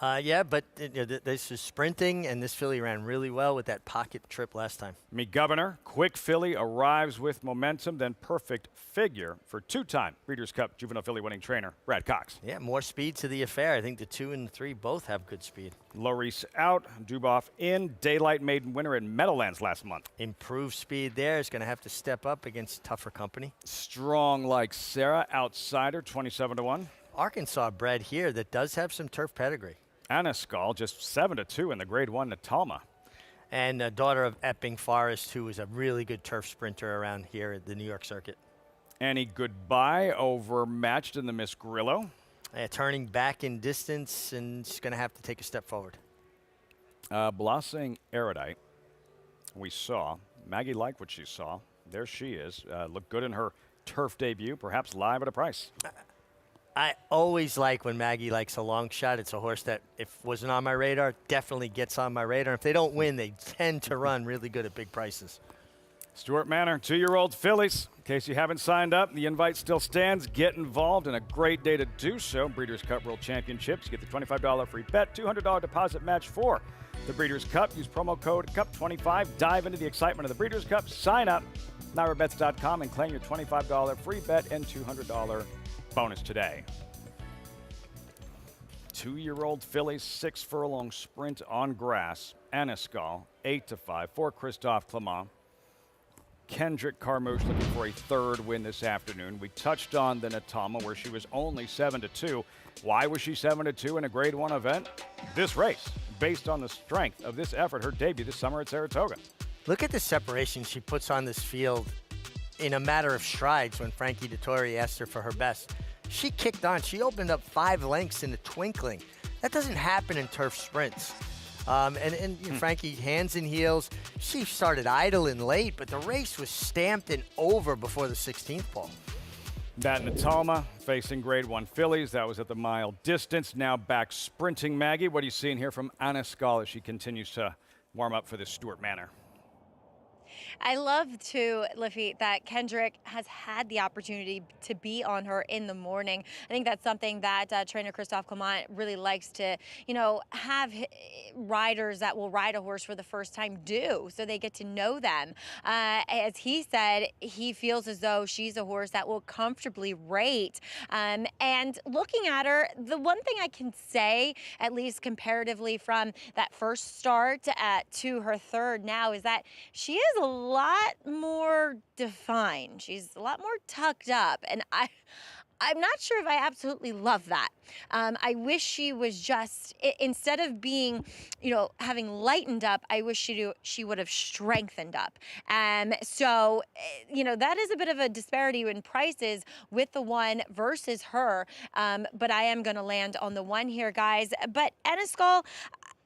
Yeah, but this is sprinting, and this filly ran really well with that pocket trip last time. Me Governor, quick filly, arrives with momentum, then perfect figure for two-time Breeders' Cup Juvenile Filly winning trainer, Brad Cox. Yeah, more speed to the affair. I think the 2 and 3 both have good speed. Lorice out, Duboff in, Daylight Maiden winner in Meadowlands last month. Improved speed there. Is going to have to step up against tougher company. Strong like Sarah, outsider, 27-1. Arkansas bred here that does have some turf pedigree. Anaskal just 7-2 in the Grade 1 Natalma. And a daughter of Epping Forest, who is a really good turf sprinter around here at the New York circuit. Annie Goodbye overmatched in the Miss Grillo. Turning back in distance, and she's going to have to take a step forward. Blossoming Erudite, we saw. Maggie liked what she saw. There she is. Looked good in her turf debut, perhaps live at a price. I always like when Maggie likes a long shot. It's a horse that, if wasn't on my radar, definitely gets on my radar. If they don't win, they tend to run really good at big prices. Stewart Manor, 2-year-old fillies. In case you haven't signed up, the invite still stands. Get involved, and a great day to do so. Breeders' Cup World Championships. You get the $25 free bet, $200 deposit match for the Breeders' Cup. Use promo code CUP25. Dive into the excitement of the Breeders' Cup. Sign up, nairabets.com, and claim your $25 free bet and $200 bonus today. 2-year-old fillies, 6 furlong sprint on grass. Anaskal, 8-5 for Christophe Clement. Kendrick Carmouche looking for a third win this afternoon. We touched on the Natalma, where she was only 7-2. Why was she 7-2 in a Grade 1 event? This race, based on the strength of this effort, her debut this summer at Saratoga. Look at the separation she puts on this field in a matter of strides when Frankie Dettori asked her for her best. She kicked on. She opened up 5 lengths in a twinkling. That doesn't happen in turf sprints. Frankie, hands and heels. She started idling late, but the race was stamped and over before the 16th pole. That Natalma facing Grade 1 fillies. That was at the mile distance. Now back sprinting. Maggie, what are you seeing here from Anaskal as she continues to warm up for this Stewart Manor? I love, too, Liffey, that Kendrick has had the opportunity to be on her in the morning. I think that's something that trainer Christophe Clement really likes to, have riders that will ride a horse for the first time do, so they get to know them. As he said, he feels as though she's a horse that will comfortably rate. And looking at her, the one thing I can say, at least comparatively from that first start to her third now, is that she is a lot more defined. She's a lot more tucked up. And I'm not sure if I absolutely love that. I wish she was just, instead of being, having lightened up, I wish she would have strengthened up. So, that is a bit of a disparity in prices with the one versus her. But I am going to land on the one here, guys. But Eniscol,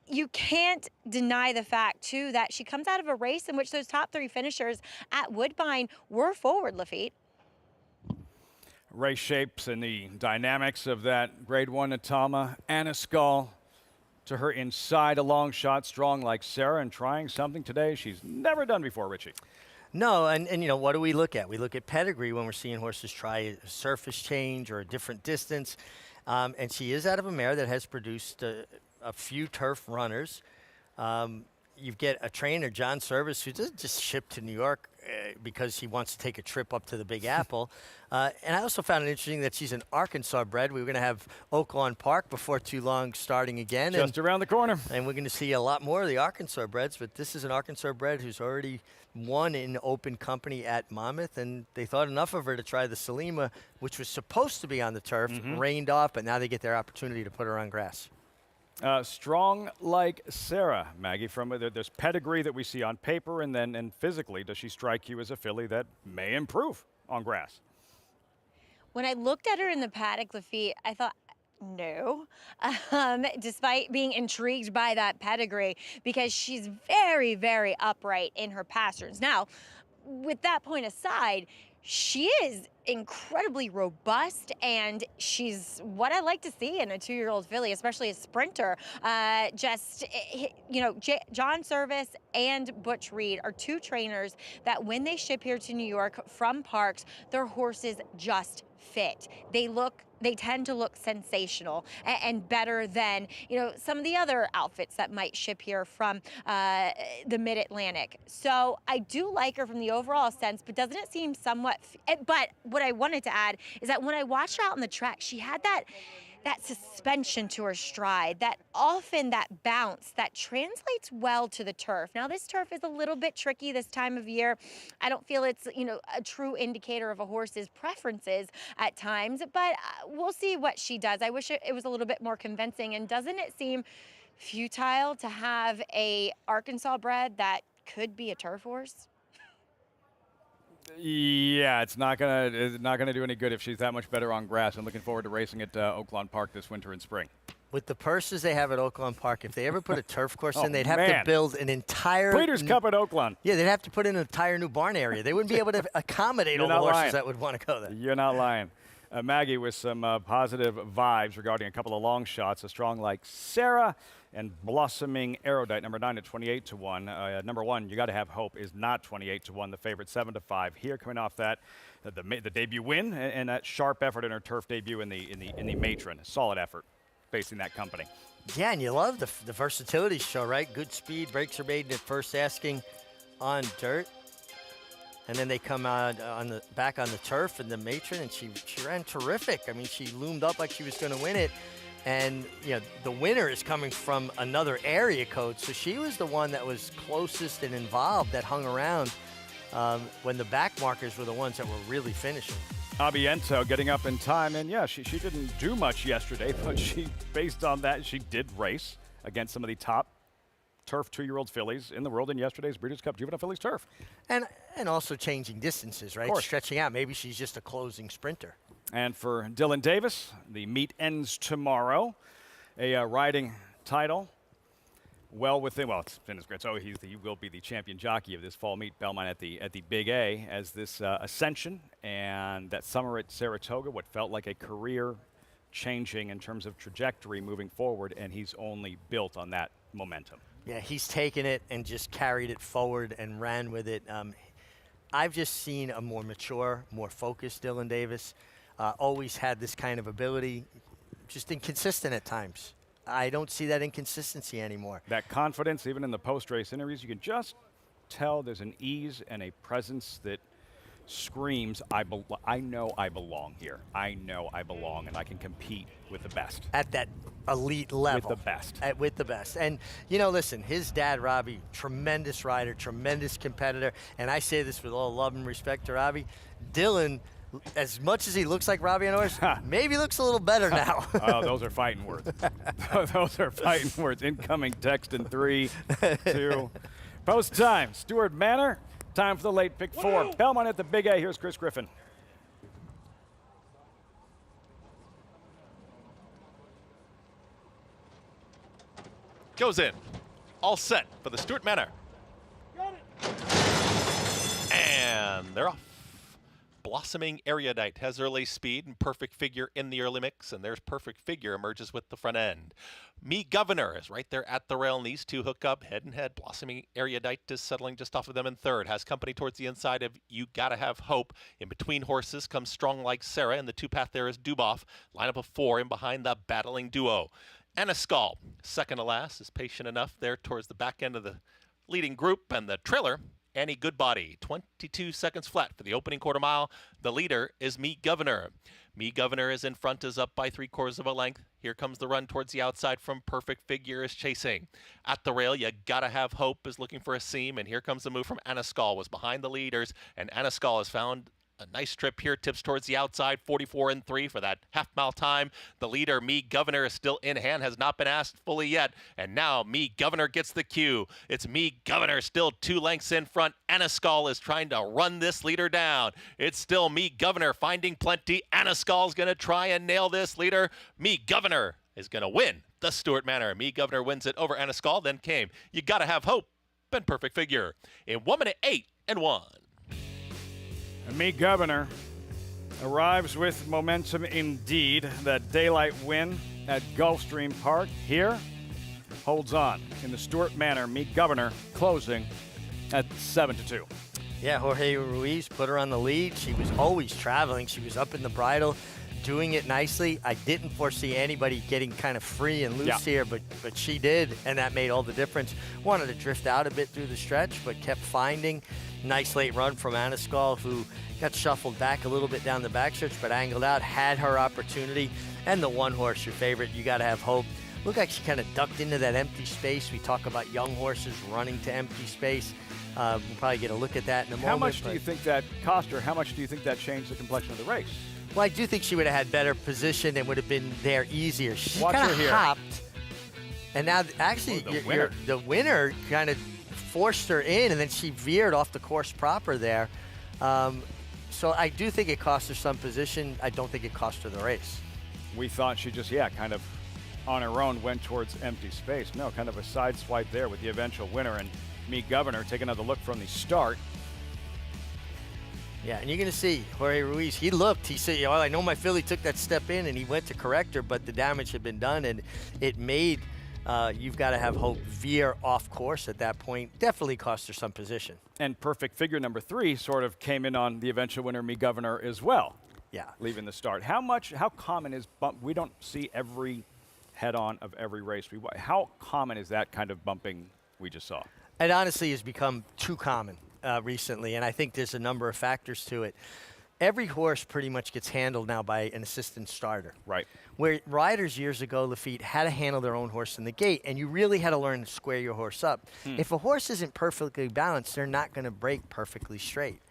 you can't deny the fact, too, that she comes out of a race in which those top 3 finishers at Woodbine were forward, Lafitte. Race shapes and the dynamics of that Grade 1 Atama. Eniscol to her inside, a long shot, strong like Sarah, and trying something today she's never done before, Richie. No, and what do we look at? We look at pedigree when we're seeing horses try a surface change or a different distance. And she is out of a mare that has produced a few turf runners. You get a trainer, John Service, who doesn't just ship to New York because he wants to take a trip up to the Big Apple. And I also found it interesting that she's an Arkansas bred. We were going to have Oaklawn Park before too long starting again. Just around the corner. And we're going to see a lot more of the Arkansas breds, but this is an Arkansas bred who's already won in open company at Monmouth, and they thought enough of her to try the Salima, which was supposed to be on the turf, rained off, but now they get their opportunity to put her on grass. Strong like Sarah, Maggie. From there's pedigree that we see on paper, and physically, does she strike you as a filly that may improve on grass? When I looked at her in the paddock, Lafitte, I thought, no, despite being intrigued by that pedigree, because she's very, very upright in her pasterns. Now, with that point aside, she is incredibly robust, and she's what I like to see in a 2-year-old filly, especially a sprinter. John Service and Butch Reed are 2 trainers that when they ship here to New York from parks, their horses just fit. They tend to look sensational and better than, some of the other outfits that might ship here from the Mid-Atlantic. So I do like her from the overall sense, but doesn't it seem somewhat, but what I wanted to add is that when I watched her out on the track, she had that suspension to her stride, that bounce that translates well to the turf. Now, this turf is a little bit tricky this time of year. I don't feel it's, a true indicator of a horse's preferences at times, but we'll see what she does. I wish it was a little bit more convincing, and doesn't it seem futile to have a Arkansas bred that could be a turf horse? Yeah, it's not gonna do any good if she's that much better on grass. I'm looking forward to racing at Oaklawn Park this winter and spring. With the purses they have at Oaklawn Park, if they ever put a turf course in, they'd have to build an entire Breeders' Cup at Oaklawn. Yeah, they'd have to put in an entire new barn area. They wouldn't be able to accommodate all the horses that would want to go there. You're not lying. Maggie, with some positive vibes regarding a couple of long shots, a strong like Sarah and blossoming Erudite, number 9 at 28 to 1. Number 1, you got to have hope, is not 28 to 1. The favorite 7 to 5 here, coming off that the debut win and that sharp effort in her turf debut in the Matron. Solid effort facing that company. Yeah, and you love the versatility show, right? Good speed, breaks her maiden at first asking on dirt. And then they come out back on the turf in the Matron, and she ran terrific. I mean, she loomed up like she was going to win it. And, the winner is coming from another area code. So she was the one that was closest and involved, that hung around when the back markers were the ones that were really finishing. Abiento getting up in time. And, yeah, she didn't do much yesterday, but based on that, she did race against some of the top turf 2-year-old fillies in the world in yesterday's Breeders' Cup Juvenile Fillies Turf. And also changing distances, right? Stretching out. Maybe she's just a closing sprinter. And for Dylan Davis, the meet ends tomorrow. A riding title it's in his grade. So he will be the champion jockey of this fall meet, Belmont at the Big A, as this ascension and that summer at Saratoga, what felt like a career changing in terms of trajectory moving forward, and he's only built on that momentum. Yeah, he's taken it and just carried it forward and ran with it. I've just seen a more mature, more focused Dylan Davis. Always had this kind of ability, just inconsistent at times. I don't see that inconsistency anymore. That confidence, even in the post-race interviews, you can just tell there's an ease and a presence that screams, I know I belong here. I know I belong, and I can compete with the best. At that elite level. With the best. With the best. And, listen, his dad, Robbie, tremendous rider, tremendous competitor. And I say this with all love and respect to Robbie. Dylan as much as he looks like Robbie on a horse, maybe looks a little better now. Oh, those are fighting words. Those are fighting words. Incoming text in 3, 2. Post time. Stewart Manor. Time for the late pick 4. Belmont at the Big A. Here's Chris Griffin. Goes in. All set for the Stewart Manor. And they're off. Blossoming Erudite has early speed and Perfect Figure in the early mix, and there's Perfect Figure emerges with the front end. Me Governor is right there at the rail, and these two hook up head and head. Blossoming Erudite is settling just off of them in third. Has company towards the inside of You Gotta Have Hope. In between horses comes Strong Like Sarah, and the two path there is Duboff. Lineup of 4 in behind the battling duo. Anascal, second to last, is patient enough there towards the back end of the leading group, and the trailer, Annie Goodbody, 22 seconds flat for the opening quarter mile. The leader is Me Governor. Me Governor is in front, is up by 3/4 of a length. Here comes the run towards the outside from Perfect Figure is chasing. At the rail, You Gotta Have Hope is looking for a seam, and here comes the move from Anascal, was behind the leaders, and Anascal has found a nice trip here, tips towards the outside, 44-3 for that half-mile time. The leader, Me Governor, is still in hand, has not been asked fully yet, and now Me Governor gets the cue. It's Me Governor still 2 lengths in front. Anascal is trying to run this leader down. It's still Me Governor finding plenty. Anascal's going to try and nail this leader. Me Governor is going to win the Stewart Manor. Me Governor wins it over Anascal, then came You Gotta Have Hope and Perfect Figure in 1 minute 8 and 1. And Me Governor arrives with momentum indeed. That daylight win at Gulfstream Park here holds on in the Stewart Manor. Me Governor closing at 7-2. Yeah, Jorge Ruiz put her on the lead. She was always traveling. She was up in the bridle, doing it nicely. I didn't foresee anybody getting kind of free and loose here, but she did, and that made all the difference. Wanted to drift out a bit through the stretch, but kept finding. Nice late run from Anascal, who got shuffled back a little bit down the backstretch, but angled out, had her opportunity. And the one horse, your favorite, You Gotta Have Hope. Looked like she kind of ducked into that empty space. We talk about young horses running to empty space. We'll probably get a look at that in a moment. How much do you think that cost her? How much do you think that changed the complexion of the race? Well, I do think she would have had better position and would have been there easier. She Watch kind her of here. hopped, and now actually the winner kind of forced her in, and then she veered off the course proper there. So I do think it cost her some position. I don't think it cost her the race. We thought she just, kind of on her own went towards empty space. No, kind of a side swipe there with the eventual winner, and Me Governor take another look from the start. Yeah, and you're going to see Jorge Ruiz. He looked. He said, I know my filly took that step in, and he went to correct her, but the damage had been done, and it made You've Got to Have Hope veer off course at that point. Definitely cost her some position. And Perfect Figure number 3 sort of came in on the eventual winner, Me Governor, as well. Yeah. Leaving the start. How common is bump? We don't see every head-on of every race. How common is that kind of bumping we just saw? It honestly has become too common recently, and I think there's a number of factors to it. Every horse pretty much gets handled now by an assistant starter. Right. Where riders years ago, Lafitte, had to handle their own horse in the gate, and you really had to learn to square your horse up. If a horse isn't perfectly balanced, they're not going to break perfectly straight.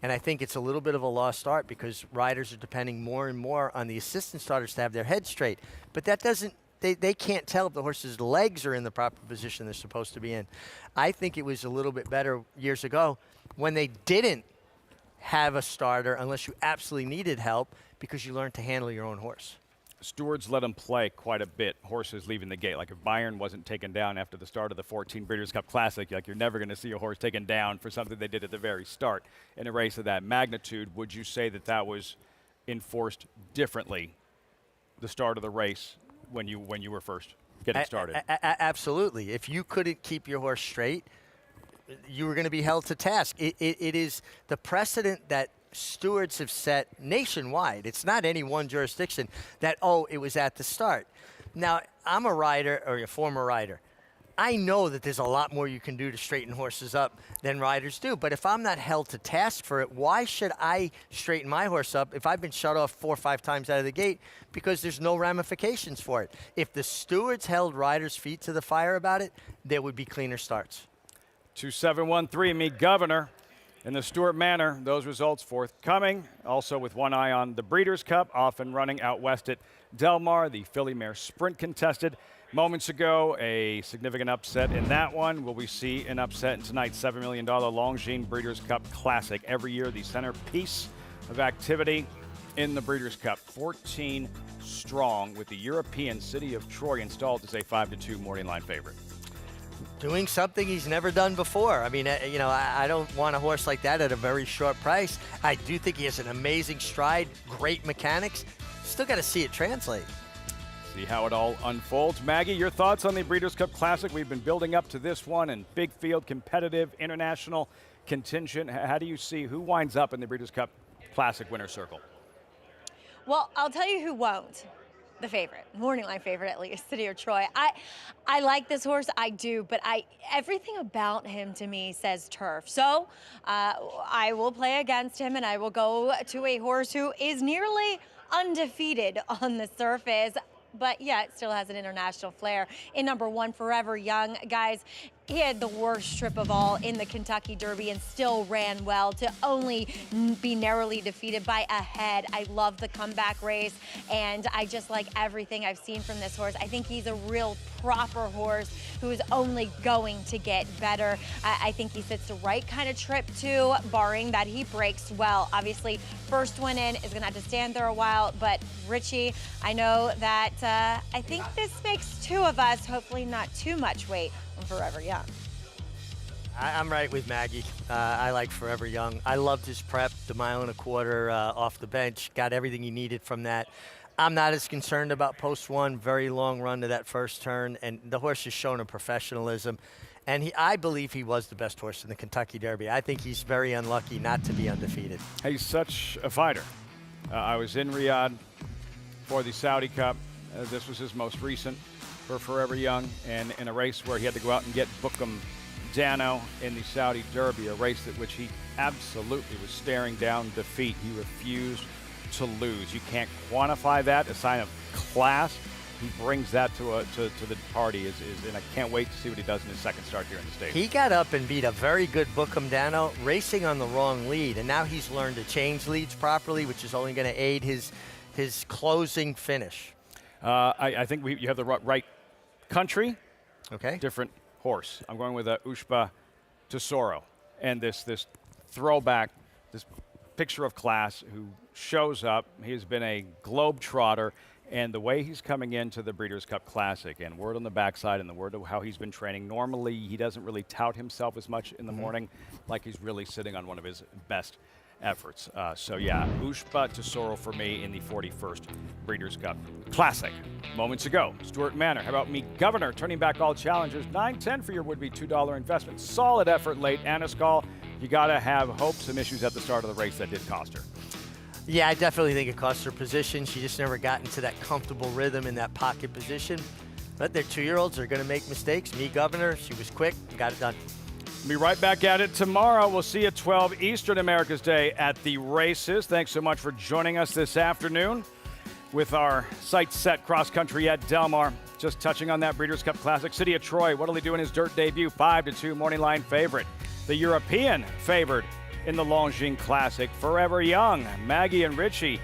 And I think it's a little bit of a lost art because riders are depending more and more on the assistant starters to have their head straight. But that doesn't, they can't tell if the horse's legs are in the proper position they're supposed to be in. I think it was a little bit better years ago when they didn't have a starter unless you absolutely needed help because you learned to handle your own horse. Stewards let them play quite a bit, horses leaving the gate. Like if Bayern wasn't taken down after the start of the 14 Breeders' Cup Classic, like you're never going to see a horse taken down for something they did at the very start. In a race of that magnitude, would you say that that was enforced differently, the start of the race, when you were first getting started? Absolutely. If you couldn't keep your horse straight, you were going to be held to task. It is the precedent that stewards have set nationwide. It's not any one jurisdiction that, it was at the start. Now, I'm a rider or a former rider. I know that there's a lot more you can do to straighten horses up than riders do. But if I'm not held to task for it, why should I straighten my horse up if I've been shut off 4 or 5 times out of the gate because there's no ramifications for it? If the stewards held riders' feet to the fire about it, there would be cleaner starts. 2713, Me Governor In the Stewart Manor, those results forthcoming. Also with one eye on the Breeders' Cup, off and running out west at Del Mar, the Filly Mare Sprint contested. Moments ago, a significant upset in that one. Will we see an upset in tonight's $7 million Longines Breeders' Cup Classic? Every year, the centerpiece of activity in the Breeders' Cup. 14 strong, with the European city of Troy installed as a 5-2 morning line favorite. Doing something he's never done before. I mean, you know, I don't want a horse like that at a very short price. I do think he has an amazing stride, great mechanics. Still got to see it translate. See how it all unfolds. Maggie, your thoughts on the Breeders' Cup Classic? We've been building up to this one, and big field, competitive, international contingent. How do you see who winds up in the Breeders' Cup Classic winner circle? Well, I'll tell you who won't. The favorite, morning line favorite at least, City of Troy. I like this horse, I do, but everything about him to me says turf. So I will play against him, and I will go to a horse who is nearly undefeated on the surface, but yet still has an international flair. In number 1, Forever Young. Guys, he had the worst trip of all in the Kentucky Derby and still ran well to only be narrowly defeated by a head. I love the comeback race, and I just like everything I've seen from this horse. I think he's a real proper horse who is only going to get better. I think he fits the right kind of trip too, barring that he breaks well. Obviously, first one in is gonna have to stand there a while, but Richie, I know that I think this makes 2 of us, hopefully not too much weight on Forever Young. I'm right with Maggie. I like Forever Young. I loved his prep, the 1.25 miles off the bench. Got everything he needed from that. I'm not as concerned about post 1. Very long run to that first turn, and the horse has shown a professionalism. And I believe he was the best horse in the Kentucky Derby. I think he's very unlucky not to be undefeated. He's such a fighter. I was in Riyadh for the Saudi Cup. This was his most recent for Forever Young, and in a race where he had to go out and get Bookham Dano in the Saudi Derby, a race at which he absolutely was staring down defeat. He refused to lose. You can't quantify that, a sign of class. He brings that to the party, and I can't wait to see what he does in his second start here in the States. He got up and beat a very good Bookham Dano, racing on the wrong lead, and now he's learned to change leads properly, which is only going to aid his closing finish. I think you have the right country, okay, different horse. I'm going with Ushba Tesoro, and this throwback, this picture of class who shows up. He has been a globetrotter, and the way he's coming into the Breeders' Cup Classic, and word on the backside and the word of how he's been training. Normally, he doesn't really tout himself as much in the morning, like he's really sitting on one of his best efforts. So yeah, Ushba Tesoro for me in the 41st Breeders' Cup Classic. Moments ago, Stewart Manor. How about Me Governor, turning back all challengers? 9-10 for your would-be $2 investment. Solid effort late. Aniskal, you got to have hope. Some issues at the start of the race that did cost her. Yeah, I definitely think it cost her position. She just never got into that comfortable rhythm in that pocket position. But their 2-year-olds are going to make mistakes. Me Governor, she was quick, got it done. Be right back at it tomorrow. We'll see you at 12 Eastern America's Day at the races. Thanks so much for joining us this afternoon with our sights set cross-country at Del Mar. Just touching on that Breeders' Cup Classic. City of Troy, what'll he do in his dirt debut? 5-2 morning line favorite. The European favored in the Longines Classic. Forever Young, Maggie and Richie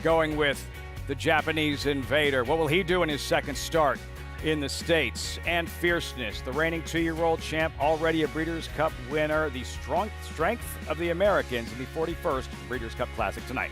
going with the Japanese Invader. What will he do in his second start in the States? And Fierceness, the reigning 2-year-old champ, already a Breeders' Cup winner. The strength of the Americans in the 41st Breeders' Cup Classic tonight.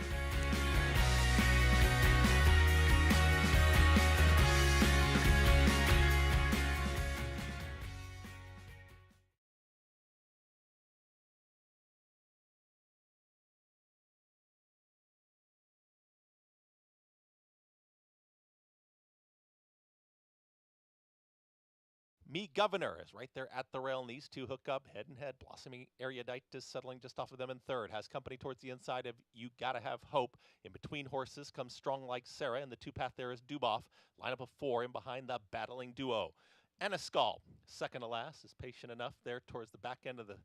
Me Governor is right there at the rail, and these 2 hook up head and head. Blossoming Erudite settling just off of them in third. Has company towards the inside of You Gotta Have Hope. In between horses comes Strong Like Sarah, and the 2-path there is Duboff. Lineup of 4 in behind the battling duo. Aniskal, second to last, is patient enough there towards the back end of the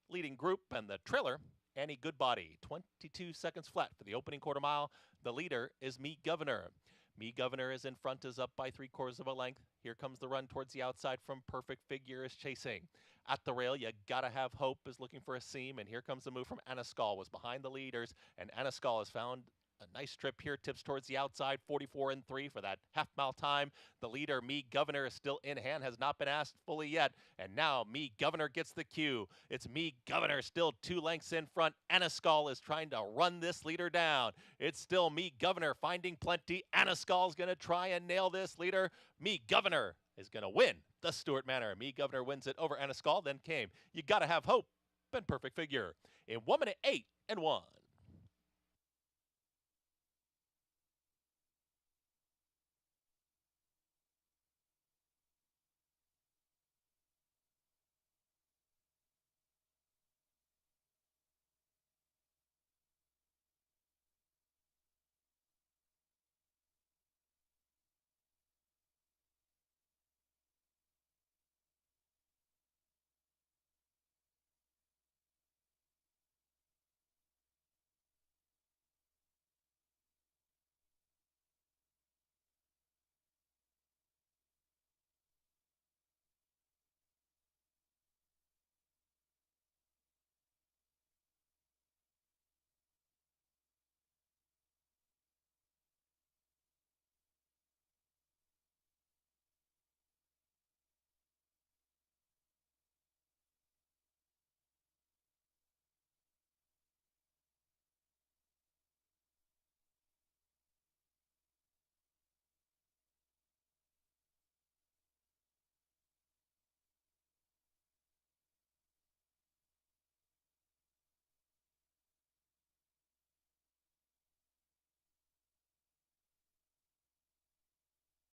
leading group, and the trailer, Annie Goodbody, 22 seconds flat for the opening quarter mile. The leader is Me Governor. Me Governor is in front, is up by 3/4 of a length. Here comes the run towards the outside from Perfect Figure is chasing. At the rail, you gotta have hope, is looking for a seam, and here comes the move from Anaskal, was behind the leaders, and Anaskal has found a nice trip here, tips towards the outside, 44-3 for that half-mile time. The leader, Me Governor, is still in hand, has not been asked fully yet, and now Me Governor gets the cue. It's Me Governor still 2 lengths in front. Anaskal is trying to run this leader down. It's still Me Governor finding plenty. Anaskal's going to try and nail this leader. Me Governor is going to win the Stewart Manor. Me Governor wins it over Anaskal, then came You Gotta Have Hope and Perfect Figure in 1 minute 8 and 1.